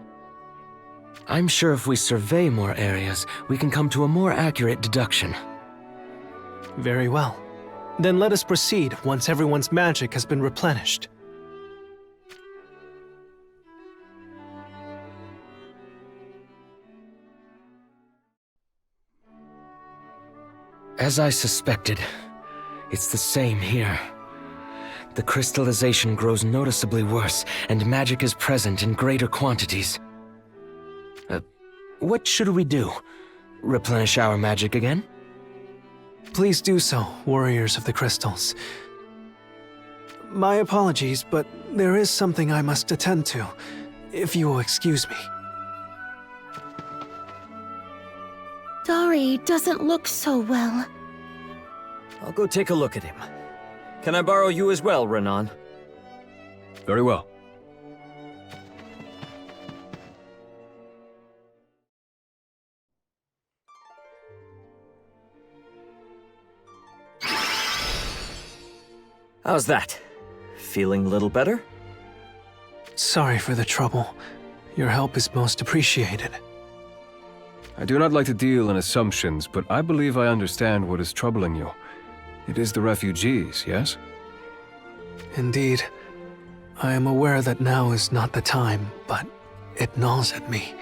I'm sure if we survey more areas, we can come to a more accurate deduction. Very well. Then let us proceed once everyone's magic has been replenished. As I suspected, it's the same here. The crystallization grows noticeably worse, and magic is present in greater quantities. What should we do? Replenish our magic again? Please do so, warriors of the crystals. My apologies, but there is something I must attend to, if you will excuse me. Dari doesn't look so well. I'll go take a look at him. Can I borrow you as well, Renan? Very well. How's that? Feeling a little better? Sorry for the trouble. Your help is most appreciated. I do not like to deal in assumptions, but I believe I understand what is troubling you. It is the refugees, yes? Indeed. I am aware that now is not the time, but it gnaws at me.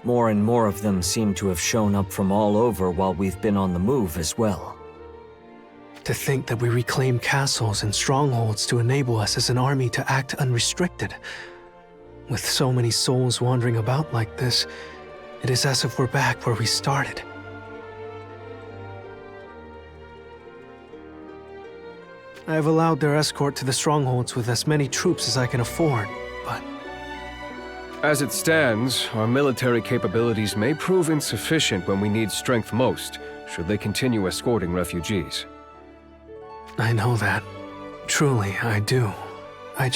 More and more of them seem to have shown up from all over while we've been on the move as well. To think that we reclaim castles and strongholds to enable us as an army to act unrestricted. With so many souls wandering about like this, it is as if we're back where we started. I have allowed their escort to the strongholds with as many troops as I can afford, but... As it stands, our military capabilities may prove insufficient when we need strength most, should they continue escorting refugees. I know that. Truly, I do. I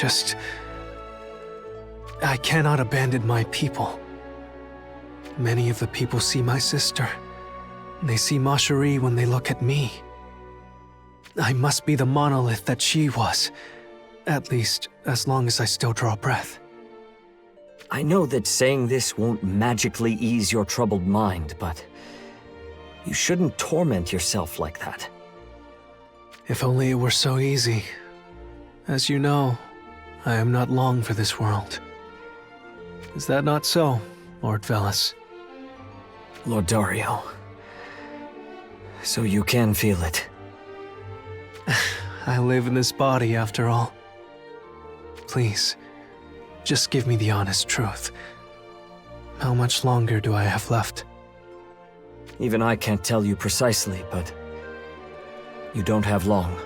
cannot abandon my people. Many of the people see my sister. They see Macherie when they look at me. I must be the monolith that she was. At least, as long as I still draw breath. I know that saying this won't magically ease your troubled mind, but you shouldn't torment yourself like that. If only it were so easy. As you know, I am not long for this world. Is that not so, Lord Velis? Lord Dario. So you can feel it. I live in this body, after all. Please, just give me the honest truth. How much longer do I have left? Even I can't tell you precisely, but you don't have long.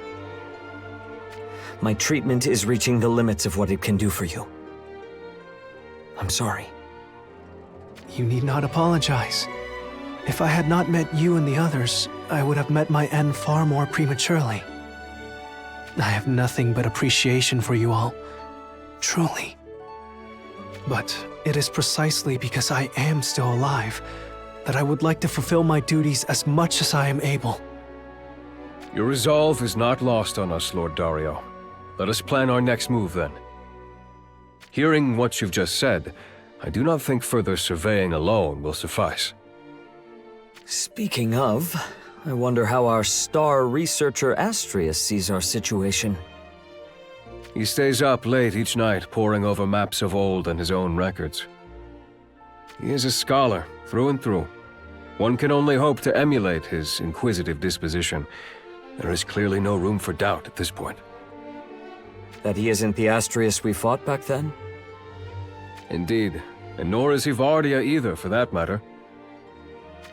My treatment is reaching the limits of what it can do for you. I'm sorry. You need not apologize. If I had not met you and the others, I would have met my end far more prematurely. I have nothing but appreciation for you all. Truly. But it is precisely because I am still alive that I would like to fulfill my duties as much as I am able. Your resolve is not lost on us, Lord Dario. Let us plan our next move, then. Hearing what you've just said, I do not think further surveying alone will suffice. Speaking of, I wonder how our star researcher Astrius sees our situation. He stays up late each night, poring over maps of old and his own records. He is a scholar, through and through. One can only hope to emulate his inquisitive disposition. There is clearly no room for doubt at this point. That he isn't the Astrius we fought back then? Indeed, and nor is he Vardia either, for that matter.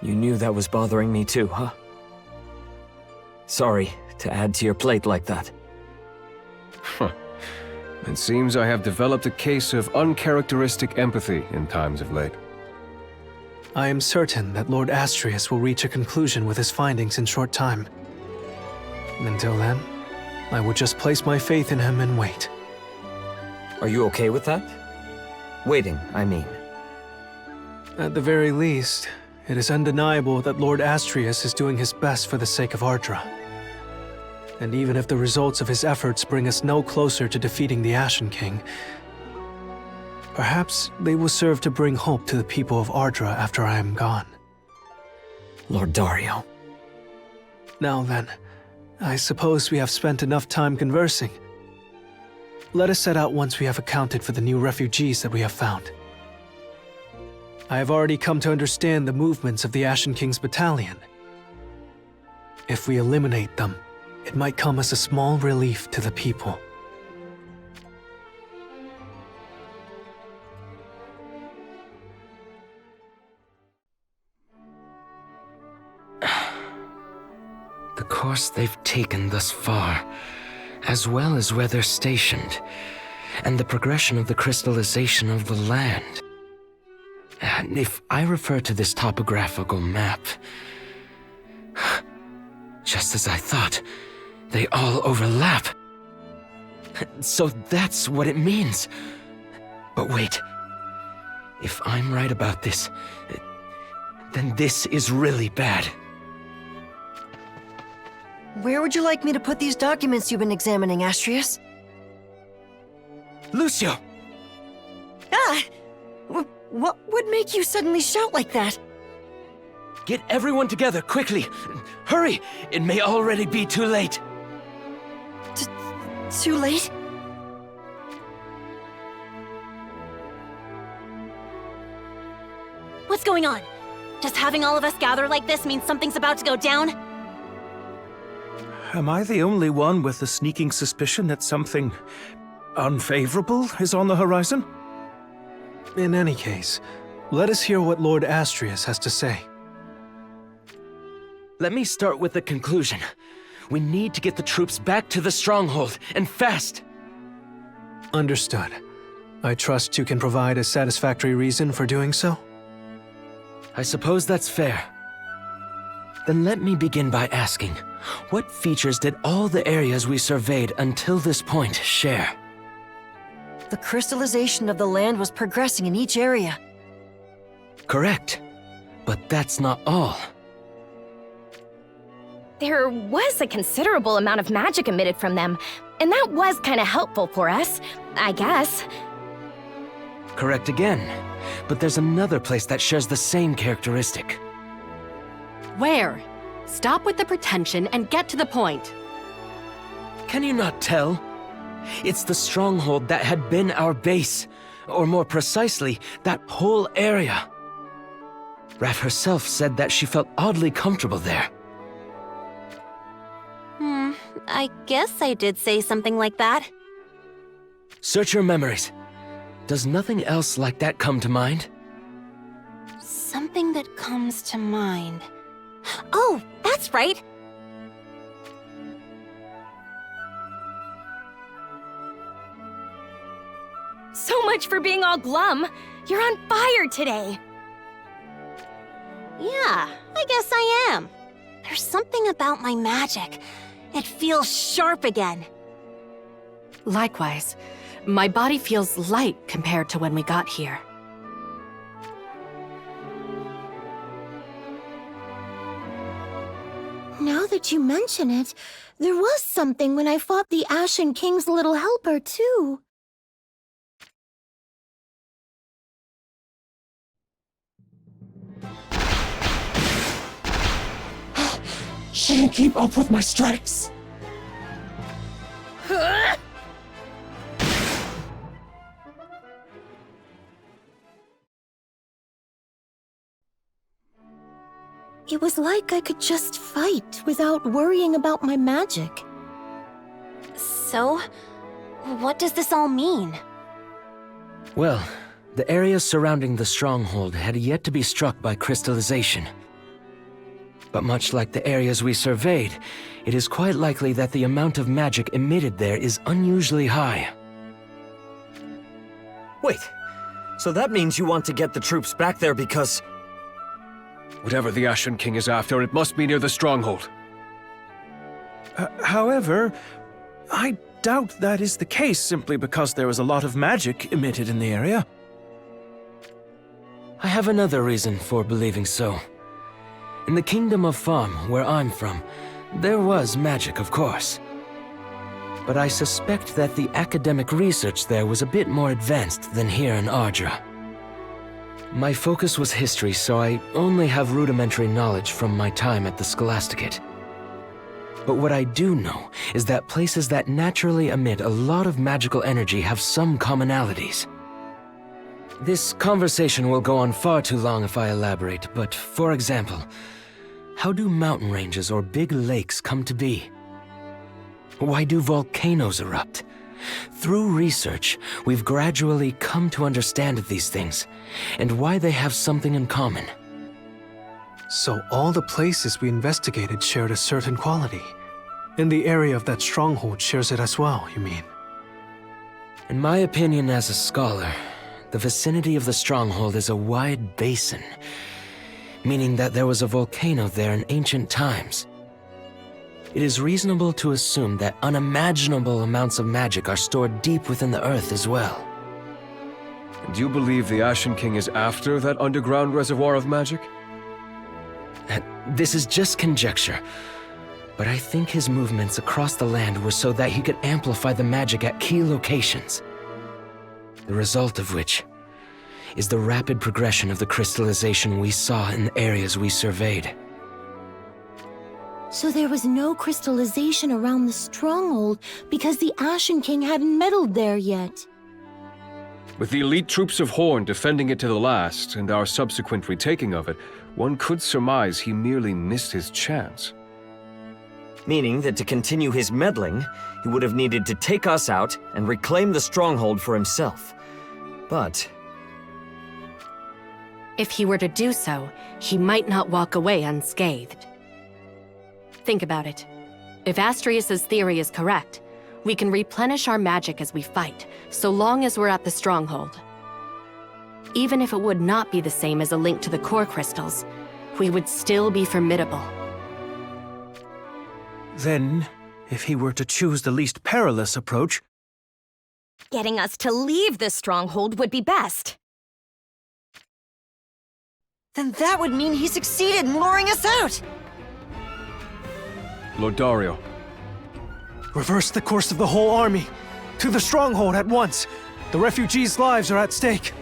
You knew that was bothering me too, huh? Sorry to add to your plate like that. Huh. It seems I have developed a case of uncharacteristic empathy in times of late. I am certain that Lord Astrius will reach a conclusion with his findings in short time. Until then, I will just place my faith in him and wait. Are you okay with that? Waiting, I mean. At the very least, it is undeniable that Lord Astrius is doing his best for the sake of Ardra. And even if the results of his efforts bring us no closer to defeating the Ashen King, perhaps they will serve to bring hope to the people of Ardra after I am gone. Lord Dario. Now then, I suppose we have spent enough time conversing. Let us set out once we have accounted for the new refugees that we have found. I have already come to understand the movements of the Ashen King's battalion. If we eliminate them, it might come as a small relief to the people. The course they've taken thus far, as well as where they're stationed, and the progression of the crystallization of the land. And if I refer to this topographical map, just as I thought, they all overlap. So that's what it means. But wait, if I'm right about this, then this is really bad. Where would you like me to put these documents you've been examining, Astrius? Lucio! Ah! What would make you suddenly shout like that? Get everyone together, quickly! Hurry! It may already be too late! Too late? What's going on? Does having all of us gather like this mean something's about to go down? Am I the only one with the sneaking suspicion that something unfavorable is on the horizon? In any case, let us hear what Lord Astrius has to say. Let me start with the conclusion. We need to get the troops back to the stronghold, and fast! Understood. I trust you can provide a satisfactory reason for doing so? I suppose that's fair. Then let me begin by asking, what features did all the areas we surveyed until this point share? The crystallization of the land was progressing in each area. Correct. But that's not all. There was a considerable amount of magic emitted from them, and that was kind of helpful for us, I guess. Correct again. But there's another place that shares the same characteristic. Where? Stop with the pretension and get to the point. Can you not tell? It's the stronghold that had been our base, or more precisely, that whole area. Raph herself said that she felt oddly comfortable there. I guess I did say something like that. Search your memories. Does nothing else like that come to mind? Something that comes to mind. Oh, that's right! So much for being all glum. You're on fire today. Yeah, I guess I am. There's something about my magic. It feels sharp again. Likewise. My body feels light compared to when we got here. Now that you mention it, there was something when I fought the Ashen King's little helper, too. Shouldn't keep up with my strikes. It was like I could just fight without worrying about my magic. So, what does this all mean? Well, the areas surrounding the stronghold had yet to be struck by crystallization. But much like the areas we surveyed, it is quite likely that the amount of magic emitted there is unusually high. Wait, so that means you want to get the troops back there because... Whatever the Ashen King is after, it must be near the stronghold. However, I doubt that is the case simply because there was a lot of magic emitted in the area. I have another reason for believing so. In the Kingdom of Farm, where I'm from, there was magic, of course. But I suspect that the academic research there was a bit more advanced than here in Ardra. My focus was history, so I only have rudimentary knowledge from my time at the Scholasticate. But what I do know is that places that naturally emit a lot of magical energy have some commonalities. This conversation will go on far too long if I elaborate, but for example, how do mountain ranges or big lakes come to be? Why do volcanoes erupt? Through research, we've gradually come to understand these things, and why they have something in common. So all the places we investigated shared a certain quality. And the area of that stronghold shares it as well, you mean? In my opinion as a scholar, the vicinity of the stronghold is a wide basin, meaning that there was a volcano there in ancient times. It is reasonable to assume that unimaginable amounts of magic are stored deep within the earth as well. Do you believe the Ashen King is after that underground reservoir of magic? This is just conjecture, but I think his movements across the land were so that he could amplify the magic at key locations. The result of which is the rapid progression of the crystallization we saw in the areas we surveyed. So there was no crystallization around the stronghold because the Ashen King hadn't meddled there yet. With the elite troops of Horn defending it to the last, and our subsequent retaking of it, one could surmise he merely missed his chance. Meaning that to continue his meddling, he would have needed to take us out and reclaim the stronghold for himself. But... if he were to do so, he might not walk away unscathed. Think about it. If Astrius's theory is correct, we can replenish our magic as we fight, so long as we're at the stronghold. Even if it would not be the same as a link to the core crystals, we would still be formidable. Then, if he were to choose the least perilous approach... Getting us to leave the stronghold would be best. Then that would mean he succeeded in luring us out! Lord Dario. Reverse the course of the whole army. To the stronghold at once. The refugees' lives are at stake.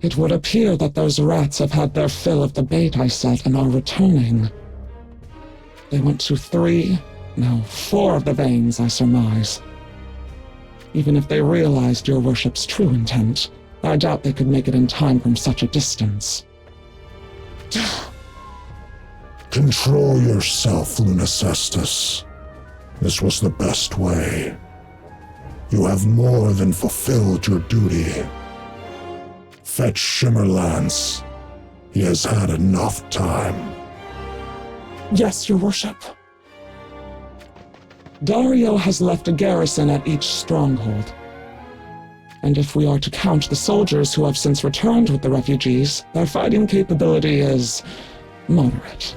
It would appear that those rats have had their fill of the bait I set and are returning. They went to 4 of the veins, I surmise. Even if they realized your worship's true intent, I doubt they could make it in time from such a distance. Control yourself, Lunacestus. This was the best way. You have more than fulfilled your duty. Fetch Shimmerlance. He has had enough time. Yes, your worship. Dario has left a garrison at each stronghold. And if we are to count the soldiers who have since returned with the refugees, their fighting capability is moderate.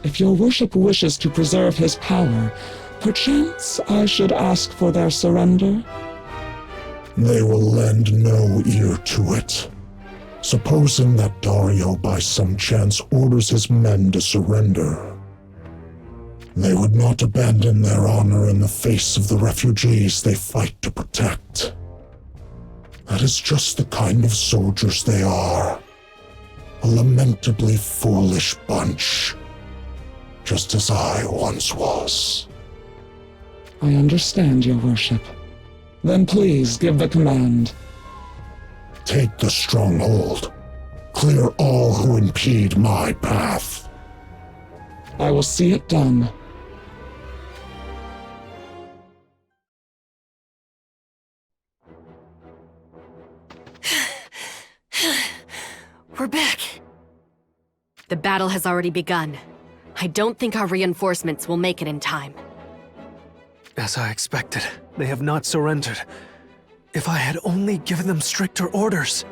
If your worship wishes to preserve his power, perchance I should ask for their surrender? They will lend no ear to it. Supposing that Dario by some chance orders his men to surrender, they would not abandon their honor in the face of the refugees they fight to protect. That is just the kind of soldiers they are. A lamentably foolish bunch. Just as I once was. I understand, your worship. Then please give the command. Take the stronghold. Clear all who impede my path. I will see it done. We're back. The battle has already begun. I don't think our reinforcements will make it in time. As I expected, they have not surrendered. If I had only given them stricter orders.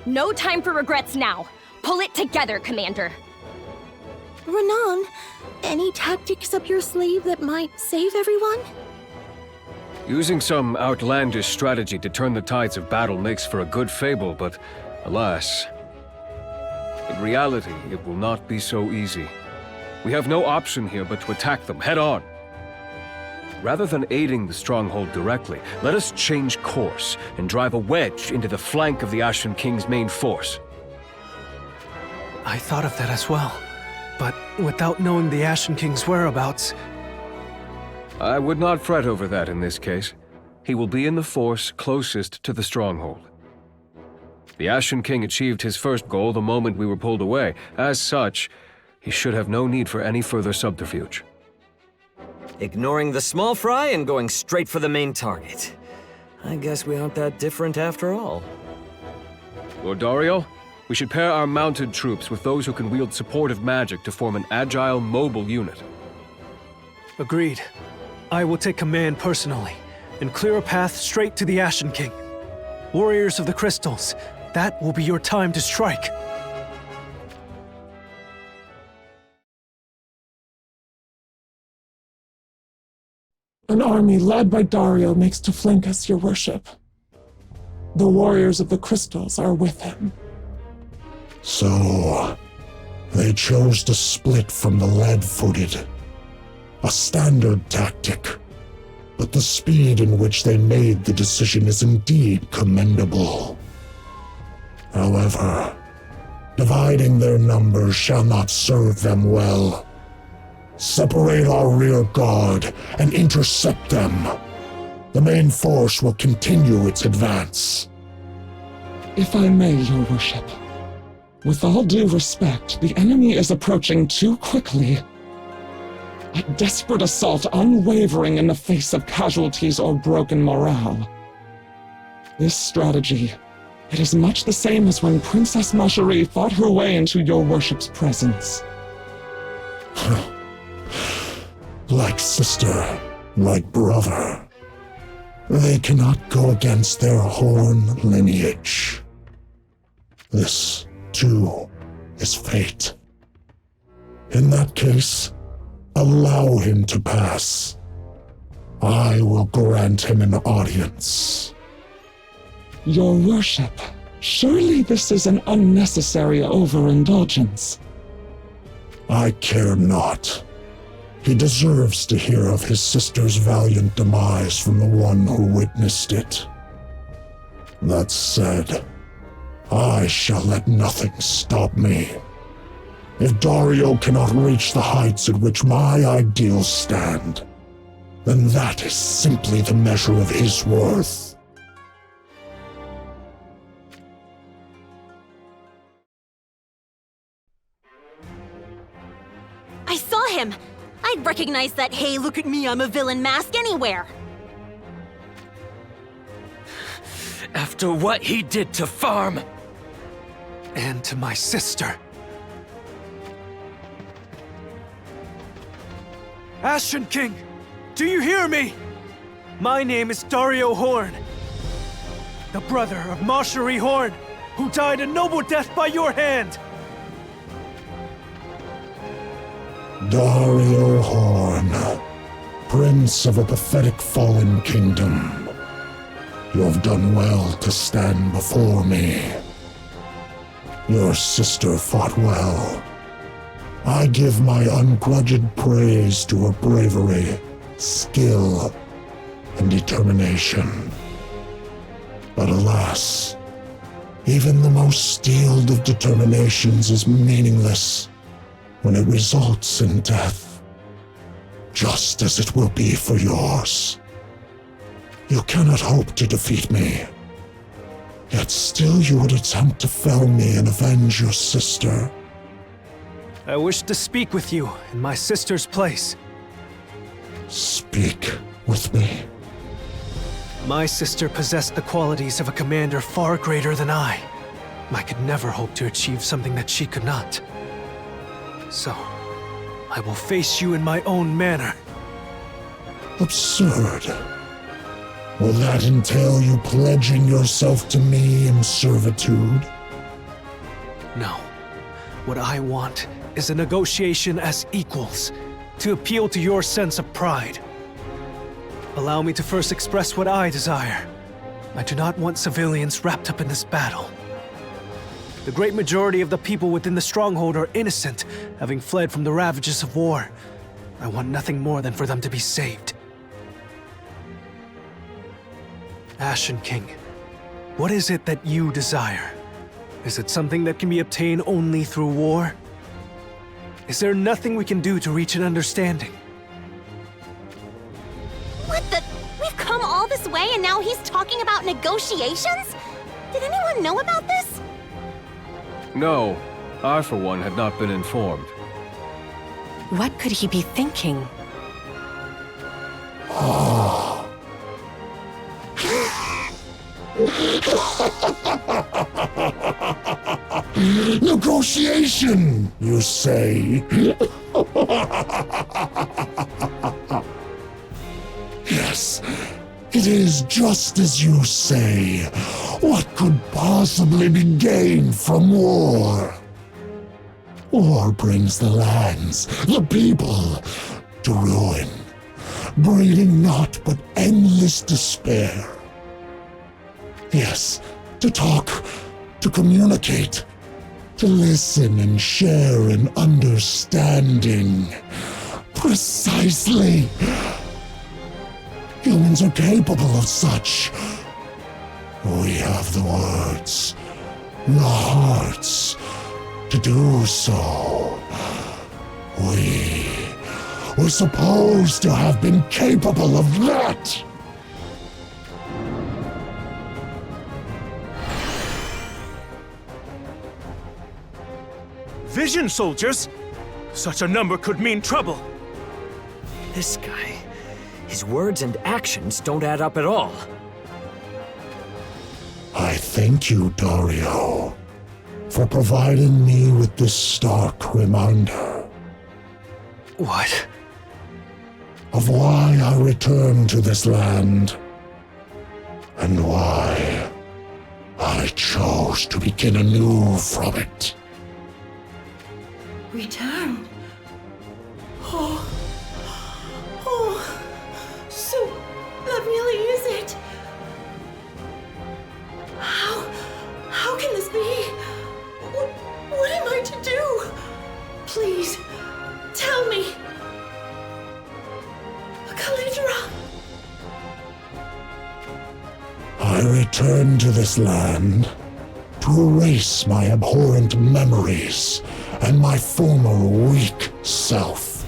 No time for regrets now. Pull it together, Commander. Renan, any tactics up your sleeve that might save everyone? Using some outlandish strategy to turn the tides of battle makes for a good fable, but alas, in reality, it will not be so easy. We have no option here but to attack them head on. Rather than aiding the stronghold directly, let us change course and drive a wedge into the flank of the Ashen King's main force. I thought of that as well, but without knowing the Ashen King's whereabouts... I would not fret over that in this case. He will be in the force closest to the stronghold. The Ashen King achieved his first goal the moment we were pulled away. As such, he should have no need for any further subterfuge. Ignoring the small fry and going straight for the main target. I guess we aren't that different after all. Lord Dario, we should pair our mounted troops with those who can wield supportive magic to form an agile, mobile unit. Agreed. I will take command personally, and clear a path straight to the Ashen King. Warriors of the Crystals, that will be your time to strike. An army led by Dario makes to flank us, your worship. The warriors of the Crystals are with him. So, they chose to split from the lead-footed. A standard tactic. But the speed in which they made the decision is indeed commendable. However, dividing their numbers shall not serve them well. Separate our rear guard and intercept them. The main force will continue its advance. If I may, your worship. With all due respect, the enemy is approaching too quickly. A desperate assault unwavering in the face of casualties or broken morale. This strategy, it is much the same as when Princess Marjorie fought her way into your worship's presence. Like sister, like brother. They cannot go against their Horn lineage. This, too, is fate. In that case, allow him to pass. I will grant him an audience. Your worship, surely this is an unnecessary overindulgence. I care not. He deserves to hear of his sister's valiant demise from the one who witnessed it. That said, I shall let nothing stop me. If Dario cannot reach the heights at which my ideals stand, then that is simply the measure of his worth. I saw him! I'd recognize that "hey, look at me, I'm a villain" mask anywhere! After what he did to Farm! And to my sister. Ashen King, do you hear me? My name is Dario Horn, the brother of Marjorie Horn, who died a noble death by your hand. Dario Horn, Prince of a pathetic fallen kingdom. You have done well to stand before me. Your sister fought well. I give my ungrudged praise to her bravery, skill, and determination. But alas, even the most steeled of determinations is meaningless when it results in death, just as it will be for yours. You cannot hope to defeat me, yet still you would attempt to fell me and avenge your sister. I wish to speak with you in my sister's place. Speak with me. My sister possessed the qualities of a commander far greater than I. I could never hope to achieve something that she could not. So, I will face you in my own manner. Absurd. Will that entail you pledging yourself to me in servitude? No. What I want is a negotiation as equals, to appeal to your sense of pride. Allow me to first express what I desire. I do not want civilians wrapped up in this battle. The great majority of the people within the stronghold are innocent, having fled from the ravages of war. I want nothing more than for them to be saved. Ashen King, what is it that you desire? Is it something that can be obtained only through war? Is there nothing we can do to reach an understanding? What the? We've come all this way and now he's talking about negotiations? Did anyone know about this? No, I for one had not been informed. What could he be thinking? Negotiation, you say? Yes, it is just as you say. What could possibly be gained from war? War brings the lands, the people, to ruin, breeding naught but endless despair. Yes, to talk, to communicate, to listen and share in understanding. Precisely. Humans are capable of such. We have the words, the hearts, to do so. We're supposed to have been capable of that. Vision soldiers? Such a number could mean trouble. This guy, his words and actions don't add up at all. I thank you, Dario, for providing me with this stark reminder. What? Of why I returned to this land, and why I chose to begin anew from it. Return. Oh, so that really is it. How can this be? What am I to do? Please, tell me. Kalidra. I returned to this land to erase my abhorrent memories and my former weak self,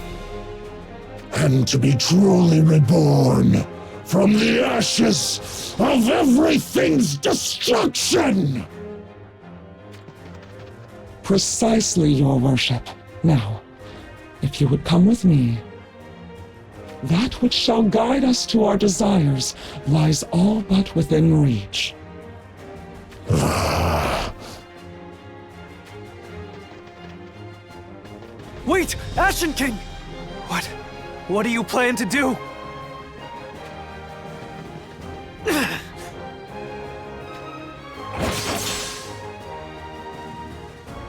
and to be truly reborn from the ashes of everything's destruction! Precisely, your worship. Now, if you would come with me, that which shall guide us to our desires lies all but within reach. Wait, Ashen King! What do you plan to do?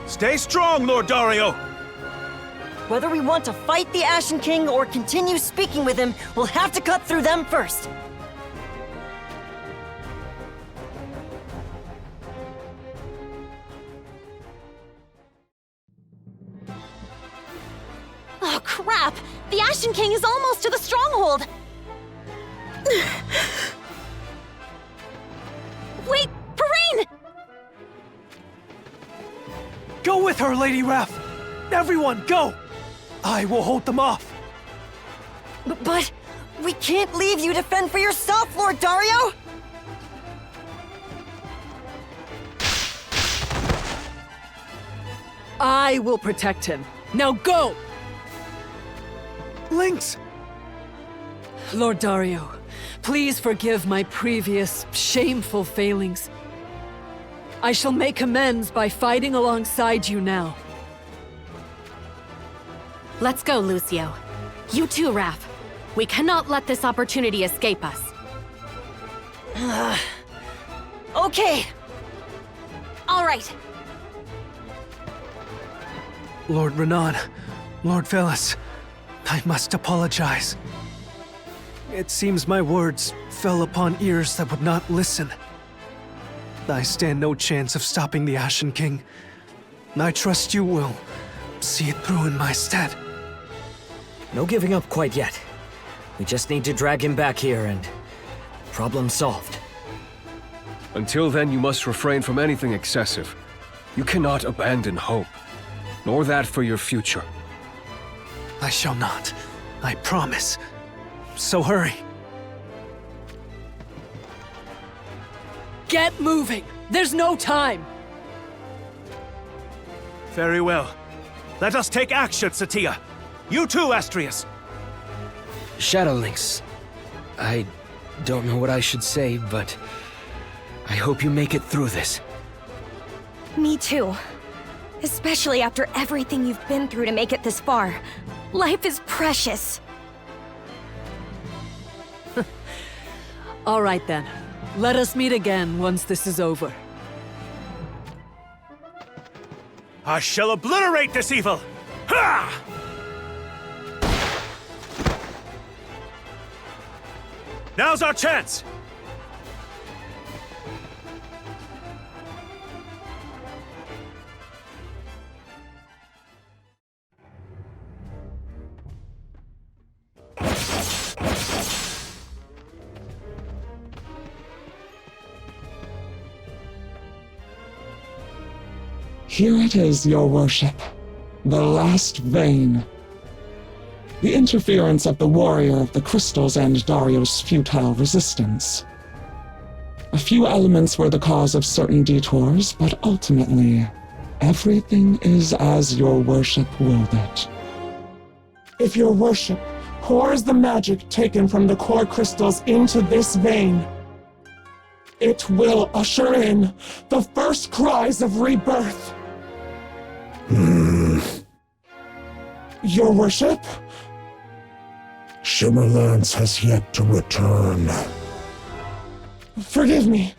Stay strong, Lord Dario! Whether we want to fight the Ashen King or continue speaking with him, we'll have to cut through them first. Oh, crap! The Ashen King is almost to the stronghold! Wait, Perrine! Go with her, Lady Raph! Everyone, go! I will hold them off. But we can't leave you to fend for yourself, Lord Dario! I will protect him. Now go! Lynx! Lord Dario, please forgive my previous shameful failings. I shall make amends by fighting alongside you now. Let's go, Lucio. You too, Raph. We cannot let this opportunity escape us. Okay. All right. Lord Renan, Lord Velis, I must apologize. It seems my words fell upon ears that would not listen. I stand no chance of stopping the Ashen King. I trust you will see it through in my stead. No giving up quite yet. We just need to drag him back here and... problem solved. Until then, you must refrain from anything excessive. You cannot abandon hope, nor that for your future. I shall not. I promise. So hurry. Get moving! There's no time! Very well. Let us take action, Satya. You too, Astrius. Shadow Lynx, I don't know what I should say, but I hope you make it through this. Me too. Especially after everything you've been through to make it this far. Life is precious. All right then. Let us meet again once this is over. I shall obliterate this evil! Ha! Now's our chance! Here it is, your worship. The last vein. The interference of the warrior of the crystals and Dario's futile resistance. A few elements were the cause of certain detours, but ultimately, everything is as your worship willed it. If your worship pours the magic taken from the core crystals into this vein, it will usher in the first cries of rebirth. Your worship? Shimmerlance has yet to return. Forgive me,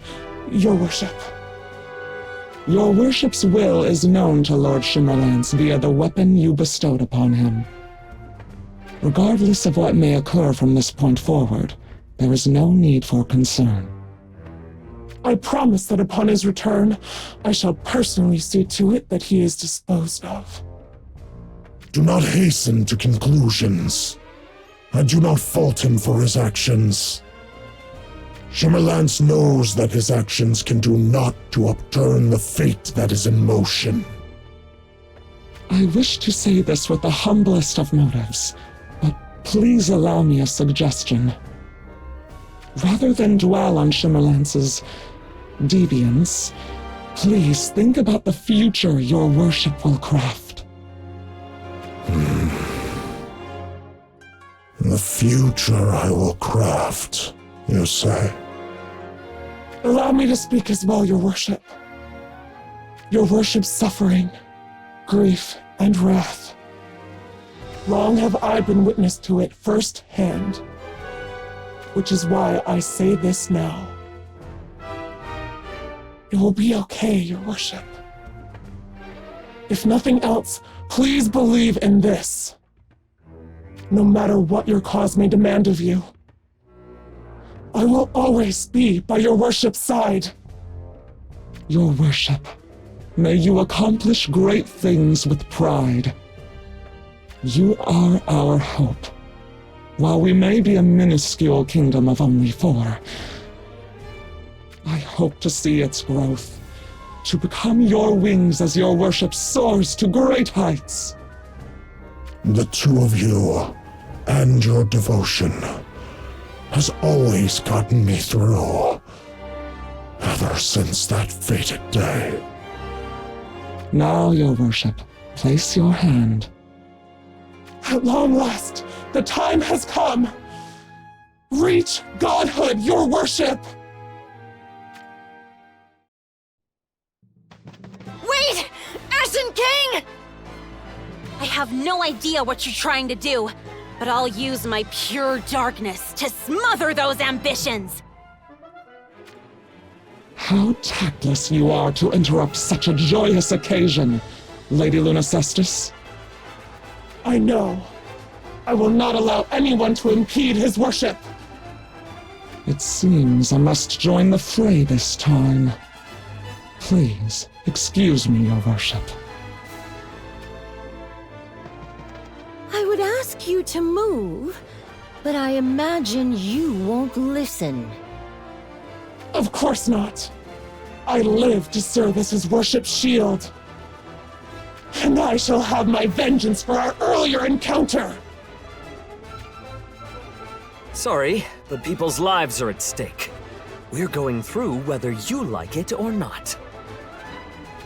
your worship. Your worship's will is known to Lord Shimmerlance via the weapon you bestowed upon him. Regardless of what may occur from this point forward, there is no need for concern. I promise that upon his return, I shall personally see to it that he is disposed of. Do not hasten to conclusions. I do not fault him for his actions. Shimmerlance knows that his actions can do naught to upturn the fate that is in motion. I wish to say this with the humblest of motives, but please allow me a suggestion. Rather than dwell on Shimmerlance's deviance, please think about the future your worship will craft. The future I will craft, you say? Allow me to speak as well, your worship. Your worship's suffering, grief, and wrath. Long have I been witness to it firsthand, which is why I say this now. It will be okay, your worship. If nothing else, please believe in this. No matter what your cause may demand of you, I will always be by your worship's side. Your worship, may you accomplish great things with pride. You are our hope. While we may be a minuscule kingdom of only 4, I hope to see its growth, to become your wings as your worship soars to great heights. The two of you, and your devotion, has always gotten me through, ever since that fated day. Now, your worship, place your hand. At long last, the time has come. Reach godhood, your worship! Wait! Ashen King! I have no idea what you're trying to do, but I'll use my pure darkness to smother those ambitions! How tactless you are to interrupt such a joyous occasion, Lady Lunacestus. I know. I will not allow anyone to impede his worship. It seems I must join the fray this time. Please, excuse me, your worship. I would ask you to move, but I imagine you won't listen. Of course not. I live to serve as his worship's shield. And I shall have my vengeance for our earlier encounter. Sorry, but people's lives are at stake. We're going through whether you like it or not.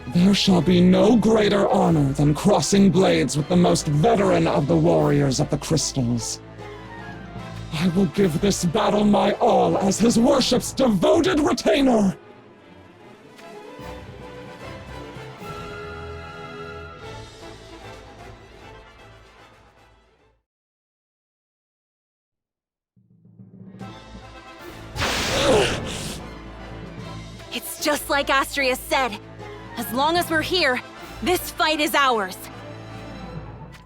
There shall be no greater honor than crossing blades with the most veteran of the warriors of the crystals. I will give this battle my all as his worship's devoted retainer! It's just like Astrius said. As long as we're here, this fight is ours.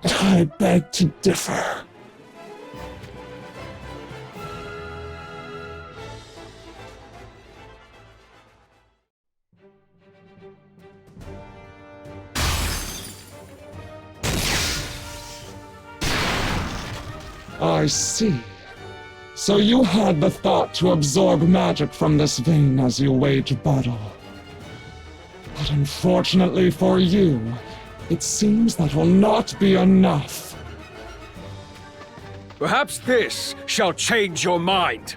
I beg to differ. I see. So you had the thought to absorb magic from this vein as you wage battle. But unfortunately for you, it seems that will not be enough. Perhaps this shall change your mind.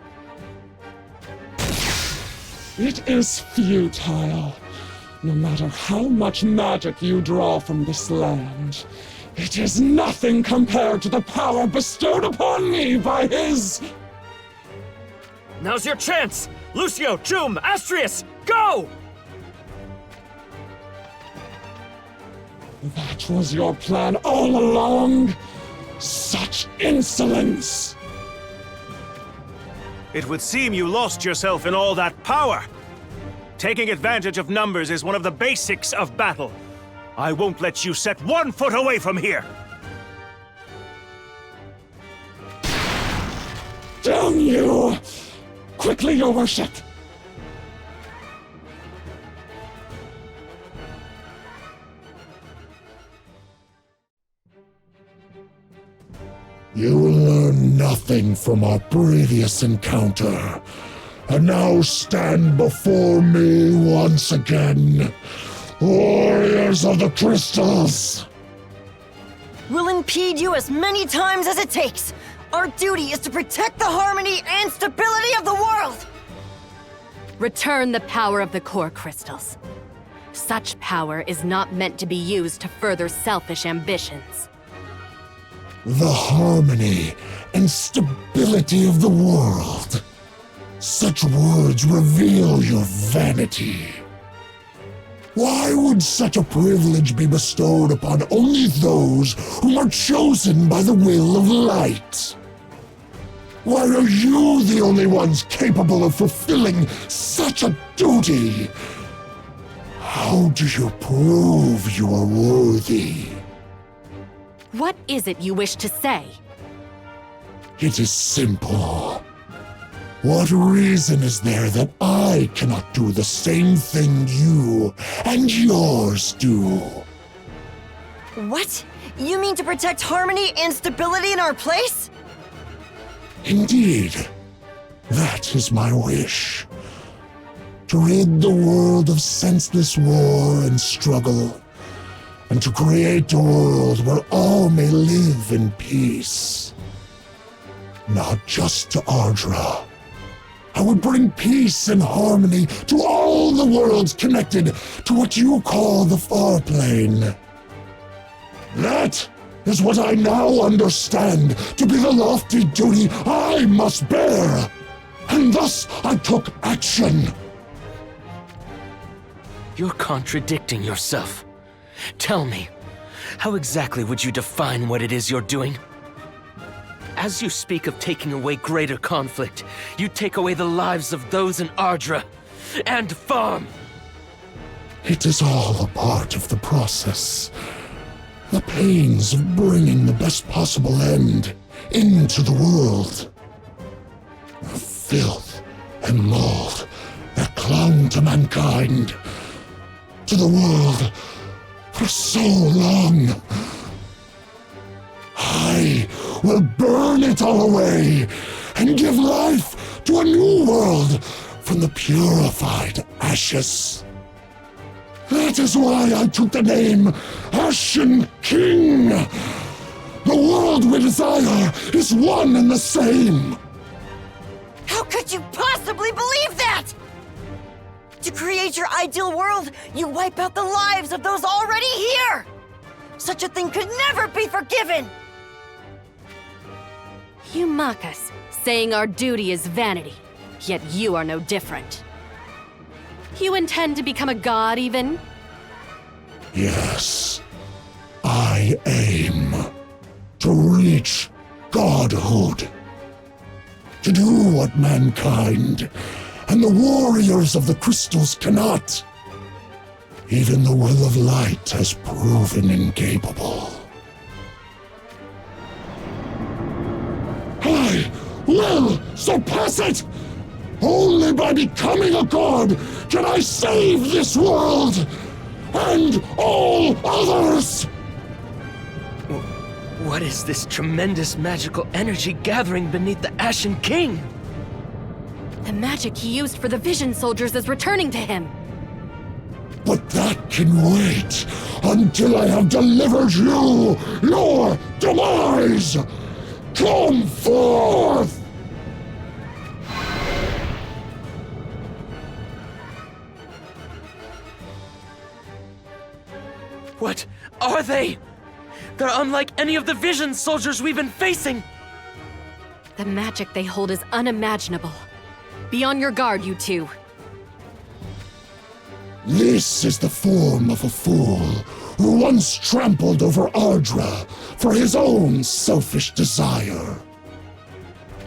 It is futile. No matter how much magic you draw from this land, it is nothing compared to the power bestowed upon me by his... Now's your chance! Lucio, Jum, Astrius, go! That was your plan all along? Such insolence! It would seem you lost yourself in all that power. Taking advantage of numbers is one of the basics of battle. I won't let you set 1 foot away from here! Damn you! Quickly, your worship! You will learn nothing from our previous encounter, and now stand before me once again, warriors of the crystals! We'll impede you as many times as it takes! Our duty is to protect the harmony and stability of the world! Return the power of the core crystals. Such power is not meant to be used to further selfish ambitions. The harmony and stability of the world. Such words reveal your vanity. Why would such a privilege be bestowed upon only those who are chosen by the will of light? Why are you the only ones capable of fulfilling such a duty? How do you prove you are worthy? What is it you wish to say? It is simple. What reason is there that I cannot do the same thing you and yours do? What? You mean to protect harmony and stability in our place? Indeed. That is my wish. To rid the world of senseless war and struggle, and to create a world where all may live in peace. Not just to Ardra. I would bring peace and harmony to all the worlds connected to what you call the Far Plane. That is what I now understand to be the lofty duty I must bear. And thus I took action. You're contradicting yourself. Tell me, how exactly would you define what it is you're doing? As you speak of taking away greater conflict, you take away the lives of those in Ardra and Farm. It is all a part of the process. The pains of bringing the best possible end into the world. The filth and mold that clung to mankind, to the world for so long. I will burn it all away and give life to a new world from the purified ashes. That is why I took the name Ashen King. The world we desire is one and the same. How could you possibly believe that? To create your ideal world, you wipe out the lives of those already here! Such a thing could never be forgiven! You mock us, saying our duty is vanity, yet you are no different. You intend to become a god, even? Yes. I aim to reach godhood. To do what mankind and the warriors of the crystals cannot. Even the will of light has proven incapable. I will surpass it! Only by becoming a god can I save this world and all others! What is this tremendous magical energy gathering beneath the Ashen King? The magic he used for the Vision Soldiers is returning to him. But that can wait until I have delivered you your demise! Come forth! What are they? They're unlike any of the Vision Soldiers we've been facing! The magic they hold is unimaginable. Be on your guard, you two. This is the form of a fool who once trampled over Ardra for his own selfish desire.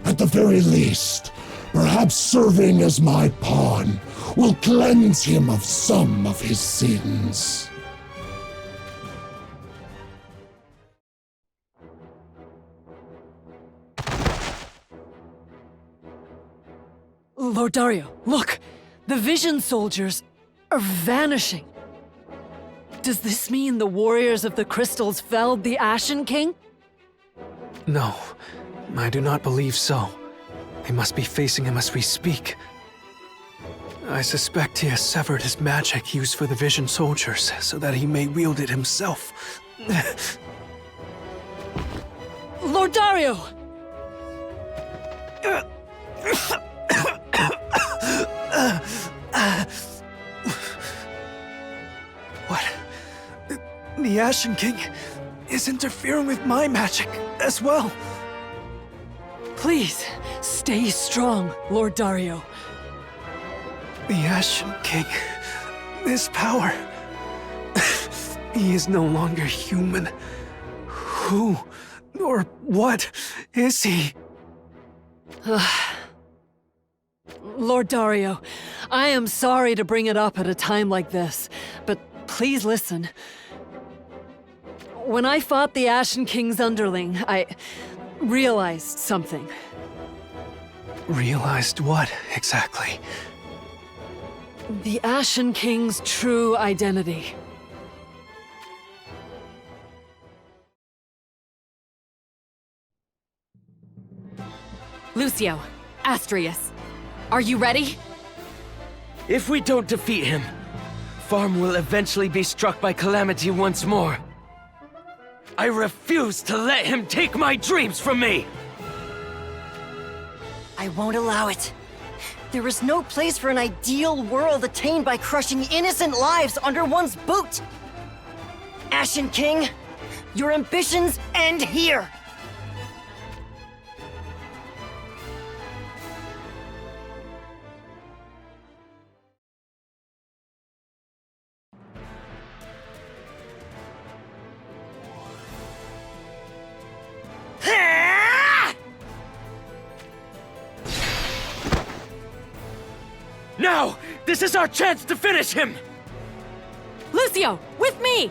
At the very least, perhaps serving as my pawn will cleanse him of some of his sins. Lord Dario, look! The Vision Soldiers are vanishing. Does this mean the warriors of the crystals felled the Ashen King? No, I do not believe so. They must be facing him as we speak. I suspect he has severed his magic used for the Vision Soldiers so that he may wield it himself. Lord Dario! What? The Ashen King is interfering with my magic as well. Please, stay strong, Lord Dario. The Ashen King, this power. He is no longer human. Who or what is he? Lord Dario, I am sorry to bring it up at a time like this, but please listen. When I fought the Ashen King's underling, I realized something. Realized what, exactly? The Ashen King's true identity. Lucio, Astrius, are you ready? If we don't defeat him, Farm will eventually be struck by calamity once more. I refuse to let him take my dreams from me! I won't allow it. There is no place for an ideal world attained by crushing innocent lives under one's boot. Ashen King, your ambitions end here. Now! This is our chance to finish him! Lucio, with me!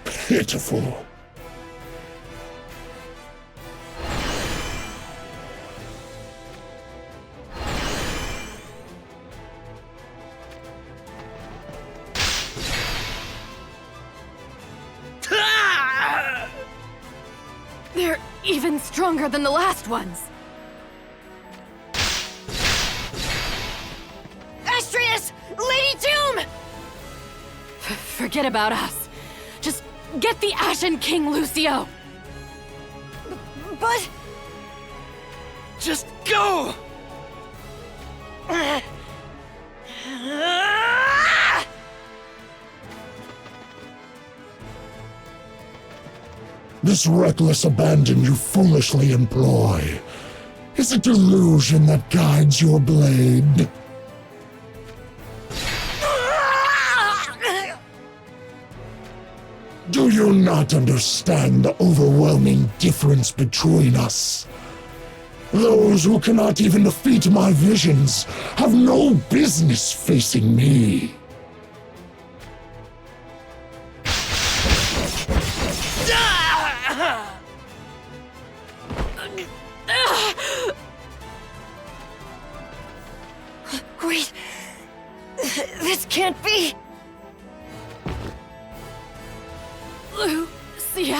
Pitiful. They're even stronger than the last ones. Astrius! Lady Doom! Forget about us. Just get the Ashen King, Lucio! But... Just go! This reckless abandon you foolishly employ is a delusion that guides your blade. Do you not understand the overwhelming difference between us? Those who cannot even defeat my visions have no business facing me. Wait... This can't be... Lucio!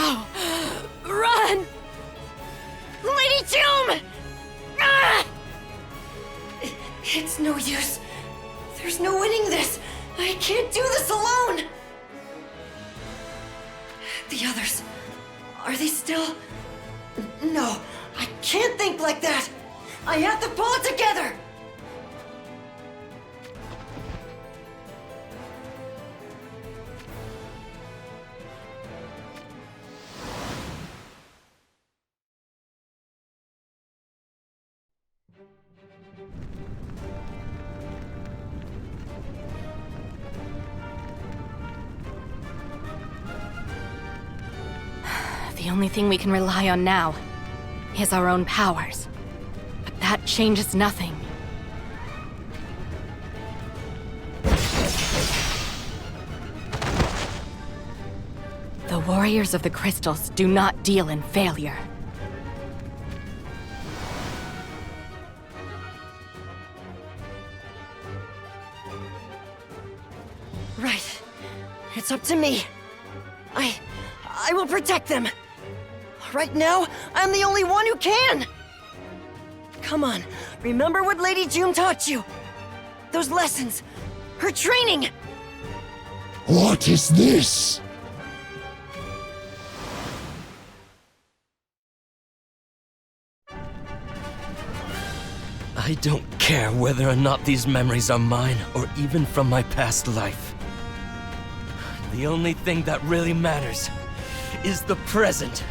Run! Lady Doom! Ah! It's no use. There's no winning this. I can't do this alone. The others... Are they still... No, I can't think like that. I have to pull it together. The only thing we can rely on now is our own powers. But that changes nothing. The Warriors of the Crystals do not deal in failure. Right. It's up to me. I will protect them. Right now, I'm the only one who can! Come on, remember what Lady Doom taught you. Those lessons, her training! What is this? I don't care whether or not these memories are mine or even from my past life. The only thing that really matters is the present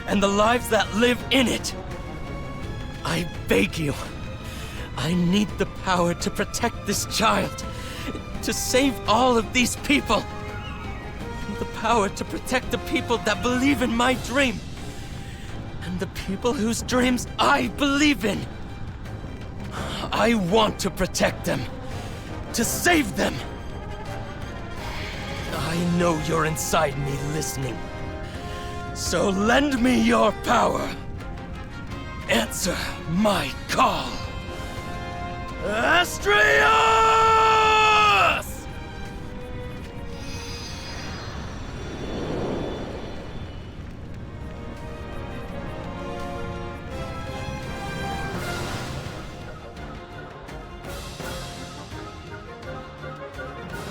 and the lives that live in it. I beg you, I need the power to protect this child, to save all of these people. The power to protect the people that believe in my dream, and the people whose dreams I believe in. I want to protect them. To save them. I know you're inside me listening. So lend me your power. Answer my call. Astrios!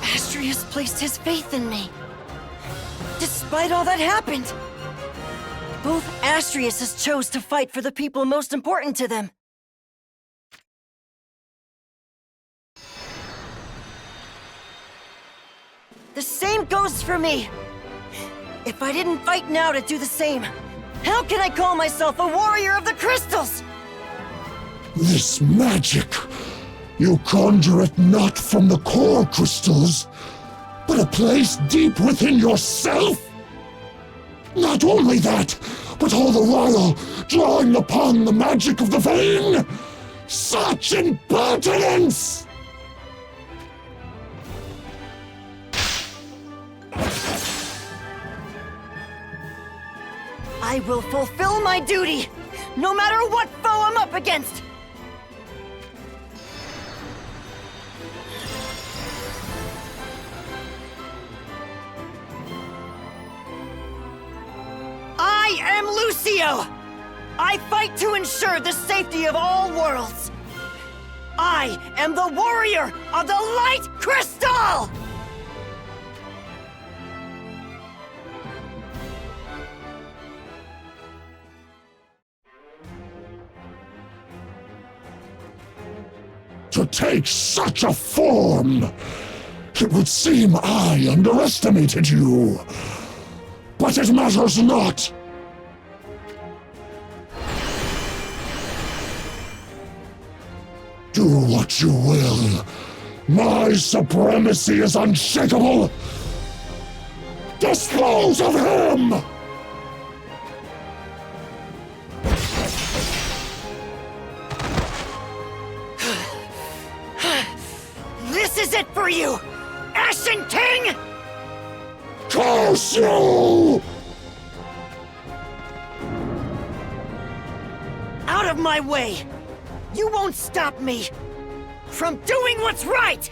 Astrius placed his faith in me. Despite all that happened, both Astriuses chose to fight for the people most important to them. The same goes for me. If I didn't fight now to do the same, how can I call myself a warrior of the crystals? This magic, you conjure it not from the core crystals, but a place deep within yourself? Not only that, but all the while drawing upon the magic of the vein? Such impertinence! I will fulfill my duty, no matter what foe I'm up against! I am Lucio! I fight to ensure the safety of all worlds! I am the warrior of the Light Crystal! To take such a form! It would seem I underestimated you. But it matters not! Do what you will. My supremacy is unshakable! Dispose of him! This is it for you, Ashen King! Curse you! Out of my way! You won't stop me from doing what's right!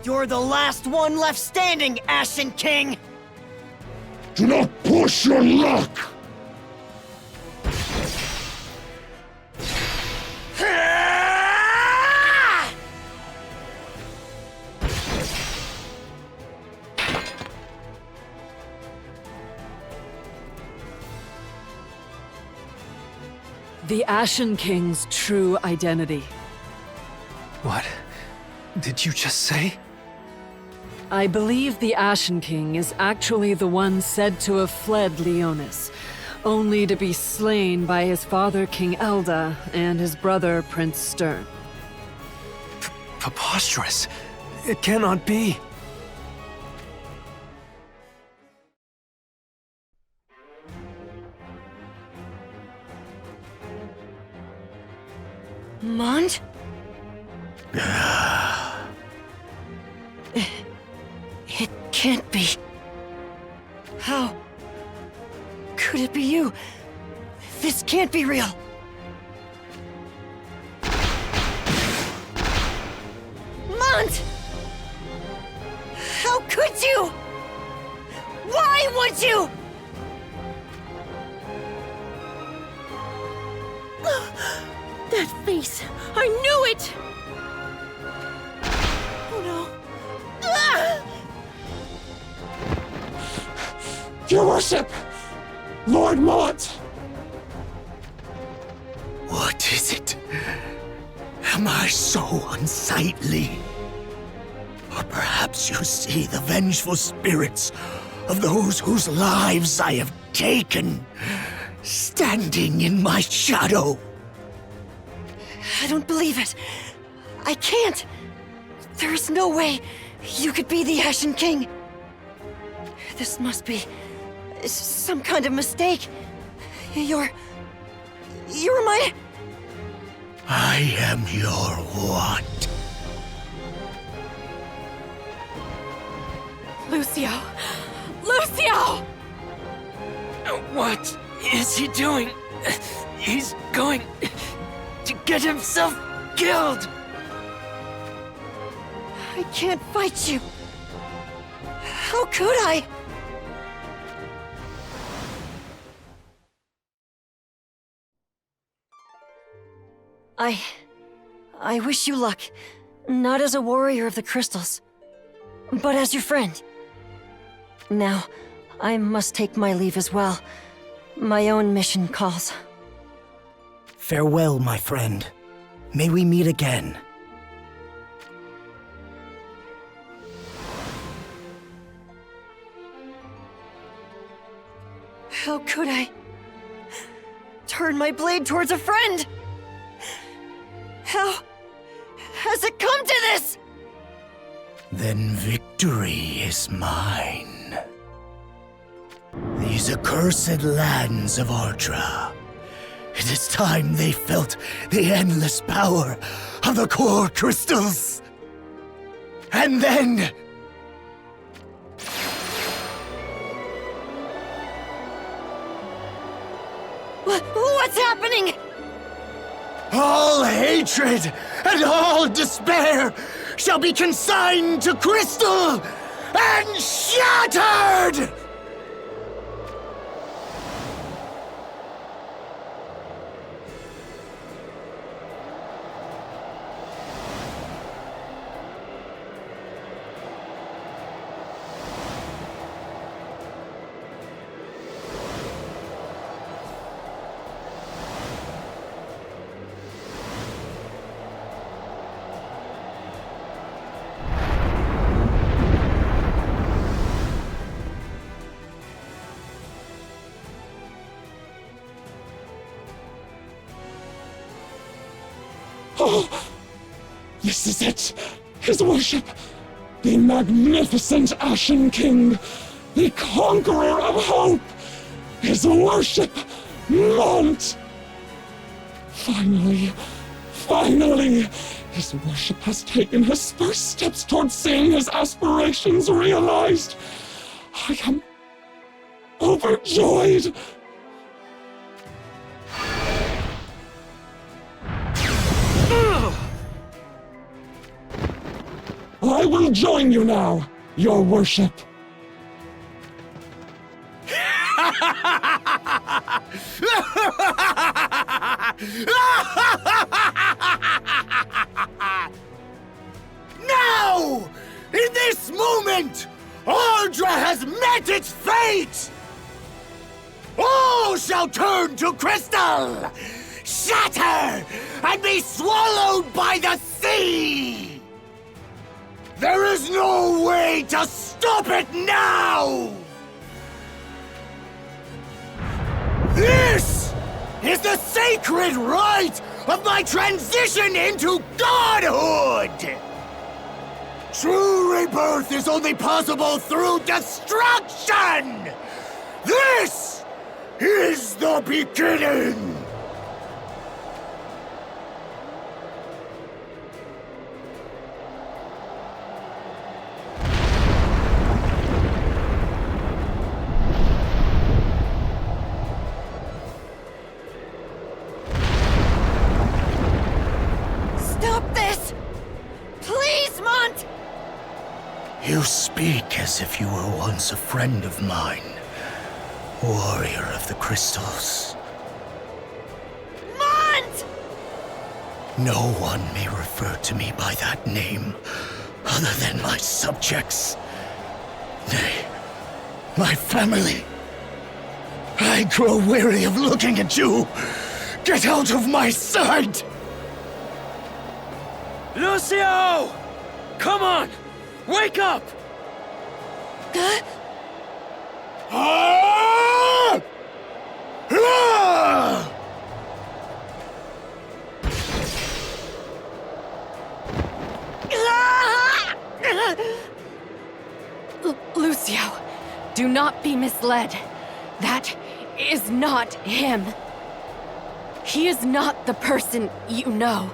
You're the last one left standing, Ashen King! Do not push your luck! The Ashen King's true identity. What did you just say? I believe the Ashen King is actually the one said to have fled Leonis, only to be slain by his father King Elda and his brother Prince Stern. Preposterous. It cannot be. Mont? It can't be. How could it be you? This can't be real. Mont! How could you? Why would you? That face! I knew it! Oh no. Ah! Your worship! Lord Mont! What is it? Am I so unsightly? Or perhaps you see the vengeful spirits of those whose lives I have taken, standing in my shadow. I don't believe it. I can't. There's no way you could be the Ashen King. This must be some kind of mistake. You're my... I am your what? Lucio! Lucio! What is he doing? He's going to get himself killed! I can't fight you. How could I? I wish you luck. Not as a warrior of the crystals, but as your friend. Now, I must take my leave as well. My own mission calls. Farewell, my friend. May we meet again. How could I turn my blade towards a friend? How has it come to this? Then victory is mine. These accursed lands of Ardra. It is time they felt the endless power of the core crystals. And then... What's happening? all hatred and all despair shall be consigned to crystal and shattered! Oh, this is it! His worship! The magnificent Ashen King! The conqueror of hope! His worship! Mont! Finally! Finally! His worship has taken his first steps towards seeing his aspirations realized! I am overjoyed! I will join you now, your worship. Now! In this moment, Ardra has met its fate! All shall turn to crystal, shatter, and be swallowed by the sea! There is no way to stop it now! This is the sacred rite of my transition into godhood! True rebirth is only possible through destruction! This is the beginning! You speak as if you were once a friend of mine, warrior of the crystals. Mont! No one may refer to me by that name other than my subjects. Nay, my family. I grow weary of looking at you. Get out of my sight! Lucio! Come on! Wake up! Ah! Ah! not be misled. That is not him. He is not the person you know.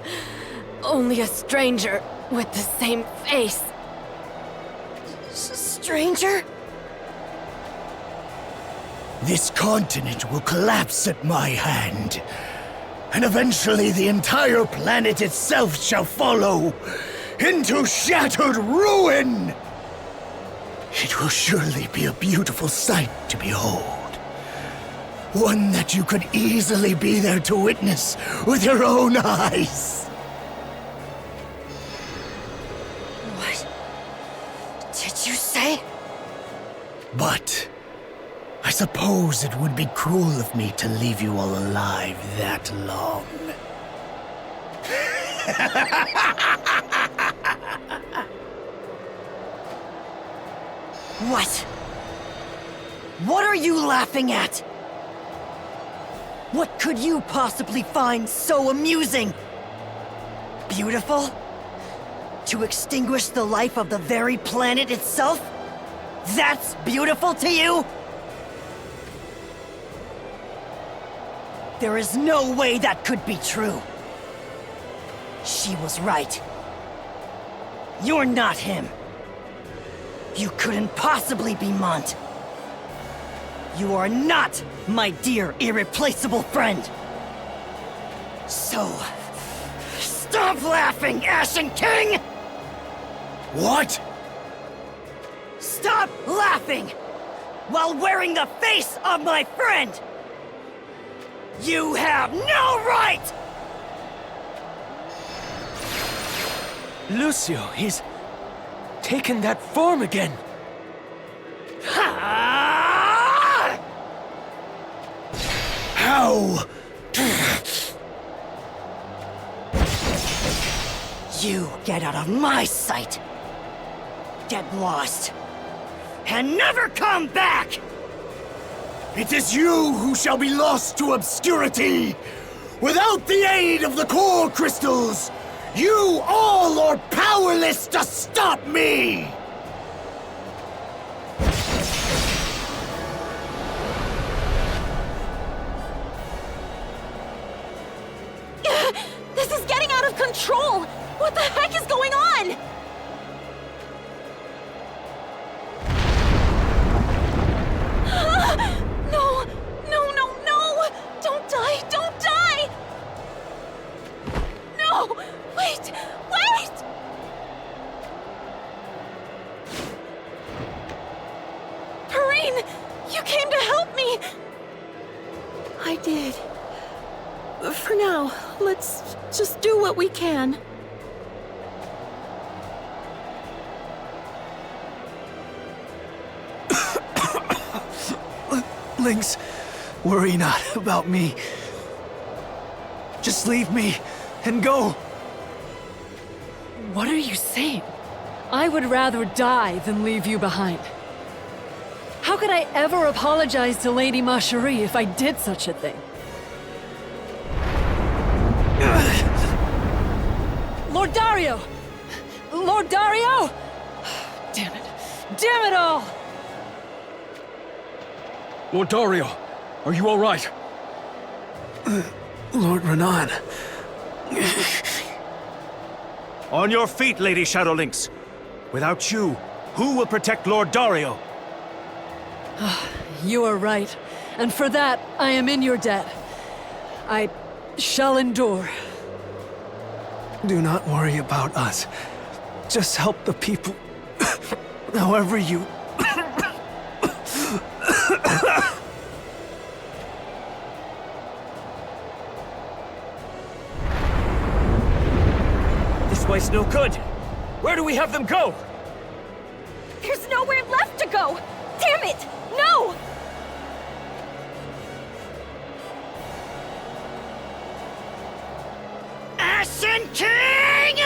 Only a stranger with the same face. Stranger? This continent will collapse at my hand. And eventually the entire planet itself shall follow into shattered ruin! It will surely be a beautiful sight to behold. One that you could easily be there to witness with your own eyes. What did you say? But I suppose it would be cruel of me to leave you all alive that long. What? What are you laughing at? What could you possibly find so amusing? Beautiful? To extinguish the life of the very planet itself? That's beautiful to you? There is no way that could be true. She was right. You're not him. You couldn't possibly be Mont. You are not my dear, irreplaceable friend. So, stop laughing, Ashen King! What? Stop laughing while wearing the face of my friend! You have no right! Lucio, he's taken that form again. How? You get out of my sight! Get lost! And never come back! It is you who shall be lost to obscurity! Without the aid of the core crystals, you all are powerless to stop me! This is getting out of control! What the heck is going on? No! No, no, no! Don't die! Don't die! No! Wait! Wait! Perrine! You came to help me! I did. For now, let's just do what we can. Lynx, worry not about me. Just leave me and go. What are you saying? I would rather die than leave you behind. How could I ever apologize to Lady Macherie if I did such a thing? Lord Dario! Lord Dario! Damn it. Damn it all! Lord Dario, are you all right? Lord Renan. On your feet, Lady Shadowlynx. Without you, who will protect Lord Dario? You are right, and for that, I am in your debt. I shall endure. Do not worry about us. Just help the people. However you... This way's no good. Where do we have them go? There's nowhere left to go! Damn it! No! Ashen King!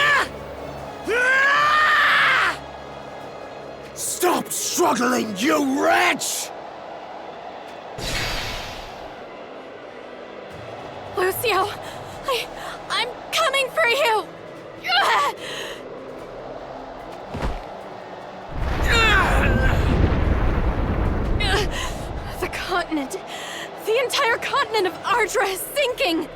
Stop struggling, you wretch! Lucio, I'm coming for you! continent, the entire continent of Ardra is sinking!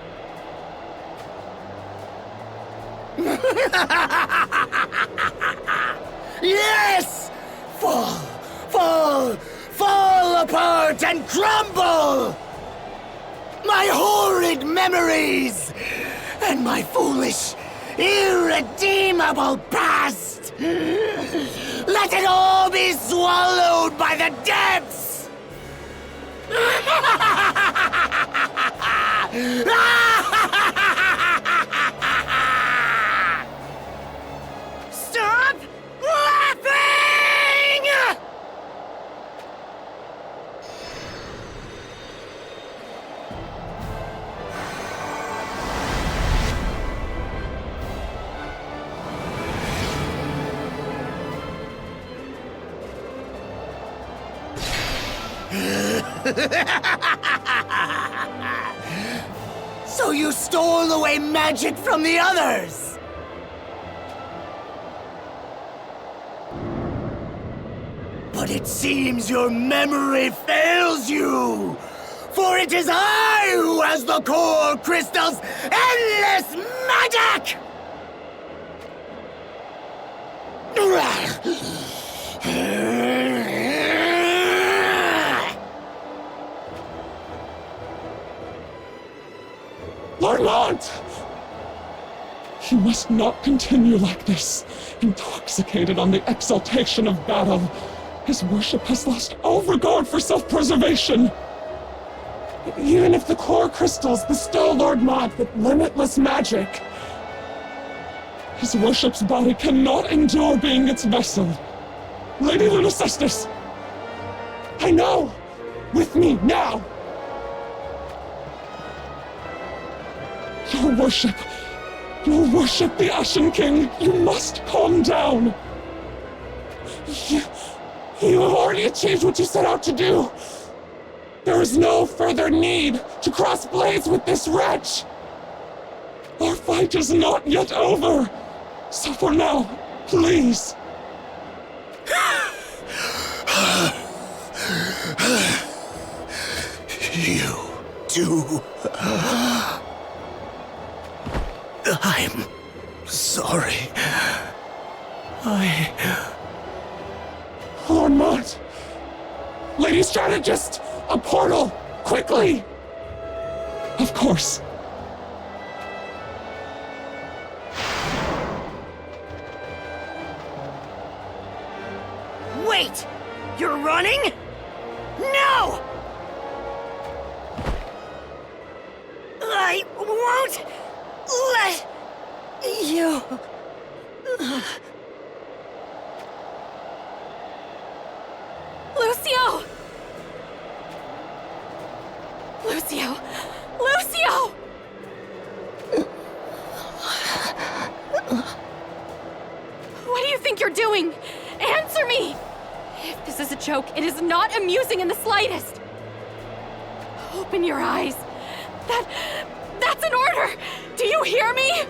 Yes! Fall! Fall! Fall apart and crumble! My horrid memories! And my foolish, irredeemable past! Let it all be swallowed by the depths! Stop laughing! So you stole away magic from the others! But it seems your memory fails you! For it is I who has the core crystal's endless magic! Lord Mont! He must not continue like this, intoxicated on the exaltation of battle. His worship has lost all regard for self-preservation. Even if the core crystals bestow Lord Mont with limitless magic, his worship's body cannot endure being its vessel. Lady Lunacestus! I know! With me, now! Your worship the Ashen King, you must calm down! You have already achieved what you set out to do! There is no further need to cross blades with this wretch! Our fight is not yet over! So for now, please! You do... I'm sorry. Lord Mont! Lady Strategist! A portal! Quickly! Of course. Wait! You're running? No! I won't let you... Lucio! Lucio! Lucio! What do you think you're doing? Answer me! If this is a joke, it is not amusing in the slightest! Open your eyes. That's an order! Do you hear me?